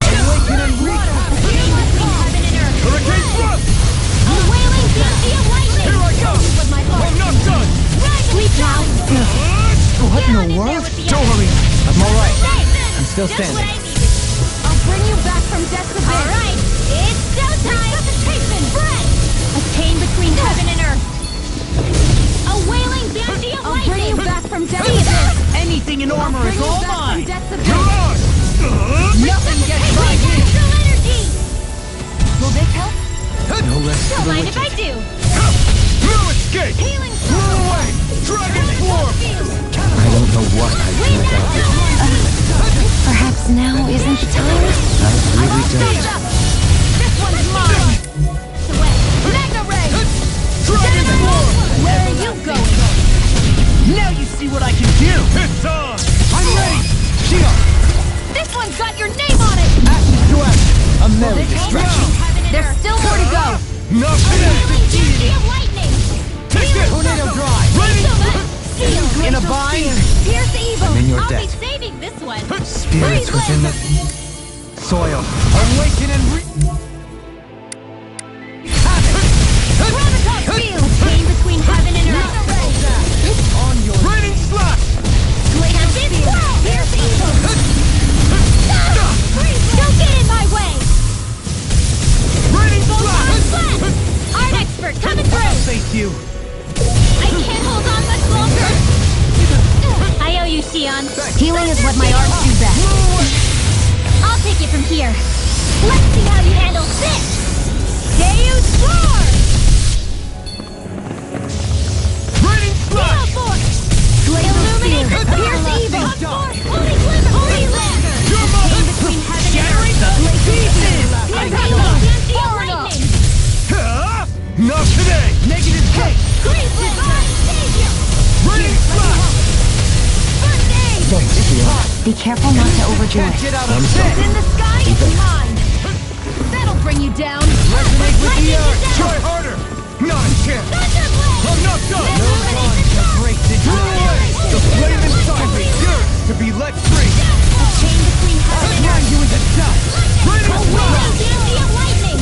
Awaken and Hurricane thrust! A wailing fancy of lightning! Here I come! With my heart. I'm not done! Sleep now! What in the world? Don't worry, I'm alright. I'm still Just what standing. I needed. I'll bring you back from death's abyss. All right, it's showtime. Resuscitation. Spread. A chain between heaven and earth. A wailing fancy of lightning. I'll bring you back from death's abyss. Anything in armor is all mine! you're on! Nothing gets Hey, by me! astral energy. Will this help? No rest for Don't the mind if I wicked. do. No escape! Healing Blow away! Dragon form! I don't know what I'd do without it. Perhaps now isn't the time? I really Stage don't. up. This one's mine. Away. Mega ray. Dragon form! Where are you going? Now you see what I can do! It's on! I'm ready! Shield! This one's got your name on it. Ashes to ashes! A merry This destruction! There's still more to go. Not A today! wailing fancy of lightning. Take it! Tornado drive! Seal. In a bind! Pierce evil. I'm in your I'll debt. be saving this one. Spirits within the soil. Awaken and Gravitas field. Chain between heaven and earth. on your Raining slash! Tempest swirl. Pierce evil. Don't get in my way. Raining Photon slash! flash. Art expert coming through. face you! I can't hold on much longer. I owe you, Shion. Healing is what my arts do best. I'll take it from here. Let's see how you handle this. Deus Roar! Raining slash! Illuminate, pierce evil. Holy glimmer, holy lamp. Chain between heaven and earth. Lightning. Huh? Not today! Negative cake! Great divine savior. Raining slash! First aid. Thanks, Shion. Be careful not to overdo Can't it. get out of What's this! in the sky is mine. That'll bring you down. Resonate with the earth! Try harder! Not a chance! Thunderblade. I'm not done! Illuminate the dark. Break the Blow away! The flame inside me, yours to be let free! A chain between heaven and Turn earth. you into dust! Raining A wailing slash! fancy of lightning.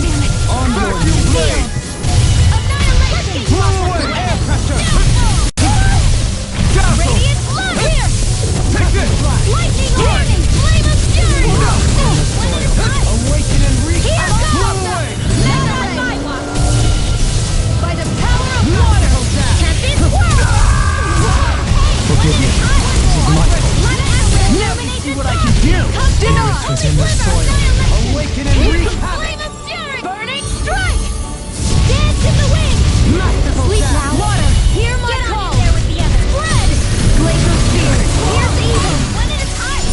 On your Burst and blade. Annihilation. Blow away! air pressure! Dazzle! Radiant flow here. Take this! Lightning warning. Flame of fury. Awaken and reach! Here Blow goes. away! Mega ray. By the power of water. Tempest swirl. Forgive me. This is my fault. Now you See what I can do! Spirits within the soil. Awaken and reach! Flame of fury. Burning strike. Dance in the wind. Sleep now. Water. Hear my call. There with the others. Spread. Glacial spear. Here's evil. One at a time.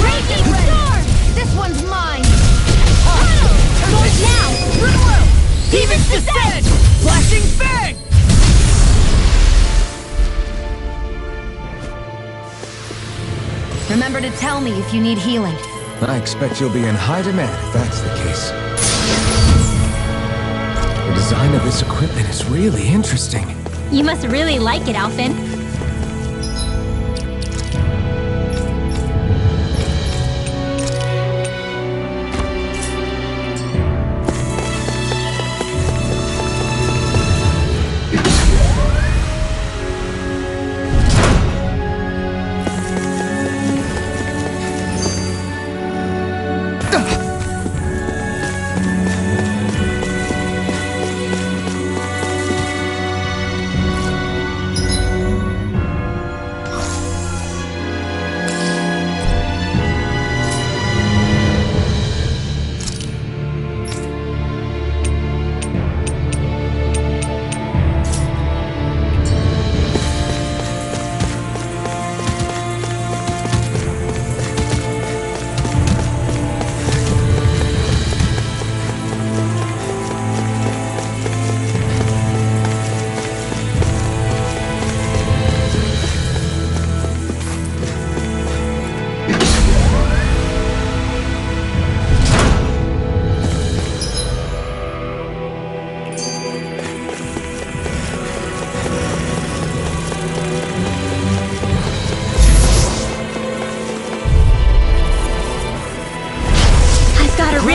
Raging storm. This one's mine. Goes now. Through. Demon's descent! Flashing fang! Remember to tell me if you need healing. I expect you'll be in high demand if that's the case. The design of this equipment is really interesting. You must really like it, Alphen.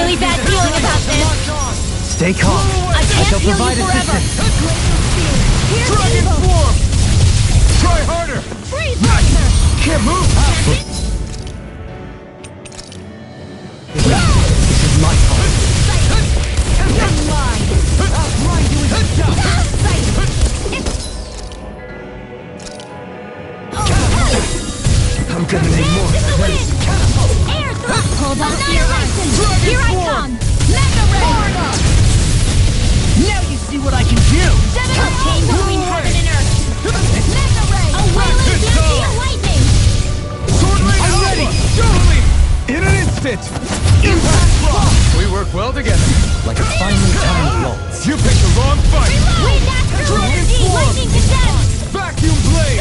really bad feeling about this. Stay calm. I can't shall feel you provide forever. assistance. Here's Dragon evil. form! Try harder! Freeze monster. Can't move! This is my fault. You're mine. I'll grind you into dust. I'm gonna need more. To the wind. Air thrust. Hold on to your license. Here I come. Mega ray. Now you see what I can do! A chain between heaven and earth. Mega ray. A wailing blast of lightning. Sword Lane I'm Alpha! ready. Totally! In an instant! Impact block! We work well together. Like a finely timed waltz. You picked the wrong fight! Wind astral Dragon energy. form! Lightning condensed. Vacuum blade!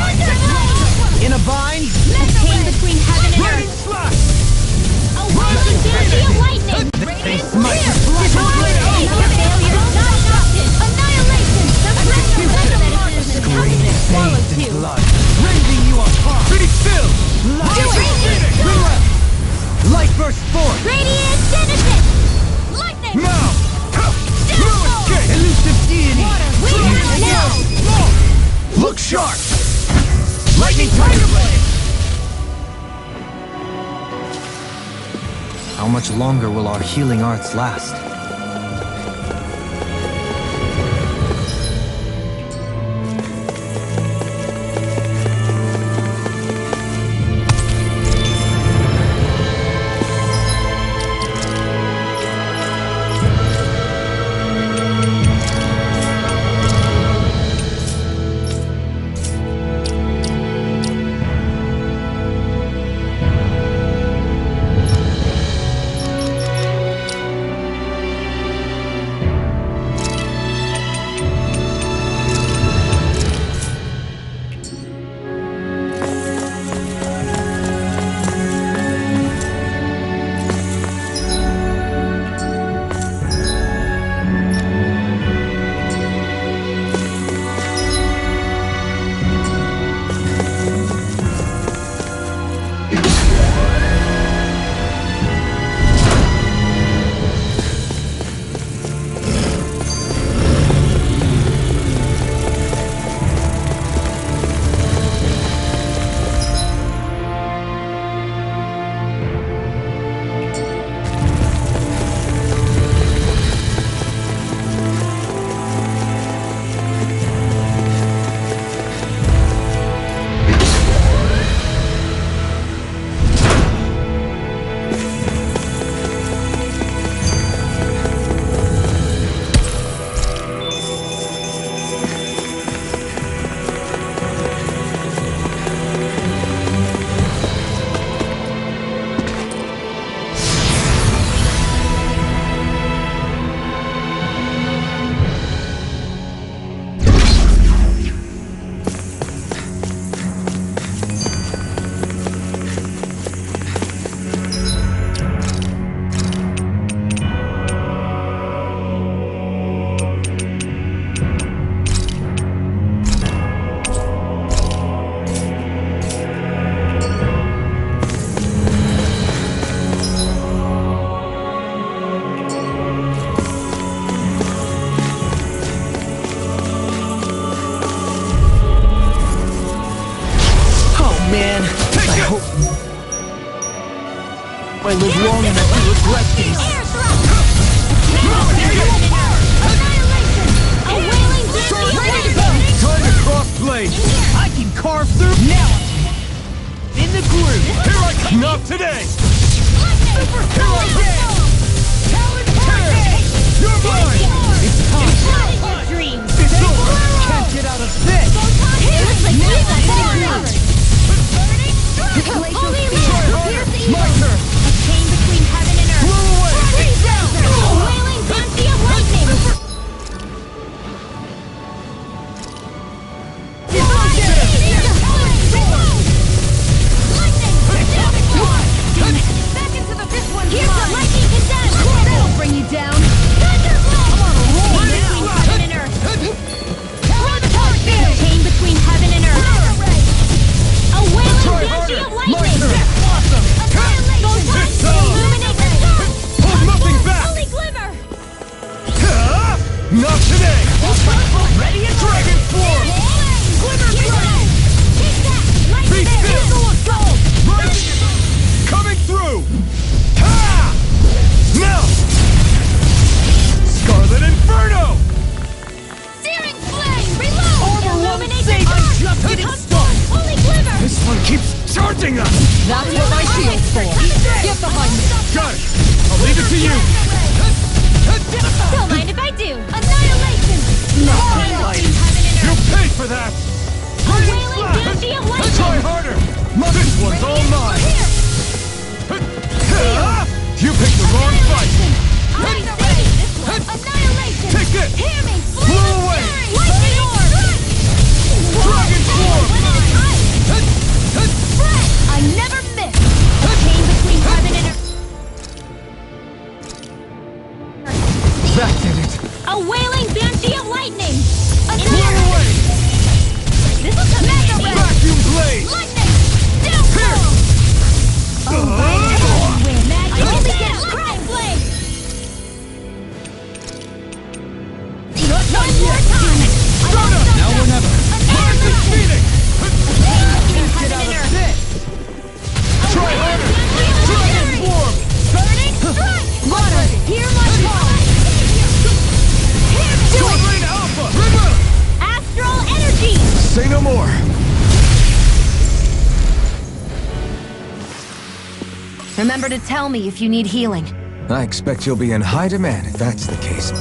In a bind? A chain between heaven and Raining earth. slash! A wailing energy of lightning. They smite the Annihilation. The Scream, bathed in blood. Rending you apart! Be still! Light burst forth. Radiant Genesis. Lightning. Now! No escape! Elusive deity! Wind now. Look sharp! Lightning Tiger Blade! How much longer will our healing arts last? I live long enough to regret this. Air thrust! Annihilation! A wailing blast of Time to cross blade! I can carve through now. In the groove. Here I come! Not today! Super Here I am! You're mine! It's time. What is your dream? It's over. Can't get out of this. It looks like we got covered. Glacial speed. Here's the My evil. turn! A chain between heaven and earth. Blow away! Freeze down. A wailing bounty of lightning. Back into the this one's Here's the lightning condensed. That'll bring you down. Thunderbolt. I'm on a roll between heaven and earth. A chain between heaven and earth. A wailing banshee of lightning. You picked the wrong fight! Annihilation! Take this! Hear me! Blow away! Lightning orb! Dragon Swarm! I never miss! Chain between heaven and earth. That did it! A wailing banshee of lightning! Blow away! This is a mega red! Vacuum blade! Lightning! Downfall! Oh, win! Magic only gets crime blade! No more time! Now or never! Marcus Phoenix! Get out of this! Try harder! Dragon Swarm! Burning strike! Water, hear my call! Sword Rain Alpha! River! Astral energy! Say no more. Remember to tell me if you need healing. I expect you'll be in high demand if that's the case.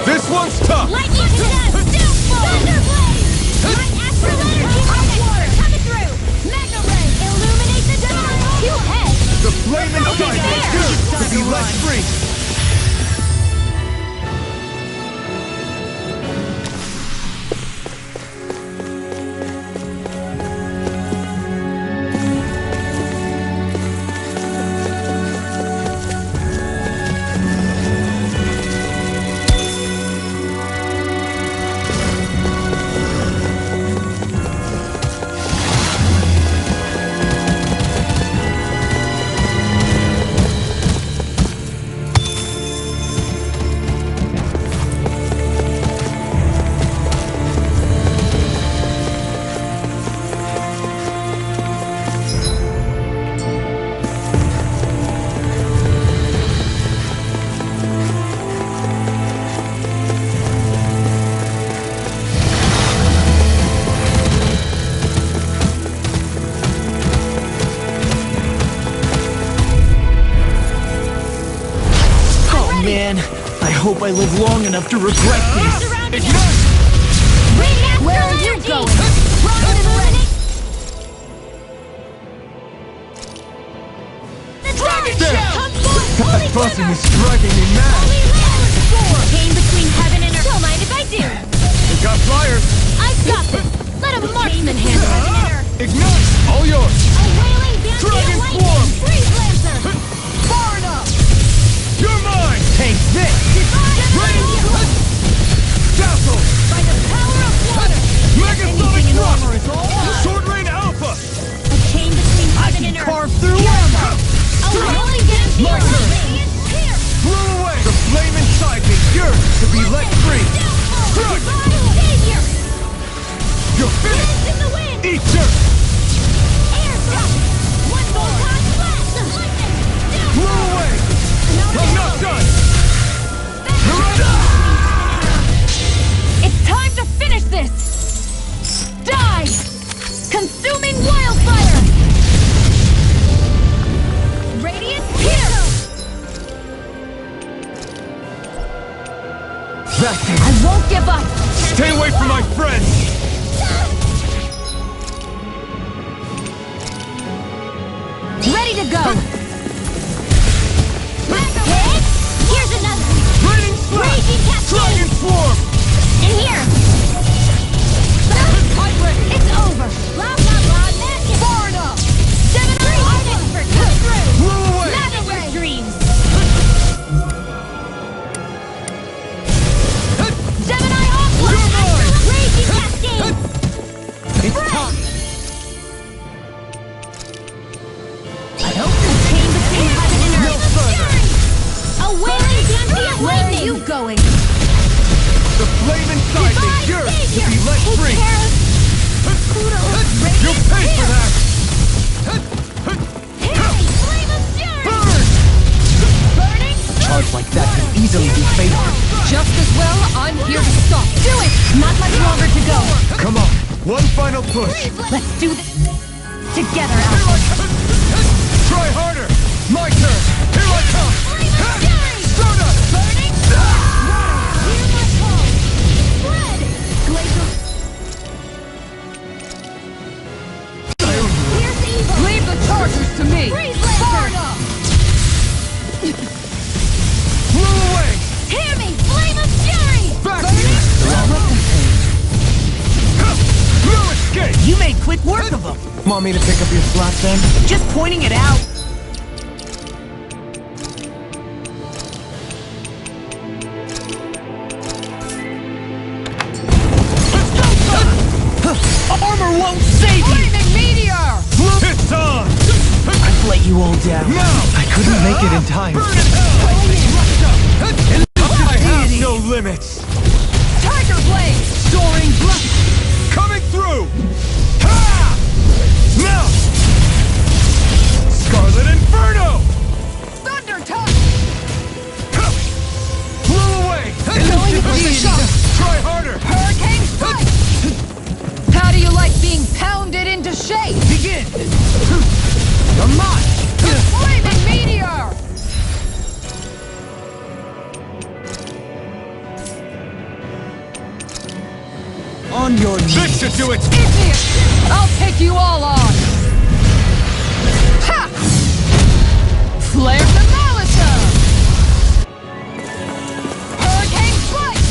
This one's tough! Lightning contest! Downfall! Thunderblade! My astral energy signature coming through! Mega ray! Illuminate the dark! Two heads! The flame inside is good to be let free! Man, I hope I live long enough to regret this. Where are you going? Illuminate! The dragon shell! Come forth! That buzzing is driving me mad! Came between heaven and earth. Don't mind if I do. We got flyers! I've got this! Let a marksman handle heaven and earth. Ignite! All yours! A wailing banshee Dragon of lightning! Swarm! Freeze lancer! Far enough! You're mine! Take this! Rain! Dazzle! By the power of water! Megasonic Anything in thrust! armor is all mine. Sword Rain Alpha! A chain between heaven and earth. Carve through armor! A wailing banshee My of turn. lightning! Pierce! Blow away! The flame inside me yearns to be let free! Downfall! Divine savior! You're finished! Winds in the wind! Eat dirt! Air thrust! One more time blast! Lightning! Blow Downfall! away! I'm not done! It's time to finish this! Die! Consuming wildfire! I won't give up! Stay away from my friend! Ready to go! Hit! Here's another! Raging Slash! Raging Cascade! Dragon Swarm! In here! It's over! Blah, blah, blah, magic! Far enough! 7 Art expert, come through! Blow away! Magic your dreams! 7-Eye Aqua! You're mine! Raging Cascade! It's time! I hope this chain between heaven and No earth! further! A wailing Dantean Where are lightning! you going? The flame inside me Divine yearns to Savior! be let Take free! care of Kudos! You'll pay for that! Hey! Flame of fury! Burn! Burning! Charge like that can easily be fatal. Just as well, I'm here to stop. Do it! Not much longer to go! Come on, one final push! Let's do this together, Alpha! Try harder! My turn! Here I come! Flame of fury! Soda! Burning! Hear my call! Spread! Glacial! Here's evil! Leave the chargers to me. Freeze Far laser! enough. Blow away! Hear me! Flame of fury! Back here! No escape! You made quick work of them. Want me to pick up your slack then? Just pointing it out. Armor won't save you! Flaming meteor. It's on! I've let you all down. Now! I couldn't make it in time. Burn in hell! I have no limits! Tiger blade. Soaring blast! Coming through! Ha! Now! Scarlet Inferno! Thunder touch. Blow away! Going for the shot. Try harder! Hurricane strike. How do you like being pounded into shape? Begin! You're mine! Flaming meteor. On your knees. Fix it to its... Idiot. I'll take you all on. Ha! Flare the Molotov. Hurricane strike.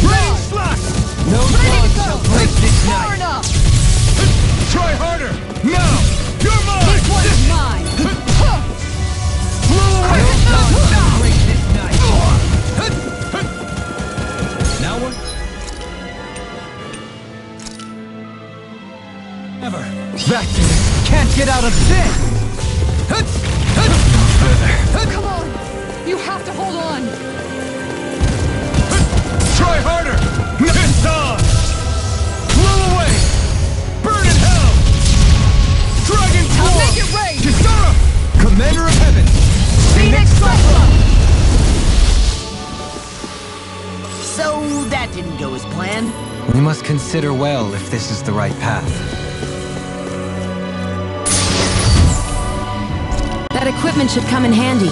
Rain slash! No Ready to dog shall go. break this Far night. enough. Try harder! Now! You're mine! This one is mine. Huh. Blow away! No dog shall break this night. Now what? Ever. That's it. Can't get out of this. Come on. You have to hold on. Try harder! It's on! Blow away! Burn in hell! Dragon I'll Claw! make it rain. Kisara! Commander of Heaven! Phoenix Cyclone. So that didn't go as planned. We must consider well if this is the right path. That equipment should come in handy.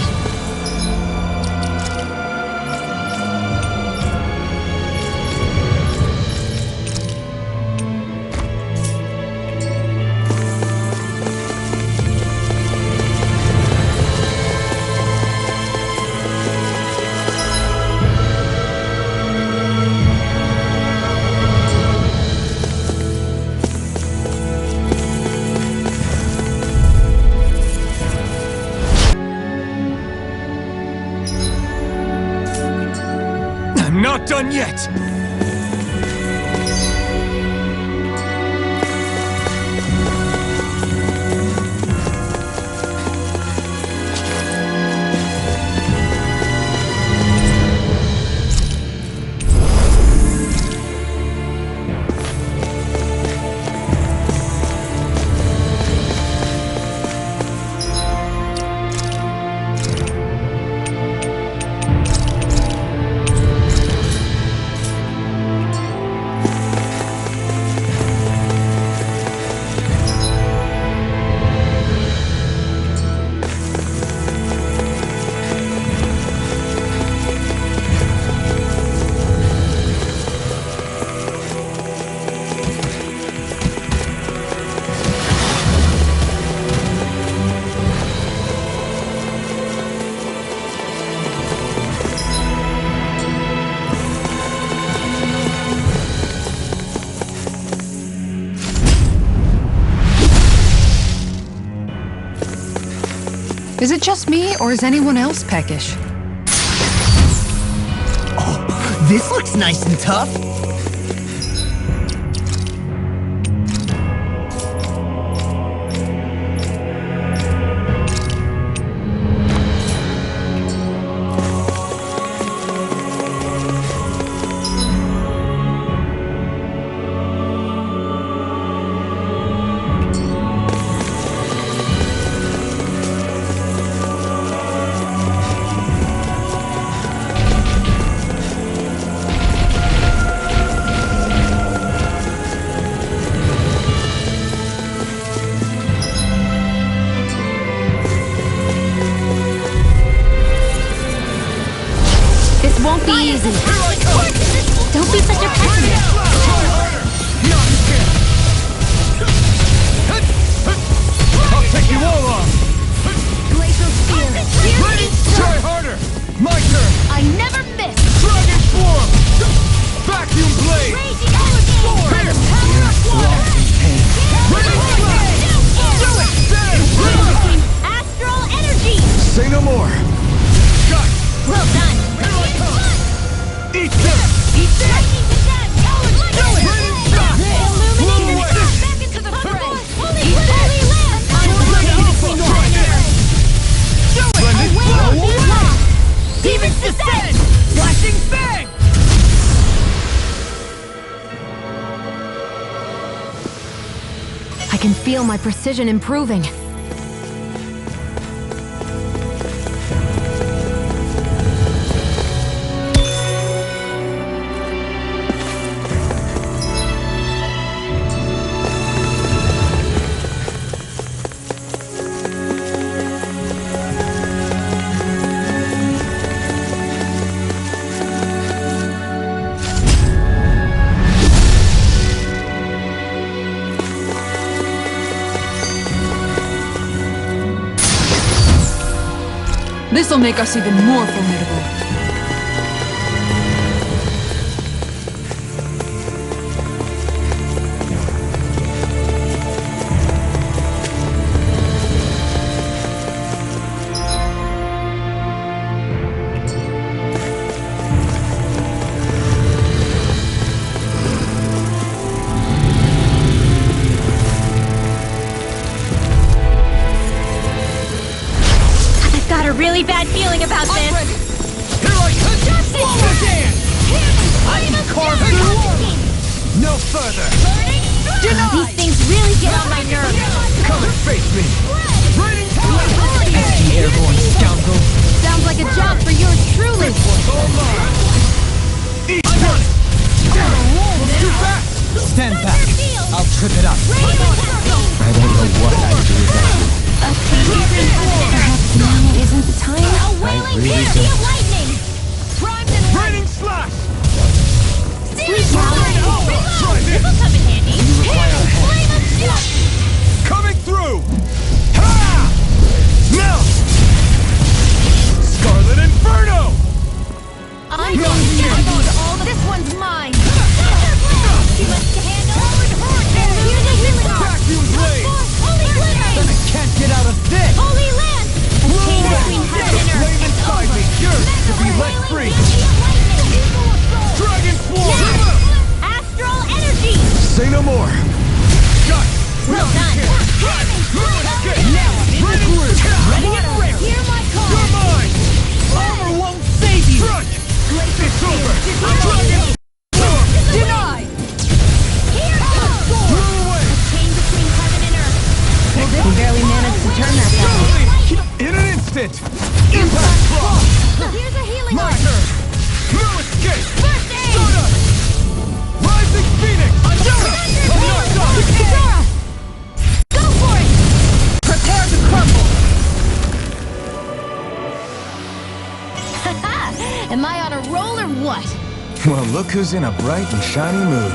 I'm not done yet! Is it just me, or is anyone else peckish? Oh, this looks nice and tough. Won't be easy. Don't be such a pessimist. I'll take you all on. Glacial spear. Ready? Try harder. My turn. I never miss. Dragon form. Vacuum blade. Raging energy. By the power of water. Ready? Do it. Between astral energy. Say no more. Got it. Well done. Eat this. Eat this. Do it. Blow away. Back into the fray. Holy land. Do it. Demons descend. Flashing fang. I can feel my precision improving. This'll make us even more formidable. Really bad feeling about this. Here I come. Swallow dance. I can carve through. No further. These things really get on my nerves. Come and face me. Raining Pesky airborne scoundrel. Sounds like a job for yours truly. all mine. Each one. Too fast. Stand back. I'll trip it up. I don't know what I'd do without you. Perhaps now isn't the time. A wailing really canopy of lightning. Primed and Raining slash. Steering power. This will come in handy. Flame of death. Coming through. Ha! Now. Scarlet Inferno. I'm going to use all this one's mine. Too much to handle. Here's a healing arm. Vacuum blade. Holy glitter. I can't get out of this! Holy land. A chain between heaven and earth. Flame inside me. Yours to be let free. Dragon swarm. Astral energy. Say no more. Got it. Well done. Now I'm in the groove. Ready and ready. Hear my call. You're mine. Armor won't save you. Strike. It's over. Dragon swarm. Denied. Here goes. Blow away. A chain between heaven and earth. We barely managed to turn that down. In an instant. Impact block. Here's a healing My arm. turn. No escape. First aid. Stardust. Rising Phoenix. I'm not done. Zora. Go for it. Prepare to crumble. Am I on a roll or what? Well, look who's in a bright and shiny mood.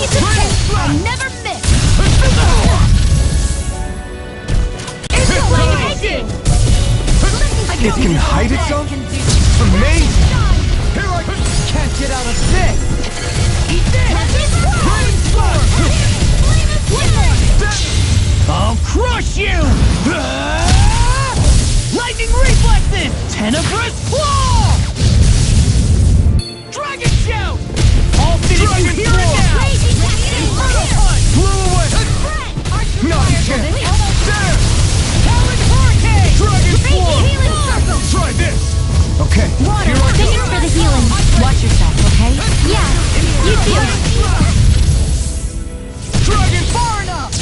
piece of cake! I never miss! Amazing! It can hide itself? Amazing! Here I can't get out of this! Eat this! I'll crush you! Lightning reflexes! Tenebrous claw! Dragon shout! I'll finish you here and now! Inferno punch! Blew away! Not a chance! There! Talon hurricane! Dragon form! Healing circle! Try this! Okay, Water, here I thanks go! for the healing. Watch yourself, okay? Yeah, you too. Dragon Far enough!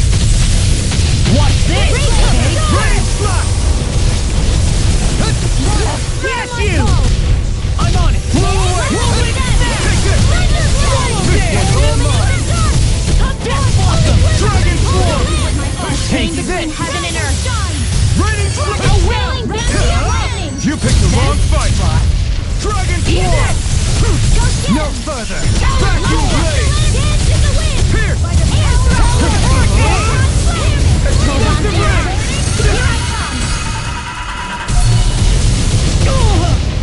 Watch this! Rain slap! Smash you! I'm on it! Blow away! Take this! This one's all mine! Dragon form! Take this! Heaven and earth. Raining slap! Wailing down to your landing. You picked the wrong fight! Dragon form! Go get No him. further! Vacuum blade! Dance in the wind. Here! Air thrust. Hold on to me! Here I come.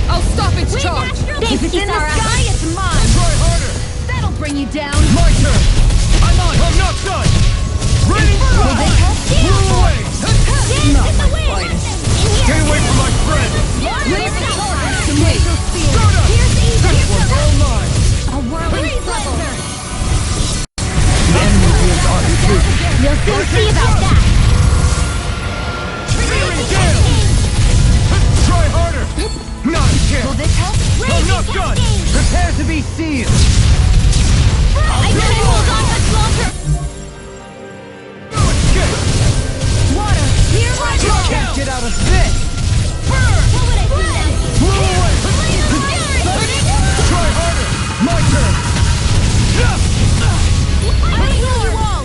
I'll stop its charge! If it's in the sky, it's mine. Try harder! That'll bring you down. My turn! I'm on! I'm not done! Raining slap! Blew away! Dance in the wind. Stay away from my friend! Soda! This one's all mine! A whirling circle. The enemy feels our truth. You'll soon see about that. Feeling gale! Try harder! Not a chance! This help? I'm not done! Prepare to be seized! I can't hold on much longer. Water, here I go. Can't get out of this! What would I do? Blew away! Try harder! My turn! I heal you all.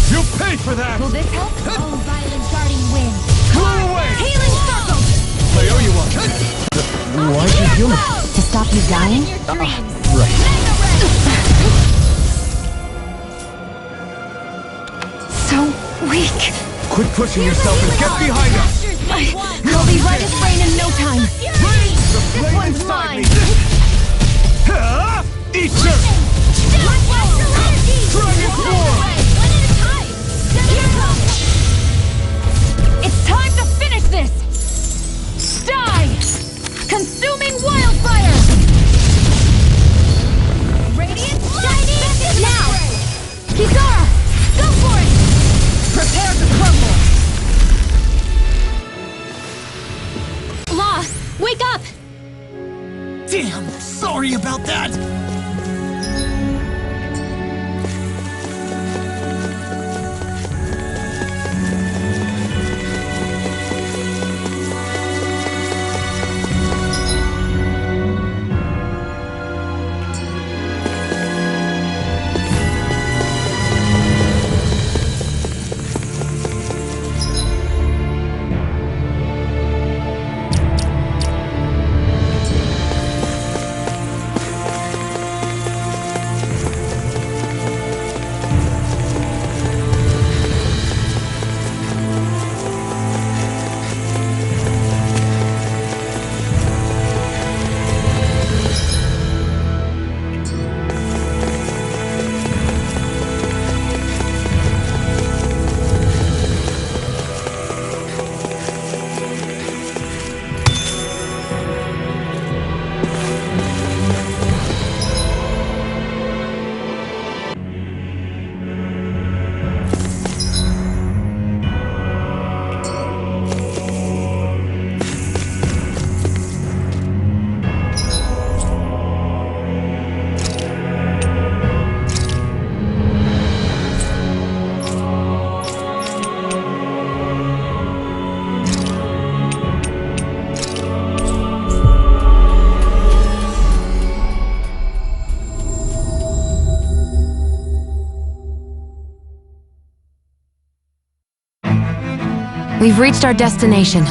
You pay for that! Will this help? Oh, violent guarding wind. Blew away! Healing circle. I owe you one. Why'd you heal me? To stop you dying? Your dreams. Right. So weak. Quit pushing yourself and get behind us! I'll be right as rain in no time. The flame one's inside mine. me! Easter! Dragon form! It's time to finish this! Die! Consuming wildfire! Radiant shining! Now! Kisara! Go for it! Prepare to crumble! Law! Wake up! Damn! Sorry about that! We've reached our destination.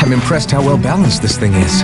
I'm impressed how well balanced this thing is.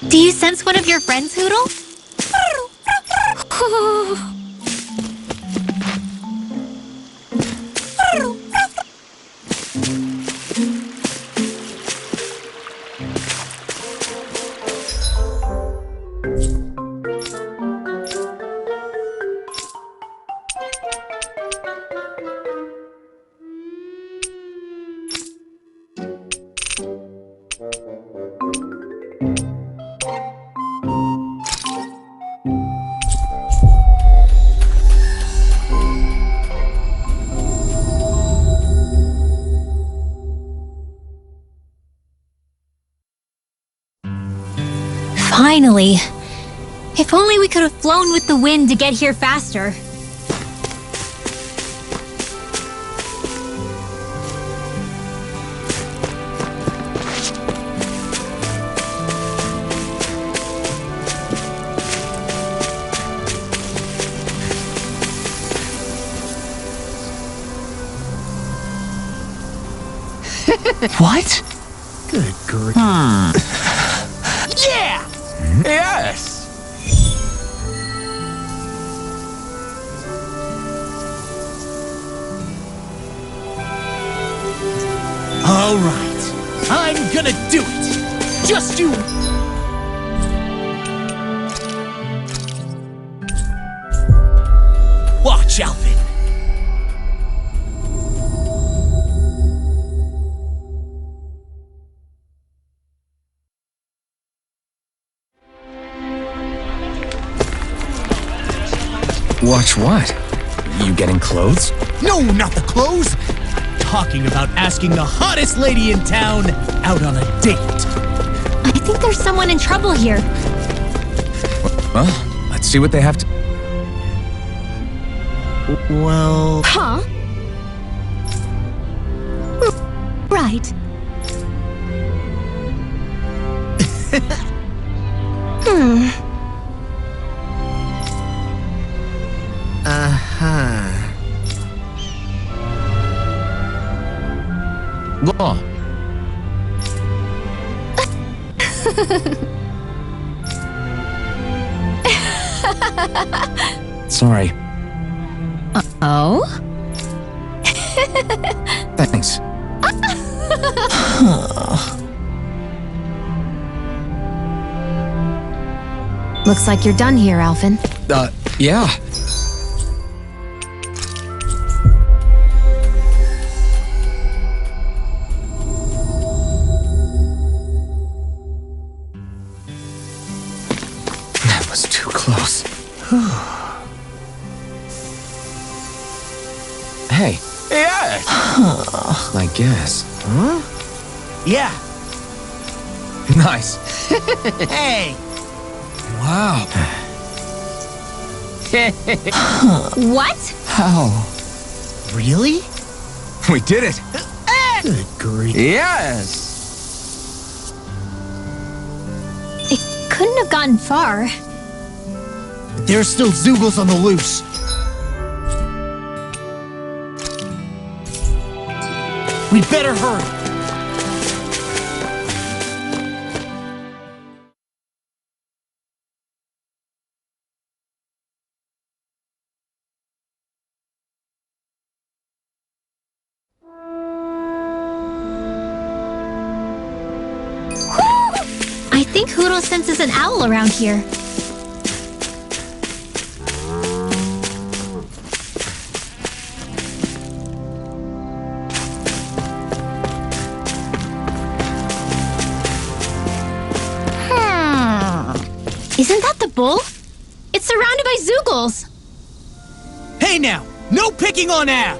Do you sense one of your friends, Hoodle? Finally. If only we could have flown with the wind to get here faster. What? Good grief. Yeah! Yes! All right. I'm gonna do it. Just you. Watch, Alvin. Watch what? You getting clothes? No, not the clothes. Talking about asking the hottest lady in town out on a date. I think there's someone in trouble here. Well, let's see what they have to... Well... Huh? Right. Law. Sorry. Oh? Thanks. Looks like you're done here, Alphen. Yeah. That was too close. Hey. Yeah. I guess. Huh? Yeah. Nice. Hey. Wow. What? How? Really? We did it. Good grief. Yes. It couldn't have gotten far. There's still Zoogles on the loose. We better hurry. I think Hoodle senses an owl around here. Isn't that the bull? It's surrounded by Zoogles. Hey now, no picking on Ab.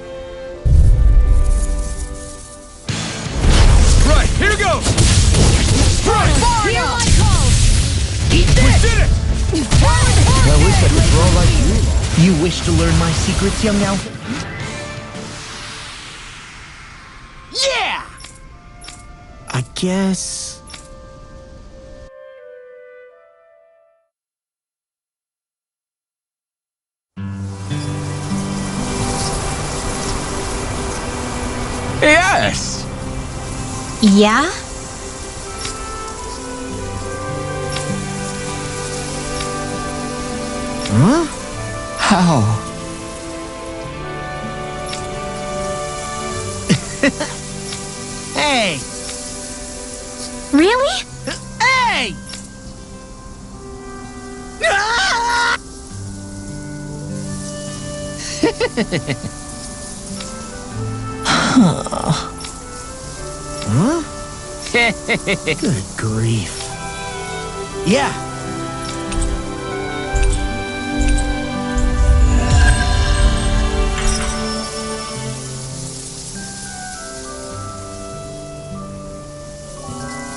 Right, here goes! Right, Hear my call! Eat we this! did it! I wish I could draw like you. You wish to learn my secrets, young Alpha? Yeah! I guess... Yes. Yeah? Huh? How? Hey! Really? Hey! Ah! Huh? Good grief. Yeah.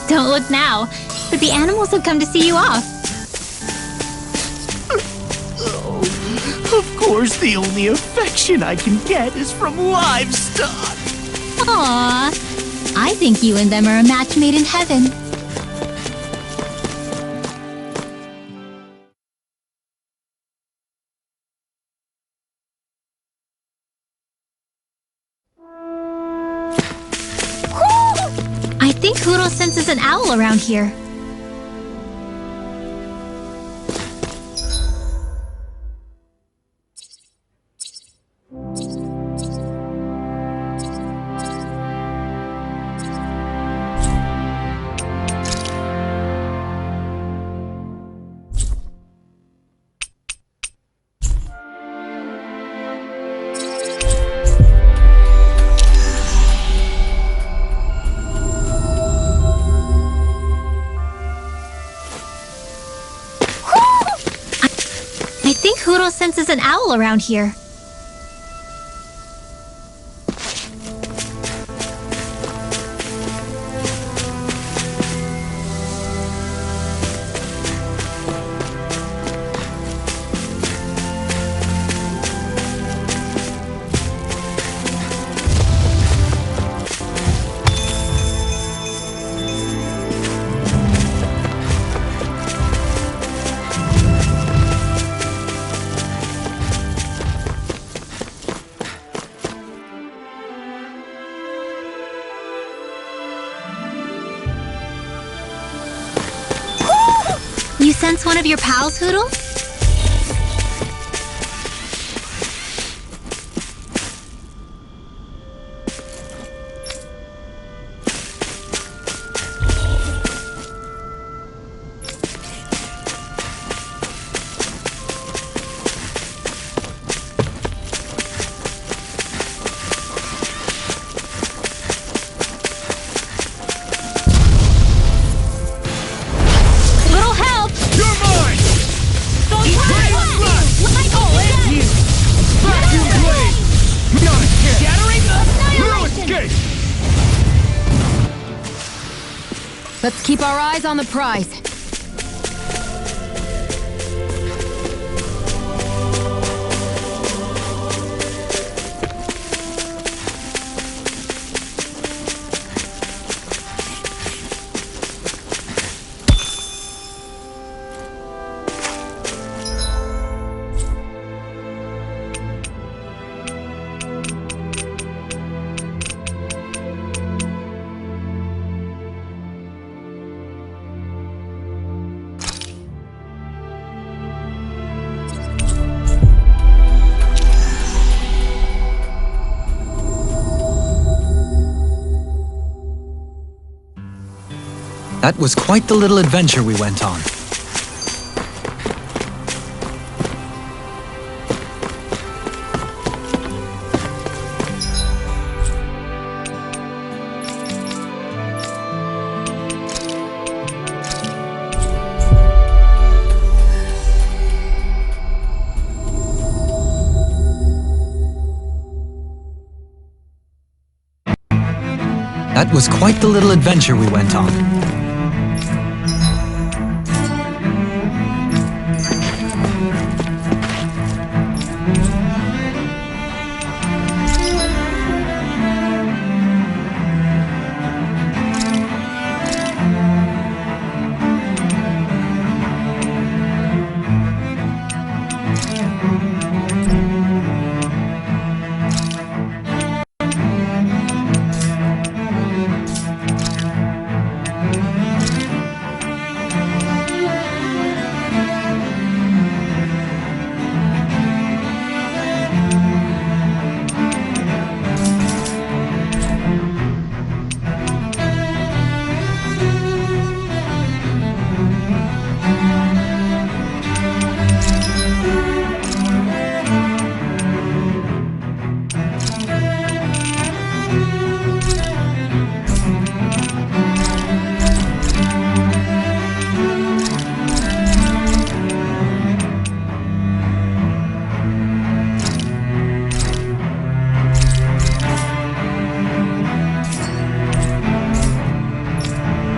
Don't look now, but the animals have come to see you off. Of course, the only affection I can get is from livestock. Aww. I think you and them are a match made in heaven. I think Hoodle senses an owl around here. I think Hoodle senses an owl around here. You sense one of your pals, Hoodle? Let's keep our eyes on the prize. That was quite the little adventure we went on. That was quite the little adventure we went on.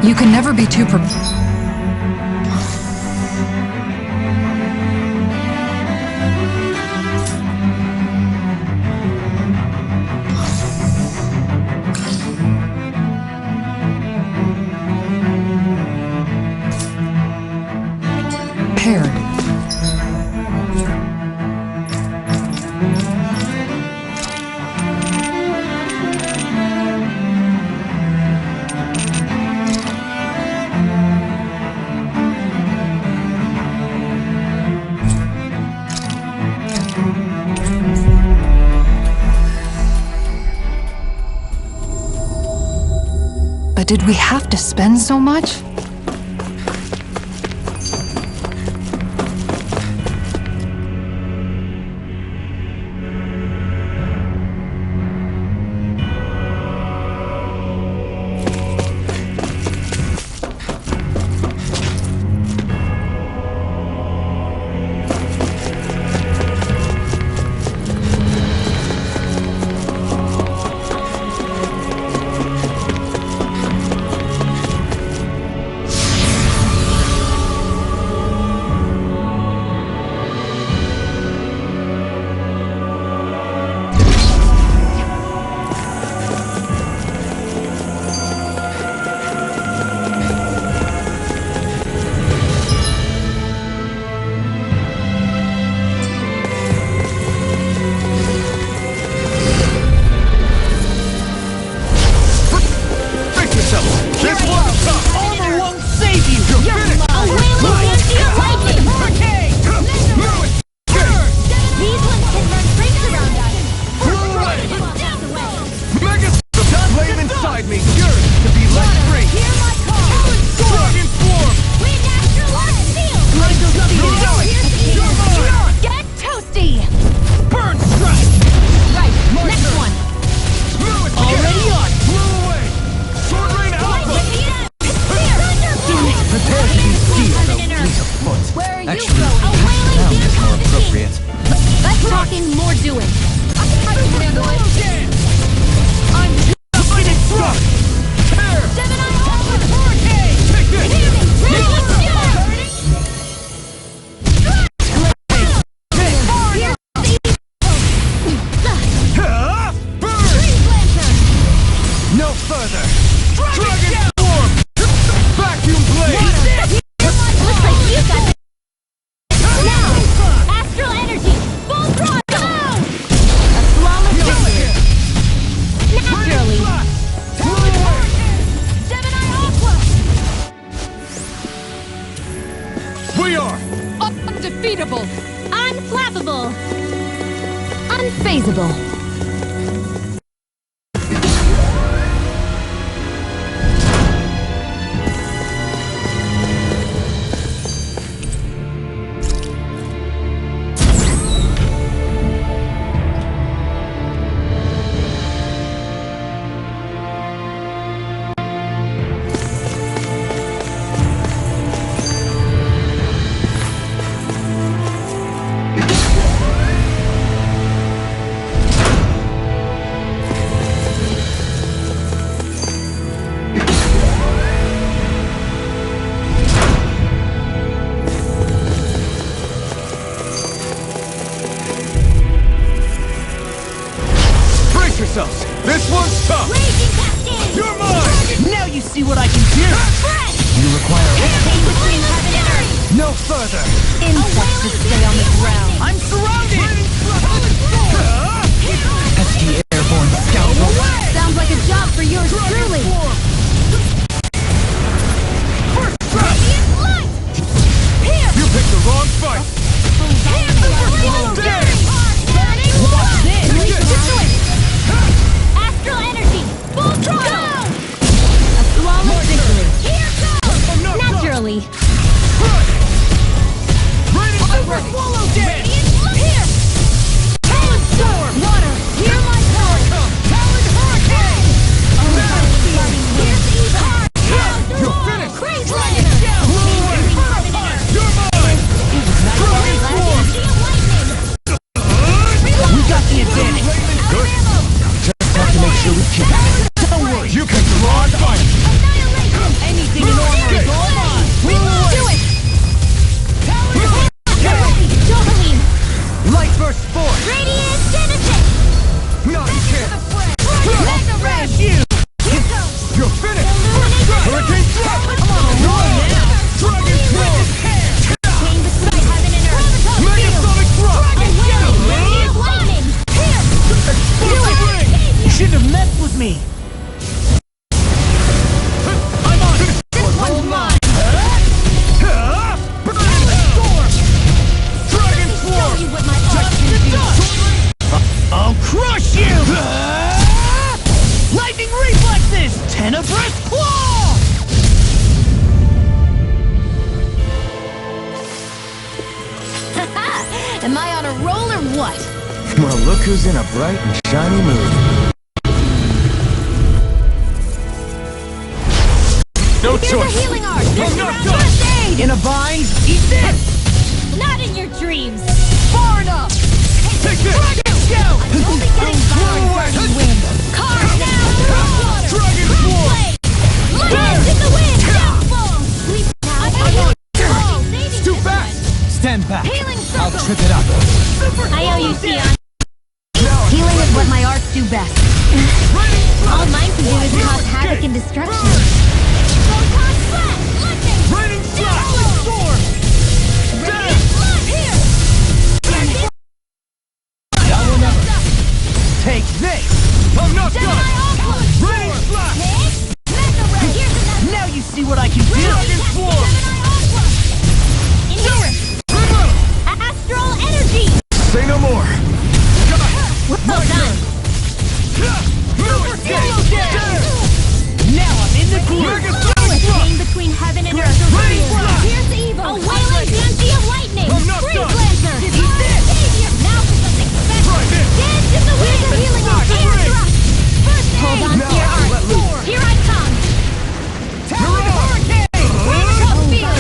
You can never be too prepared. But did we have to spend so much? Gemini Alpha Hurricane! No further! Dragon Form! Vacuum Blade! Looks like you got it. Now! Astral Energy! Full throttle! A flawless victory! Naturally! Gemini Aqua! We are Undefeatable! Unflappable! Unfazable! yourselves! This one's tough! Raging Cascade! You're mine! Now you see what I can do! You require Between heaven and earth! No further! Insects should stay on the ground! I'm surrounded! pesky airborne scoundrel. Sounds like a job for yours truly! Radiant light! Here! You picked the wrong fight! Here's the swallow burning! What's this? Astral energy! Full throttle! A flawless victory! Here goes! Naturally! Swallow dead! Here! Talon storm! Water! Hear my call! Talon hurricane! Here's Eva! You're finished! Crazy Lightning! You're mine! We got the advantage! Good. Just have to make sure we keep it. Don't worry! You picked the wrong fight! Anything in armor is all mine! Do it! Jolene! Light burst force! Radiant Genesis! No, you can't! Mega Red! You're finished! Hurricane thrust! Dragon Form! Came beside heaven and earth! Megasonic thrust! Radiant Lightning! Here! Explosive ring! You shouldn't have messed with me! I'm on! This one's mine! Dragon Show Form! you what my art can do! I'll crush you! Lightning reflexes! Tenebrous claw! Am I on a roll or what? Well, look who's in a bright and shiny mood. No Here's choice! a healing art! There's no, around no. first aid! In a bind, eat this! Not in your dreams! Far enough! Take this! I'm only getting started! Carve now! Dragon Form! Lightning in the wind! Downfall! Sleep now! It's too fast! Stand back. Healing I'll circle! trip it up. I owe you, Sion. Healing is what my arts do best. All mine can do is cause havoc and destruction. Photon flash! Lightning! Raining flash! Storm! Radiant flood! Here! I will never. Take this! I'm not Gemini done! Aqua! Raining flash! Mega Red! Here's another! Now you see what I can do! Dragon Form! Gemini Aqua! Endurance! Astral energy! Say no more! Well done! Now I'm in the groove! Came between heaven and earth. Here's evil! A wailing banshee of lightning! I'm not Freeze done. Lancer! Savior! Now for something special! Try this. Dance in the wind! Healing art! Air thrust! First aid! Hold on to your art! Here I come! You're on! Hurricane! Field!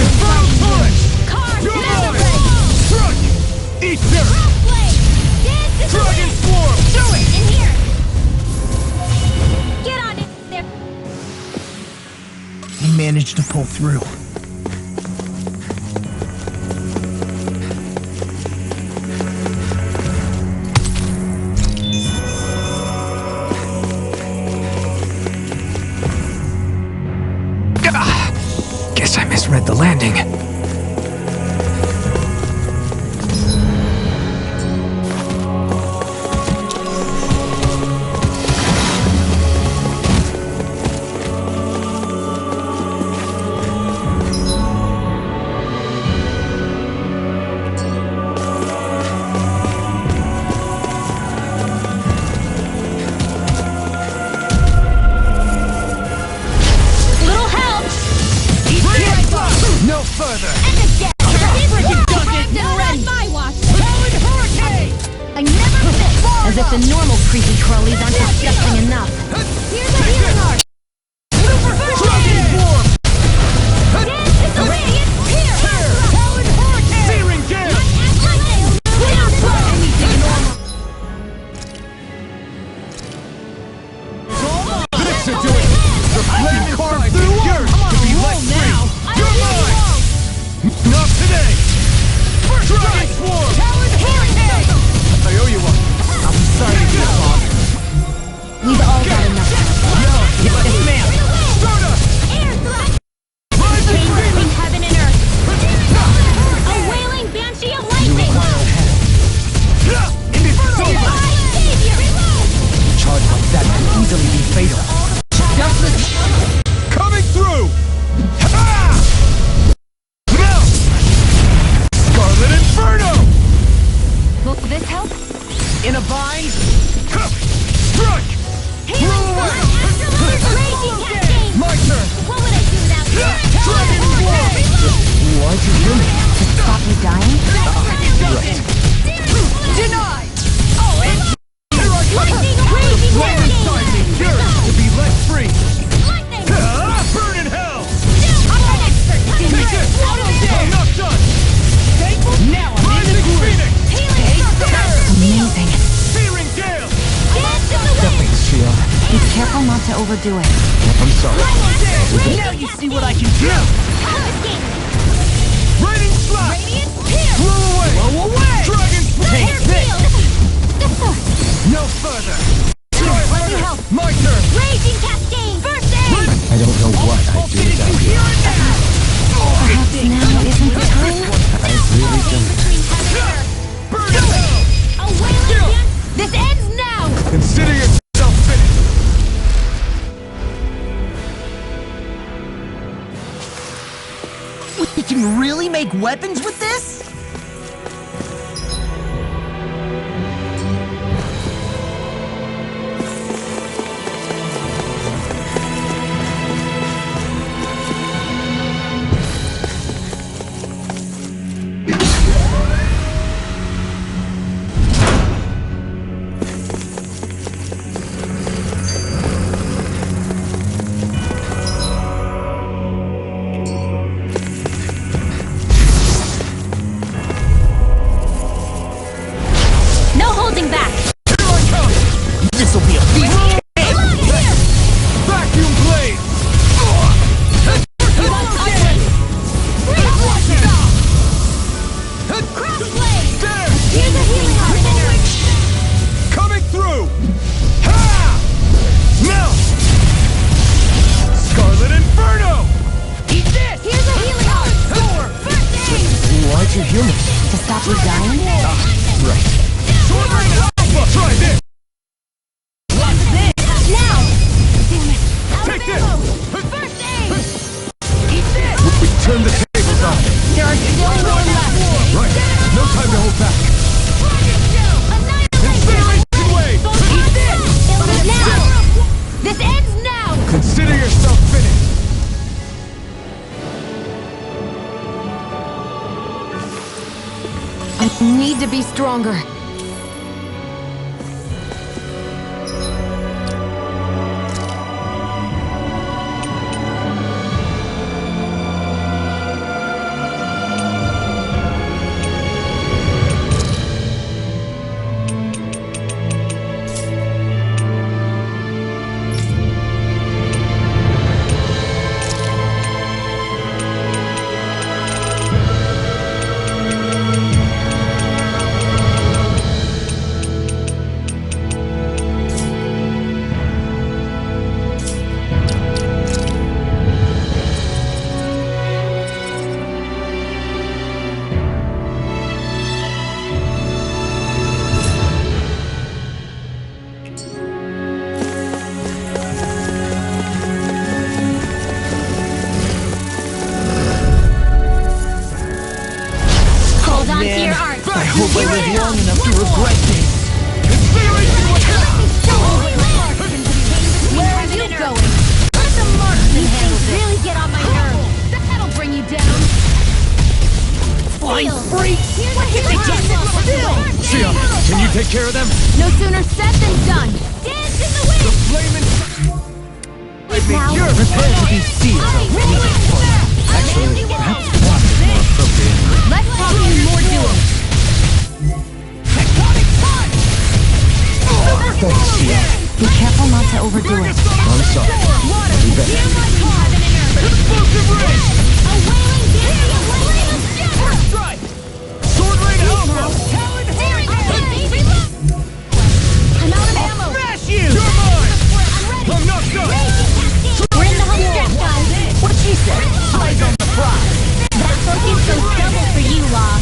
managed to pull through. Guess I misread the landing. Little help! No further! I never miss! As if the normal creepy crawlies aren't disgusting enough. Here's a healing art! We've all got enough. Yes, ma'am! Chain between heaven and earth! A wailing banshee of lightning! Charge like that could easily be fatal. Coming through! Scarlet Inferno! Will this help? In a bind? Strike! My turn! What would I do without you? Why'd you heal me? To stop me dying? Denied! Oh, and lightning raging lightning! To be let free! Lightning! Burn in hell! I'm an expert! Take this! Out of the I'm not done! Now I'm in the Rising Phoenix! Amazing. Searing Gale! Thanks, Shield. Be careful not to overdo it. I'm sorry. Now you see what I can do! Raining Slap! Blow away! Blow away! Dragon Take this! No further! Try harder! My turn! Raging Cascade! First aid! I don't know what I'd do without you. Perhaps now isn't the time? I really don't. Burn in hell! A wailing ban- This ends now! Consider yourself finished! We can really make weapons with this? No holding back! This'll be a feast! Vacuum blade! Crossblade! There! Here's a healing art! Coming through! Ha! Now! Scarlet Inferno! Eat this! Here's a healing art! First aid! Why'd you heal me? To stop you dying? Right. Sword Rain Alpha! Try this! Now! Damn it! Out Take of this! ammo! First aid! Eat this! We turn the tables on. There are still more left! Right. No time to hold back. Incineration Wave! Eat this! Now! This ends now! Consider yourself finished! I need to be stronger. I hope I live long enough to regret this. Where are you going? Let the marksman handle this. Really get on my nerves. That'll bring you down. Flying freaks! What can they get still? Sia, can you take care of them? No sooner said than done. Dance in the wind. Flaming... Now. Prepare to be sealed. Actually, perhaps one is more appropriate. Let's talk more doing. Thanks, Sia. Be careful not to overdo it. I'm sorry. Water. Be better. Hear my call. Heaven and earth. Explosive rain. A wailing dance. A wailing shiver. Strike! Sword rain alpha! I'm out of ammo. Smash you! You're mine! I'm not done! We're in the home stretch, guys. What she said? Eyes on the prize! That focus goes double for you, Law.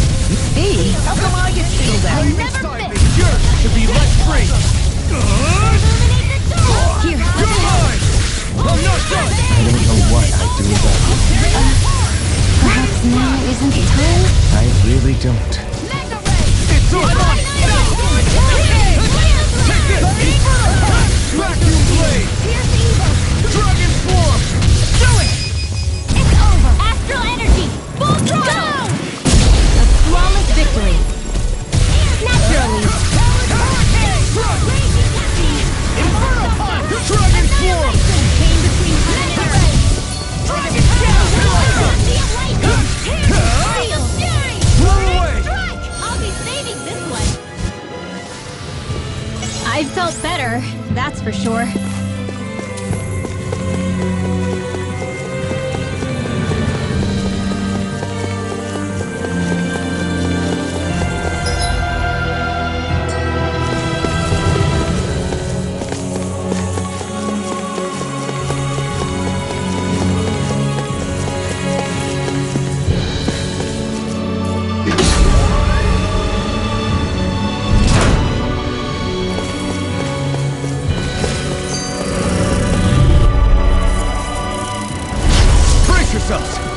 Me? How come I get singled out? Never fit. Yours to be let free! Here, You're mine! I'm not done! I don't know what I'd do without you. Perhaps now isn't the time? I really don't. It's on! I'm on it! Take this! Vacuum blade! Dragon form! Do it! It's over. Astral energy. Full throttle. A flawless victory. Naturally. Inferno punch! Dragon form! Came between Dragon Blow away! I'll be saving this one. I felt better, that's for sure.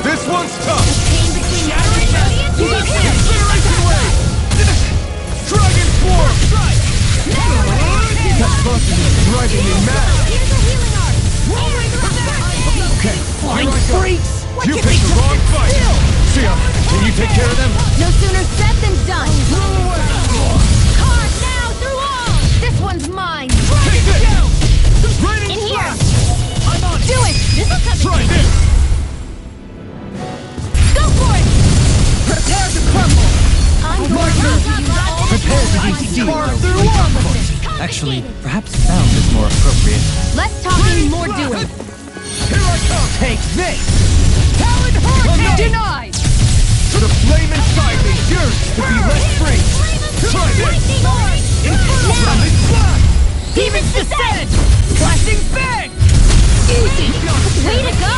This one's tough! Dragon form! That buff is driving me mad. Okay, Flying freaks! You picked the wrong fight! Sia, can you take care of them? No sooner said than done. Card now through all. This one's mine. Take it! Raining In here. blast! I'm on it! Do it. This'll cut Try the this! Go for it. Prepare to crumble! I'm My turn! Prepare to be sealed. Actually, perhaps sound is more appropriate. Let's talking more doing. Here I come! Take this! Talon Hurricane! Denied. The flame inside me yearns to be let free! Try this! Inferno Blade Blast! Demon's descent. Flashing bang! Easy. Way to go.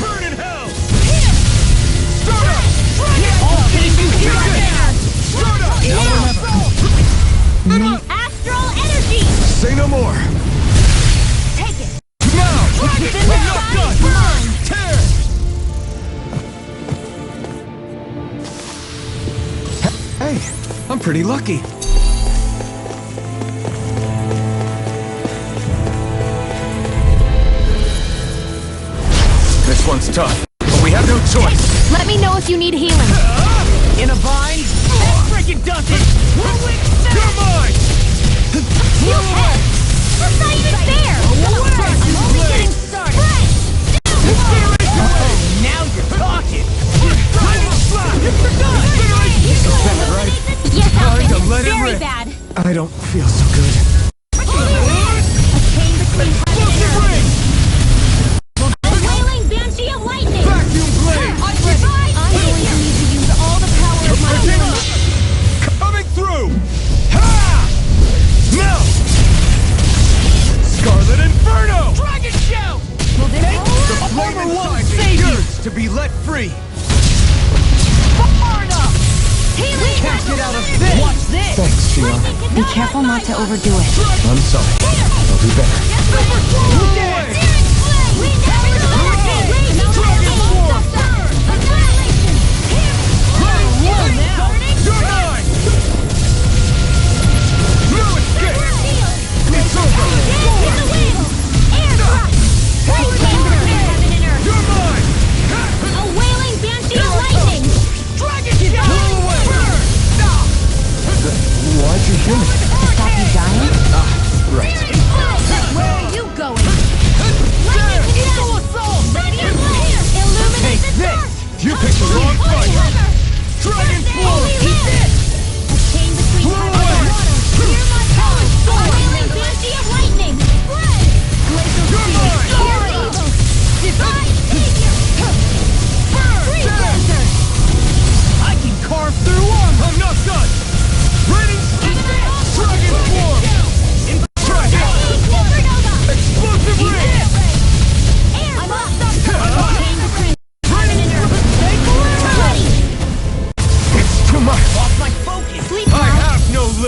Burn in hell! Start up! All hitting you here and there. Start up! Astral energy. Say no more. Take it. Now! I'm not done! Burn! Tear! Hey, I'm pretty lucky. This one's tough, but we have no choice. Let me know if you need healing. In a vine? That freaking does it! You're mine! You head. That's not even fair. I'm only getting started. Now you're talking! Lightning slap! Right? Yes, Time to Alvin. let it Very rip. bad. I don't feel so good. A chain between heaven and earth. A wailing banshee of lightning. Vacuum blade! I'm going to need to use all the power of my will. Coming through! Ha! Now! Scarlet Inferno! Dragon Shout! Will this The flame inside me yearns to be let free! far enough? Healing. Can't get out of this! Watch this! Thanks, Sia. Be careful not to overdo it. I'm sorry. I'll do better. You're mine!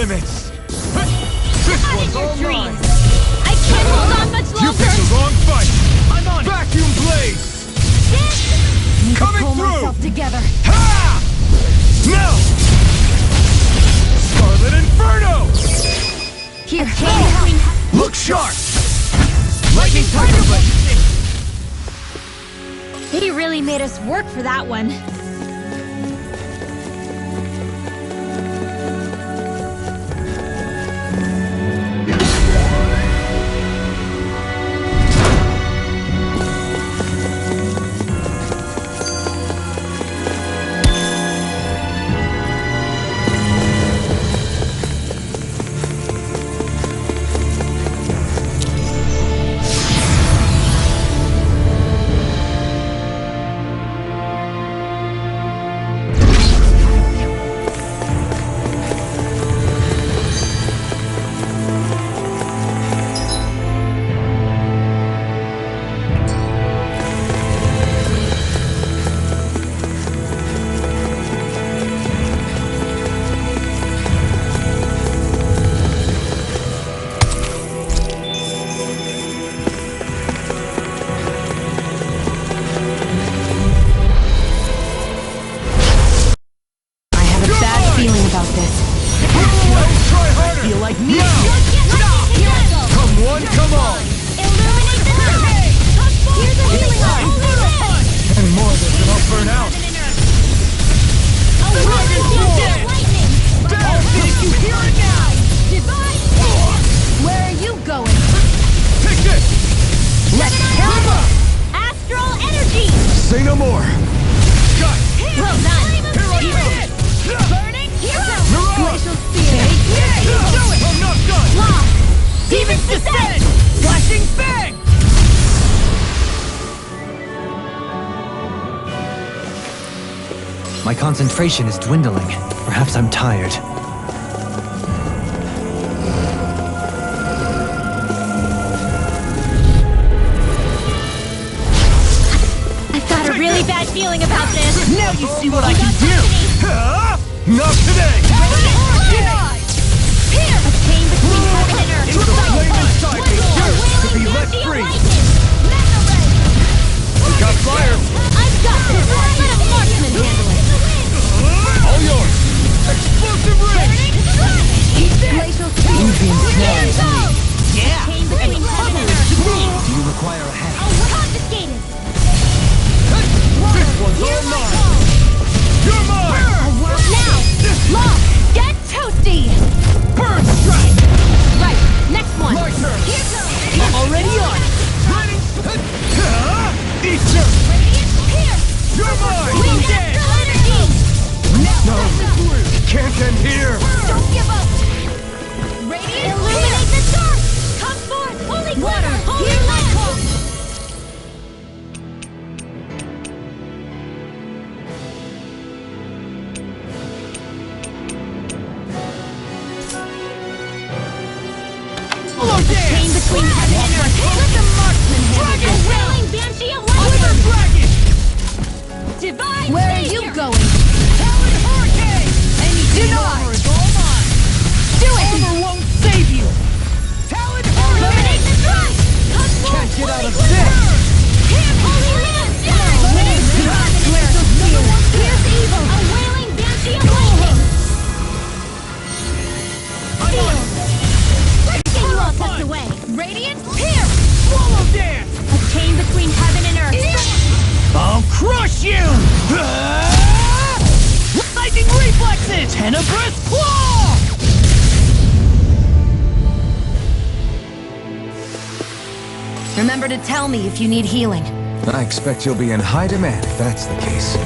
limits! This one's all mine! I can't hold on much You longer! picked the wrong fight! I'm on it. Vacuum blade! Need to Coming pull through! myself together. Ha! Now! Scarlet Inferno! Here, Look sharp! Lightning Tiger Blade! He really made us work for that one. Say no more! Got it! Well done! Here I go! Burning hero! Mirage! Glacial spear! Do it! I'm not done! Lost! Demon's descent! Flashing bang! My concentration is dwindling. Perhaps I'm tired. I've got a really bad feeling about this. Now you see what I can do! Not today! Here! A chain between heaven and earth. The flame inside me yearns to be let free! We got fire! I've got this! Let a marksman handle it! All yours! Explosive ring! Glacial spear! Here it goes! Yeah! Chain between heaven and earth. Do you require a hat? Confiscated! This one's all mine! You're mine! Now! Lost! Get toasty! Burn strike! Right, next one! My turn! Here goes! I'm already on it! Easter! Radiant here! You're mine! Wind astral energy! No! Can't end here! Don't give up! Radiant illuminate the dark! Come forth! Holy water! Holy light! Chain between heaven and earth. Let the marksman handle it. A wailing banshee of lightning. Divine Where are savior. you going? Talon hurricane! Anything over is all mine! Do it! Armor won't save you! Talon Illuminate hurricane! the dark. Come forth! Can't get out of holy this! Here, holy land. Illuminate the dark. Here's evil. A wailing banshee of lightning. Seal. Get you all tucked away. Radiant here. Swallow dance! A chain between heaven and earth. I'll crush you! Lightning reflexes! Tenebrous claw! Remember to tell me if you need healing. I expect you'll be in high demand if that's the case.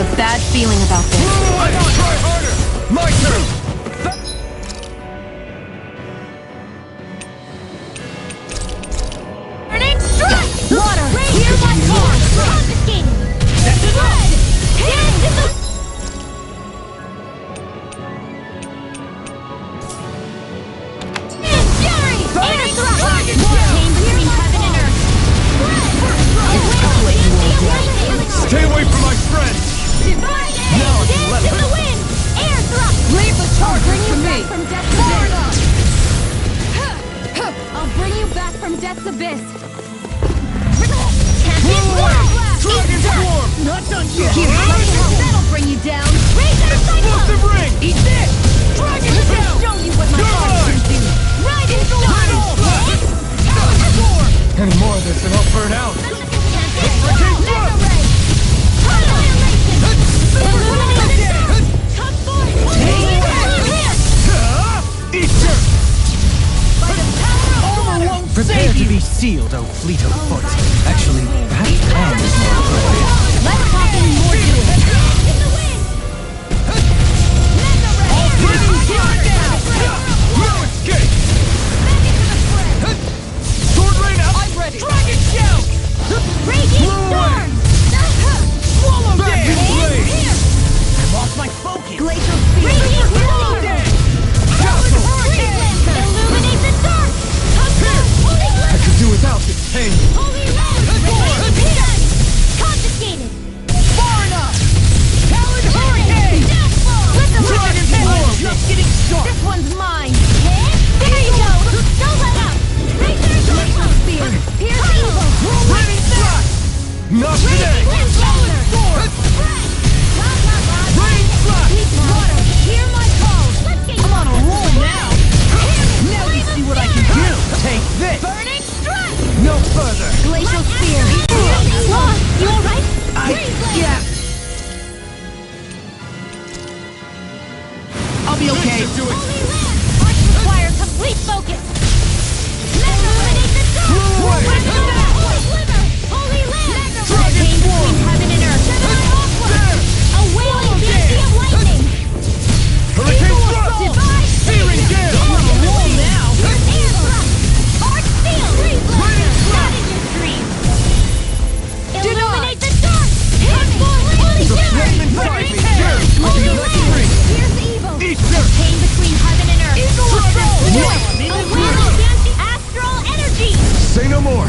a bad feeling about this. Try harder! My turn! Burning strike! Water! Hear my call! Confiscated! Red! Hand to the... Fury! Air thrust! Chain between heaven and earth! Stay away from my friend! Divine Edge! Dance in the wind! Air thrust! Leave the charges to me! From death's abyss! I'll bring you back from death's abyss! Champion Blast! Dragon Swarm! Not done yet! That'll bring you down! Razor Explosive Cyclone! ring! Eat this! Dragon Shell! Show you what my heart can do! Ride and Any more of this and I'll burn out! Champion Mega Ray! Annihilation! Illumination! Come forth! Easter! By the power of water! Prepare to be sealed, O fleet of foot. Actually, perhaps calm is more appropriate. Let's talk in more to it! In the wind! Mega Ray! No escape! Back into the fray! Sword rain up! I'm ready! Dragon Shell! Raging Storm! Swallow Dragon Blade! Here! I lost my focus. Glacial Spear! Raging Storm! Castle! Illuminate the dark! Come forth! Holy I Glimmer! could do without this pain! Holy Red! Raging Confiscated! Far enough! Talon Hurricane! Deathfall! Let the Dragon Wizard Swarm! just getting started! This one's mine! There you go! Don't let up! Razor Glacial Spear! Pierce evil! Ready, thrust! Not today! Rain water! Hear my call! Let's get I'm on a roll now! Now you see what I can do. Take this. Burning strike! No further! Glacial Spear! Sloth, you alright? Yeah. I'll be okay. Do it! Holy Land! Arts require complete focus! Megalite the dark! Holy Glimmer! Holy Land! Dragon Chain Swarm! between heaven and earth! There! A wailing fancy of lightning! Hurricane Thrust! Divine Searing Gale! I'm on a roll now! Air thrust! Arch Steel! Freeze Blaster! Not in your dreams! Illuminate the dark! Come forth! Holy Shimmer! flame inside me! Here! Holy Let me Land! free! Here's evil! Easter! Chain between heaven and earth! Eagle Assault! A wailing fancy astral energy! Say no more.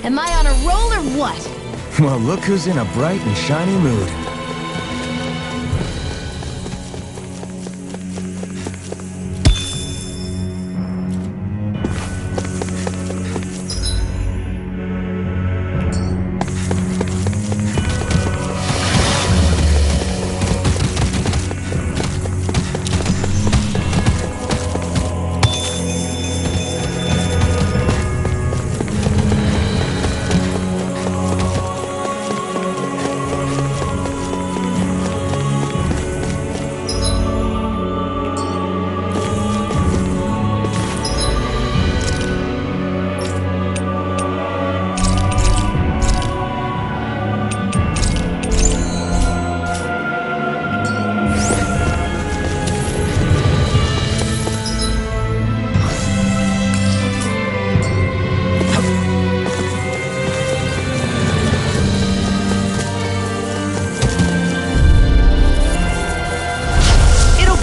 Am I on a roll or what? Well, look who's in a bright and shiny mood.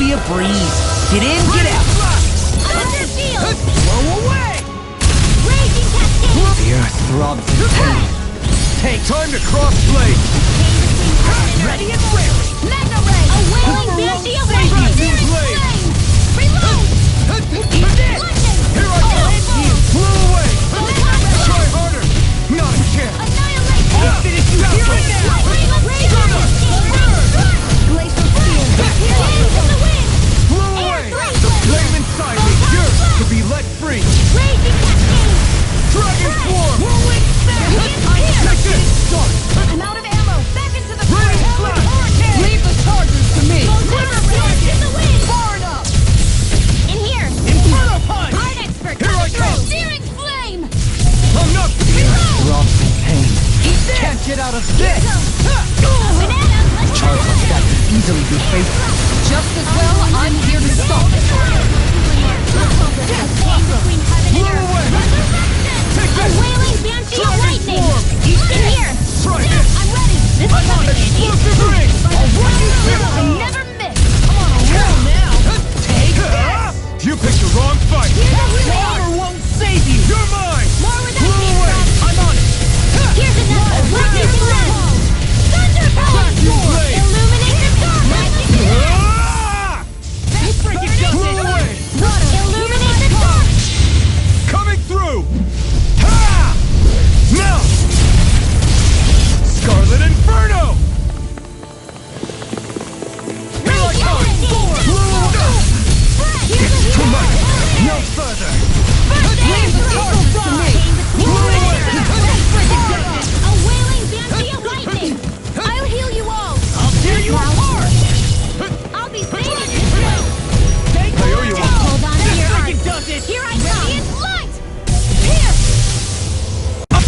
A breeze. Get in, get out. Under shield! Blow away. Raging cascade! The earth throbs in pain. Take Time to cross blade! ready and raring. Mega Ray! A wailing banshee of Save lightning! you, Searing blade! flame! Reload! Eat this! Here I go! Blew away! Try harder! Not a chance! Annihilation! I'll finish you here and now! Glacial Spear! Into the wind! Blew away! The flame inside me yearns to be let free! Raging cascade! Dragon Swarm! Whirling Spare! Take this! I'm out of ammo! Back into the Rain fray! Slash! Leave the charges to me! Glimmer Ray! can't get out of this! Charge like that could easily be fatal. Just as well, I'm here to stop it. A wailing banshee of lightning! In here! Try this! I'm ready! This is I'm on explosive ring! I'll never miss! I'm on a roll now! Take this! You picked the wrong fight! Armor won't save you! You're mine! More where that came from! I'm on it! Here's another! Lightning lens! Thunder Crack your blade! Illuminate the dark! Ah! Illuminate Illuminate the dark! Coming through! Ha! Now! Scarlet Inferno! Here I come! It's too much! No further! Leave the torches to me! A wailing banshee of lightning! I'll heal you all! I'll tear you apart! I'll be saving you too! I owe you one! Hold on to your freaking arms! does it! Here I come! Radiant light! Here!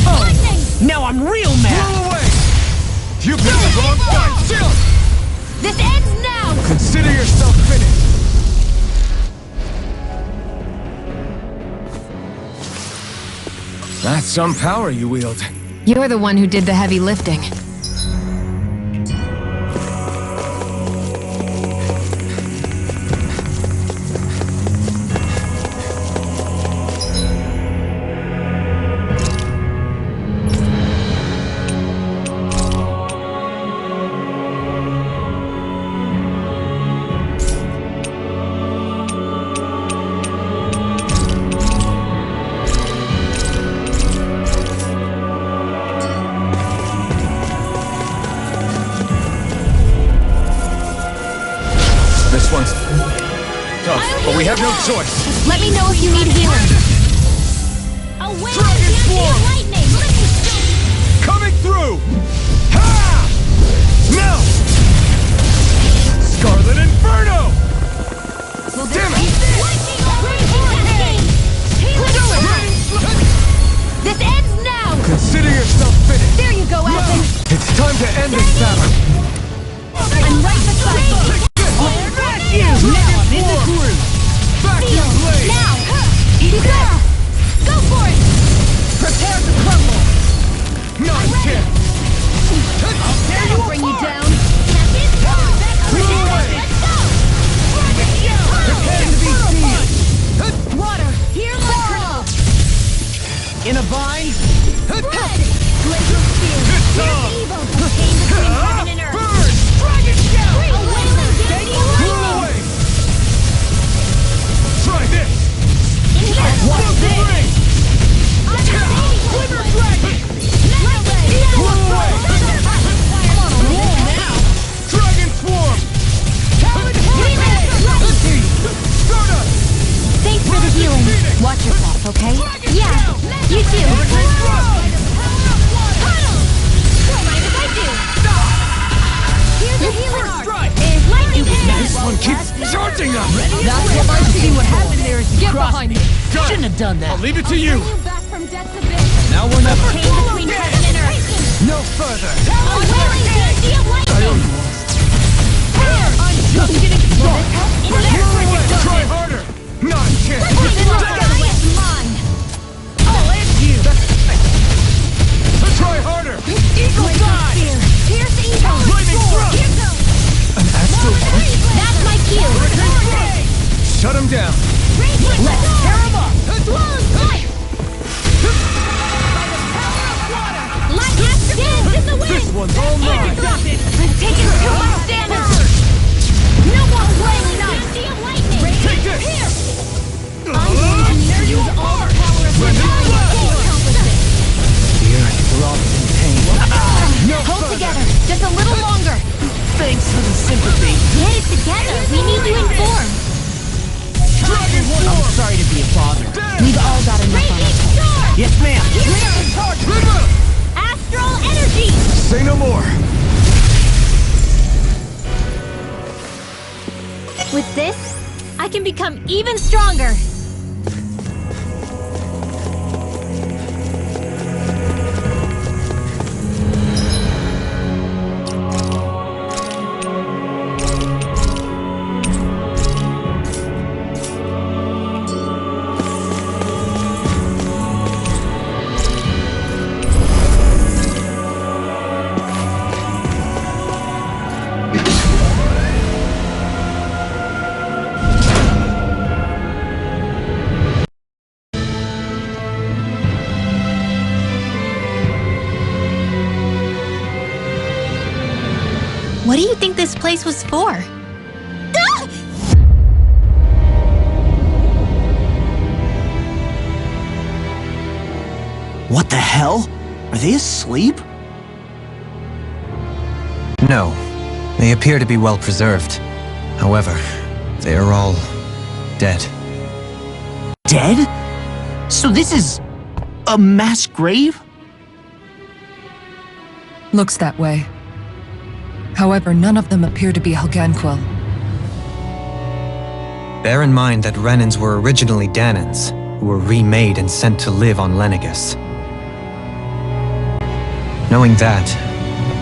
Lightning! Now I'm real mad! Blow away! You picked the wrong fight! Still! This ends now! Consider yourself finished! That's some power you wield. You're the one who did the heavy lifting. This one's tough, but we have no choice. Let me know if you need healing. A wailing banshee of lightning! Coming through! Ha! Now! Scarlet Inferno! Damn it! This ends now! Consider yourself finished! There you go, Athens! It's time to end this battle! I'm right beside you! Now I'm in the groove! Back in place! Now! Kizara! Go for it! Prepare to crumble! Not a chance! That'll bring you down! Prepare to be seized! Water! Here, Laura! In a bind? Red! Blazer spear! Here's evil! Came between heaven and earth! Burn! Dragon shell! A wailing banshee of Blow lightning! away! Try this! In here! What's the ring? Quiver dragon! Blow away! I'm on a roll now! Dragon swarm! Stardust! Thanks for the healing. Watch yourself, okay? Yeah, you too. Hurricane thrust! Don't mind if I do. Here's a healing art. strike! Is lightning This one keeps charging us! That's what I see. What happened there is get behind me. Got it. Shouldn't have done that. I'll leave it to you! You back from death's abyss. Now we're never Came between heaven and earth. no further! A wailing banshee of lightning. I'm just getting Will this help? In there. Try harder! Not a chance! It's mine. I'll end you! Try harder! Eagle die! Pierce evil. Lightning thrust! Here goes. An astral That's my cue. Shut him down! Let's tear him up. Blows light. Light dance in the wind. This one's all mine! I've taken too much damage. No more wailing banshee of lightning. Take this! Here. I'm going to use all the power of my mind to accomplish this. The earth throbs in pain. Hold together. Just a little longer. Thanks for the sympathy. Get it together. We need you informed. Dragon I'm swarm! sorry to be a bother. We've all got enough on us. Yes, ma'am. Astral energy. Say no more! With this, I can become even stronger. What do you think this place was for? What the hell? Are they asleep? No. They appear to be well preserved. However, they are all dead. Dead? So this is a mass grave? Looks that way. However, none of them appear to be Helganquil. Bear in mind that Renans were originally Danans, who were remade and sent to live on Lenegis. Knowing that,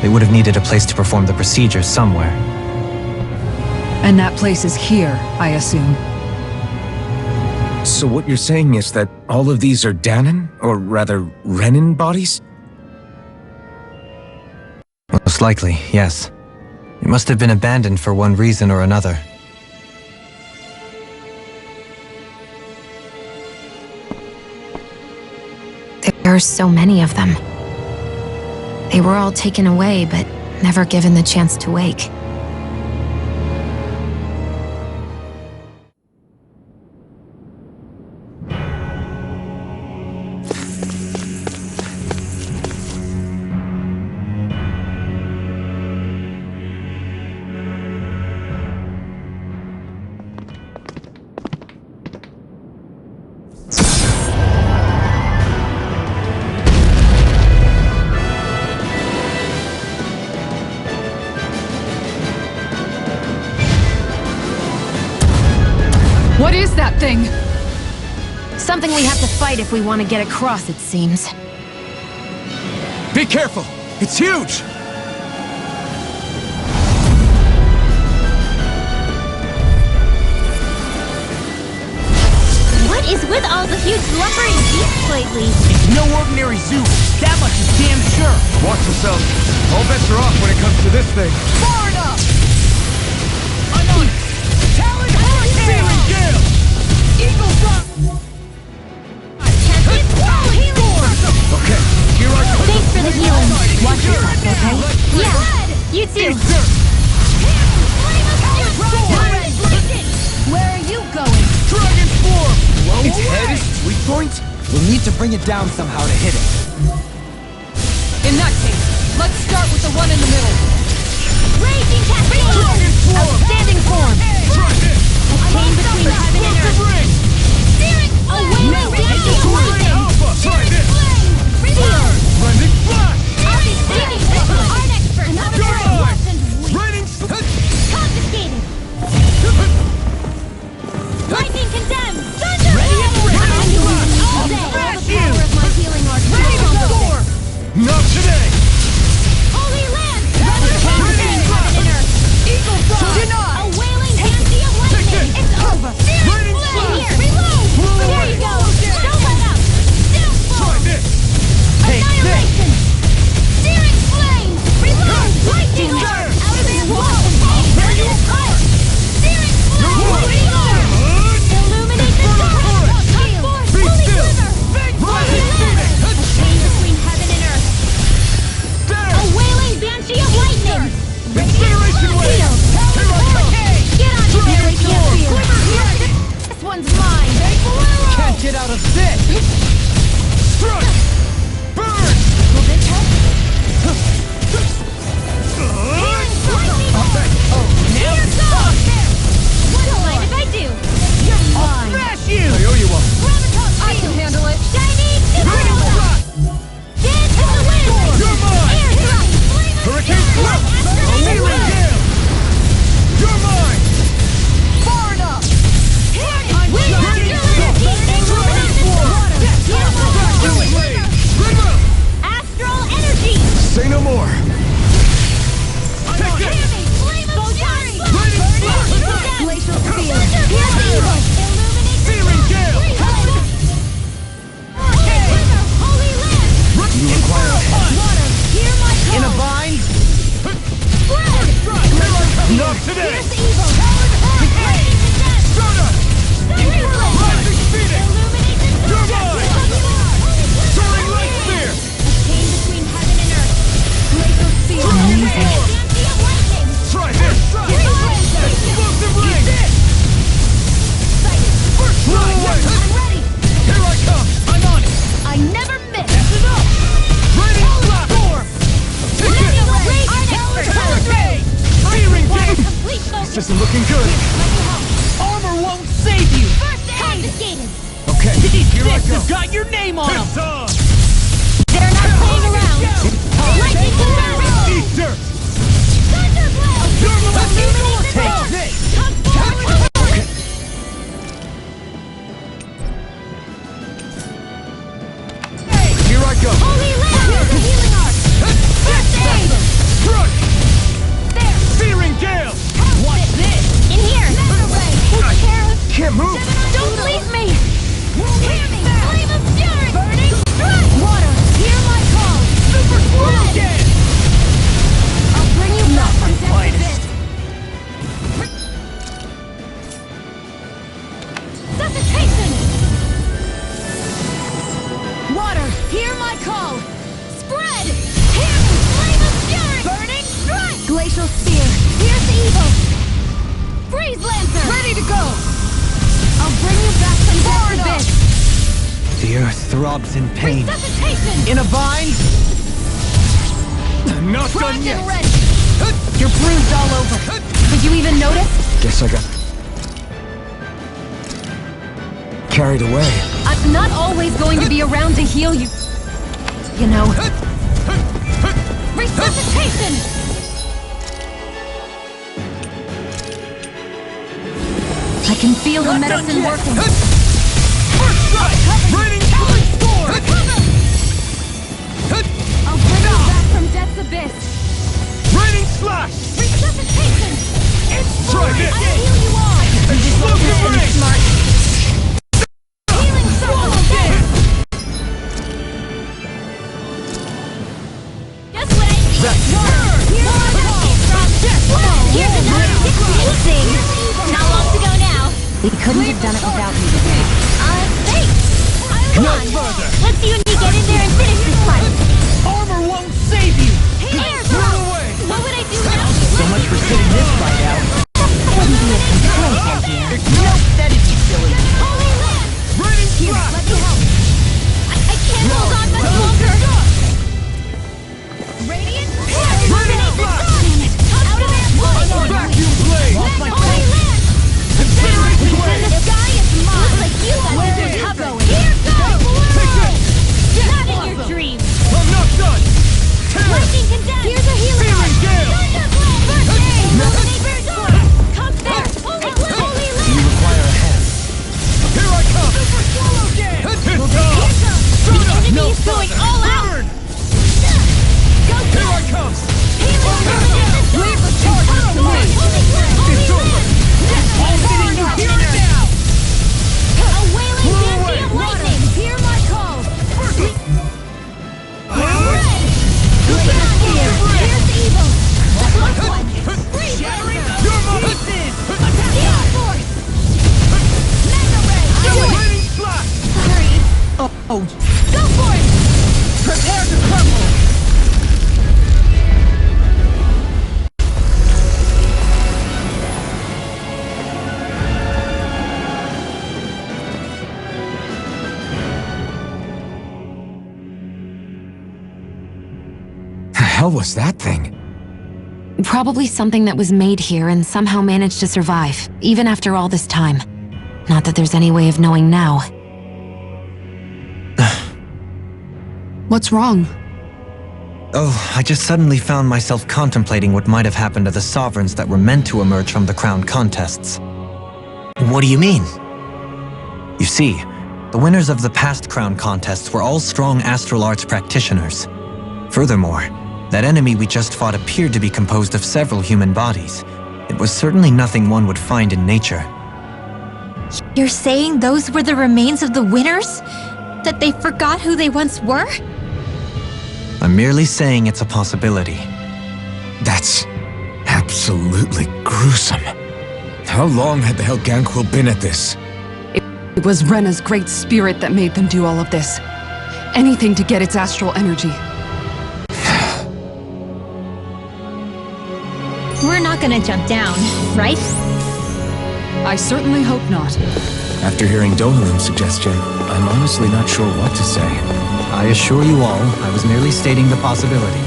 they would have needed a place to perform the procedures somewhere. And that place is here, I assume. So what you're saying is that all of these are Danan, or rather, Renan bodies? Most likely, yes. It must have been abandoned for one reason or another. There are so many of them. They were all taken away, but never given the chance to wake. What is that thing? Something we have to fight if we want to get across, it seems. Be careful! It's huge! What is with all the huge lumbering beasts lately? It's no ordinary zoo. That much is damn sure. Watch yourself. All bets are off when it comes to this thing. Far enough! I'm on it! Talon Hurricane! Gale! Eagle Drop! Okay, here I go. Thanks for the healing. Watch yourself, okay? Yeah, you too. Where are you going? Dragon Form! Its head is its weak point? We'll need to bring it down somehow to hit it. In that case, let's start with the one in the middle. Raging Cascade! Outstanding form! A chain between heaven and earth. A wailing dancing lightning! Reveal! Blending Flash! Outstanding missile! Art expert! Another Go! and weak! Raining Confiscated! Lightning condemned! Thunder! Ready and ready! All day! Smash The you! power of my healing art! Ready to soar! Not today! Holy land! A chain between heaven and earth! Eagle Drop! A wailing dancing of lightning! It's over! Raining In here! earth throbs in pain. Resuscitation! In a bind? Not done yet! You're bruised all over. Did you even notice? Guess I got carried away. I'm not always going to be around to heal you. You know. Resuscitation! I can feel the medicine working. First strike! Raining storm! I'll bring you back from death's abyss. Raining slash! Resuscitation! Try this! I'll heal you all! Explosive rain! Healing swallow this! Just what I need! Here's another amazing! Not long to go now. We couldn't have done it without you. Thanks! Come on! Let's see when you get in there and finish this fight! Armor won't save you! Air away! What would I do now? So much for sitting this fight out. Wouldn't be a complaint, I hear. Nope, that'd be silly. Holy land! Raining Here, slash! let me help. I can't hold on much longer. Radiant? Illuminate the sun! Out of there, boy! Vacuum blade! Holy land! The sky is mine! Looks like you got wizard covered. Here goes! Not in your dreams! I'm not done! Lightning condensed! Here's a healing Feeling gale! Thunderblade! First aid! Illuminate their door! Come there! Holy land! You require a hand. Here I come! Super swallow dance! Here goes! The enemy is going all out! Go Here I come! Healing illuminate the door! Leave the charges to me! It's over! All sitting you here now! A wailing dandy of lightning! Hear my call! Here's evil! The black one! Freeze laser! Your mother! Steel force! Mega ray! Do it! Raining slash! Hurry! Oh, Go for it! prepare to crumble! The hell was that thing? Probably something that was made here and somehow managed to survive, even after all this time. Not that there's any way of knowing now. What's wrong? Oh, I just suddenly found myself contemplating what might have happened to the sovereigns that were meant to emerge from the crown contests. What do you mean? You see, the winners of the past crown contests were all strong astral arts practitioners. Furthermore, that enemy we just fought appeared to be composed of several human bodies. It was certainly nothing one would find in nature. You're saying those were the remains of the winners? That they forgot who they once were? I'm merely saying it's a possibility. That's absolutely gruesome. How long had the Helganquil been at this? It was Rena's great spirit that made them do all of this. Anything to get its astral energy. We're not gonna jump down, right? I certainly hope not. After hearing Dohalim's suggestion, I'm honestly not sure what to say. I assure you all, I was merely stating the possibility.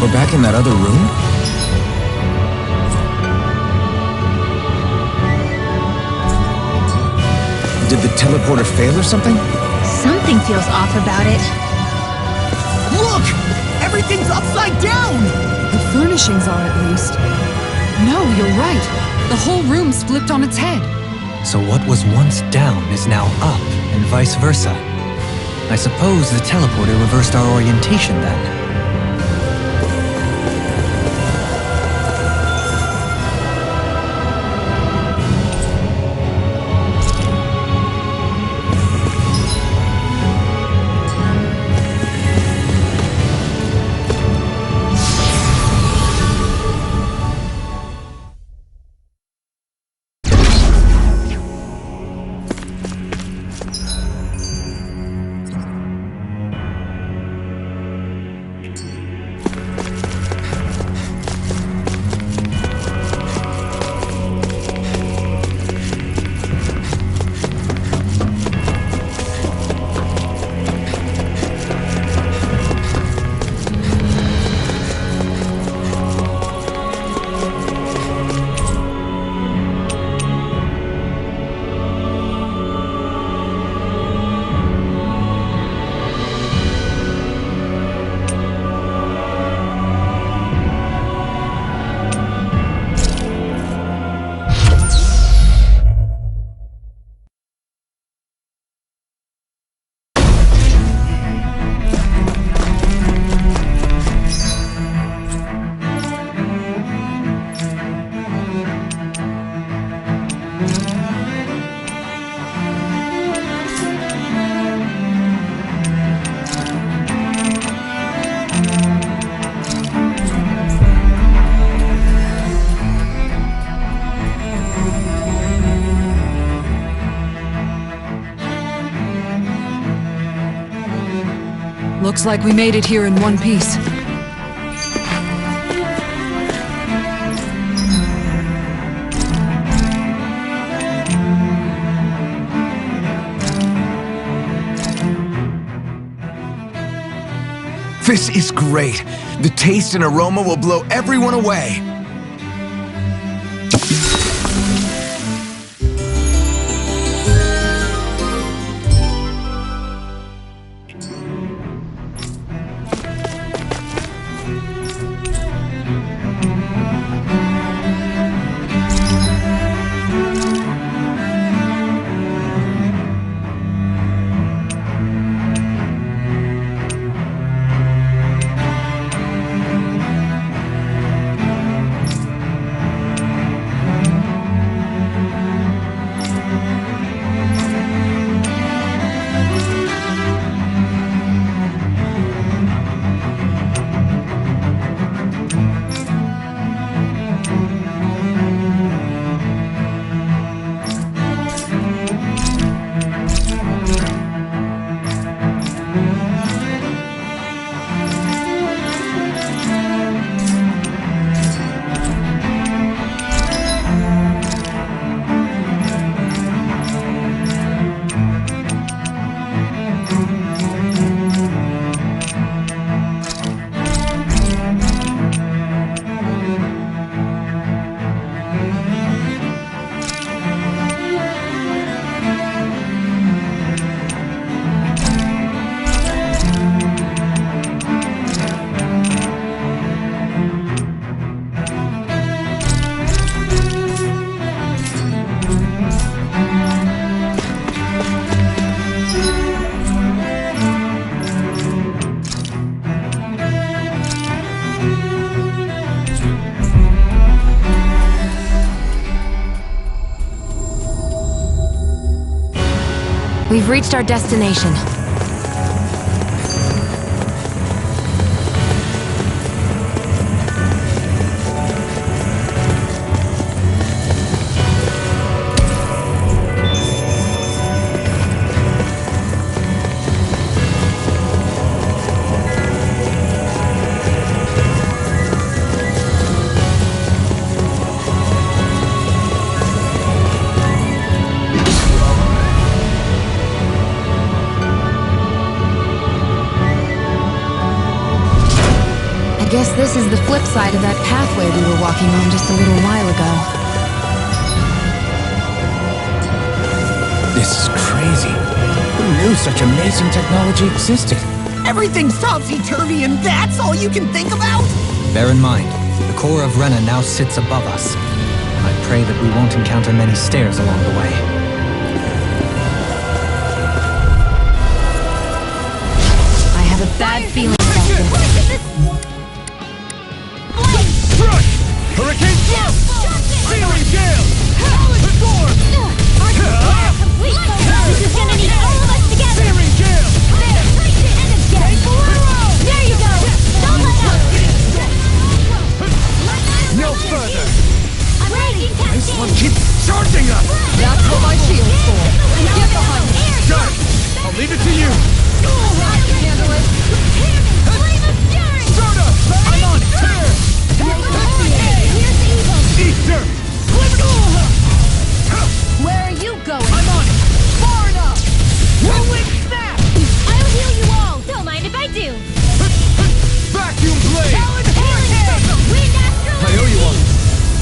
We're back in that other room? Did the teleporter fail or something? Something feels off about it. Look! Everything's upside down! The furnishings are, at least. No, you're right. The whole room's flipped on its head. So what was once down is now up, and vice versa. I suppose the teleporter reversed our orientation then. Looks like we made it here in one piece. This is great. The taste and aroma will blow everyone away. We've reached our destination. I guess this is the flip side of that pathway we were walking on just a little while ago. This is crazy. Who knew such amazing technology existed? Everything's topsy-turvy and that's all you can think about? Bear in mind, the core of Rena now sits above us. I pray that we won't encounter many stairs along the way. I have a bad feeling about this. Hurricane Storm! Searing Gale! Storm! This is gonna need all of us together! Searing Gale! There you go! Don't let up! No further! I'm ready! This one keeps charging us! That's what my shield's for. Get behind me. Got it! I'll leave it to you! Handle it. Stardust! I'm on it! Tear! Easter! Where are you going? I'm on it! Far enough! Rolling snap! I'll heal you all! Don't mind if I do! Vacuum blade! Wind astral I owe you one.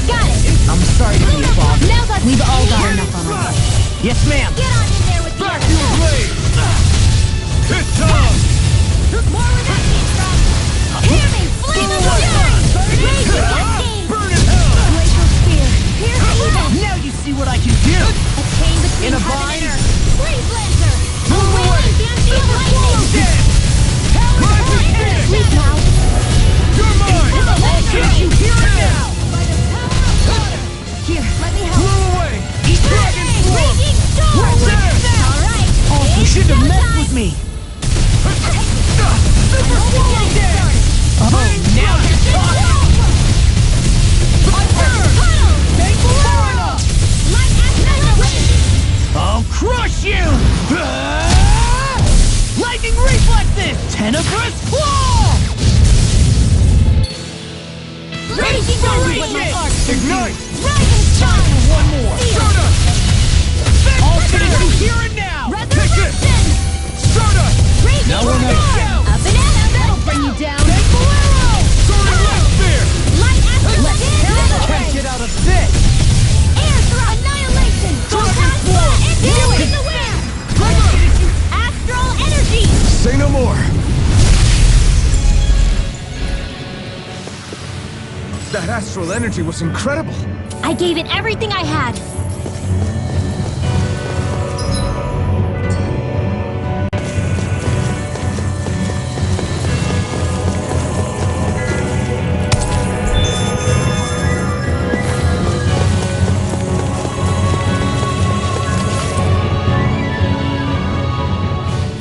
Got it! I'm sorry to be a bother. Now that's We've all got enough on us. Yes, ma'am. Get on in there with Vacuum blade! Hit time! More where that came from! Hear me! Flame of fury! Rage cascade! Burn in hell! Glacial spear! Pierce evil! Now you see what I can do. A chain between In a heaven bind. and earth! Freeze lancer! A wailing banshee of lightning! Dead! Rising King! Sleep now! You're mine! Can't you hear it now? By the power of water! Here, let me help! Blow away! Dragon Swarm! Raging storm! Alright! You shouldn't have messed with me. Super Swallow Dead! Oh, now you're talking. I'll crush you! Lightning reflexes! Tenebrous claw! Raging Rage with my it! arc! Ignite! Rising storm! One more! Stardust! I'll finish you here and now! Resurrection! Stardust! Raging Now we're storm! not- Up and out! That'll bring you down! Soaring Wind Spear! Light astral Can't get out of this! Air throw! Annihilation! Dragon Swarm! Dancing the wind! Astral energy! Say no more. That astral energy was incredible. I gave it everything I had.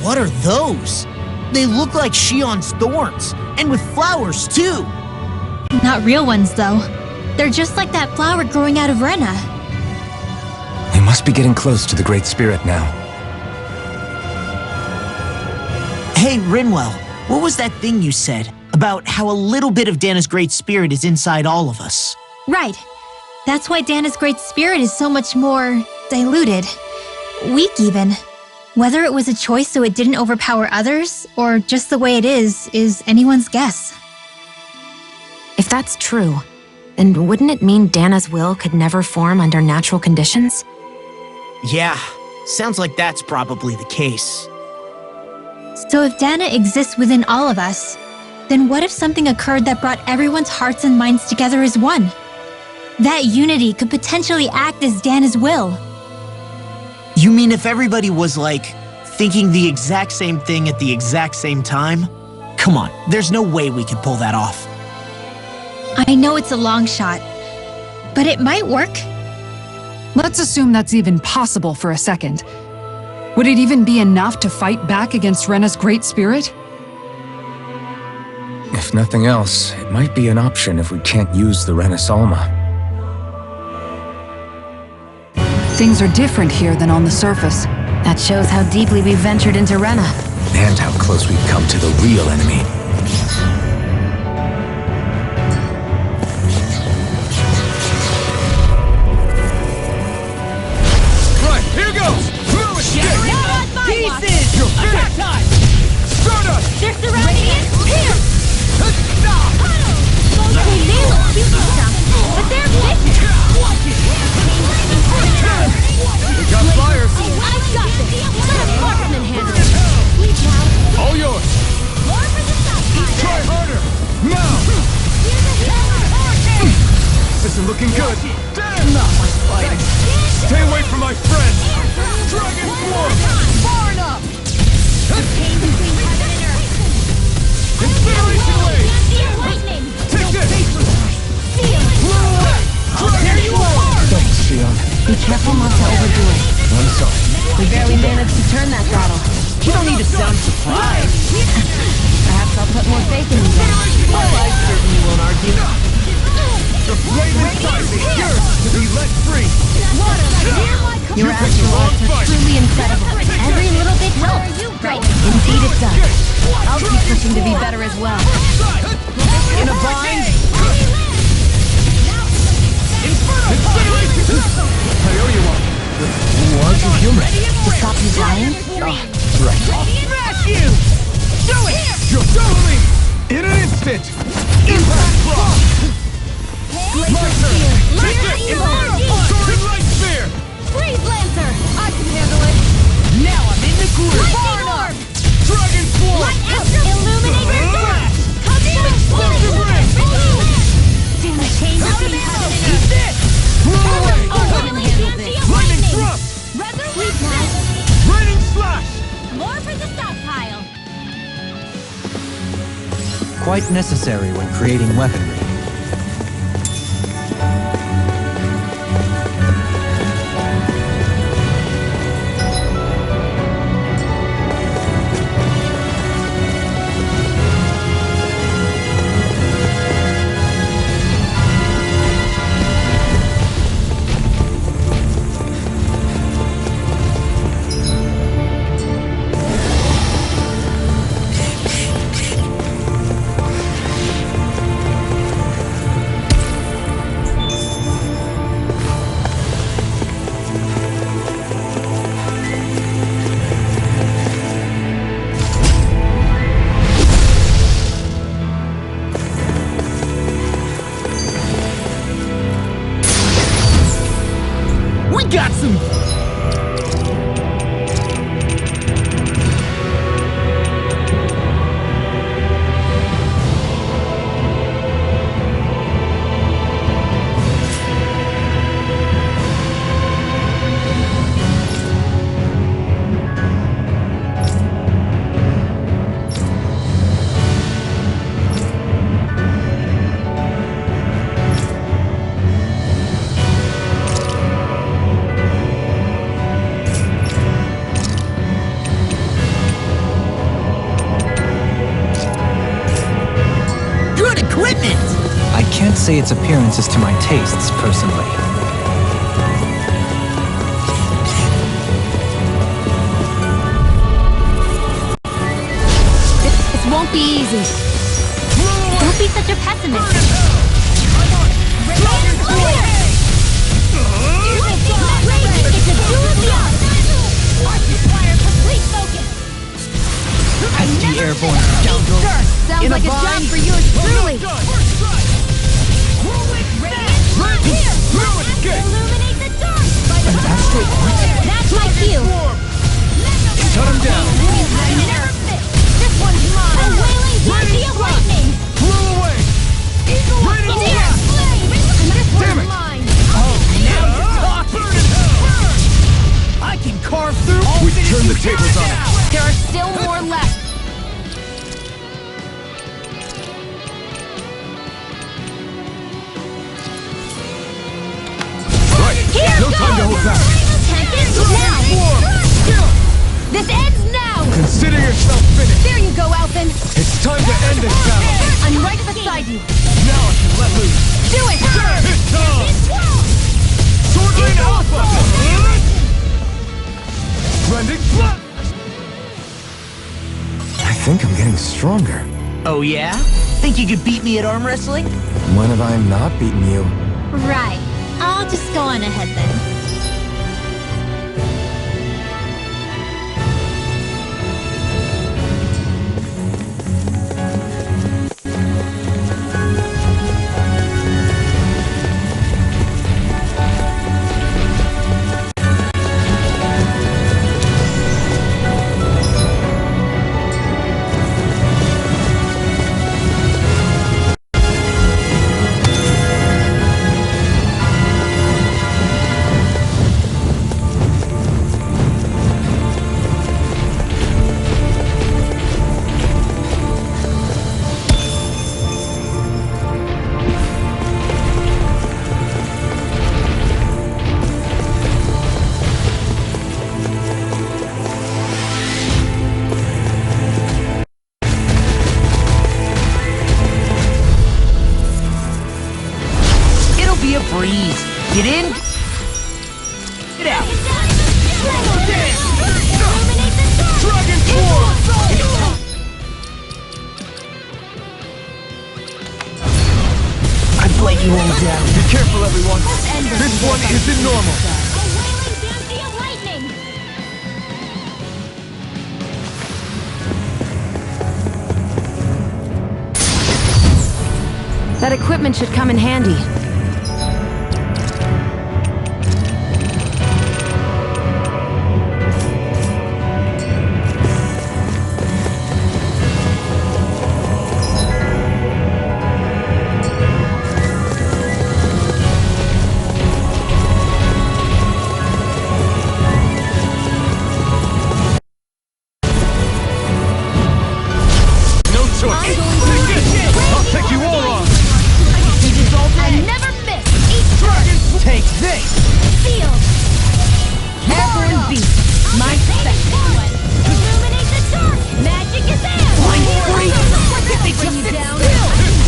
What are those? They look like Shion's thorns, and with flowers too. Not real ones, though. They're just like that flower growing out of Rena. We must be getting close to the Great Spirit now. Hey, Rinwell, what was that thing you said about how a little bit of Dana's Great Spirit is inside all of us? Right. That's why Dana's Great Spirit is so much more diluted. Weak, even. Whether it was a choice so it didn't overpower others, or just the way it is anyone's guess. If that's true, then wouldn't it mean Dana's will could never form under natural conditions? Yeah, sounds like that's probably the case. So if Dana exists within all of us, then what if something occurred that brought everyone's hearts and minds together as one? That unity could potentially act as Dana's will. You mean if everybody was like, thinking the exact same thing at the exact same time? Come on, there's no way we could pull that off. I know it's a long shot, but it might work. Let's assume that's even possible for a second. Would it even be enough to fight back against Rena's Great Spirit? If nothing else, it might be an option if we can't use the Rena Salma. Things are different here than on the surface. That shows how deeply we've ventured into Rena. And how close we've come to the real enemy. Right, here goes! Throw it, stick! Not on my watch! Pieces! You're finished! Time! Stardust! They're surrounding it! Here! Stop! mean, they look cute and stuff, but they're vicious. We got flyers. I got this. Let a marksman handle it. Sleep now. All yours. More for the stockpile. Try harder. Now. This isn't looking good. Not my fighting. Stay away from my friend. Dragon Form. Far enough. The pain between heaven and earth. Incineration wave. Lightning. Take this. Feel it. There you are. Thanks, Shion. Be careful not to overdo it. I'm sorry. We barely managed to turn that battle. You don't need to sound surprised. Perhaps I'll put more faith in you then. Well, I certainly won't argue. The flame inside is yours to be let free. Your You picked the wrong afterlives are fight. truly incredible. Every little bit helps, right? Indeed it does. I'll keep pushing to be better as well. In a bind? Incineration. I owe you one. Aren't you human? To stop you dying? Right. Smash you! Do it! You're totally in an instant. Impact block. My turn. Take it. Sword light spear. Freeze Lancer! I can handle it! Now I'm in the groove! Lightning Orb! Dragon Form. Light Illuminator Sword! Come in! Explosive ring. Damn it! Chain between heaven and Eat this. Blow away. Lightning thrust. Sleep now! Raining slash. More for the stockpile! Quite necessary when creating weaponry. Got some... I can't say its appearance is to my tastes, personally. This won't be easy. Don't be such a pessimist. Pesky airborne scoundrel. Sounds In a like a job bind? for yours truly. Illuminate the dark! An astral point? That's my cue! Shut him down. This one's mine! A wailing dizzy of lightning! Blow away. Raining Here! And this Damn one's it. mine! Now you're talking! I can carve through all We've turned the tables on it. There are still more left! Right. Here No time to hold back. Take it now! This ends now! Consider yourself finished. There you go, Alphen! It's time to end this battle. I'm right beside you! Now I can let loose. Do it! It's time. Sword Lane Alpha. Rending slap. I think I'm getting stronger. Oh yeah? Think you could beat me at arm wrestling? When have I not beaten you? Right. I'll just go on ahead then. you all down. Be careful, everyone. end this This one isn't normal. A wailing bounty of lightning! That equipment should come in handy. No choice. I'll take you all on. I never miss! Each dragon! Take this! Sealed! Aberrant beast. My special! Illuminate the dark! Magic is there! free. They bring you down!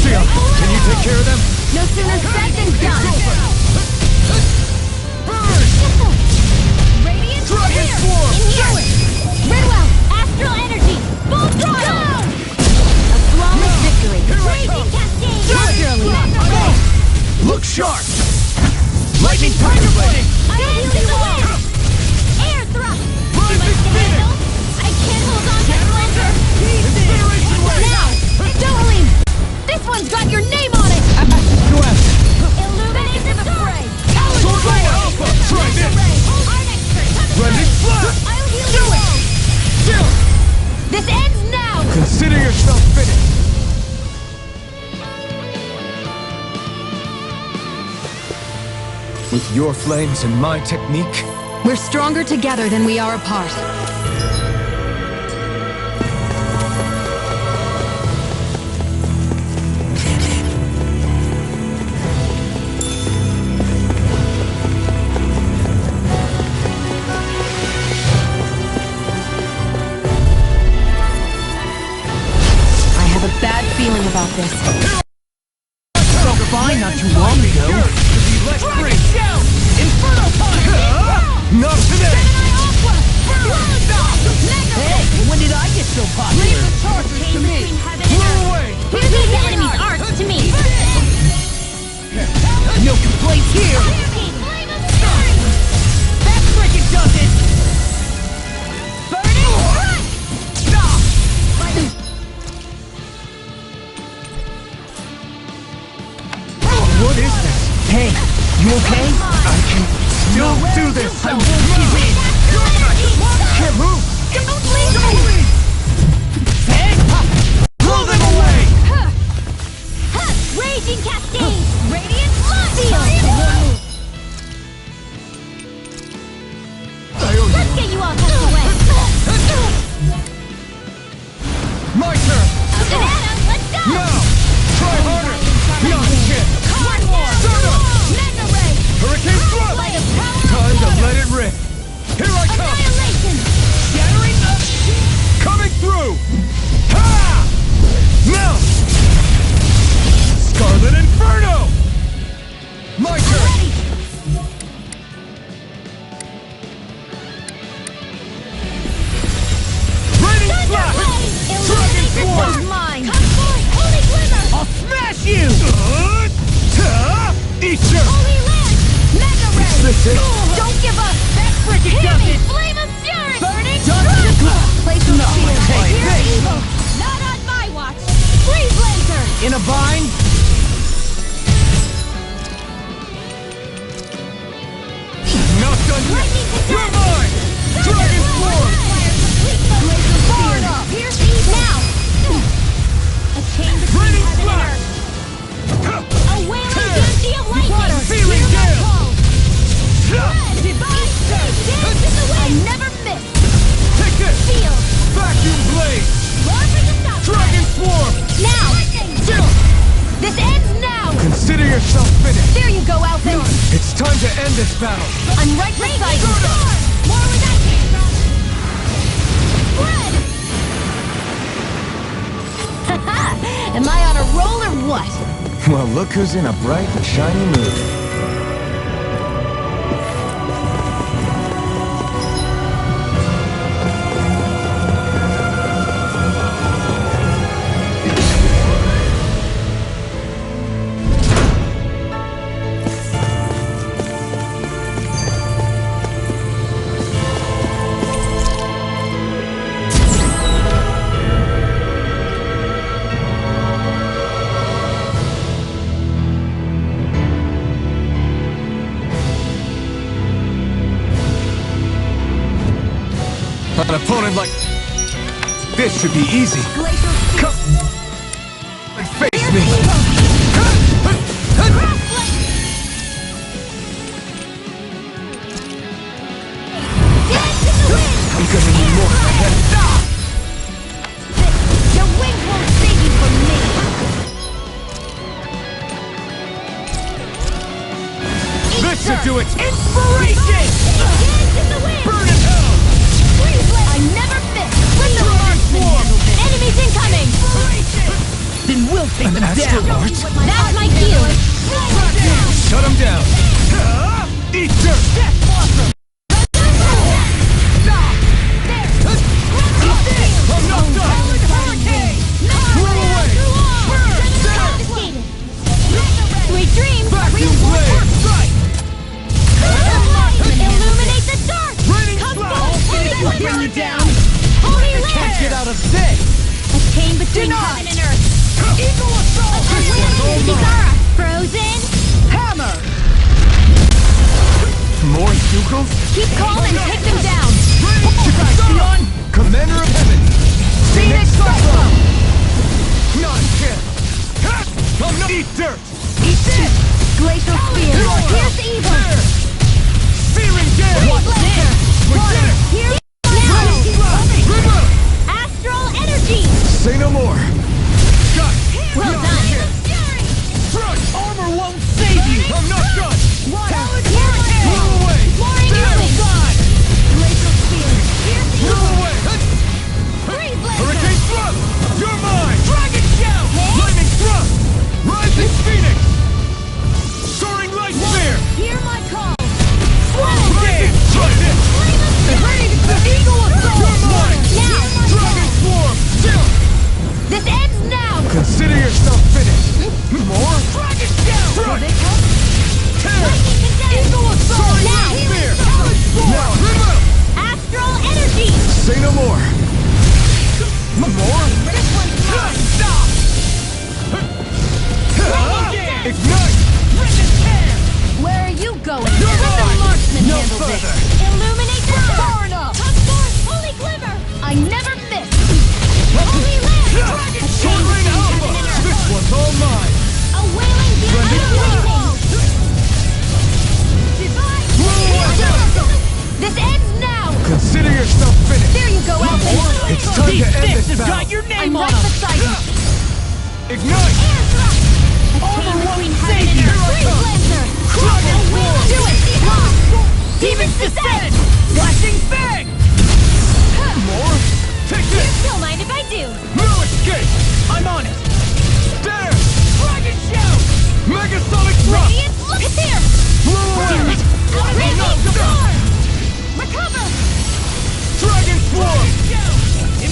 Sia, can you take care of them? No sooner said than done! Radiant Dragon here! Swarm! In here! Ridwell! Astral energy! Full throttle! A flawless victory! Raging cascade! Look sharp! Lightning Tiger Blade! I will heal you all! Air thrust! Too much to handle? I can't hold on to Splinter! Incineration Wave! Now! Dohalim! This one's got your name on it! Go after! Illuminate the fray! Sword Alpha! Try this! Rending Blast! I'll heal you all! Still! This ends now! Consider yourself finished! With your flames and my technique, We're stronger together than we are apart. I have a bad feeling about this. Fine not too long ago. Let's bring Inferno time! Not today! Hey, when did I get so popular? To me! Blow away! Here's the enemy's art to me! No complaints here! Flame of fury! That frickin' does it! What is this? Hey, you okay? I can still do this! I won't give in! Can't move! Don't leave me! Hey! Blow them away! Raging cascade! Radiant flood! Let's get you all tucked away! My turn! Banana, let's go! Now! Try harder! Not shit! One more! Zerna! Mega ray! Hurricane Thrust! Light of power! Time to let it rip! Here I come! Annihilation! Shattering up! Coming through! Ha! Now! Scarlet Inferno! My turn! Ready! Raining Thunder Blast! blade! Dragon Illuminate this Swarm! one's mine! Come forth, holy glimmer! I'll smash you! Eat your... Holy lance! Mega ray! This it? Don't give up! That frickin' does it! Flame of fury! Burning place of shield! Like Here's this. evil! Not on my watch! Freeze laser! In a bind? Not done yet! Lightning to You're death! mine! Dragon Swarm! Laser spear! Here's evil! Now! A chain between Raining heaven and Blast! earth! A wailing bounty of lightning! Searing Hear my gale! call! Red! Divine! Dance in the wind! I never miss! Take this! Field! Vacuum Blade! Roar for the stop! Dragon Swarm! Now! Still! This ends now! Consider yourself finished! There you go, Alphen! It's time to end this battle! I'm right beside you! More where that came from! Red! Am I on a roll or what? Well, look who's in a bright and shiny mood. opponent like... This should be easy. Come... Face me! I'm gonna need more of my head. Your wings won't save you from me. This should do it! Inspiration! Burn in hell! I never miss! Let the marksman handle this! Enemies incoming! Then we'll take them Astral down. Art? That's my cue! Shut him down! Eat dirt! Death blossom. I'm not done! Sweet dreams! Vacuum blade! Illuminate the dark! Raining Come flash! forth! We'll bring you down. Holy Can't get Lair! out of this. A chain between heaven and earth! Eagle assault. Zara! Frozen! Hammer. More Sukals? Keep calm and take them down! Sion. Commander of Heaven! Phoenix Cyclone. Not a chance! I'm not... Eat dirt! Eat this. Glacial Spear! Pierce evil! Searing gale! What's this? We did it! Here River! Astral energy! Say no more! Got it! Well done! Crush! Armor won't save you. I'm not done! Hurricane! Blow away! More in your wings! God. Glacial Spear! Pierce Blow evil! away! Freeze laser! Hurricane thrust! You're mine! Dragon shout. Lightning thrust! Rising Phoenix! Soaring light spear! Hear my call! Swallow Rising! dance. Try this! Ready to go. Eagle assault. You're mine! Now! Dragon swarm! Still! This ends now! Consider yourself finished! More? Dragon shout. Strike! Tear! Eagle assault! Now! Spear! Now! River! Astral energy! Say no more! More? This one's mine! Stop. Ignite! Where are you going? You're Let the mine! marksman No handle further! this! Illuminate the Far dark! enough. Come forth, holy glimmer! I never miss! Holy land! A chain Soaring between Alpha! heaven and earth! This one's all mine! A wailing Blended Divine! This ends now! Consider yourself finished! There you go, Alpha! It's time These to end sticks this have battle! got your I'm name on right them. beside you! Ignite! Air thrust! A Armor chain won't between save heaven and you. earth! Freeze laser! Dragon A wailing Do it. lock! Demons descend. Flashing fang. More? Take this! Don't mind if I do! No escape! I'm on it. There! Dragon shout. Megasonic thrust! Radiant, look here! Blow away! Radiant storm! Recover! Dragon swarm!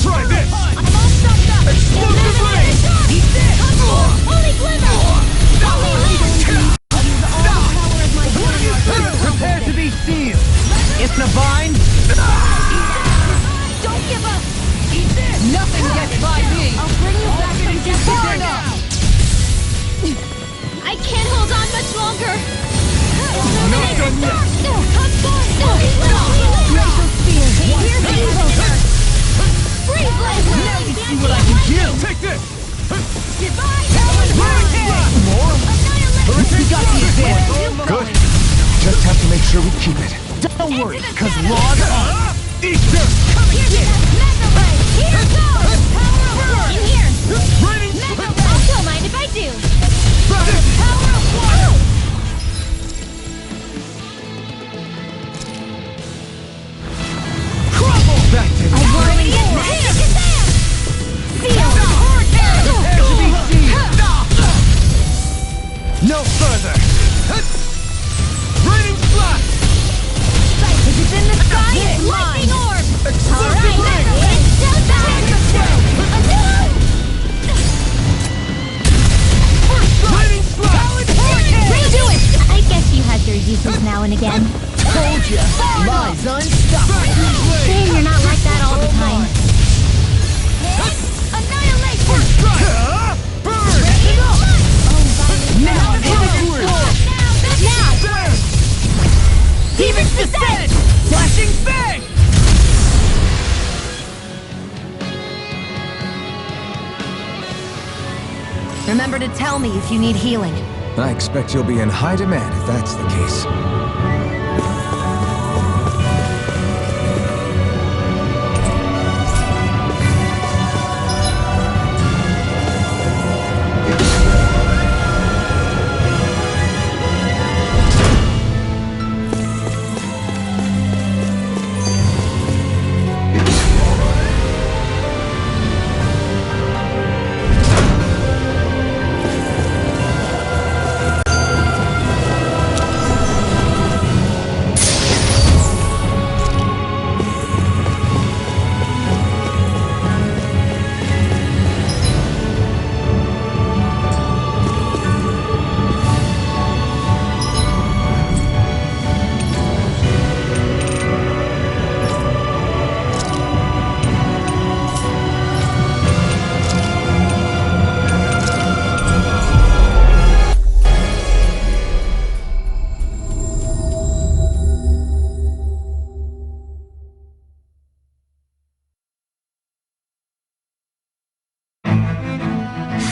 Try this! I'm all stuffed up! Explosive rain! Eat this! Come on! Holy glimmer! Holy land! Prepare to be sealed. It's divine. Don't give up! Eat this. Nothing gets by me. I'll bring you back from death. Far enough. I can't hold on much longer! Not done yet! Come forth! Glacial spear! Here's the evil! Freeze laser! Now you see what I can do. Take this! Divine! More? We got the advantage. Good. Just have to make sure we keep it. Don't worry, cause log on. Eat dirt! Here goes! Power of in here! Raining Mega ray! Don't mind if I do! Power of war! crumble! That didn't A whirling magic advance! Seal! Prepare to be sealed. No further! Raining flash! Is it in the sky? It's lightning orb! Explosive Alright, ring! it's still time! Remember to tell me if you need healing. I expect you'll be in high demand if that's the case.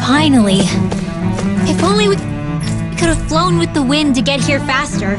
Finally. If only we could have flown with the wind to get here faster.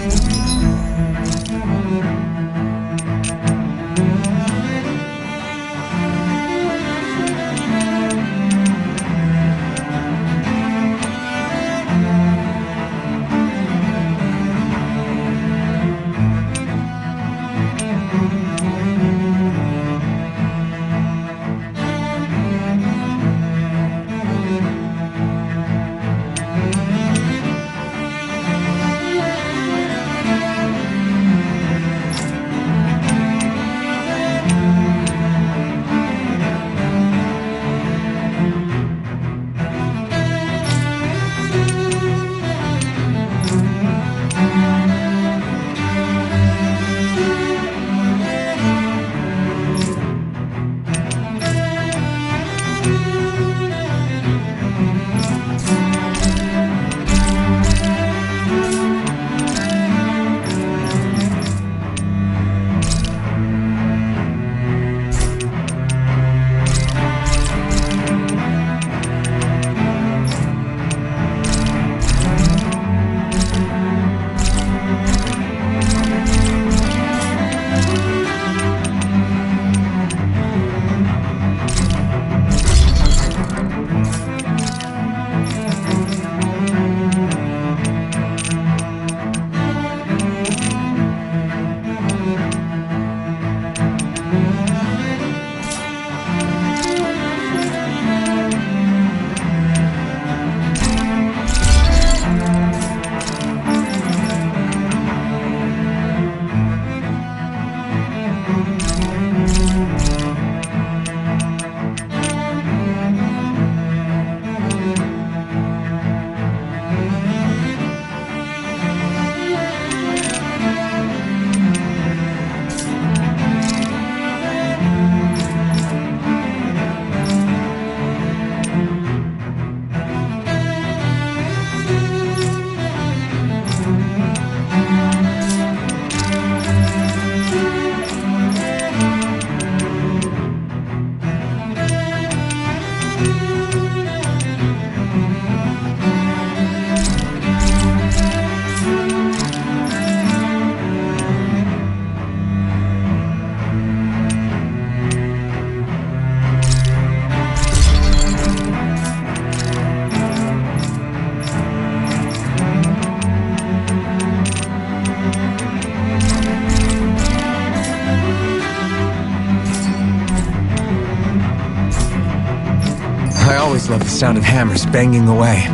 I always love the sound of hammers banging away.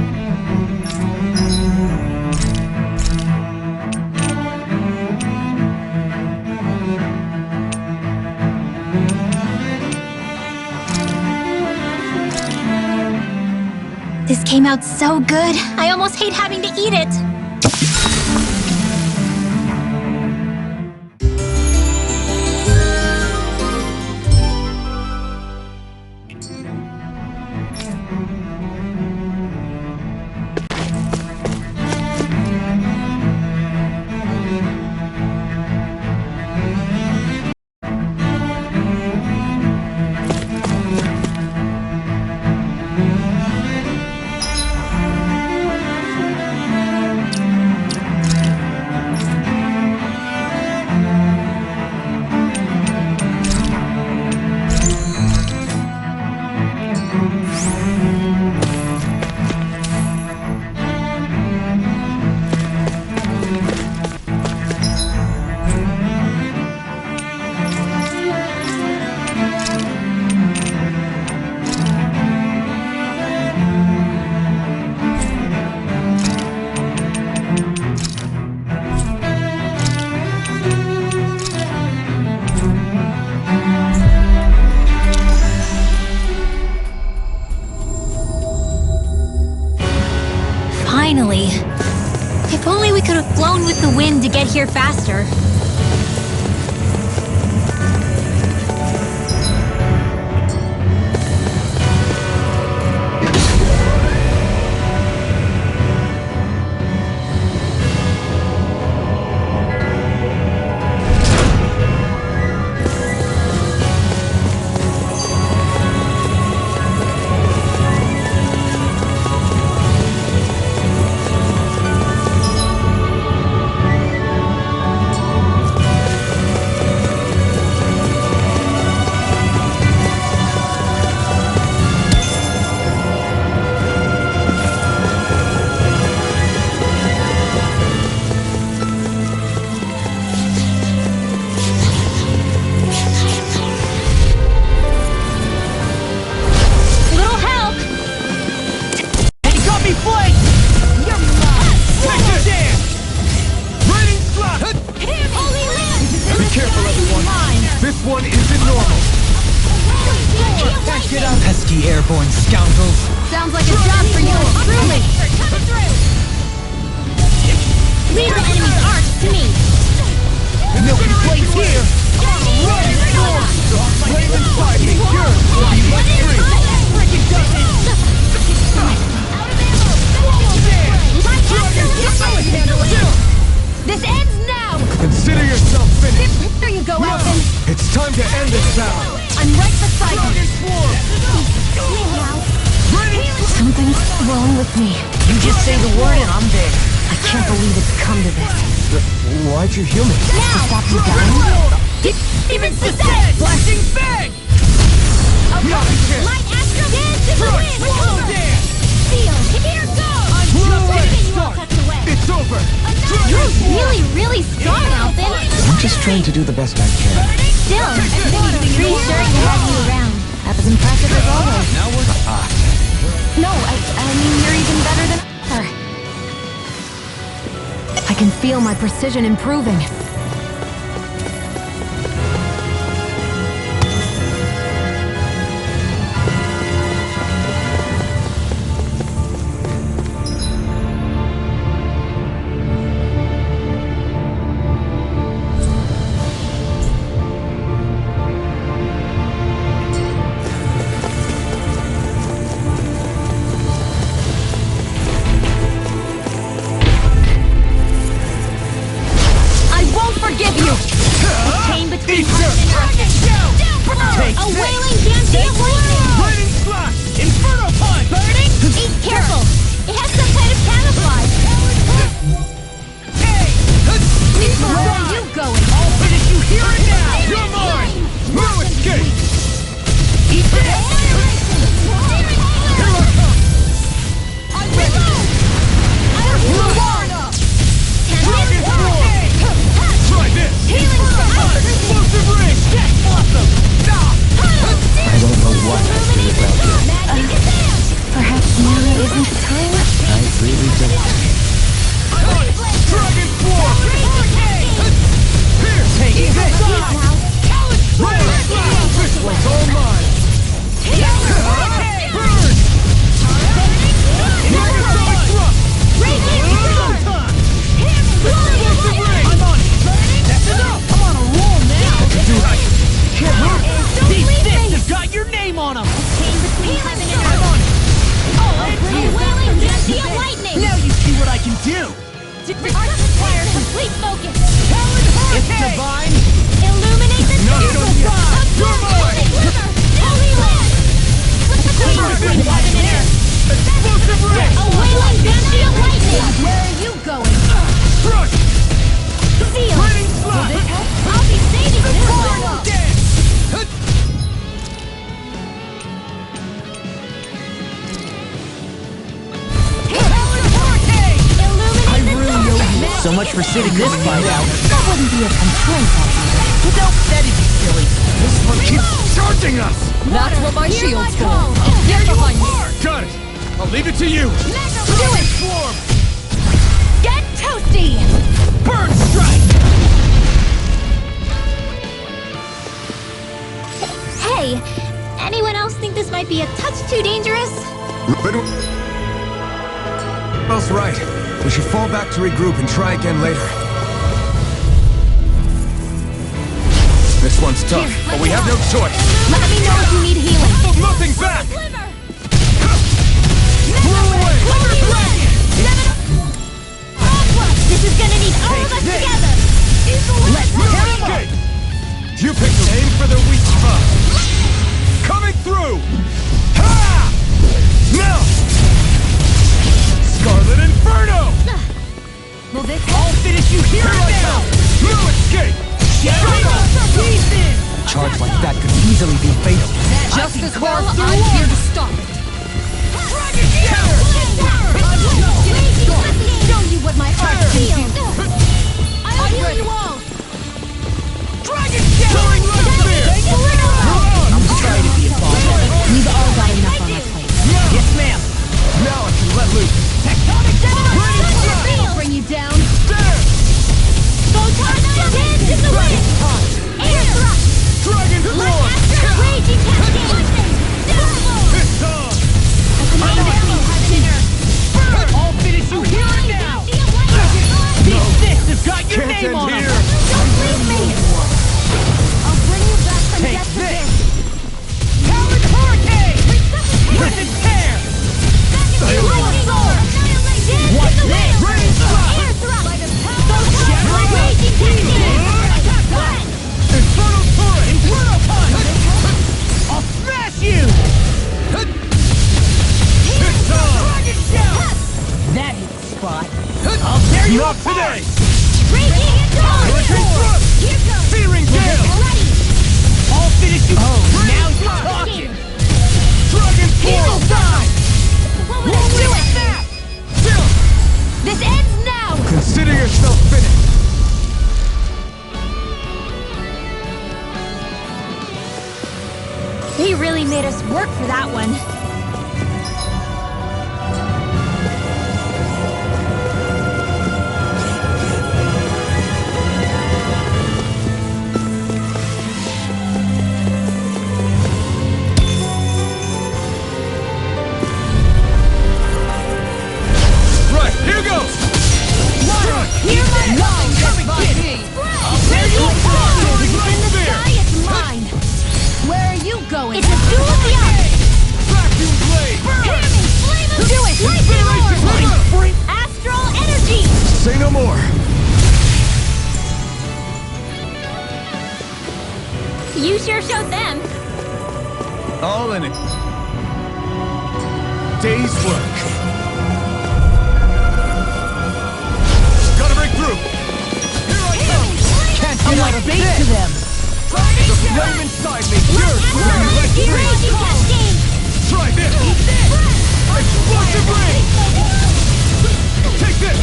This came out so good, I almost hate having to eat it. Finally. If only we could have flown with the wind to get here faster. Pesky airborne scoundrels. Sounds like a job for you, truly. Leave the enemy's arcs to me. Milky place here! Right inside me! Yours will be let free! Freaking This ends now! Consider yourself finished! There you go, Alvin. It's time to end this battle! I'm right beside you. Something's wrong with me. You just say the word and I'm there. I can't believe it's come to this. Why'd you heal me? Now! Stop you dying? Even success! Flashing bang! Light Astro dance in the wind! Seal, here goes! I'm just getting started! It's over! You're really strong, Alvin! I'm just trying to do the best I can. Still, pretty sure to have you around. That was impressive as always. Now we're... No, I mean, you're even better than her. I can feel my precision improving. A wailing dancing of lightning! Lightning slash! Inferno punch! Burning? Be careful! It has some kind of camouflage! Hey! Where are you going? I'll finish you here and now! You're mine! No escape! Eat this! Here I come! I reload! Dragon Swarm! Try this! Healing punch! Explosive ring! Death blossom! I don't know what I do without you. Perhaps now isn't the time? I really don't. Dragon Swarm! Here! Take this! This one's all mine! Burn! Megasonic thrust! Explosive ring! I'm on it! That's enough! I'm on a roll now! Can't hurt! These fists have got your name on them! Between heaven and I'm earth. on it! Oh, A wailing dancing of lightning! now you see what I can do! Require complete focus! It's divine! Illuminate the Not done yet! You're mine! Holy land! Between heaven and earth! Explosive ring! A wailing dancing of lightning! Where are you going? Crush! Seal! Lightning slap! I'll be saving this one! So much for sitting this fight out. That wouldn't be a complaint, Nope, that'd be silly. This one keeps charging us! That's what my shield's for. Get behind me! Got it! I'll leave it to you! Do it! Swarm! Get toasty! Burn strike! Hey, anyone else think this might be a touch too dangerous? Bell's right. We should fall back to regroup and try again later. This one's tough, but we have no choice. Let me know if you need healing. Nothing back! This is gonna need all of us together! Let's tear him up! You picked the aim for their weak spot! Coming through! Ha! Now! Scarlet Inferno! Will this I'll finish you here and now! No escape! A charge like that could easily be fatal. Just as well, I'm here to stop it. Show you what my heart feels! I'll heal you all! Dragon Killing I'm sorry to be a bother. We've all got enough on our plate. Yes, ma'am. Now I can let loose. Tectonic I'll bring you down! Photon dance in the wind! Air thrust! Dragon Force! Raging cascade! It's on! I'll finish you here and now. This fist has got your Can't name end on it. here! Don't leave me! I'll bring you back from Take death to this. this! Talon Hurricane! Rip and tear! What's this? Air thrust! Raging cascade! Infernal Turret! Inferno punch! I'll smash you! It's on! That hit the spot. I'll tear you Not apart! today! Raging Hurricane Thrust! Here goes! Searing Gale! Ready! I'll finish you. Now you're talking. Dragon Hero Force! time! What would I do with that? This ends now! Consider yourself finished. He really made us work for that one. Right, here goes! Hear my song! I'll tear you apart! It's in the sky, it's mine! Where are you going? It's a duel of the arts! Vacuum Blade! Hear me! Flame of do it! Lightning Lord! Astral energy! Say no more. You sure showed them. All in it. Day's work. Gotta break through! Here I come! Can't I'm get like out of bait this. to them. The flame inside me. Yours. Raging cascade! Try this! Explosive Ring! Take this!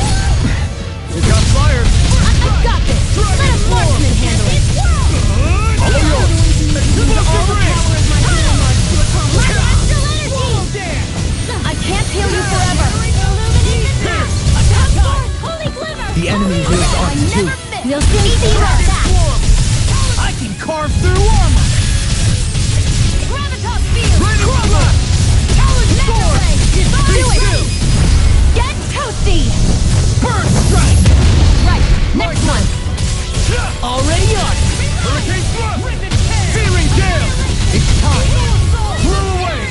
We got fires. I've got this! Let a marksman handle it! All yours! Explosive Ring! Astral energy! I can't heal you forever! Holy glimmer! The enemy wields arms too. We'll soon see about that! I can carve through armor. Gravitas field! Raining Blast! Talon sword! Do it! Get toasty! Burn strike. Right, next one! Already on it. Hurricane Thrust! Searing Gale! It's time. Blow away!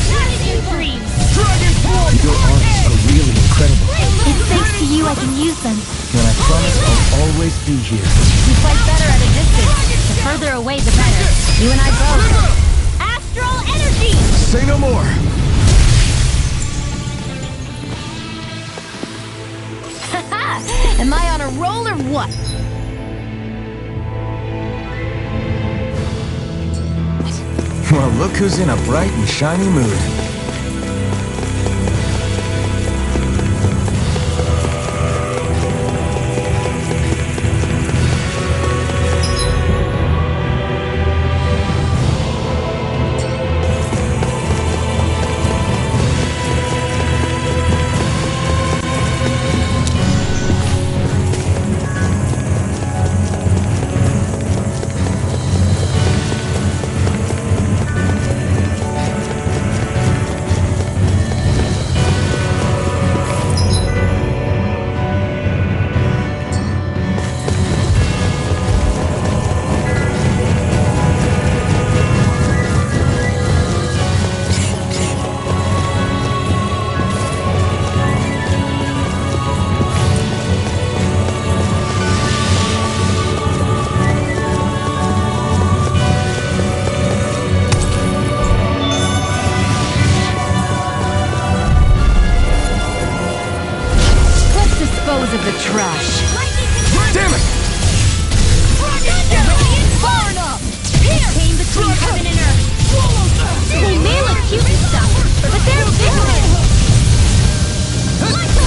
Dragon dream! Dragon Force! Your arms are really incredible. It's thanks to you I can use them. And I promise I'll always be here. You fight better at a distance. The further away, the better. You and I both. Astral energy! Say no more. Am I on a roll or what? Well, look who's in a bright and shiny mood. trash. Damn it! Far enough! Here! Came between heaven and earth. They may look cute and stuff, but they're vicious.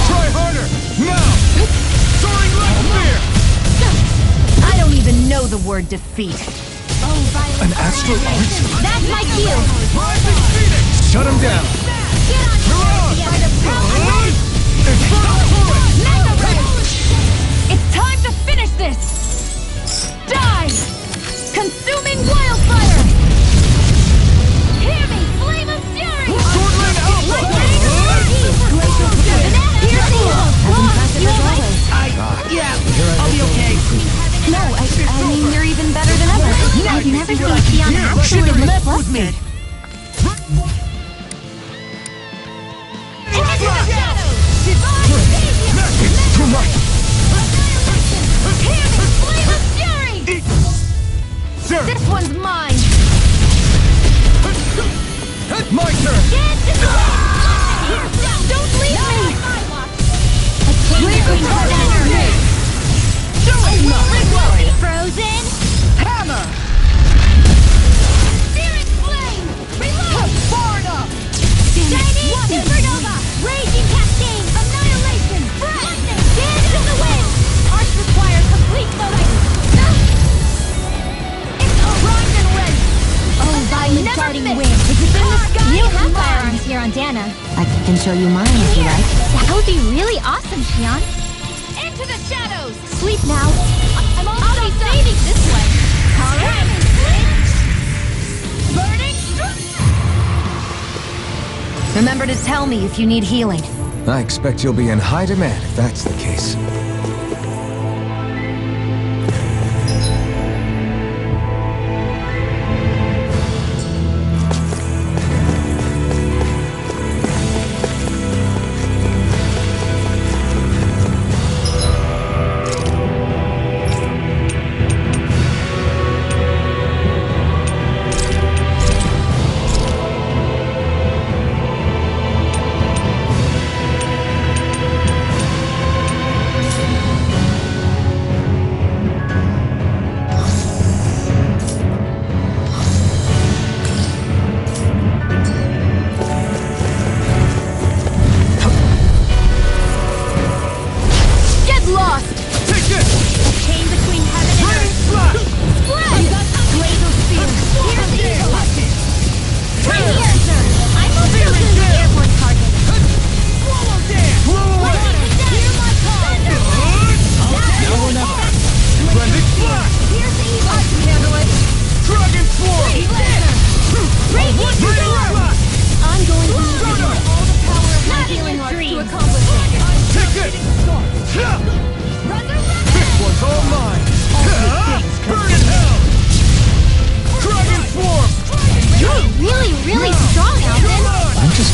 Try harder! Now! Soaring like fear! I don't even know the word defeat. Oh, Violet. An astral archer? That's my cue. Rising Phoenix! Shut him down! Get on together, power! Infernal Torrent! Mega Ray! It's time to finish this! Die! Consuming wildfire! Hear me! Flame of Fury! Swordland Alpha! You alright? I'll be okay. No, I mean, you're even better than ever. I've never seen Xion actually Should've look left with me. Into the shadows! It's too much! Hear me! Flame of Fury! Sir! This one's mine! My turn! Get to the don't leave me! A change between heaven and earth. Frozen! Hammer! Spirit flame! Reload! Far enough! Chinese supernova! Raging cascade! Annihilation! Lightning! Dance in the wind! Arch requires complete focus! It's primed and ready! Oh, violent darting wind! Is it in the sky? You have firearms here on Dana. I can show you mine if you like. That would be really awesome, Xion. Into the shadows! Sleep now. I'll be saving this one. All right. Burning strike. Remember to tell me if you need healing. I expect you'll be in high demand if that's the case.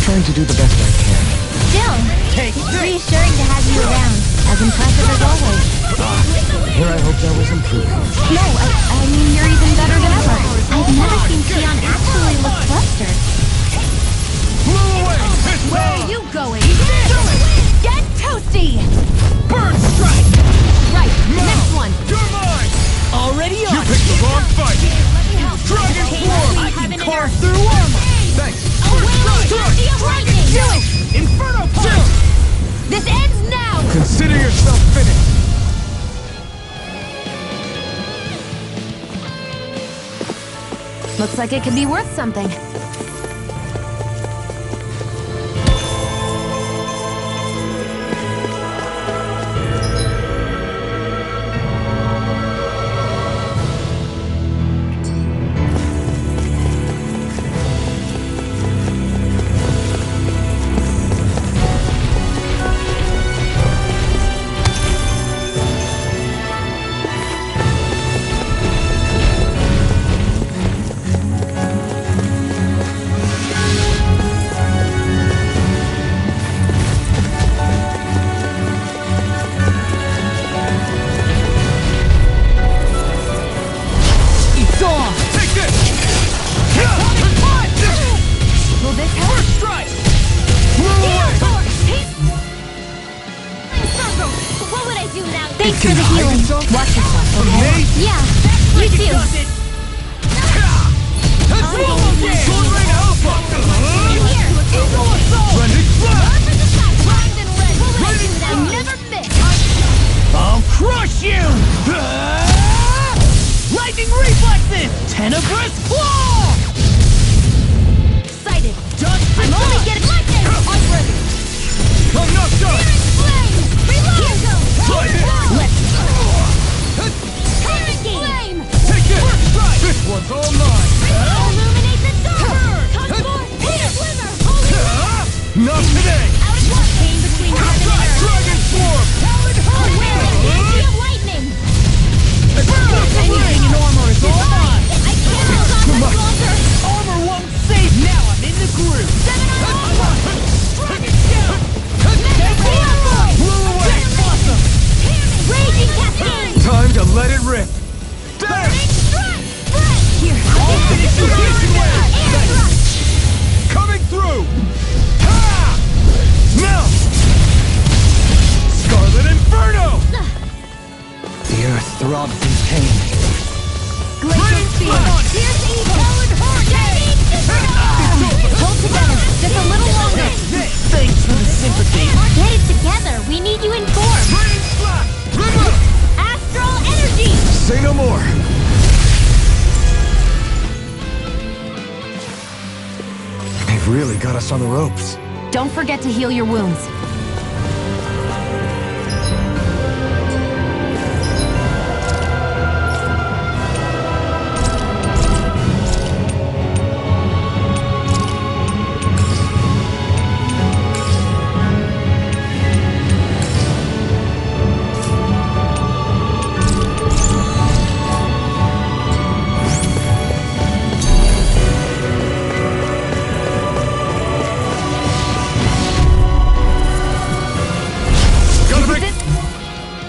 trying to do the best I can. Still, reassuring to have you around. As impressive as always. Here I hope that was improving. No, I mean you're even better than ever. I've never seen Xion actually look flustered. Where are you going? Get toasty! Bird strike! Right, next one. You're mine! Already on. You picked the wrong fight! Dragon Swarm! I can carve through armor. Thanks! Do it! Inferno Punch! This ends now! Consider yourself finished. Looks like it could be worth something. Thanks for the healing. Watch yourself, okay? Yeah, you too. I'll crush you! Lightning reflexes! Tenebrous claw! Excited. I'm only getting lightning. I'm ready. I'm not done! Flame! Reload! Here goes! Let's Flame! take it! This one's all mine! Illuminate the dark! Concord! Peter Slimmer! Holy Not today! Out of one! Pain between heaven and earth! Dragon Swarm! Aware of the energy of lightning! Anything in armor is all mine! I can't hold on much longer! Armor won't save! Now I'm in the groove! 7 on 1! Dragon Scout! Blew away! Awesome! Raging Cascade! Time to let it rip. There! Here! I'll finish you this way! Air thrust! Coming through! Ha! Now! Scarlet Inferno! The earth throbs in pain. Glacial Spear! Here's evil! Hold together! Just a little longer! Thanks for the sympathy! Get it together! We need you informed! Rain Slash! River! Astral energy! Say no more. They've really got us on the ropes. Don't forget to heal your wounds.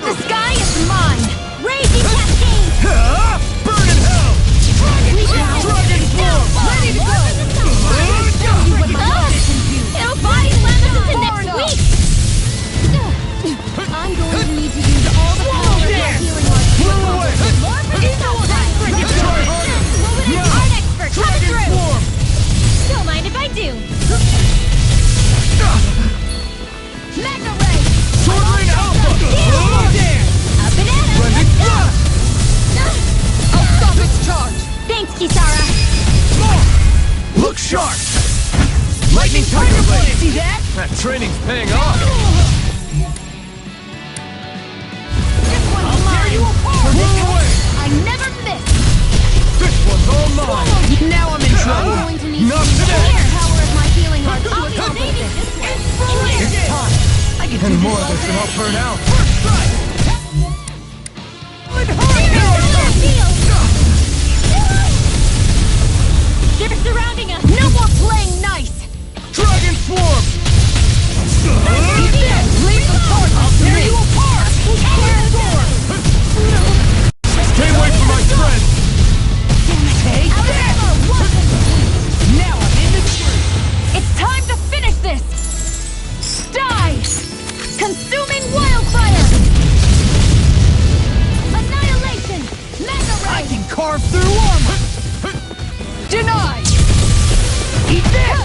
The sky is mine! Raging Cascade! Burn in hell! Dragon Swarm! Ready to go! It'll body slam us into next week! I'm going to need to use all the power of my healing arts. Blow away! Art expert, coming through! Don't mind if I do. Mega Ray! Sword Rain Alpha! Oh, damn! A banana! Splendid Let's go! Blast! I'll stop its charge! Thanks, Kisara! Look sharp. Lightning Tiger Blade. See that? That training's paying off. This one's I'll tear mine! you apart! Blow away! I never miss! This one's all mine! Now I'm in I'm trouble! going to need Not to use the today! power of my healing arts. I'll be saving this one! It's time! I can Any do more this of all this and day. I'll burn out. First strike! They're surrounding us! No more playing nice! Dragon Swarm! I'll tear you apart! Stay away from my friend! Take that! Now I'm in the groove! It's time to finish this! Die! Consuming wildfire! Annihilation! Mega I Ray! can carve through armor! Denied! Eat this!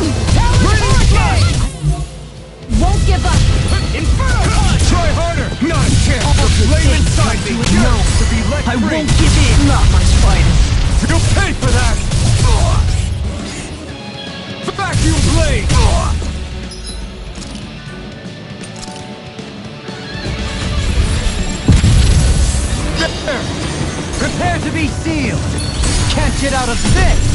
Won't give up! Inferno Punch! Try harder! Not a chance! Flame inside me! No! To be let free! I won't give in! Not my spiders! You'll pay for that! Vacuum blade! There! Prepare to be sealed! Can't get out of this!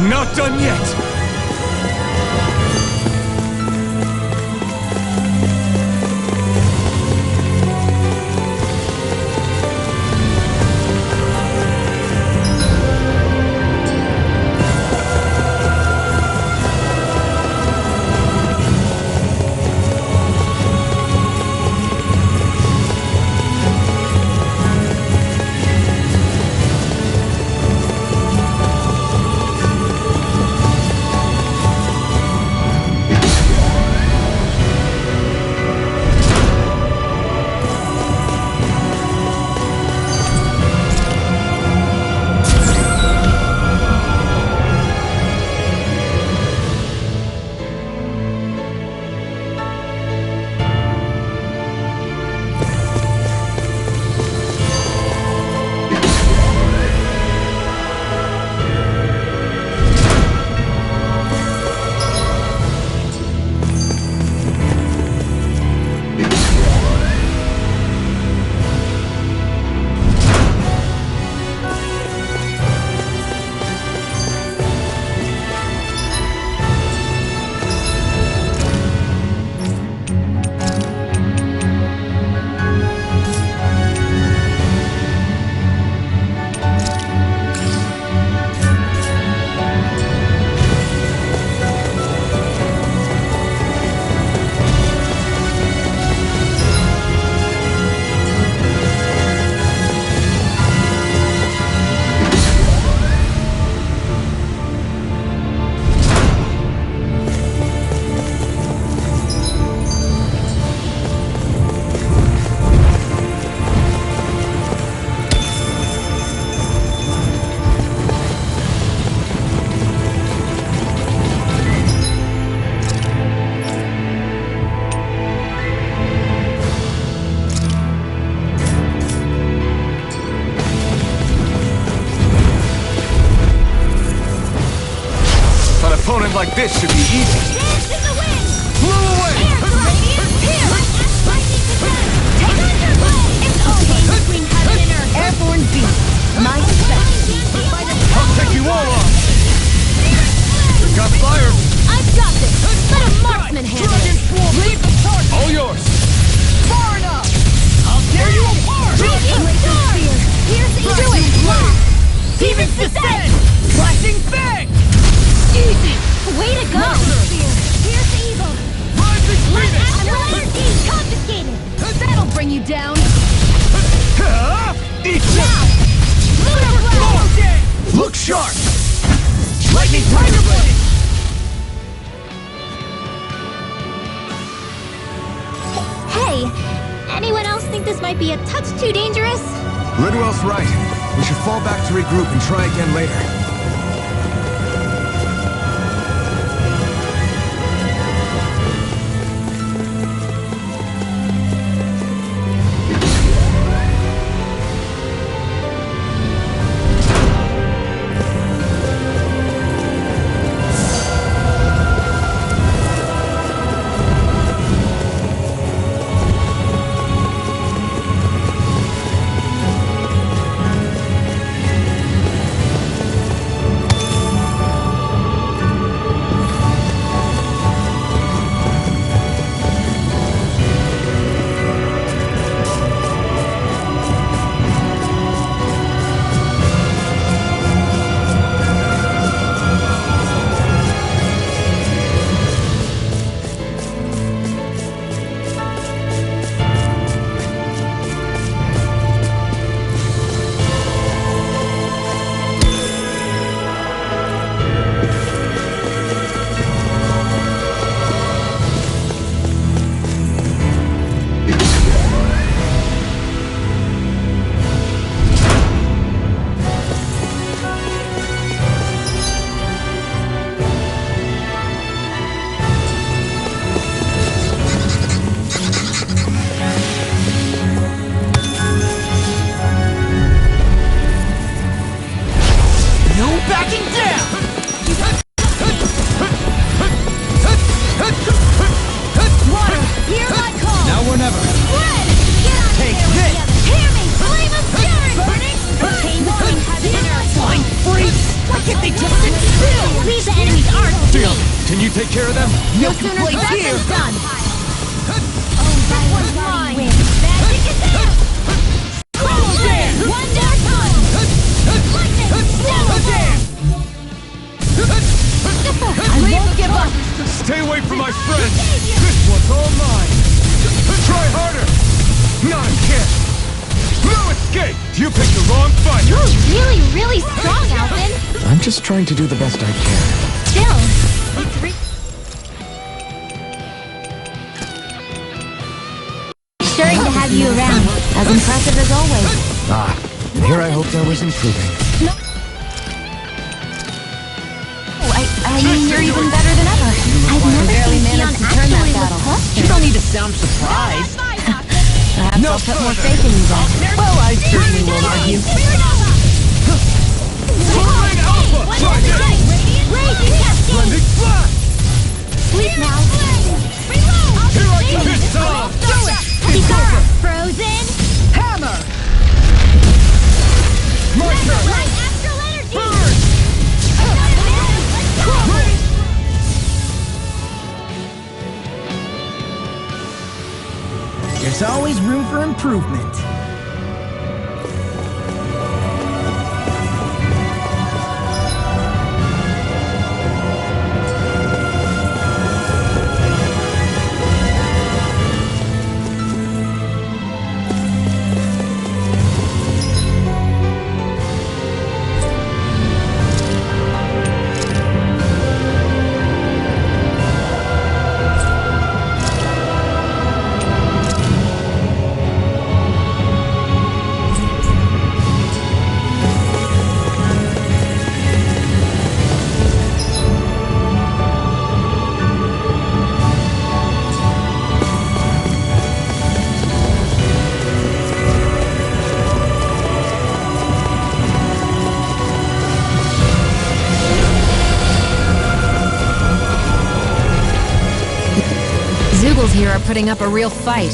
Not done yet! like this should be easy. Dance in the wind! Blow away! Air radiant here! Lightning to death! Take underway! It's okay between heaven and earth! Airborne beast! My specialty! I'll take you all on! Got fire! I've got this! Let a marksman handle it! Leave the target! All yours! Far enough! I'll tear you apart! Radiant star! Here's do it! Demons descend! Flashing fang! Easy! Way to go! Here's evil! Rising phoenix! Astral energy confiscated! That'll bring you down! Eat Now! Lunar blast! Look sharp! Lightning tiger blade! Hey! Anyone else think this might be a touch too dangerous? Lidwell's right. We should fall back to regroup and try again later. Can you take care of them? No sooner said than done! Oh, one's mine! Magic is there! Double dance! Wonder tongue! Lightning! Double dance! I won't give up! Stay away from my friends! This one's all mine! Try harder! Not a chance! No escape! You picked the wrong fight! You're really, really strong, Alvin! I'm just trying to do the best I can. Still, it's Sure to have you around. As impressive as always. And here I hoped I was improving. I mean, you're even better than ever. I've never seen Theon actually look flustered. You don't need to sound surprised. Perhaps I'll put more faith in you then. Well, I certainly won't argue. Blending flash! Sleep now. Here I come this time! Do it! It's over. Frozen. Hammer! My turn! Light astral energy. Burn! There's always room for improvement. putting up a real fight.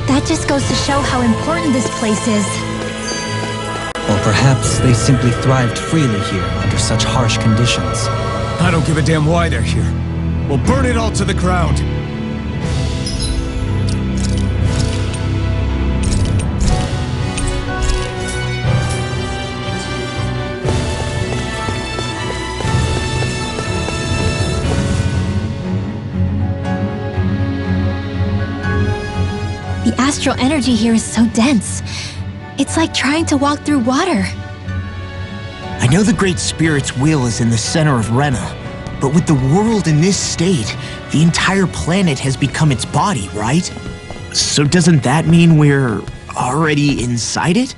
That just goes to show how important this place is. Or perhaps they simply thrived freely here under such harsh conditions. I don't give a damn why they're here. We'll burn it all to the ground. The astral energy here is so dense. It's like trying to walk through water. I know the Great Spirit's will is in the center of Rena, but with the world in this state, the entire planet has become its body, right? So doesn't that mean we're already inside it?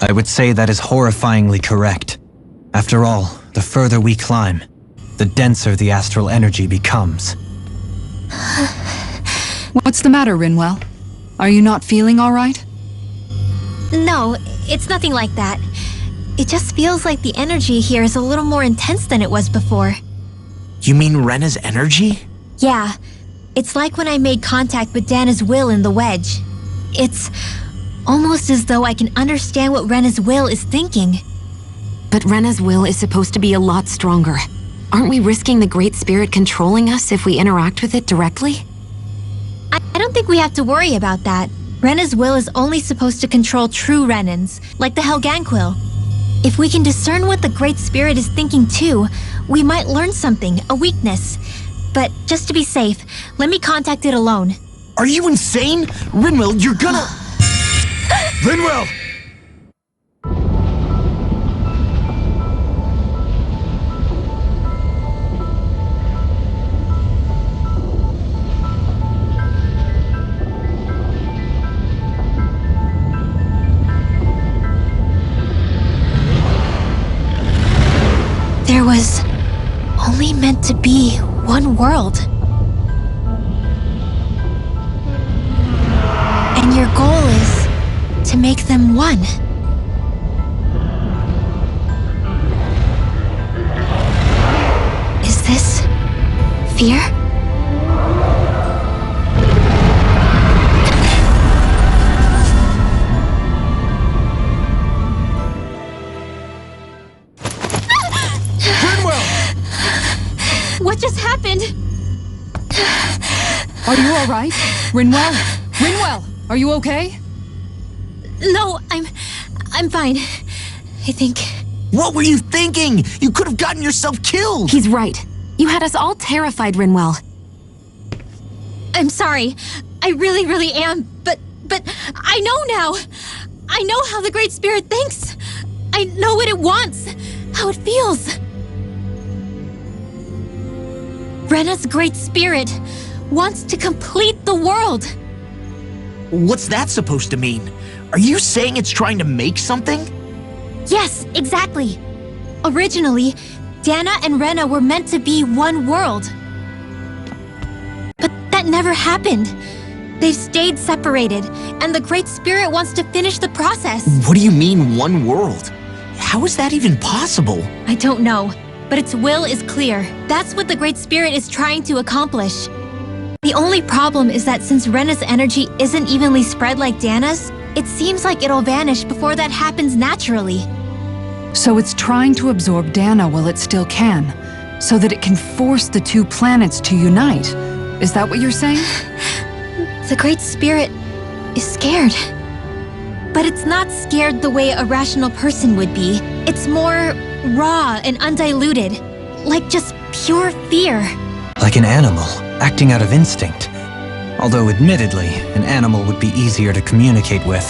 I would say that is horrifyingly correct. After all, the further we climb, the denser the astral energy becomes. What's the matter, Rinwell? Are you not feeling all right? No, it's nothing like that. It just feels like the energy here is a little more intense than it was before. You mean Rena's energy? Yeah, it's like when I made contact with Dana's will in the wedge. It's almost as though I can understand what Rena's will is thinking. But Rena's will is supposed to be a lot stronger. Aren't we risking the Great Spirit controlling us if we interact with it directly? I don't think we have to worry about that. Rena's will is only supposed to control true Renans, like the Helganquil. If we can discern what the Great Spirit is thinking too, we might learn something, a weakness. But just to be safe, let me contact it alone. Are you insane? Rinwell, you're gonna... Rinwell! There was only meant to be one world. And your goal is to make them one. Is this fear? What just happened? Are you all right? Rinwell? Rinwell, are you okay? No, I'm fine. I think. What were you thinking? You could have gotten yourself killed! He's right. You had us all terrified, Rinwell. I'm sorry. I really am. But I know now. I know how the Great Spirit thinks. I know what it wants. How it feels. Rena's Great Spirit wants to complete the world. What's that supposed to mean? Are you saying it's trying to make something? Yes, exactly. Originally, Dana and Rena were meant to be one world. But that never happened. They've stayed separated, and the Great Spirit wants to finish the process. What do you mean, one world? How is that even possible? I don't know, but its will is clear. That's what the Great Spirit is trying to accomplish. The only problem is that since Rena's energy isn't evenly spread like Dana's, it seems like it'll vanish before that happens naturally. So it's trying to absorb Dana while it still can, so that it can force the two planets to unite. Is that what you're saying? The Great Spirit is scared. But it's not scared the way a rational person would be. It's more raw and undiluted, like just pure fear. Like an animal, acting out of instinct. Although admittedly, an animal would be easier to communicate with.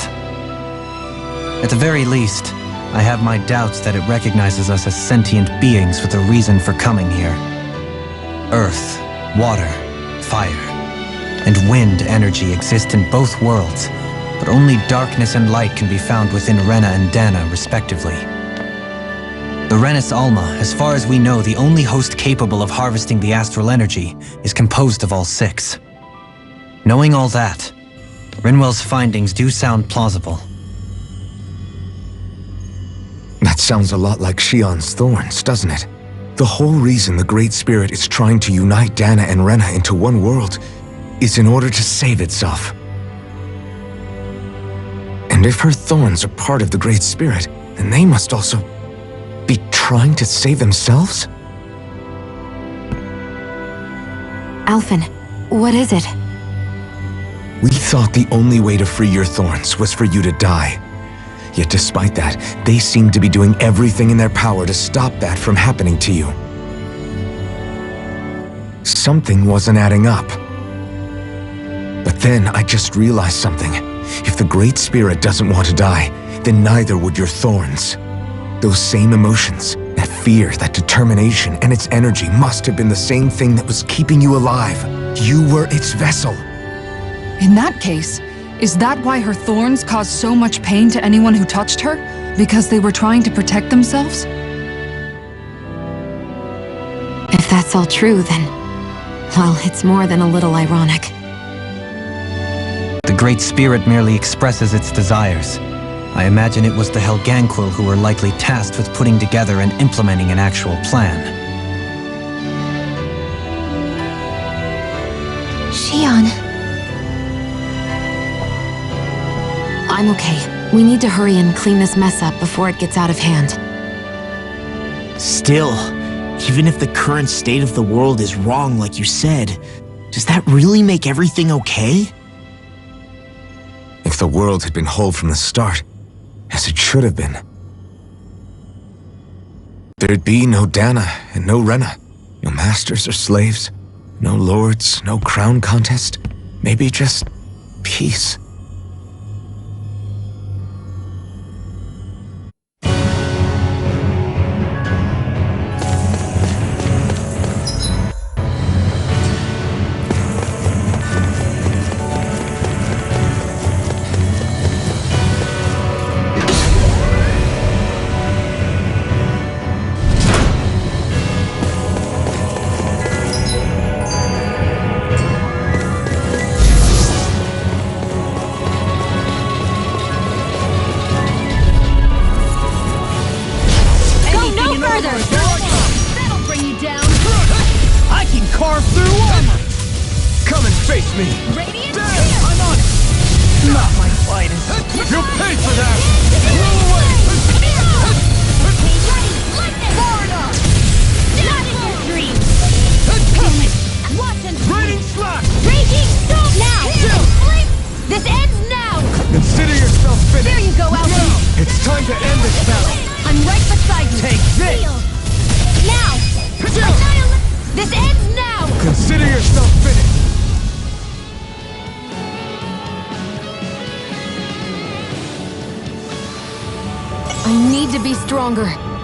At the very least, I have my doubts that it recognizes us as sentient beings with a reason for coming here. Earth, water, fire, and wind energy exist in both worlds, but only darkness and light can be found within Rena and Dana, respectively. The Renis Alma, as far as we know, the only host capable of harvesting the astral energy, is composed of all six. Knowing all that, Rinwell's findings do sound plausible. That sounds a lot like Shion's thorns, doesn't it? The whole reason the Great Spirit is trying to unite Dana and Rena into one world is in order to save itself. And if her thorns are part of the Great Spirit, then they must also be trying to save themselves? Alphen, what is it? We thought the only way to free your thorns was for you to die. Yet despite that, they seem to be doing everything in their power to stop that from happening to you. Something wasn't adding up. But then I just realized something. If the Great Spirit doesn't want to die, then neither would your thorns. Those same emotions, that fear, that determination, and its energy must have been the same thing that was keeping you alive. You were its vessel. In that case, is that why her thorns caused so much pain to anyone who touched her? Because they were trying to protect themselves? If that's all true, then... well, it's more than a little ironic. The Great Spirit merely expresses its desires. I imagine it was the Helganquil who were likely tasked with putting together and implementing an actual plan. Xion... I'm okay. We need to hurry and clean this mess up before it gets out of hand. Still, even if the current state of the world is wrong like you said, does that really make everything okay? If the world had been whole from the start, as it should have been, there'd be no Dana and no Rena, no masters or slaves, no lords, no crown contest, maybe just peace. Stronger.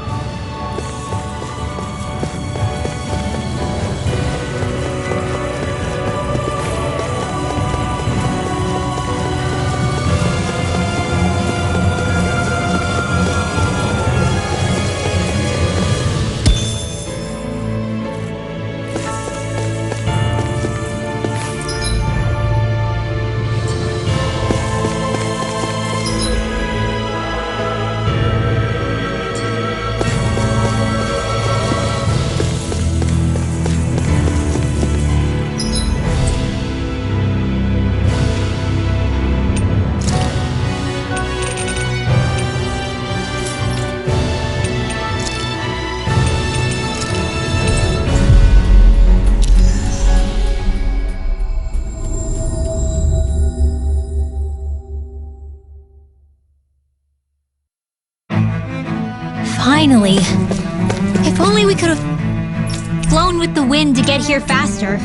Finally. If only we could have flown with the wind to get here faster.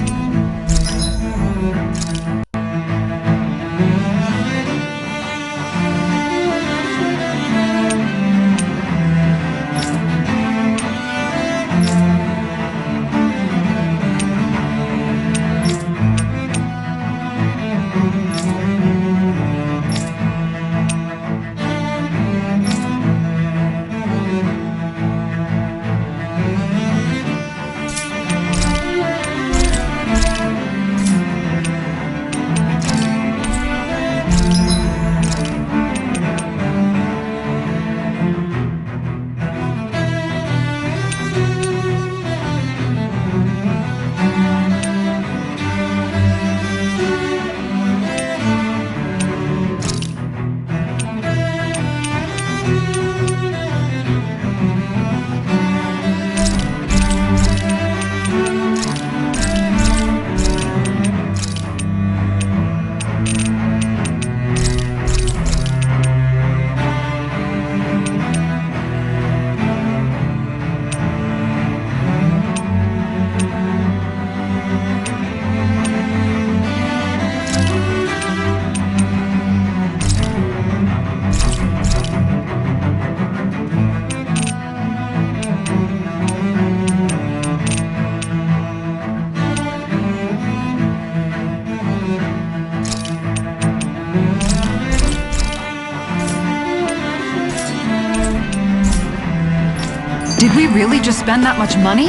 just spend that much money?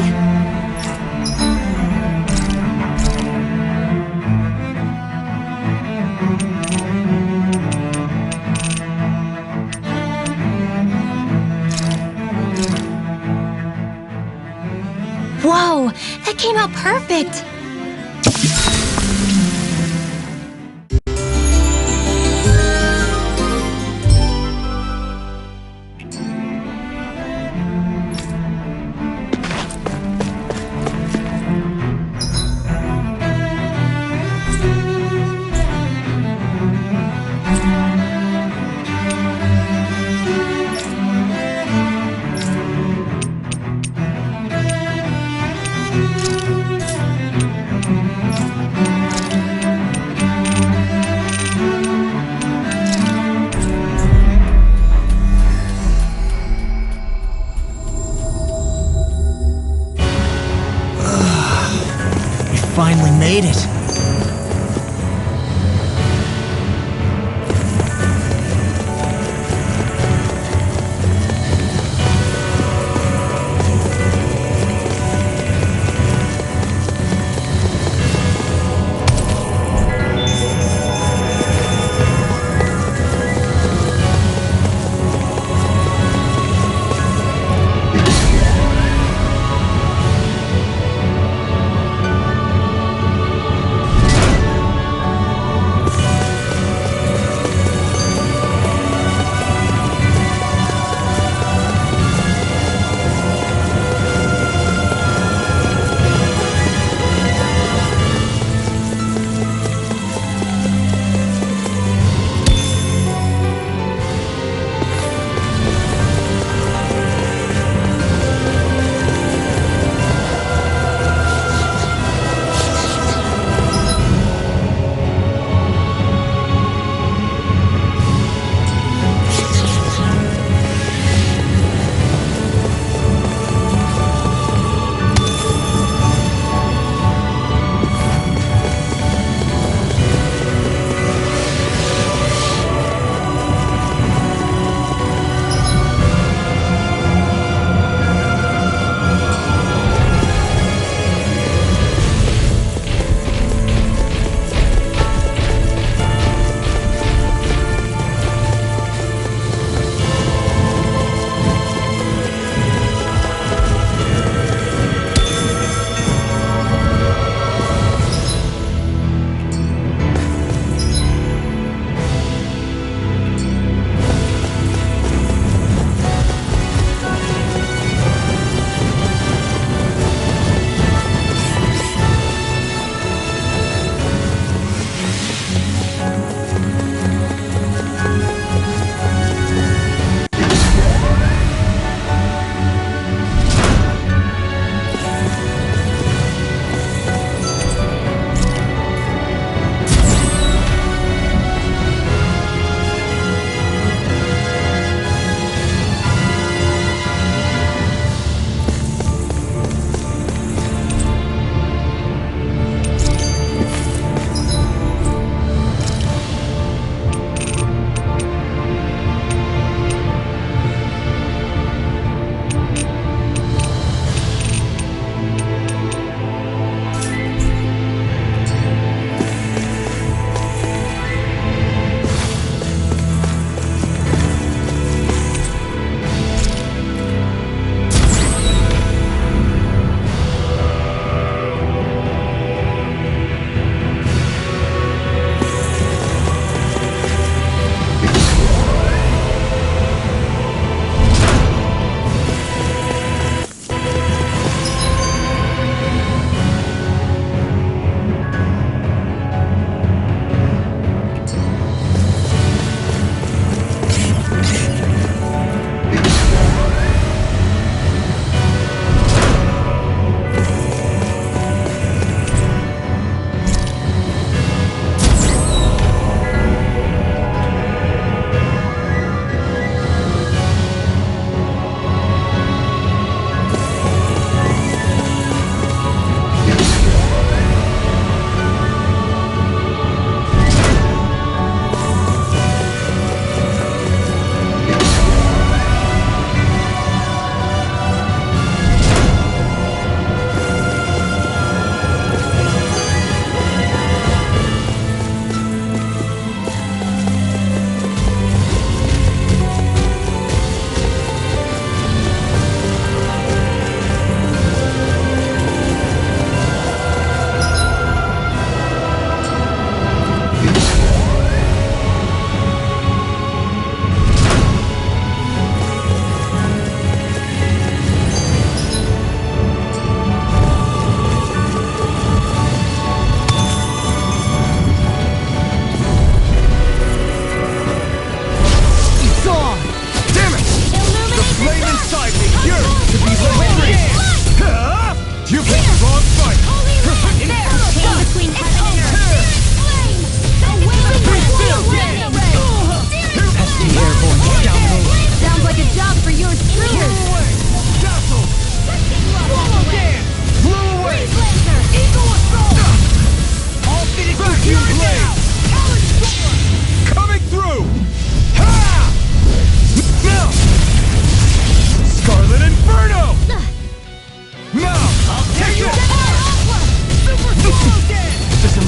Whoa, that came out perfect! Finally made it.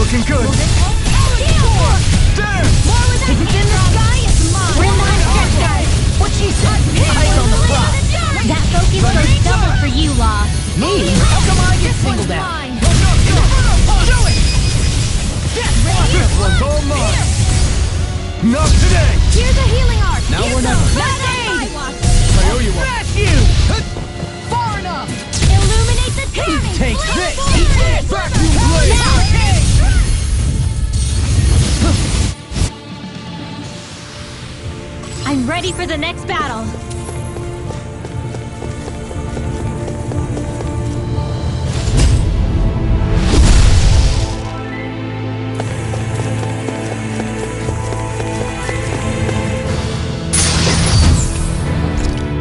looking good. There! If it's in the sky, it's mine! We're not dead, guys! What she said! Eyes on the clock! That focus goes double for you, Law. Me? How come I get singled out? Do it! This one's all mine! Not today! Here's a healing arc! Now Here's we're never- some. I owe you one. Smash you! Far enough! Illuminate the turning! Take Flip this. forward! Eat this. Vacuum blade. Now! I'm ready for the next battle.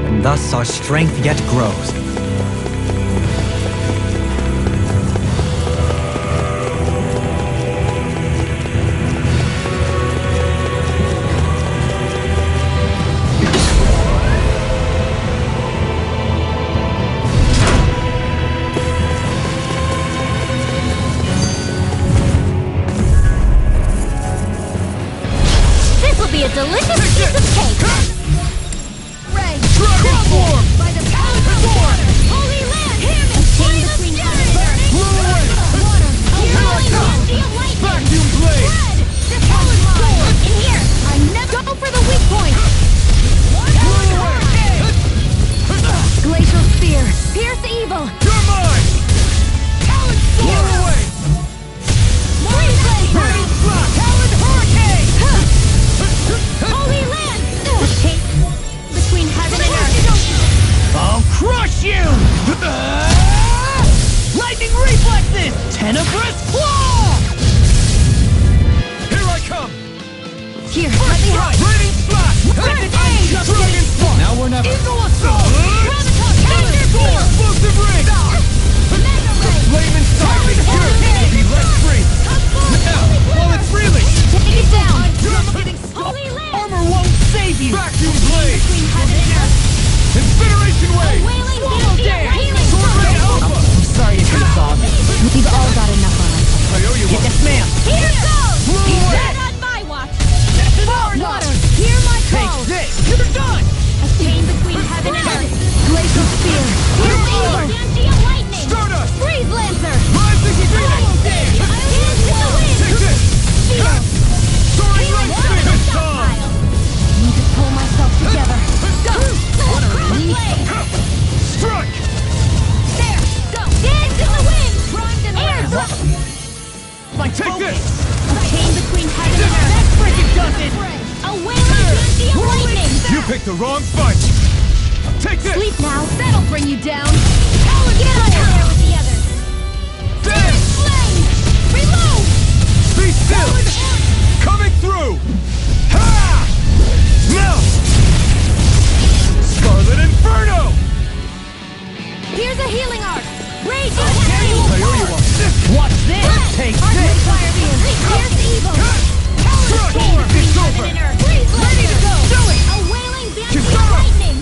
And thus our strength yet grows. This will be a delicious piece of cake. Ray, Dragon form! by the power of water. Holy land, hear me! Chain between heaven and earth. Blow away! Water, Here I hurling come. energy of lightning. Vacuum blade! Red, this one is mine. In here, I never go for the weak point. Glacial spear, pierce evil. You're mine! Blow away! Freeze blade. Burning flash! Talon hurricane! Holy land! The chain between heaven and earth. I'll crush you! Lightning reflexes! Tenebrous claw! Here I come! Here, let me help. Raining splash! Dragon spark! Now we're never. Eagle assault! Graviton, thunder Explosive ring! Mega ray. Flame inside me! Here! Be let free! Now, while it's reeling! Take it down. Getting Holy land. Armor won't save you! Vacuum blade! Between heaven and earth. Incineration wave! Wailing Swallow energy of dance! healing Sword ray alpha! I'm sorry to bother. We've all got enough on us. I owe you one. Yes, ma'am. Here goes. Blow away! Dead on my watch. Water, hear my Take call. this! You're done! A chain between heaven and earth. Glacial spear. Here's evil. Energy of lightning. Stardust! Freeze lancer. Rising phoenix! Hands in the wind. Take this! Shield. Soaring Healing light from spin! the stockpile. Need to pull myself together. Go. What a relief. Strike! There. Go. Dance in the wind. Primed and air thrust. My Take focus. this! A chain between heaven and earth. That freaking does it! A wailing energy of lightning. You picked the wrong fight! Take this! Sleep now. That'll bring you down. Get out there with the others. Dance! Flame. Reload. Be still! Coming through! Ha! Now! Scarlet Inferno! Here's a healing arc. Rage I owe you one. Watch this! Take this! Fire beam. Here's evil. Crush! It's over! Freeze Ready to go! Do it. A wailing banshee of Kisara! lightning.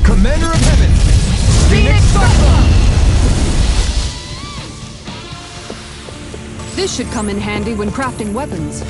Commander of Heaven! Phoenix This should come in handy when crafting weapons.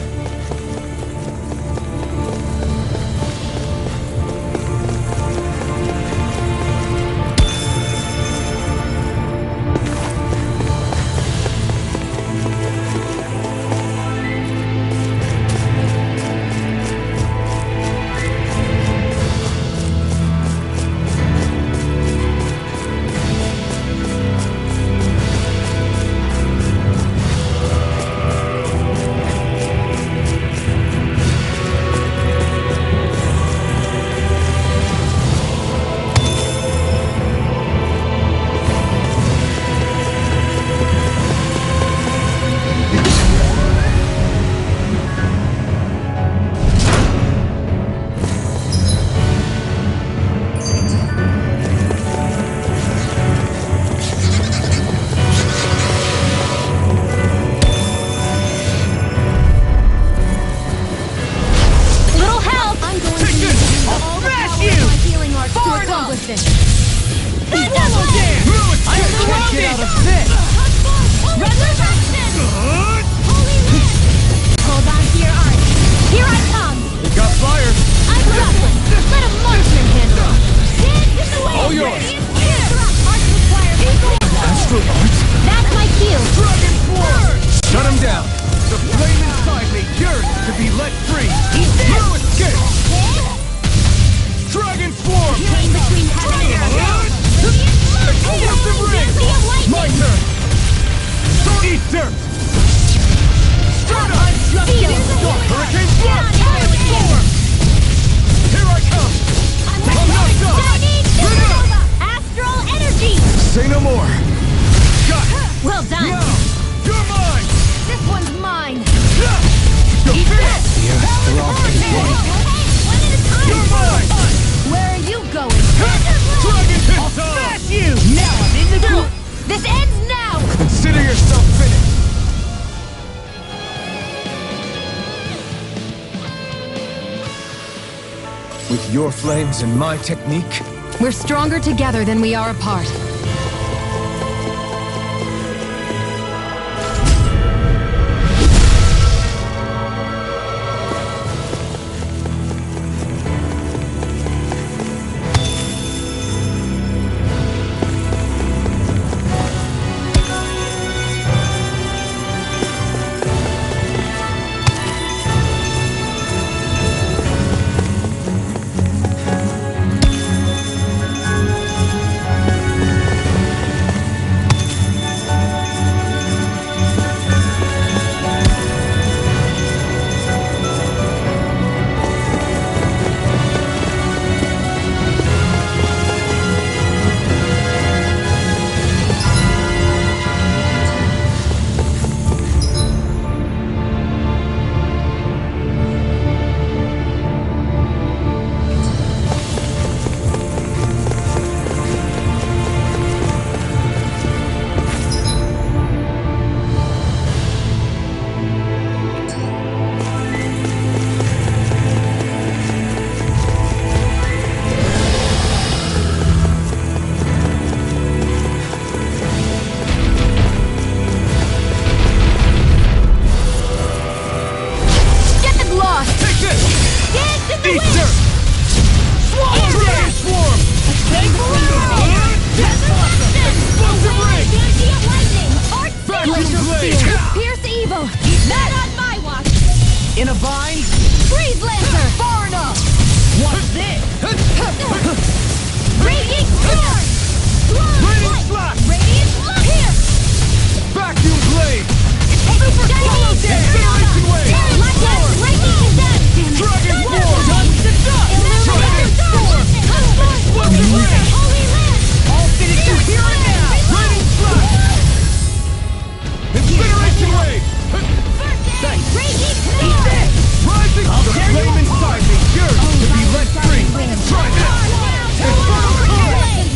The flame inside me yearns to be let free. No escape! Dragon form! Pain between heaven and earth. Explosive ring! My turn! Eat dirt! Straight up! Hurricane blast! Form! Here I come! I'm not done! Astral energy! Say no more! Got it! Well done! Now! You're mine! This one's mine! Eat this! They're all pretty good. One at a time! You're mine! Where are you going? Dragon pit time! You! Now I'm in the group! This ends now! Consider yourself finished! With your flames and my technique, We're stronger together than we are apart. In a vine? Freeze Lancer! Far enough! What's this? Radiant Sword! Radiant Slash! Radiant Slash! Here! Vacuum blade! Super Swallow Incineration wave! Raging Condemn! Dragon form! Dust to dust! Dragon form! Explosive Word! Holy Land! All finished you here and now! Radiant Slash! Incineration wave! Raging Condemn! Rising! The flame inside me yearns to be let free! Try this! Infernal Curse!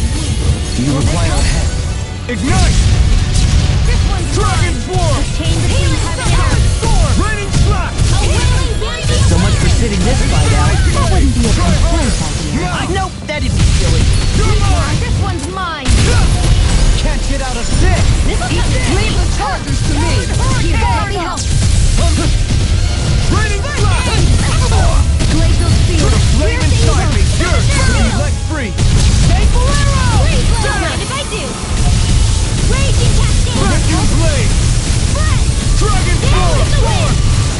do you reply on head? Ignite! This one's Dragon form! chain between heaven and earth! Raining slash! A wailing wind! So much for sitting this fight out. That wouldn't be a complaint idea. Nope, that'd be silly. You're mine! This one's mine! Can't get out of sick. Leave the chargers to me! Here, let me help! Raining slash! Glacial Steel! The flame Here's the inside me evil. yearns to be let free! Take Bolero! Please let mind if I do! Raging Cascade! Vacuum blade! Spread! Dragon Down with the wind!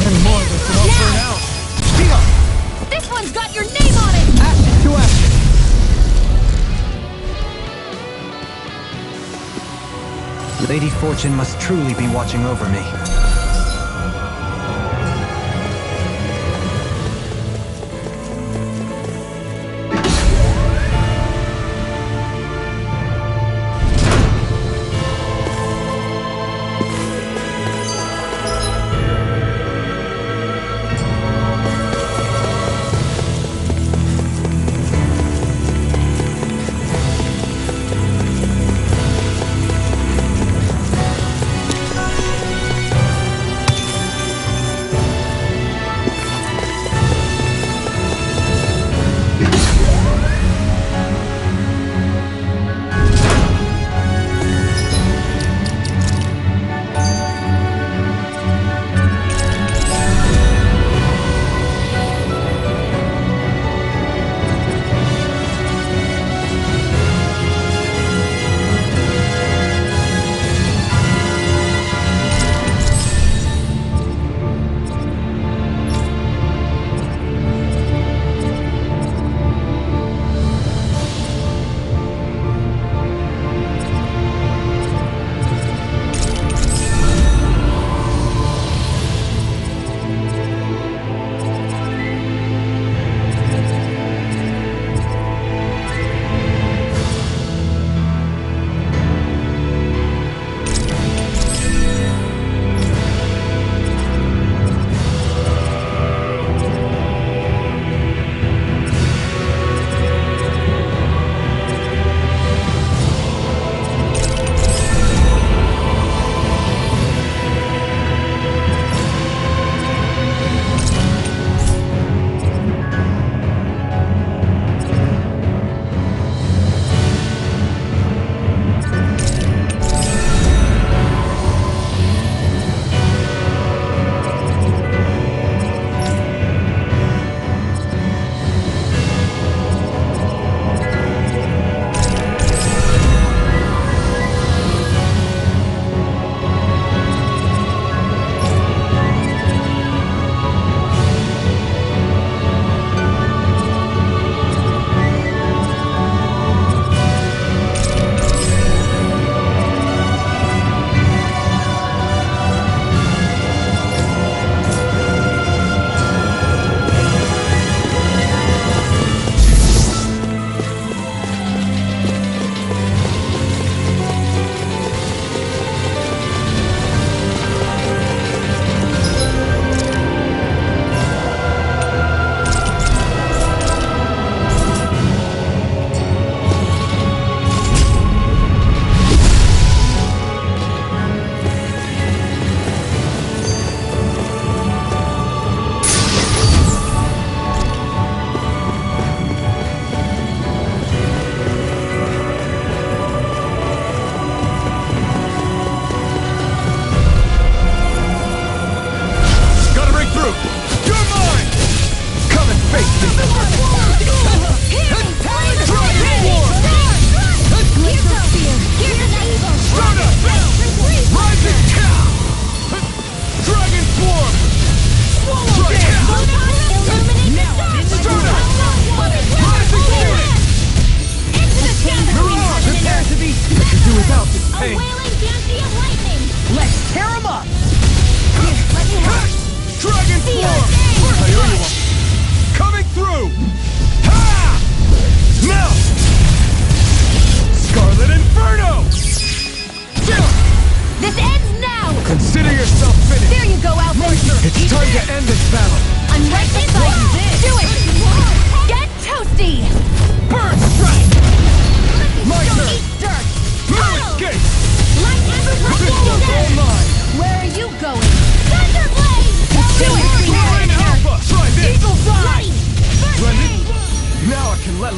Any more of this and I'll burn out! Speed up! This one's got your name on it! Action to action. Lady Fortune must truly be watching over me.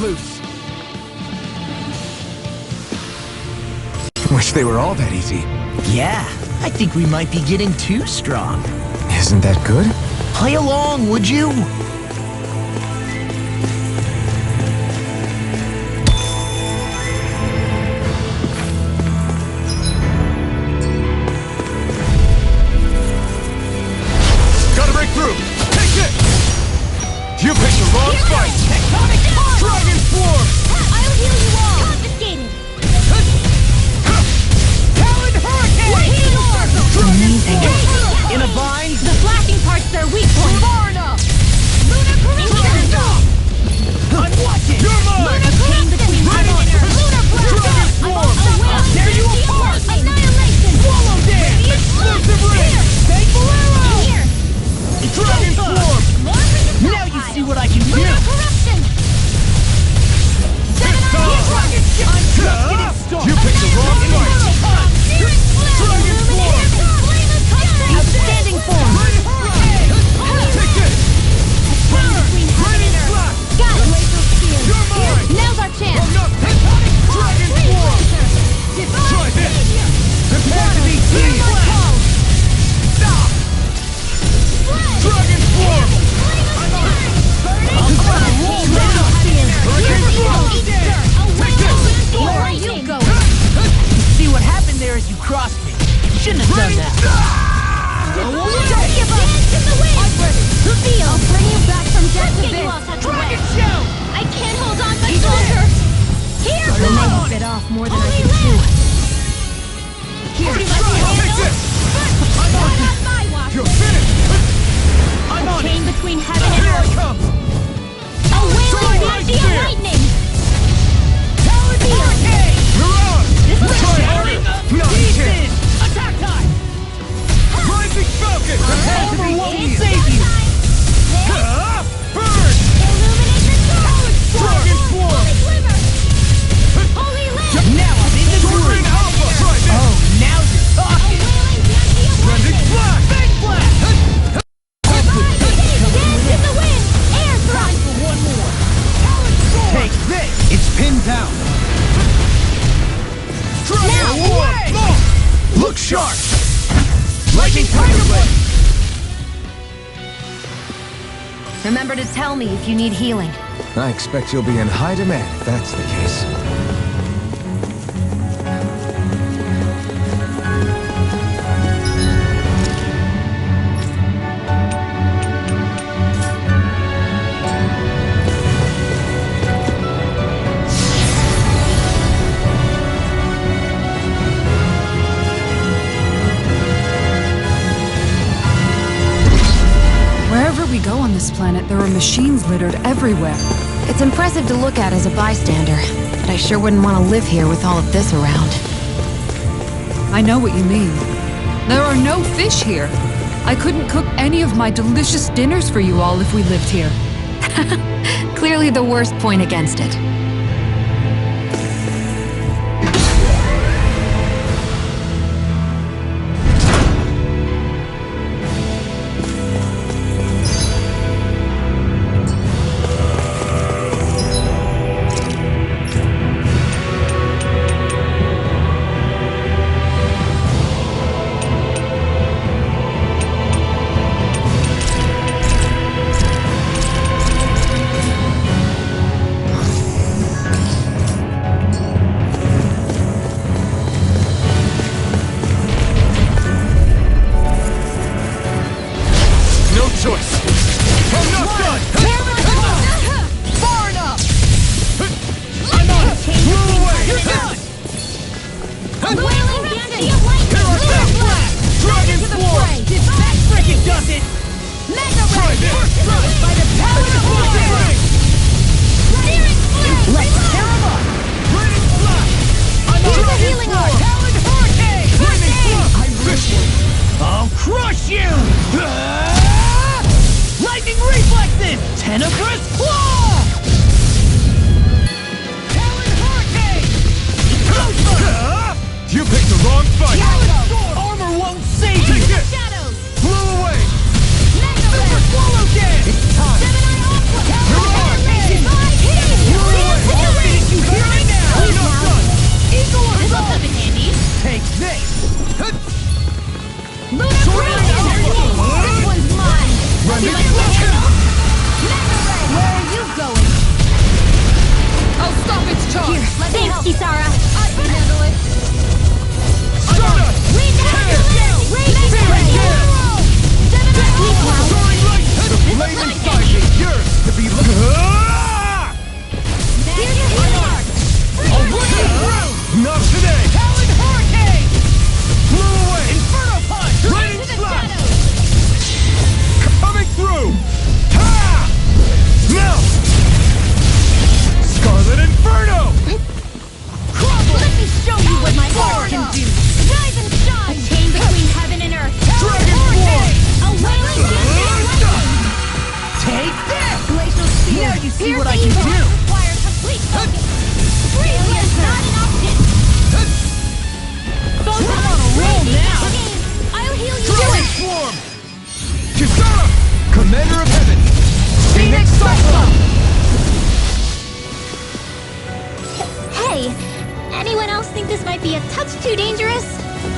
loose. Wish they were all that easy. Yeah, I think we might be getting too strong. Isn't that good? Play along, would you? Gotta break through. Take this. You picked the wrong fight. Tectonic Dragon Swarm. I'll heal you all. Confiscated. Talon Hurricane. Amazing. In a bind? The flashing part's their weak point. Far enough. Lunar corruption. I'm watching! You're mine. Lunar corruption. Between heaven and earth. Lunar Dragon blast. Swarm. I'll tear you apart. Annihilation. Swallow dance! Explosive ring. Take Bolero! Here. Dragon Swarm. More resistance. Now you see what I can do! Lunar corruption. It's time. I'm just getting started! You picked the wrong fight. Dragon Swarm. Outstanding form. Take this. Between heaven and earth. Got it. Laser spear. You're mine. Now's our chance. Enough. Dragon Swarm. Try this. Prepare to be seized. Stop. Dragon Swarm. Where you go? See what happened there as you crossed me. Shouldn't have done that. Don't give up. Dance in the wind. I'm ready. Feel. I'll bring you back from death to this. Dragon Shell. I can't hold on much longer. Here The goes. man bit off more than I Only could chew. left. Here, let me Take handle. this. Not on my watch. You're finished. I'm on chain between heaven and Here I earth. come. A wailing Nancy of Spear. lightning. Talon Hurricane. You're on. This is Try a harder. Not a chance. Attack time! Rising Falcon. Prepare to be won't seized. save you! Burn. Illuminate the sword. Dragon Swarm. Holy glimmer. Holy lamp. Now I'm in the Sword groove! Ring Alpha. Try this. Oh, now you're A talking! wailing Nancy of Blending lightning. Blast. Big blast! Dance in the wind. Air thrust. One more! Take this. It's pinned down. Dragon Swarm. Look sharp. Lightning Tiger Blade. Remember to tell me if you need healing. I expect you'll be in high demand if that's the case. Wherever we go on this planet, there are machines littered everywhere. It's impressive to look at as a bystander, but I sure wouldn't want to live here with all of this around. I know what you mean. There are no fish here. I couldn't cook any of my delicious dinners for you all if we lived here. Clearly the worst point against it.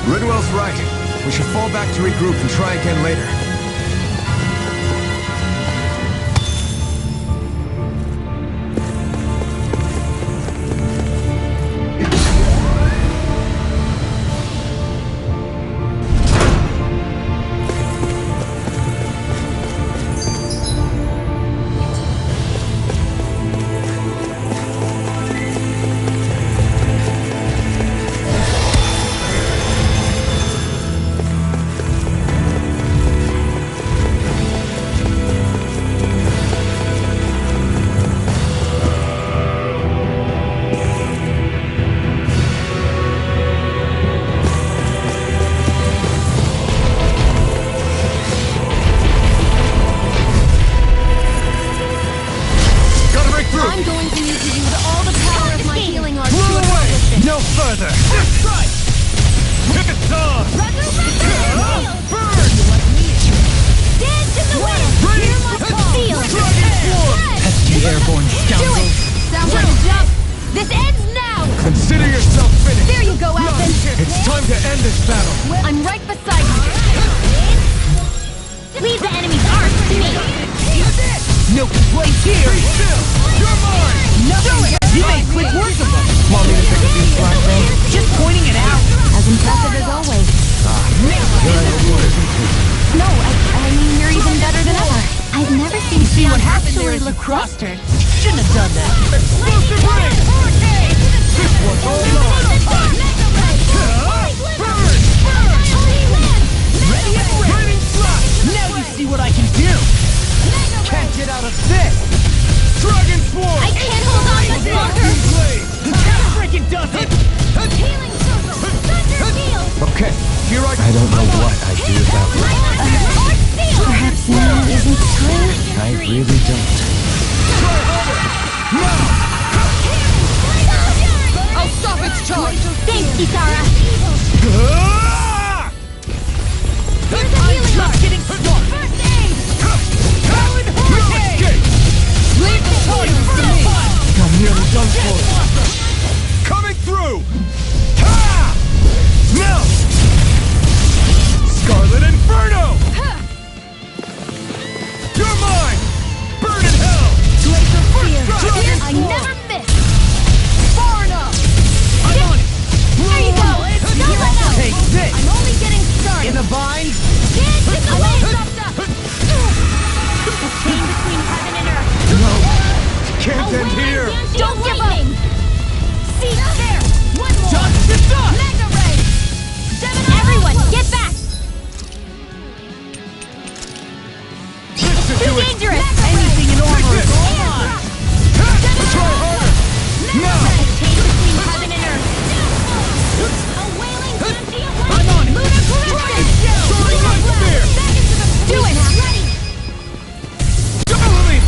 Ridwell's right. We should fall back to regroup and try again later. I'm going to need to use all the power of my healing arts to accomplish this. No further! Strike! Burn! Dance in the wind! Hear my call! Feel! Pesky airborne Do scoundrel! it! Sounds like a job! This ends now! Consider yourself finished! There you go, Athens! It's time to end this battle! I'm right beside you! Leave the enemy's arts to me! No complaints here! Be still! You're mine! Nothing! You made quick work of them! Want me to pick up these black men? Just pointing it out! As impressive as always. No, I mean you're even better than ever. I've never seen See what happened there actually as you look crossed her? Shouldn't have done that! Explosive ring! This one's all mine! Burn! Ready and ready! Now you see what I can do! Can't get out of this! Dragon Sword! I can't hold on much longer! That freaking does it! Healing circle! Thunder field! Okay, here I don't know what I'd do without you. Perhaps now isn't the time? I really don't. I'll stop its charge! Thanks, Kisara! Here's a healing Just getting started! First aid! Powered hurricane! Leave the target to me! I'm nearly done for. Coming through! Ha! Now! Scarlet Inferno! You're mine! Burn in hell! Laser fear! Dragon I Sword! never miss! Far enough! I'm on it! There you go! Don't let up! Take this! I'm only getting started! In the vines? Dance in the wind! Chain between heaven and earth! Can't end here! Don't give up! See, there! One more! Dust to dust! Mega ray! Everyone, get back! Too dangerous! Anything in armor is all mine! Try harder! Now! Chain between heaven and earth! A wailing Dante of light! I'm on it! Lunar corruption! Soaring light spear! Do it! Ready! Double leap!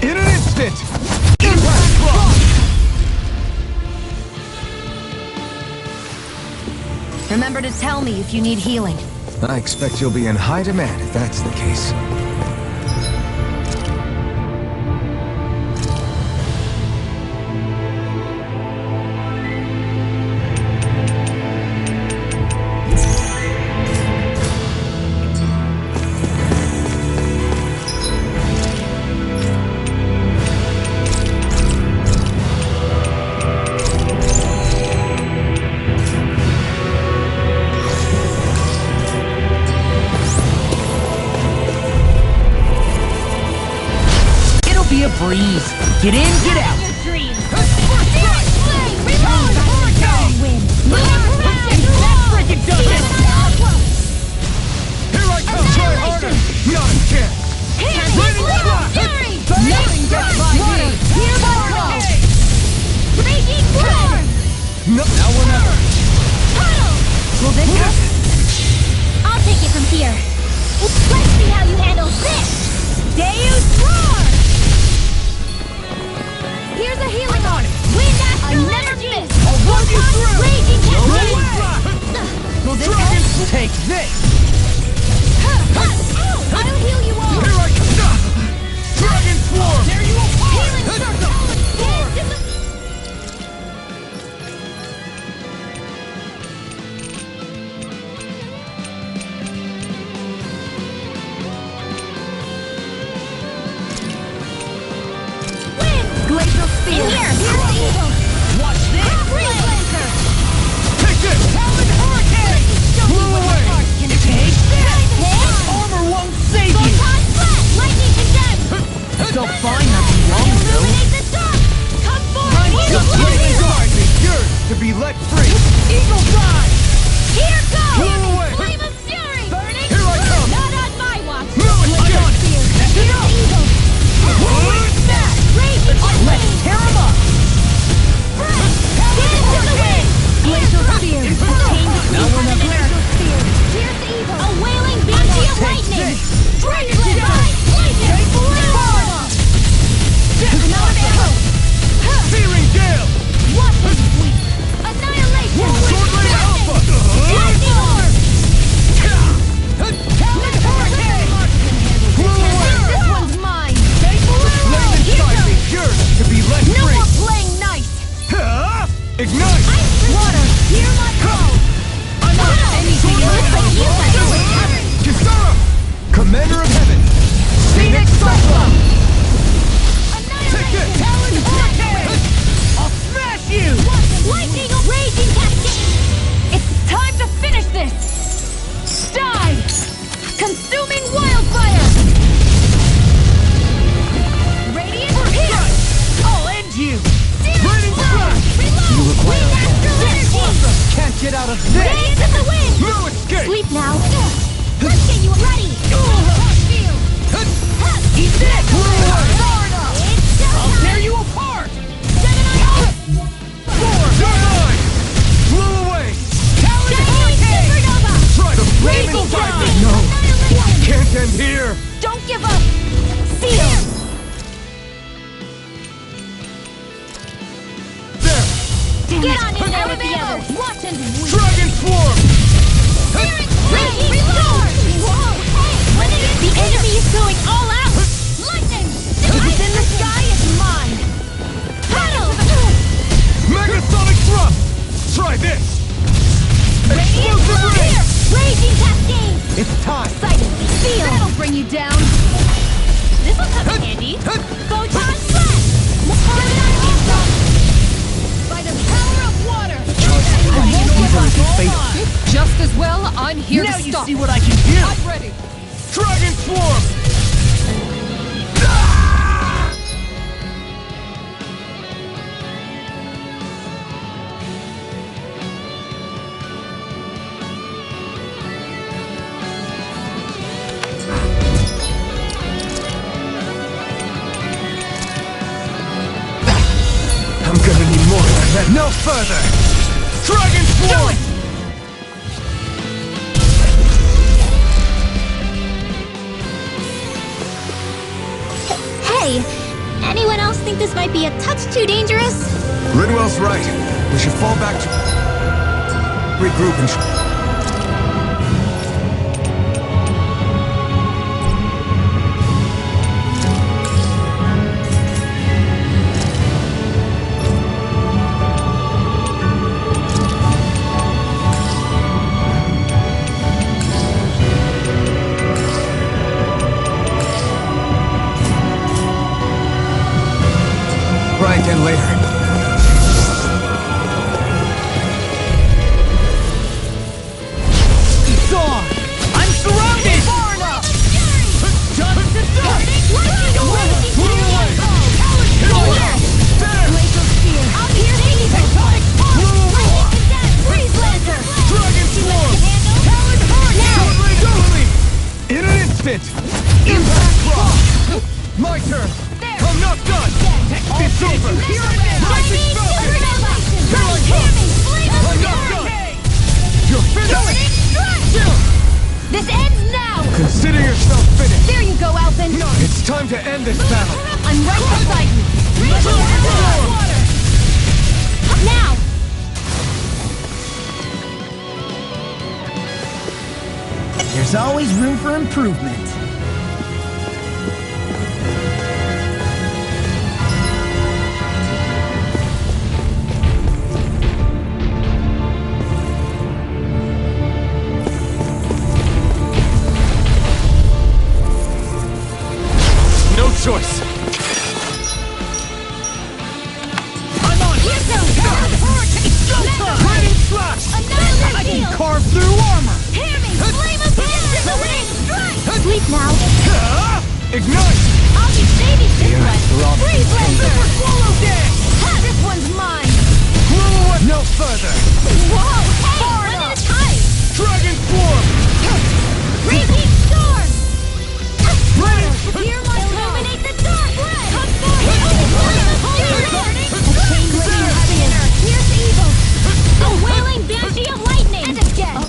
In an instant! Impact block! Remember to tell me if you need healing. I expect you'll be in high demand if that's the case. Be a breeze. Get in, get out. Your dreams! Reload! Hurricane! Win! That freaking does it! Here I come! Try harder! Not a chance! Fury! Nothing gets by me! Hear my call! Raging blood! No, now or never! Tunnel! Will this help? I'll take it from here. Let's see how you handle this! Deus Roar! Here's a healing on it! Wind Astral Energy! I'll run you through! Raging Cascade! Will this help? Talon Hurricane! Blew away! Take this! Armor won't save you! Photon Blast! Lightning Condemned! Felt fine not too long ago. Illuminate the dark! Come forward! Just Eagle wait Fire! inside me! Yours to be let free. Eagle Dive! Here goes! Blew away! Flame of Fury! Burning Here I come! Not on my watch! Blew it! Laser I'm on! Spear! Step it up! Eagle! Smash! Raging Let's Cascade! tear 'em up! Get into the wind! Glacial Spear! Chain Now between we're heaven and not earth! Pierce evil! A wailing beam of lightning! Dragon Blade! Shot! Lightning! Searing Gale! What is weak? Annihilation! Sword Lady Alpha! Lightning Orb! Talon Hurricane! Blew away! This one's mine! Flame inside me. Yours to be let No free. more playing nice! Ignite. Water! Hear my call! I'm on! Anything looks like you have recovered! Kisara, Commander of Heaven. Phoenix Cyclone! Annihilation! Take it! Talon Hurricane! I'll smash you! Lightning of Raging Cascade! It's time to finish this! Die! Consuming Wildfire! Radiant Pierce! I'll end you! Searing Blast! Reload! You require Wind Astral Energy! Can't get out of this! Rays of the Wind! No escape. Sleep now! Let's get you ready! Field! Eat this! Florida! It's I'll showtime! tear you apart! 7 on 8! Divine. Blew away. Talon Hurricane! Supernova! Try to flame Raging inside me. Cascade! No. Annihilation! Can't end here. Don't give up! Seal! There. Get on in there with the others! Watch and weep! Dragon Swarm. Raging Storm! Whoa! Hey! The enemy is going all out! Lightning! What's in the sky is mine! Battle! Megasonic Thrust. Try this. Explosive ray. Here! Raging Cascade! It's time. Silently seal! That'll bring you down! This'll come in handy! Photon Blast! By the power of water! Just as well, I'm here Now to you stop. see what I can do! I'm ready. Dragon Swarm. I'm gonna need more than that. No further. Dragon Swarm. Hey! Anyone else think this might be a touch too dangerous? Ridwell's right. We should fall back to regroup and. Try again later. It's on! I'm surrounded! Far enough! Just to start! I'm here to evil! Freeze Laser! Dragon Swarm! Talon Hurricane! In an instant! Impact Block! My turn! I'm not done! It's over! Lightning Supernova! Hear me! Flame of I'm not Fury! done! You're finished! This ends now! Consider yourself finished! There you go, Alphen! It's time to end this battle! I'm right beside you! Water! Now! There's always room for improvement. No choice! I'm on! Here goes! Hurricane! Go! Lightning Slash! Annihilation! Sleep now. Ignite! I'll be saving this one. throb Freeze laser! Super Swallow Dance! Ha! This one's mine. No further! Whoa! Hey! One at a time! Dragon Form! Raging Storm! Ready! Hear my illuminate the dark! Come forward! A chain waiting heavier! Here's evil! A wailing banshee of lightning! And again!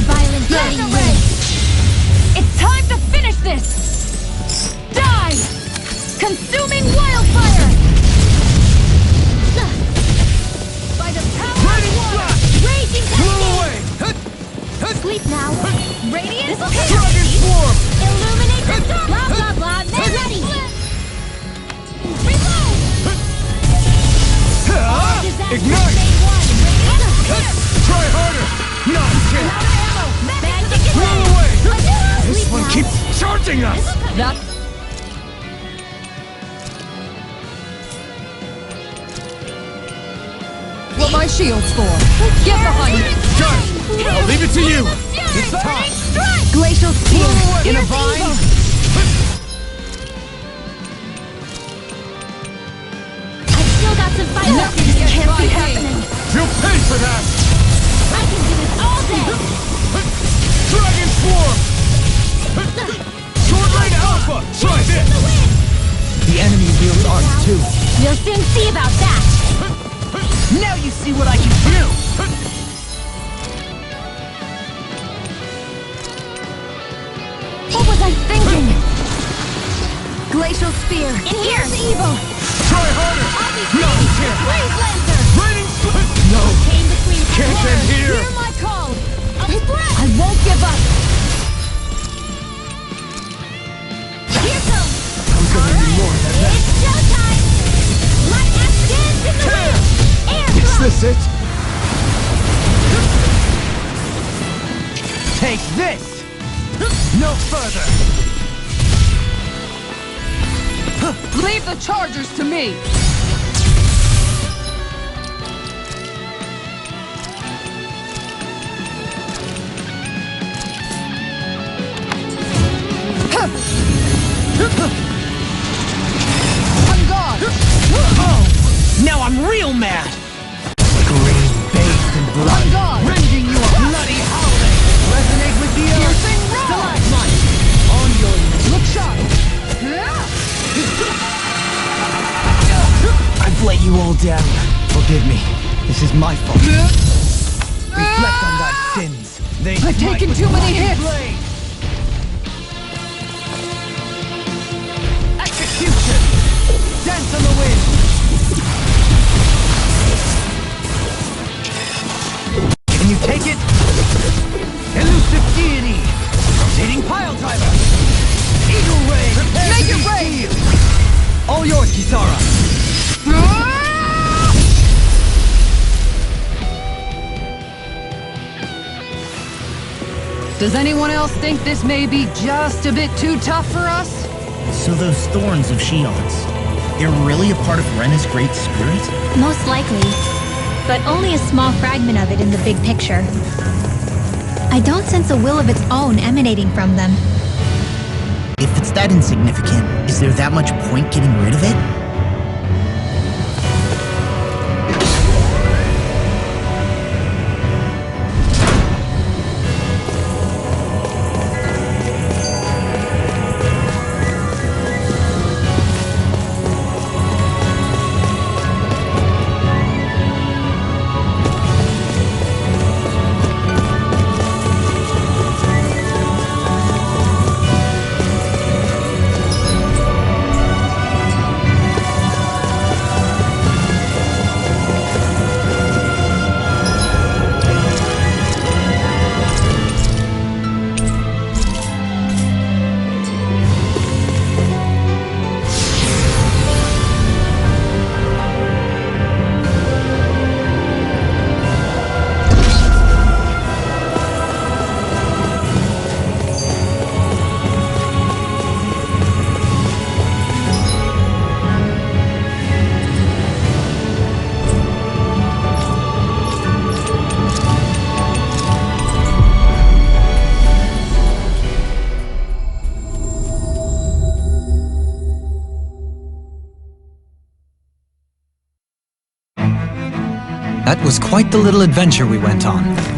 Violent away! It's time to finish this! Die! Consuming wildfire! By the power of water! Raging cascade! Sleep now! Radiant Dragon Form! Illuminate the dark! Blah blah blah! They're ready! Reload! Ignite! Try harder! Nonsense! Blow away! This one keeps charging us! What my shield's for. Get behind it. Got it! I'll leave it to you! It's time! Glacial spear. In a vine! I've still got some fight left. This can't be happening. You'll pay for that! I can do this all day. Dragon Form! Sword Rain Alpha! Try this! The enemy wields arms too. We'll soon see about that. Now you see what I can do! What was I thinking? Glacial spear. In here's evil. Try harder! I'll be Nonsense! Freeze Lancer. Raining Split! No! Came between Can't end here! Hear my call. I won't give up. Here comes. It's showtime. Light axe dance in the wind. Air Is thrust. this it? Take this! No further! Leave the chargers to me. On guard. Now I'm real mad! Green bathed in blood. On guard. Rending you a bloody howling! Resonate with the earth! Piercing roar. Stalagmite! On your knees! Look sharp. I've let you all down. Forgive me. This is my fault. Reflect on thy sins. They I've smite taken with too many mighty hits. blade. Execution! Dance on the wind! Can you take it? Elusive deity! Rotating pile driver! Eagle ray! Make it rain. All yours, Kisara! Does anyone else think this may be just a bit too tough for us? So those thorns of Shion's, they're really a part of Rena's great spirit? Most likely, but only a small fragment of it in the big picture. I don't sense a will of its own emanating from them. If it's that insignificant, is there that much point getting rid of it? That was quite the little adventure we went on.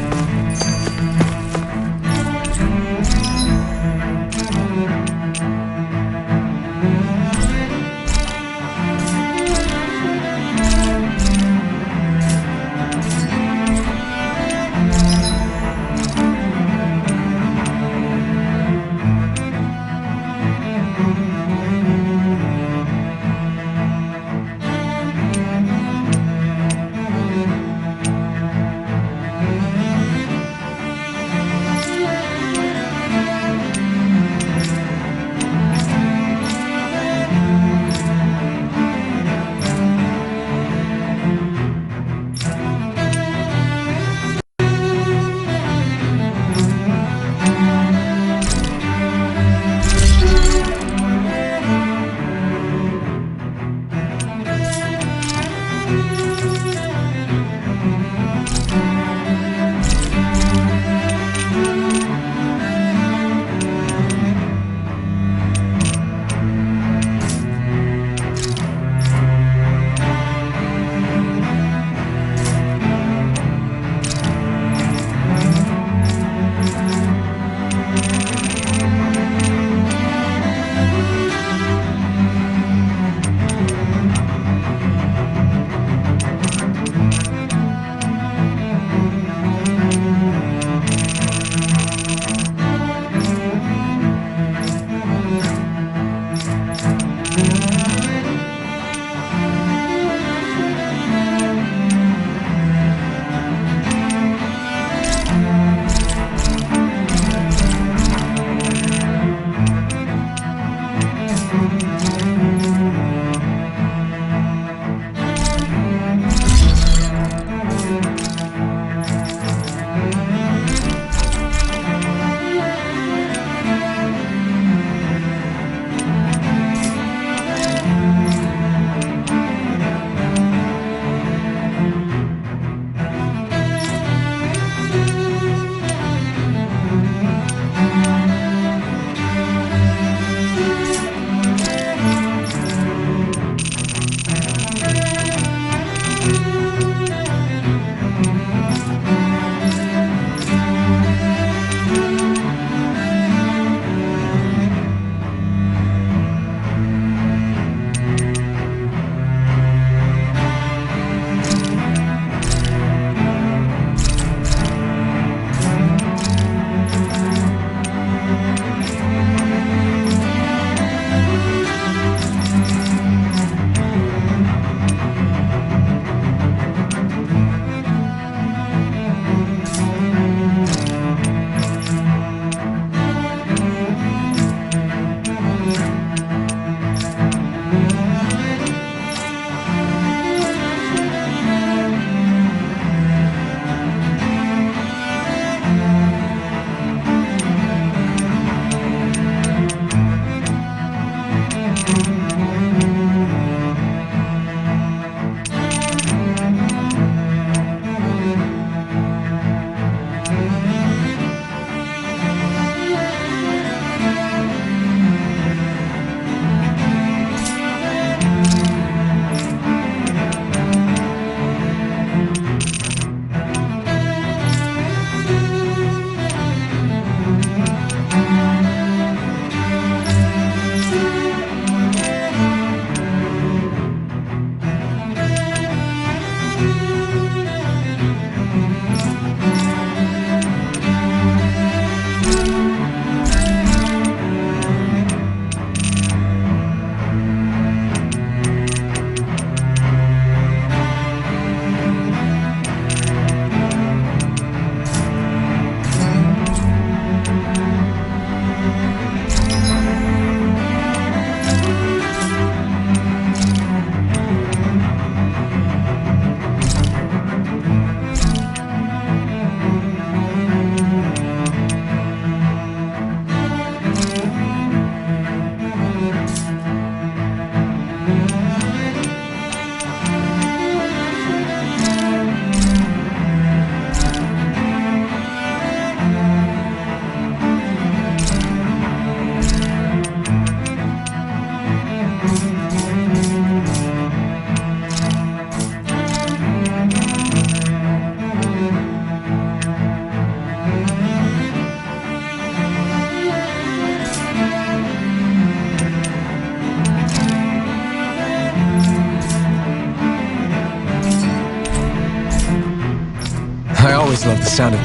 always loved the sound of...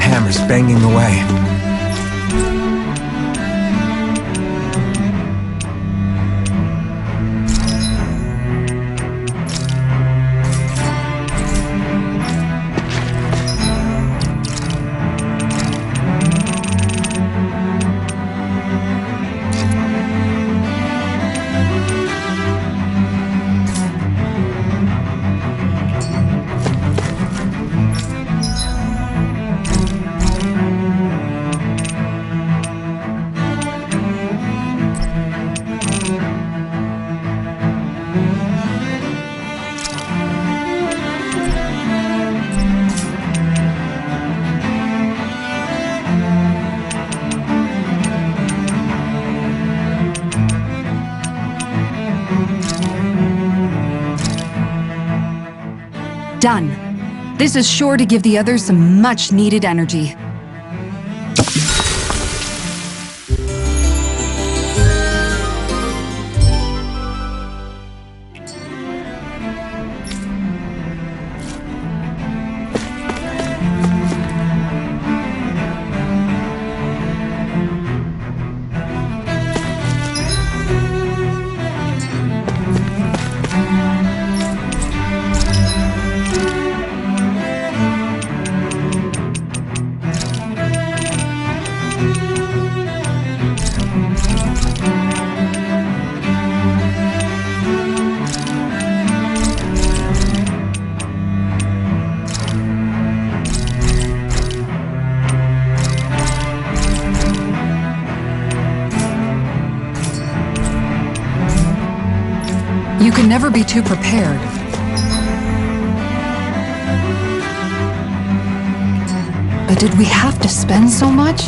hammers banging away. Done. This is sure to give the others some much-needed energy. You can never be too prepared. But did we have to spend so much?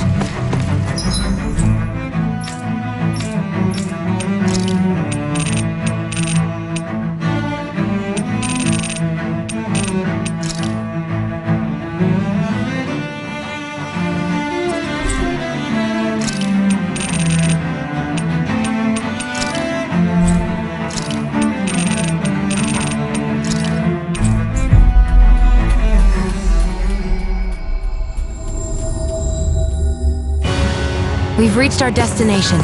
We've reached our destination.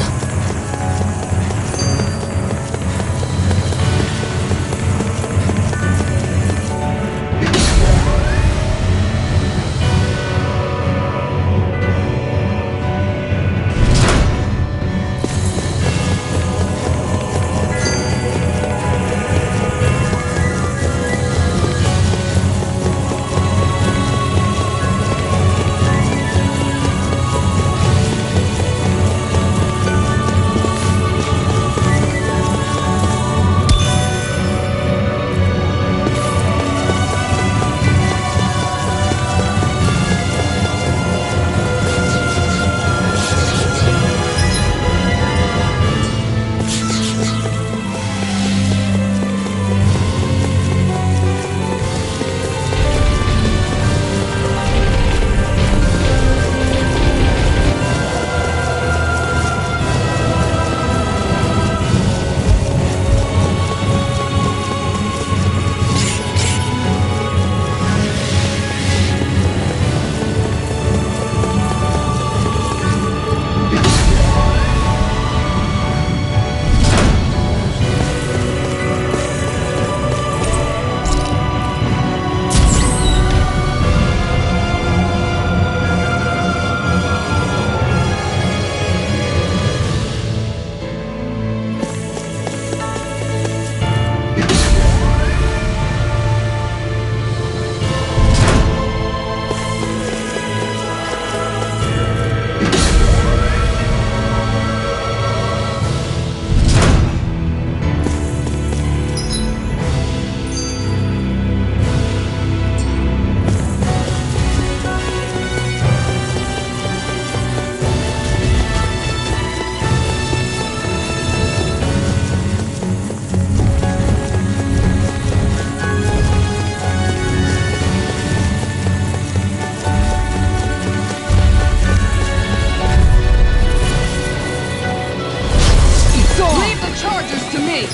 Hey!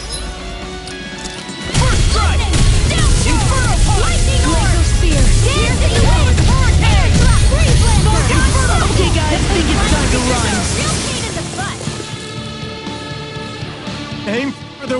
First strike! Inferno punch! Lightning orb! Spear! Dance in the wind! Hurricane! Freeze blast! Okay guys, I think it's time to run. Real pain in the butt! Aim for the...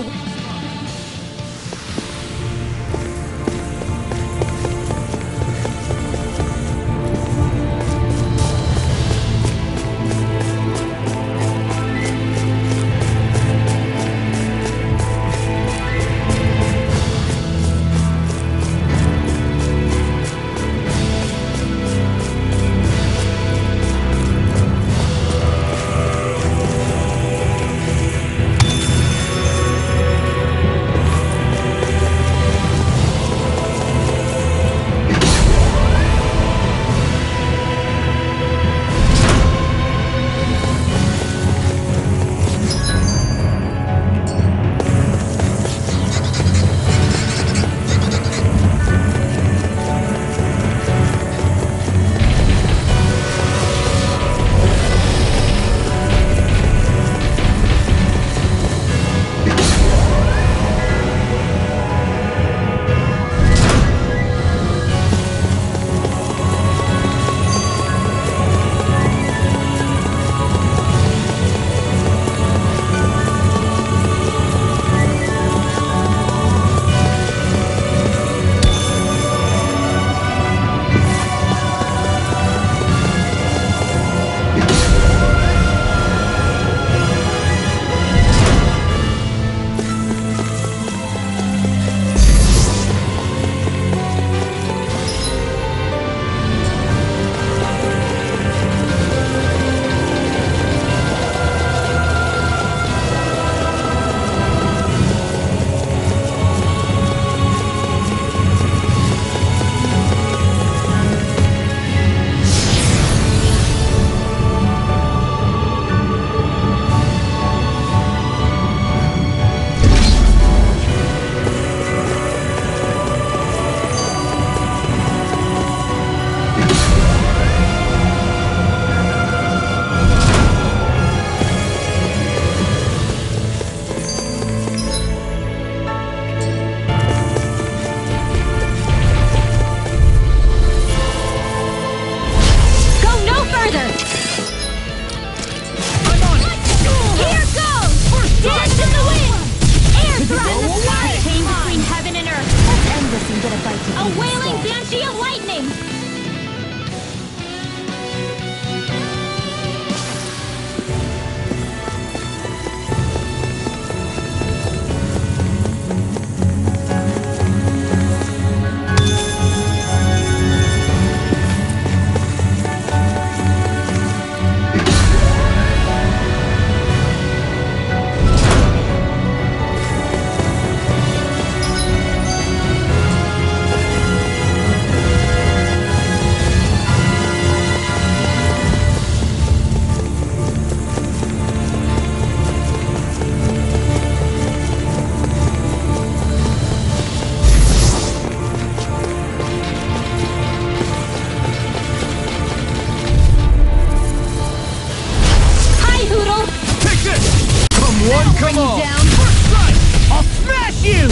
Come on! Down. First strike! I'll smash you!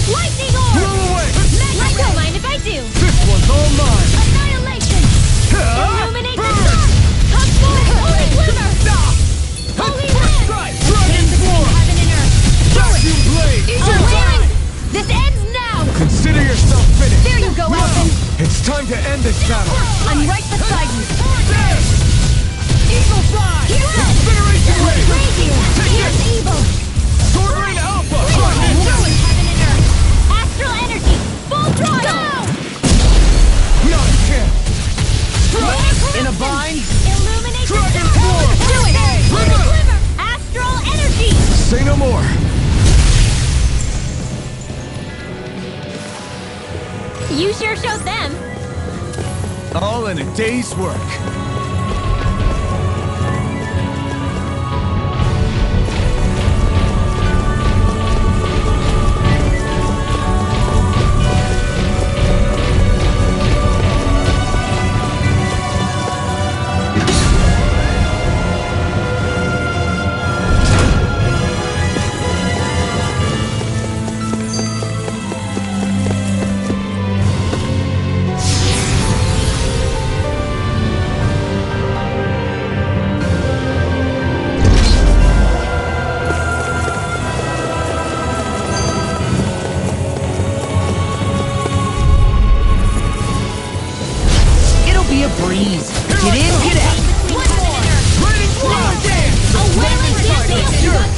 Lightning orb! Blow away! I don't mind if I do! This one's all mine! Annihilation! Illuminate the sun! Come forth, holy glimmer! Stop! Holy wind! Dragon form! Heaven and earth! Vacuum blade! Wailing! This ends now! Consider yourself finished! There you go, Elfin! It's time to end this battle! I'm right beside you! Eagle side! Here it! Incineration wave! Here's evil! Sword Ring Alpha! Heaven and earth! Astral energy! Full throttle! Not a chance! In a bind! Illuminate Dragon form! Do it! Glimmer! Astral energy! Say no more! You sure showed them. All in a day's work.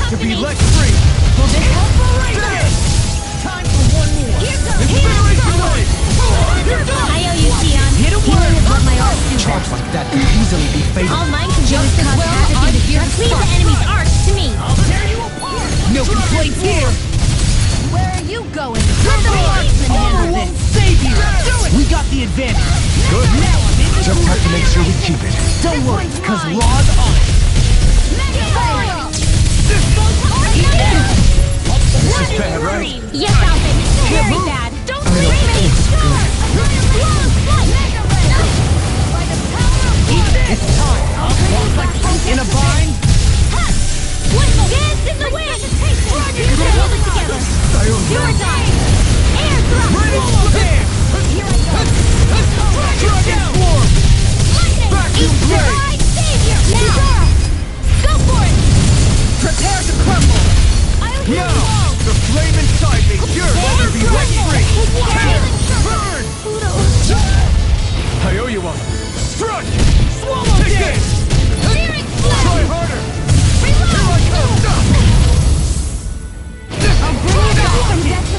to be let free! Will this help? Time for one more. Here goes. I owe you, Xion. Healing is what my arts do Charms best. like that could easily be fatal. All mine can just as well leave the enemy's arch to me. I'll tear you apart! No complaints here. Where are you going? Let the marksman handle this. Save you! We got the advantage. Good. Just have to make sure we keep it. Don't worry, because Raw's on it. This is bad, right? Yes, Alvin. Very bad. Don't leave me. It's time. Walk like fruit in a vine. Dance in the wind. Hold it together. You or die. Air thrust. Here I go. Dragon Swarm! Vacuum blade. Savior. Now. Go for it. Prepare to crumble. Now! The flame inside me! You're to be let free! Burn! I owe you one! Strike! Swallow Kick this! it! Try harder! Here I come!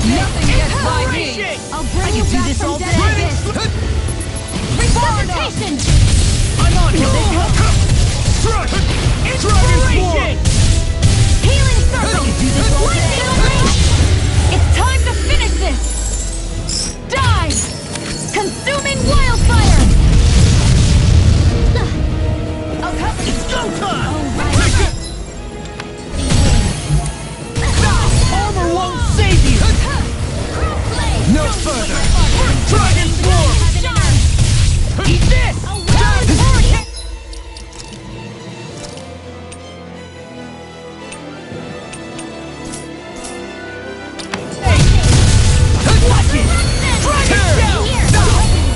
Nothing gets by me. I'll bring you back from death. Resuscitation! I'm on it! Strike! Dragon Inspiration! Swarm! Healing circle! Lightning unleashed! It's time to finish this! Die! Consuming wildfire! I'll cover you! It's go time! Armor won't save you! No further! Dragon Swarm! Eat this!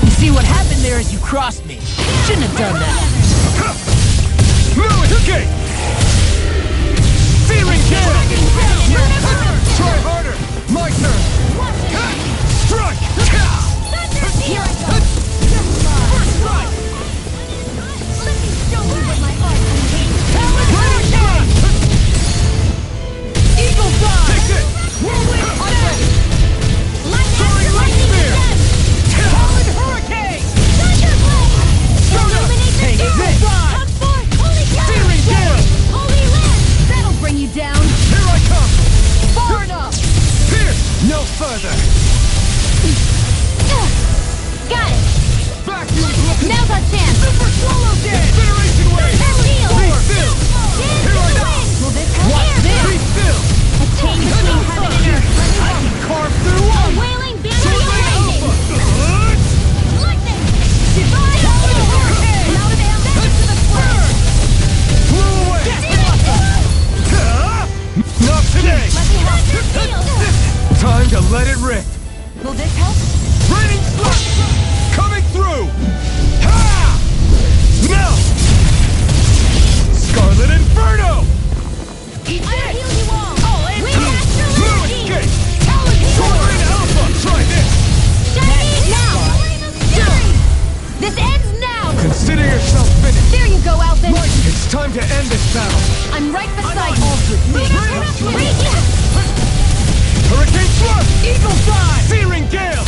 You see what happened there is you crossed me. Shouldn't have done that. Okay! Searing Gale! Try harder! My turn! Strike! Here I go! First strike! Let me show you what my art can Eagle Fly! Take it! Whirlwind Smash! lightning again! Solid Hurricane! Thunderblade! Illuminate the Take dark! this! Come forth! Holy Searing Gale! Holy land! That'll bring you down! Here I come! Far enough! Here! No further! Got it! Vacuum! Now's our chance! Super Swallow Dance! Incineration Wave! Heal! Be still! Dance Here I in the go! wind! Will this What's help? this? Be still! A chain between heaven and earth! I can carve through A one! wailing banner of Alpha! lightning! Lightning! Divine hurricane! Loud and amber to the floor! Blew away! Not today! Let me help! Heal! Time to let it rip! Will this help? Raining Slash! Coming through! Ha! Now! Scarlet Inferno! I'll heal you all! Oh, Wind Astrology! Escape! Talent Soaring Alpha! Try this! Shining now! Fury! This ends now! Consider yourself finished! There you go, Alvin! It's time to end this battle! I'm right beside you! Radiant! Hurricane Swarm! Eagle Fly! Searing Gale!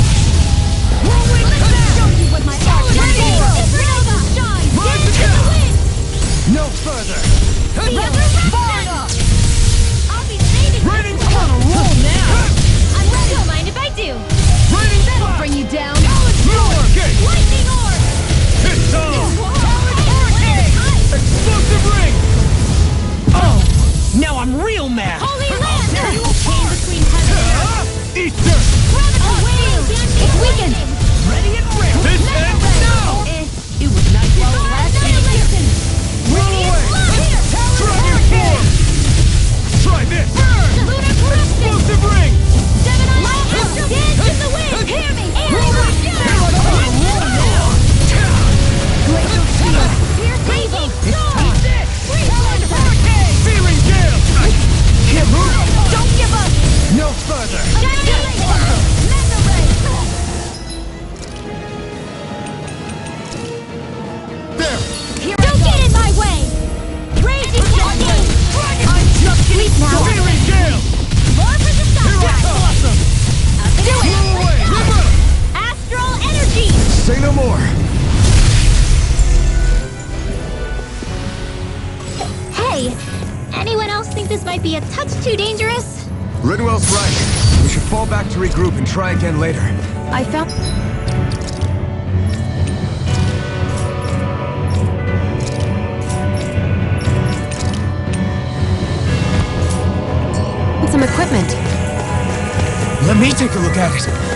Whirlwind Let me Smash! show you what my art can do! Supernova! Shine! Rise Dance in the again! wind! No further! Resurrection! I'll be saving you! Raining I'm on a roll now! I'm ready! Don't mind if I do! Raining That'll Slash! bring you down! Escape! Lightning orb! It's on! Hurricane! Explosive ring! Oh! Now I'm real mad! Holy land! Chain between heaven and earth! Easter! Hey! Anyone else think this might be a touch too dangerous? Ridwell's right. We should fall back to regroup and try again later. I found... some equipment. Let me take a look at it.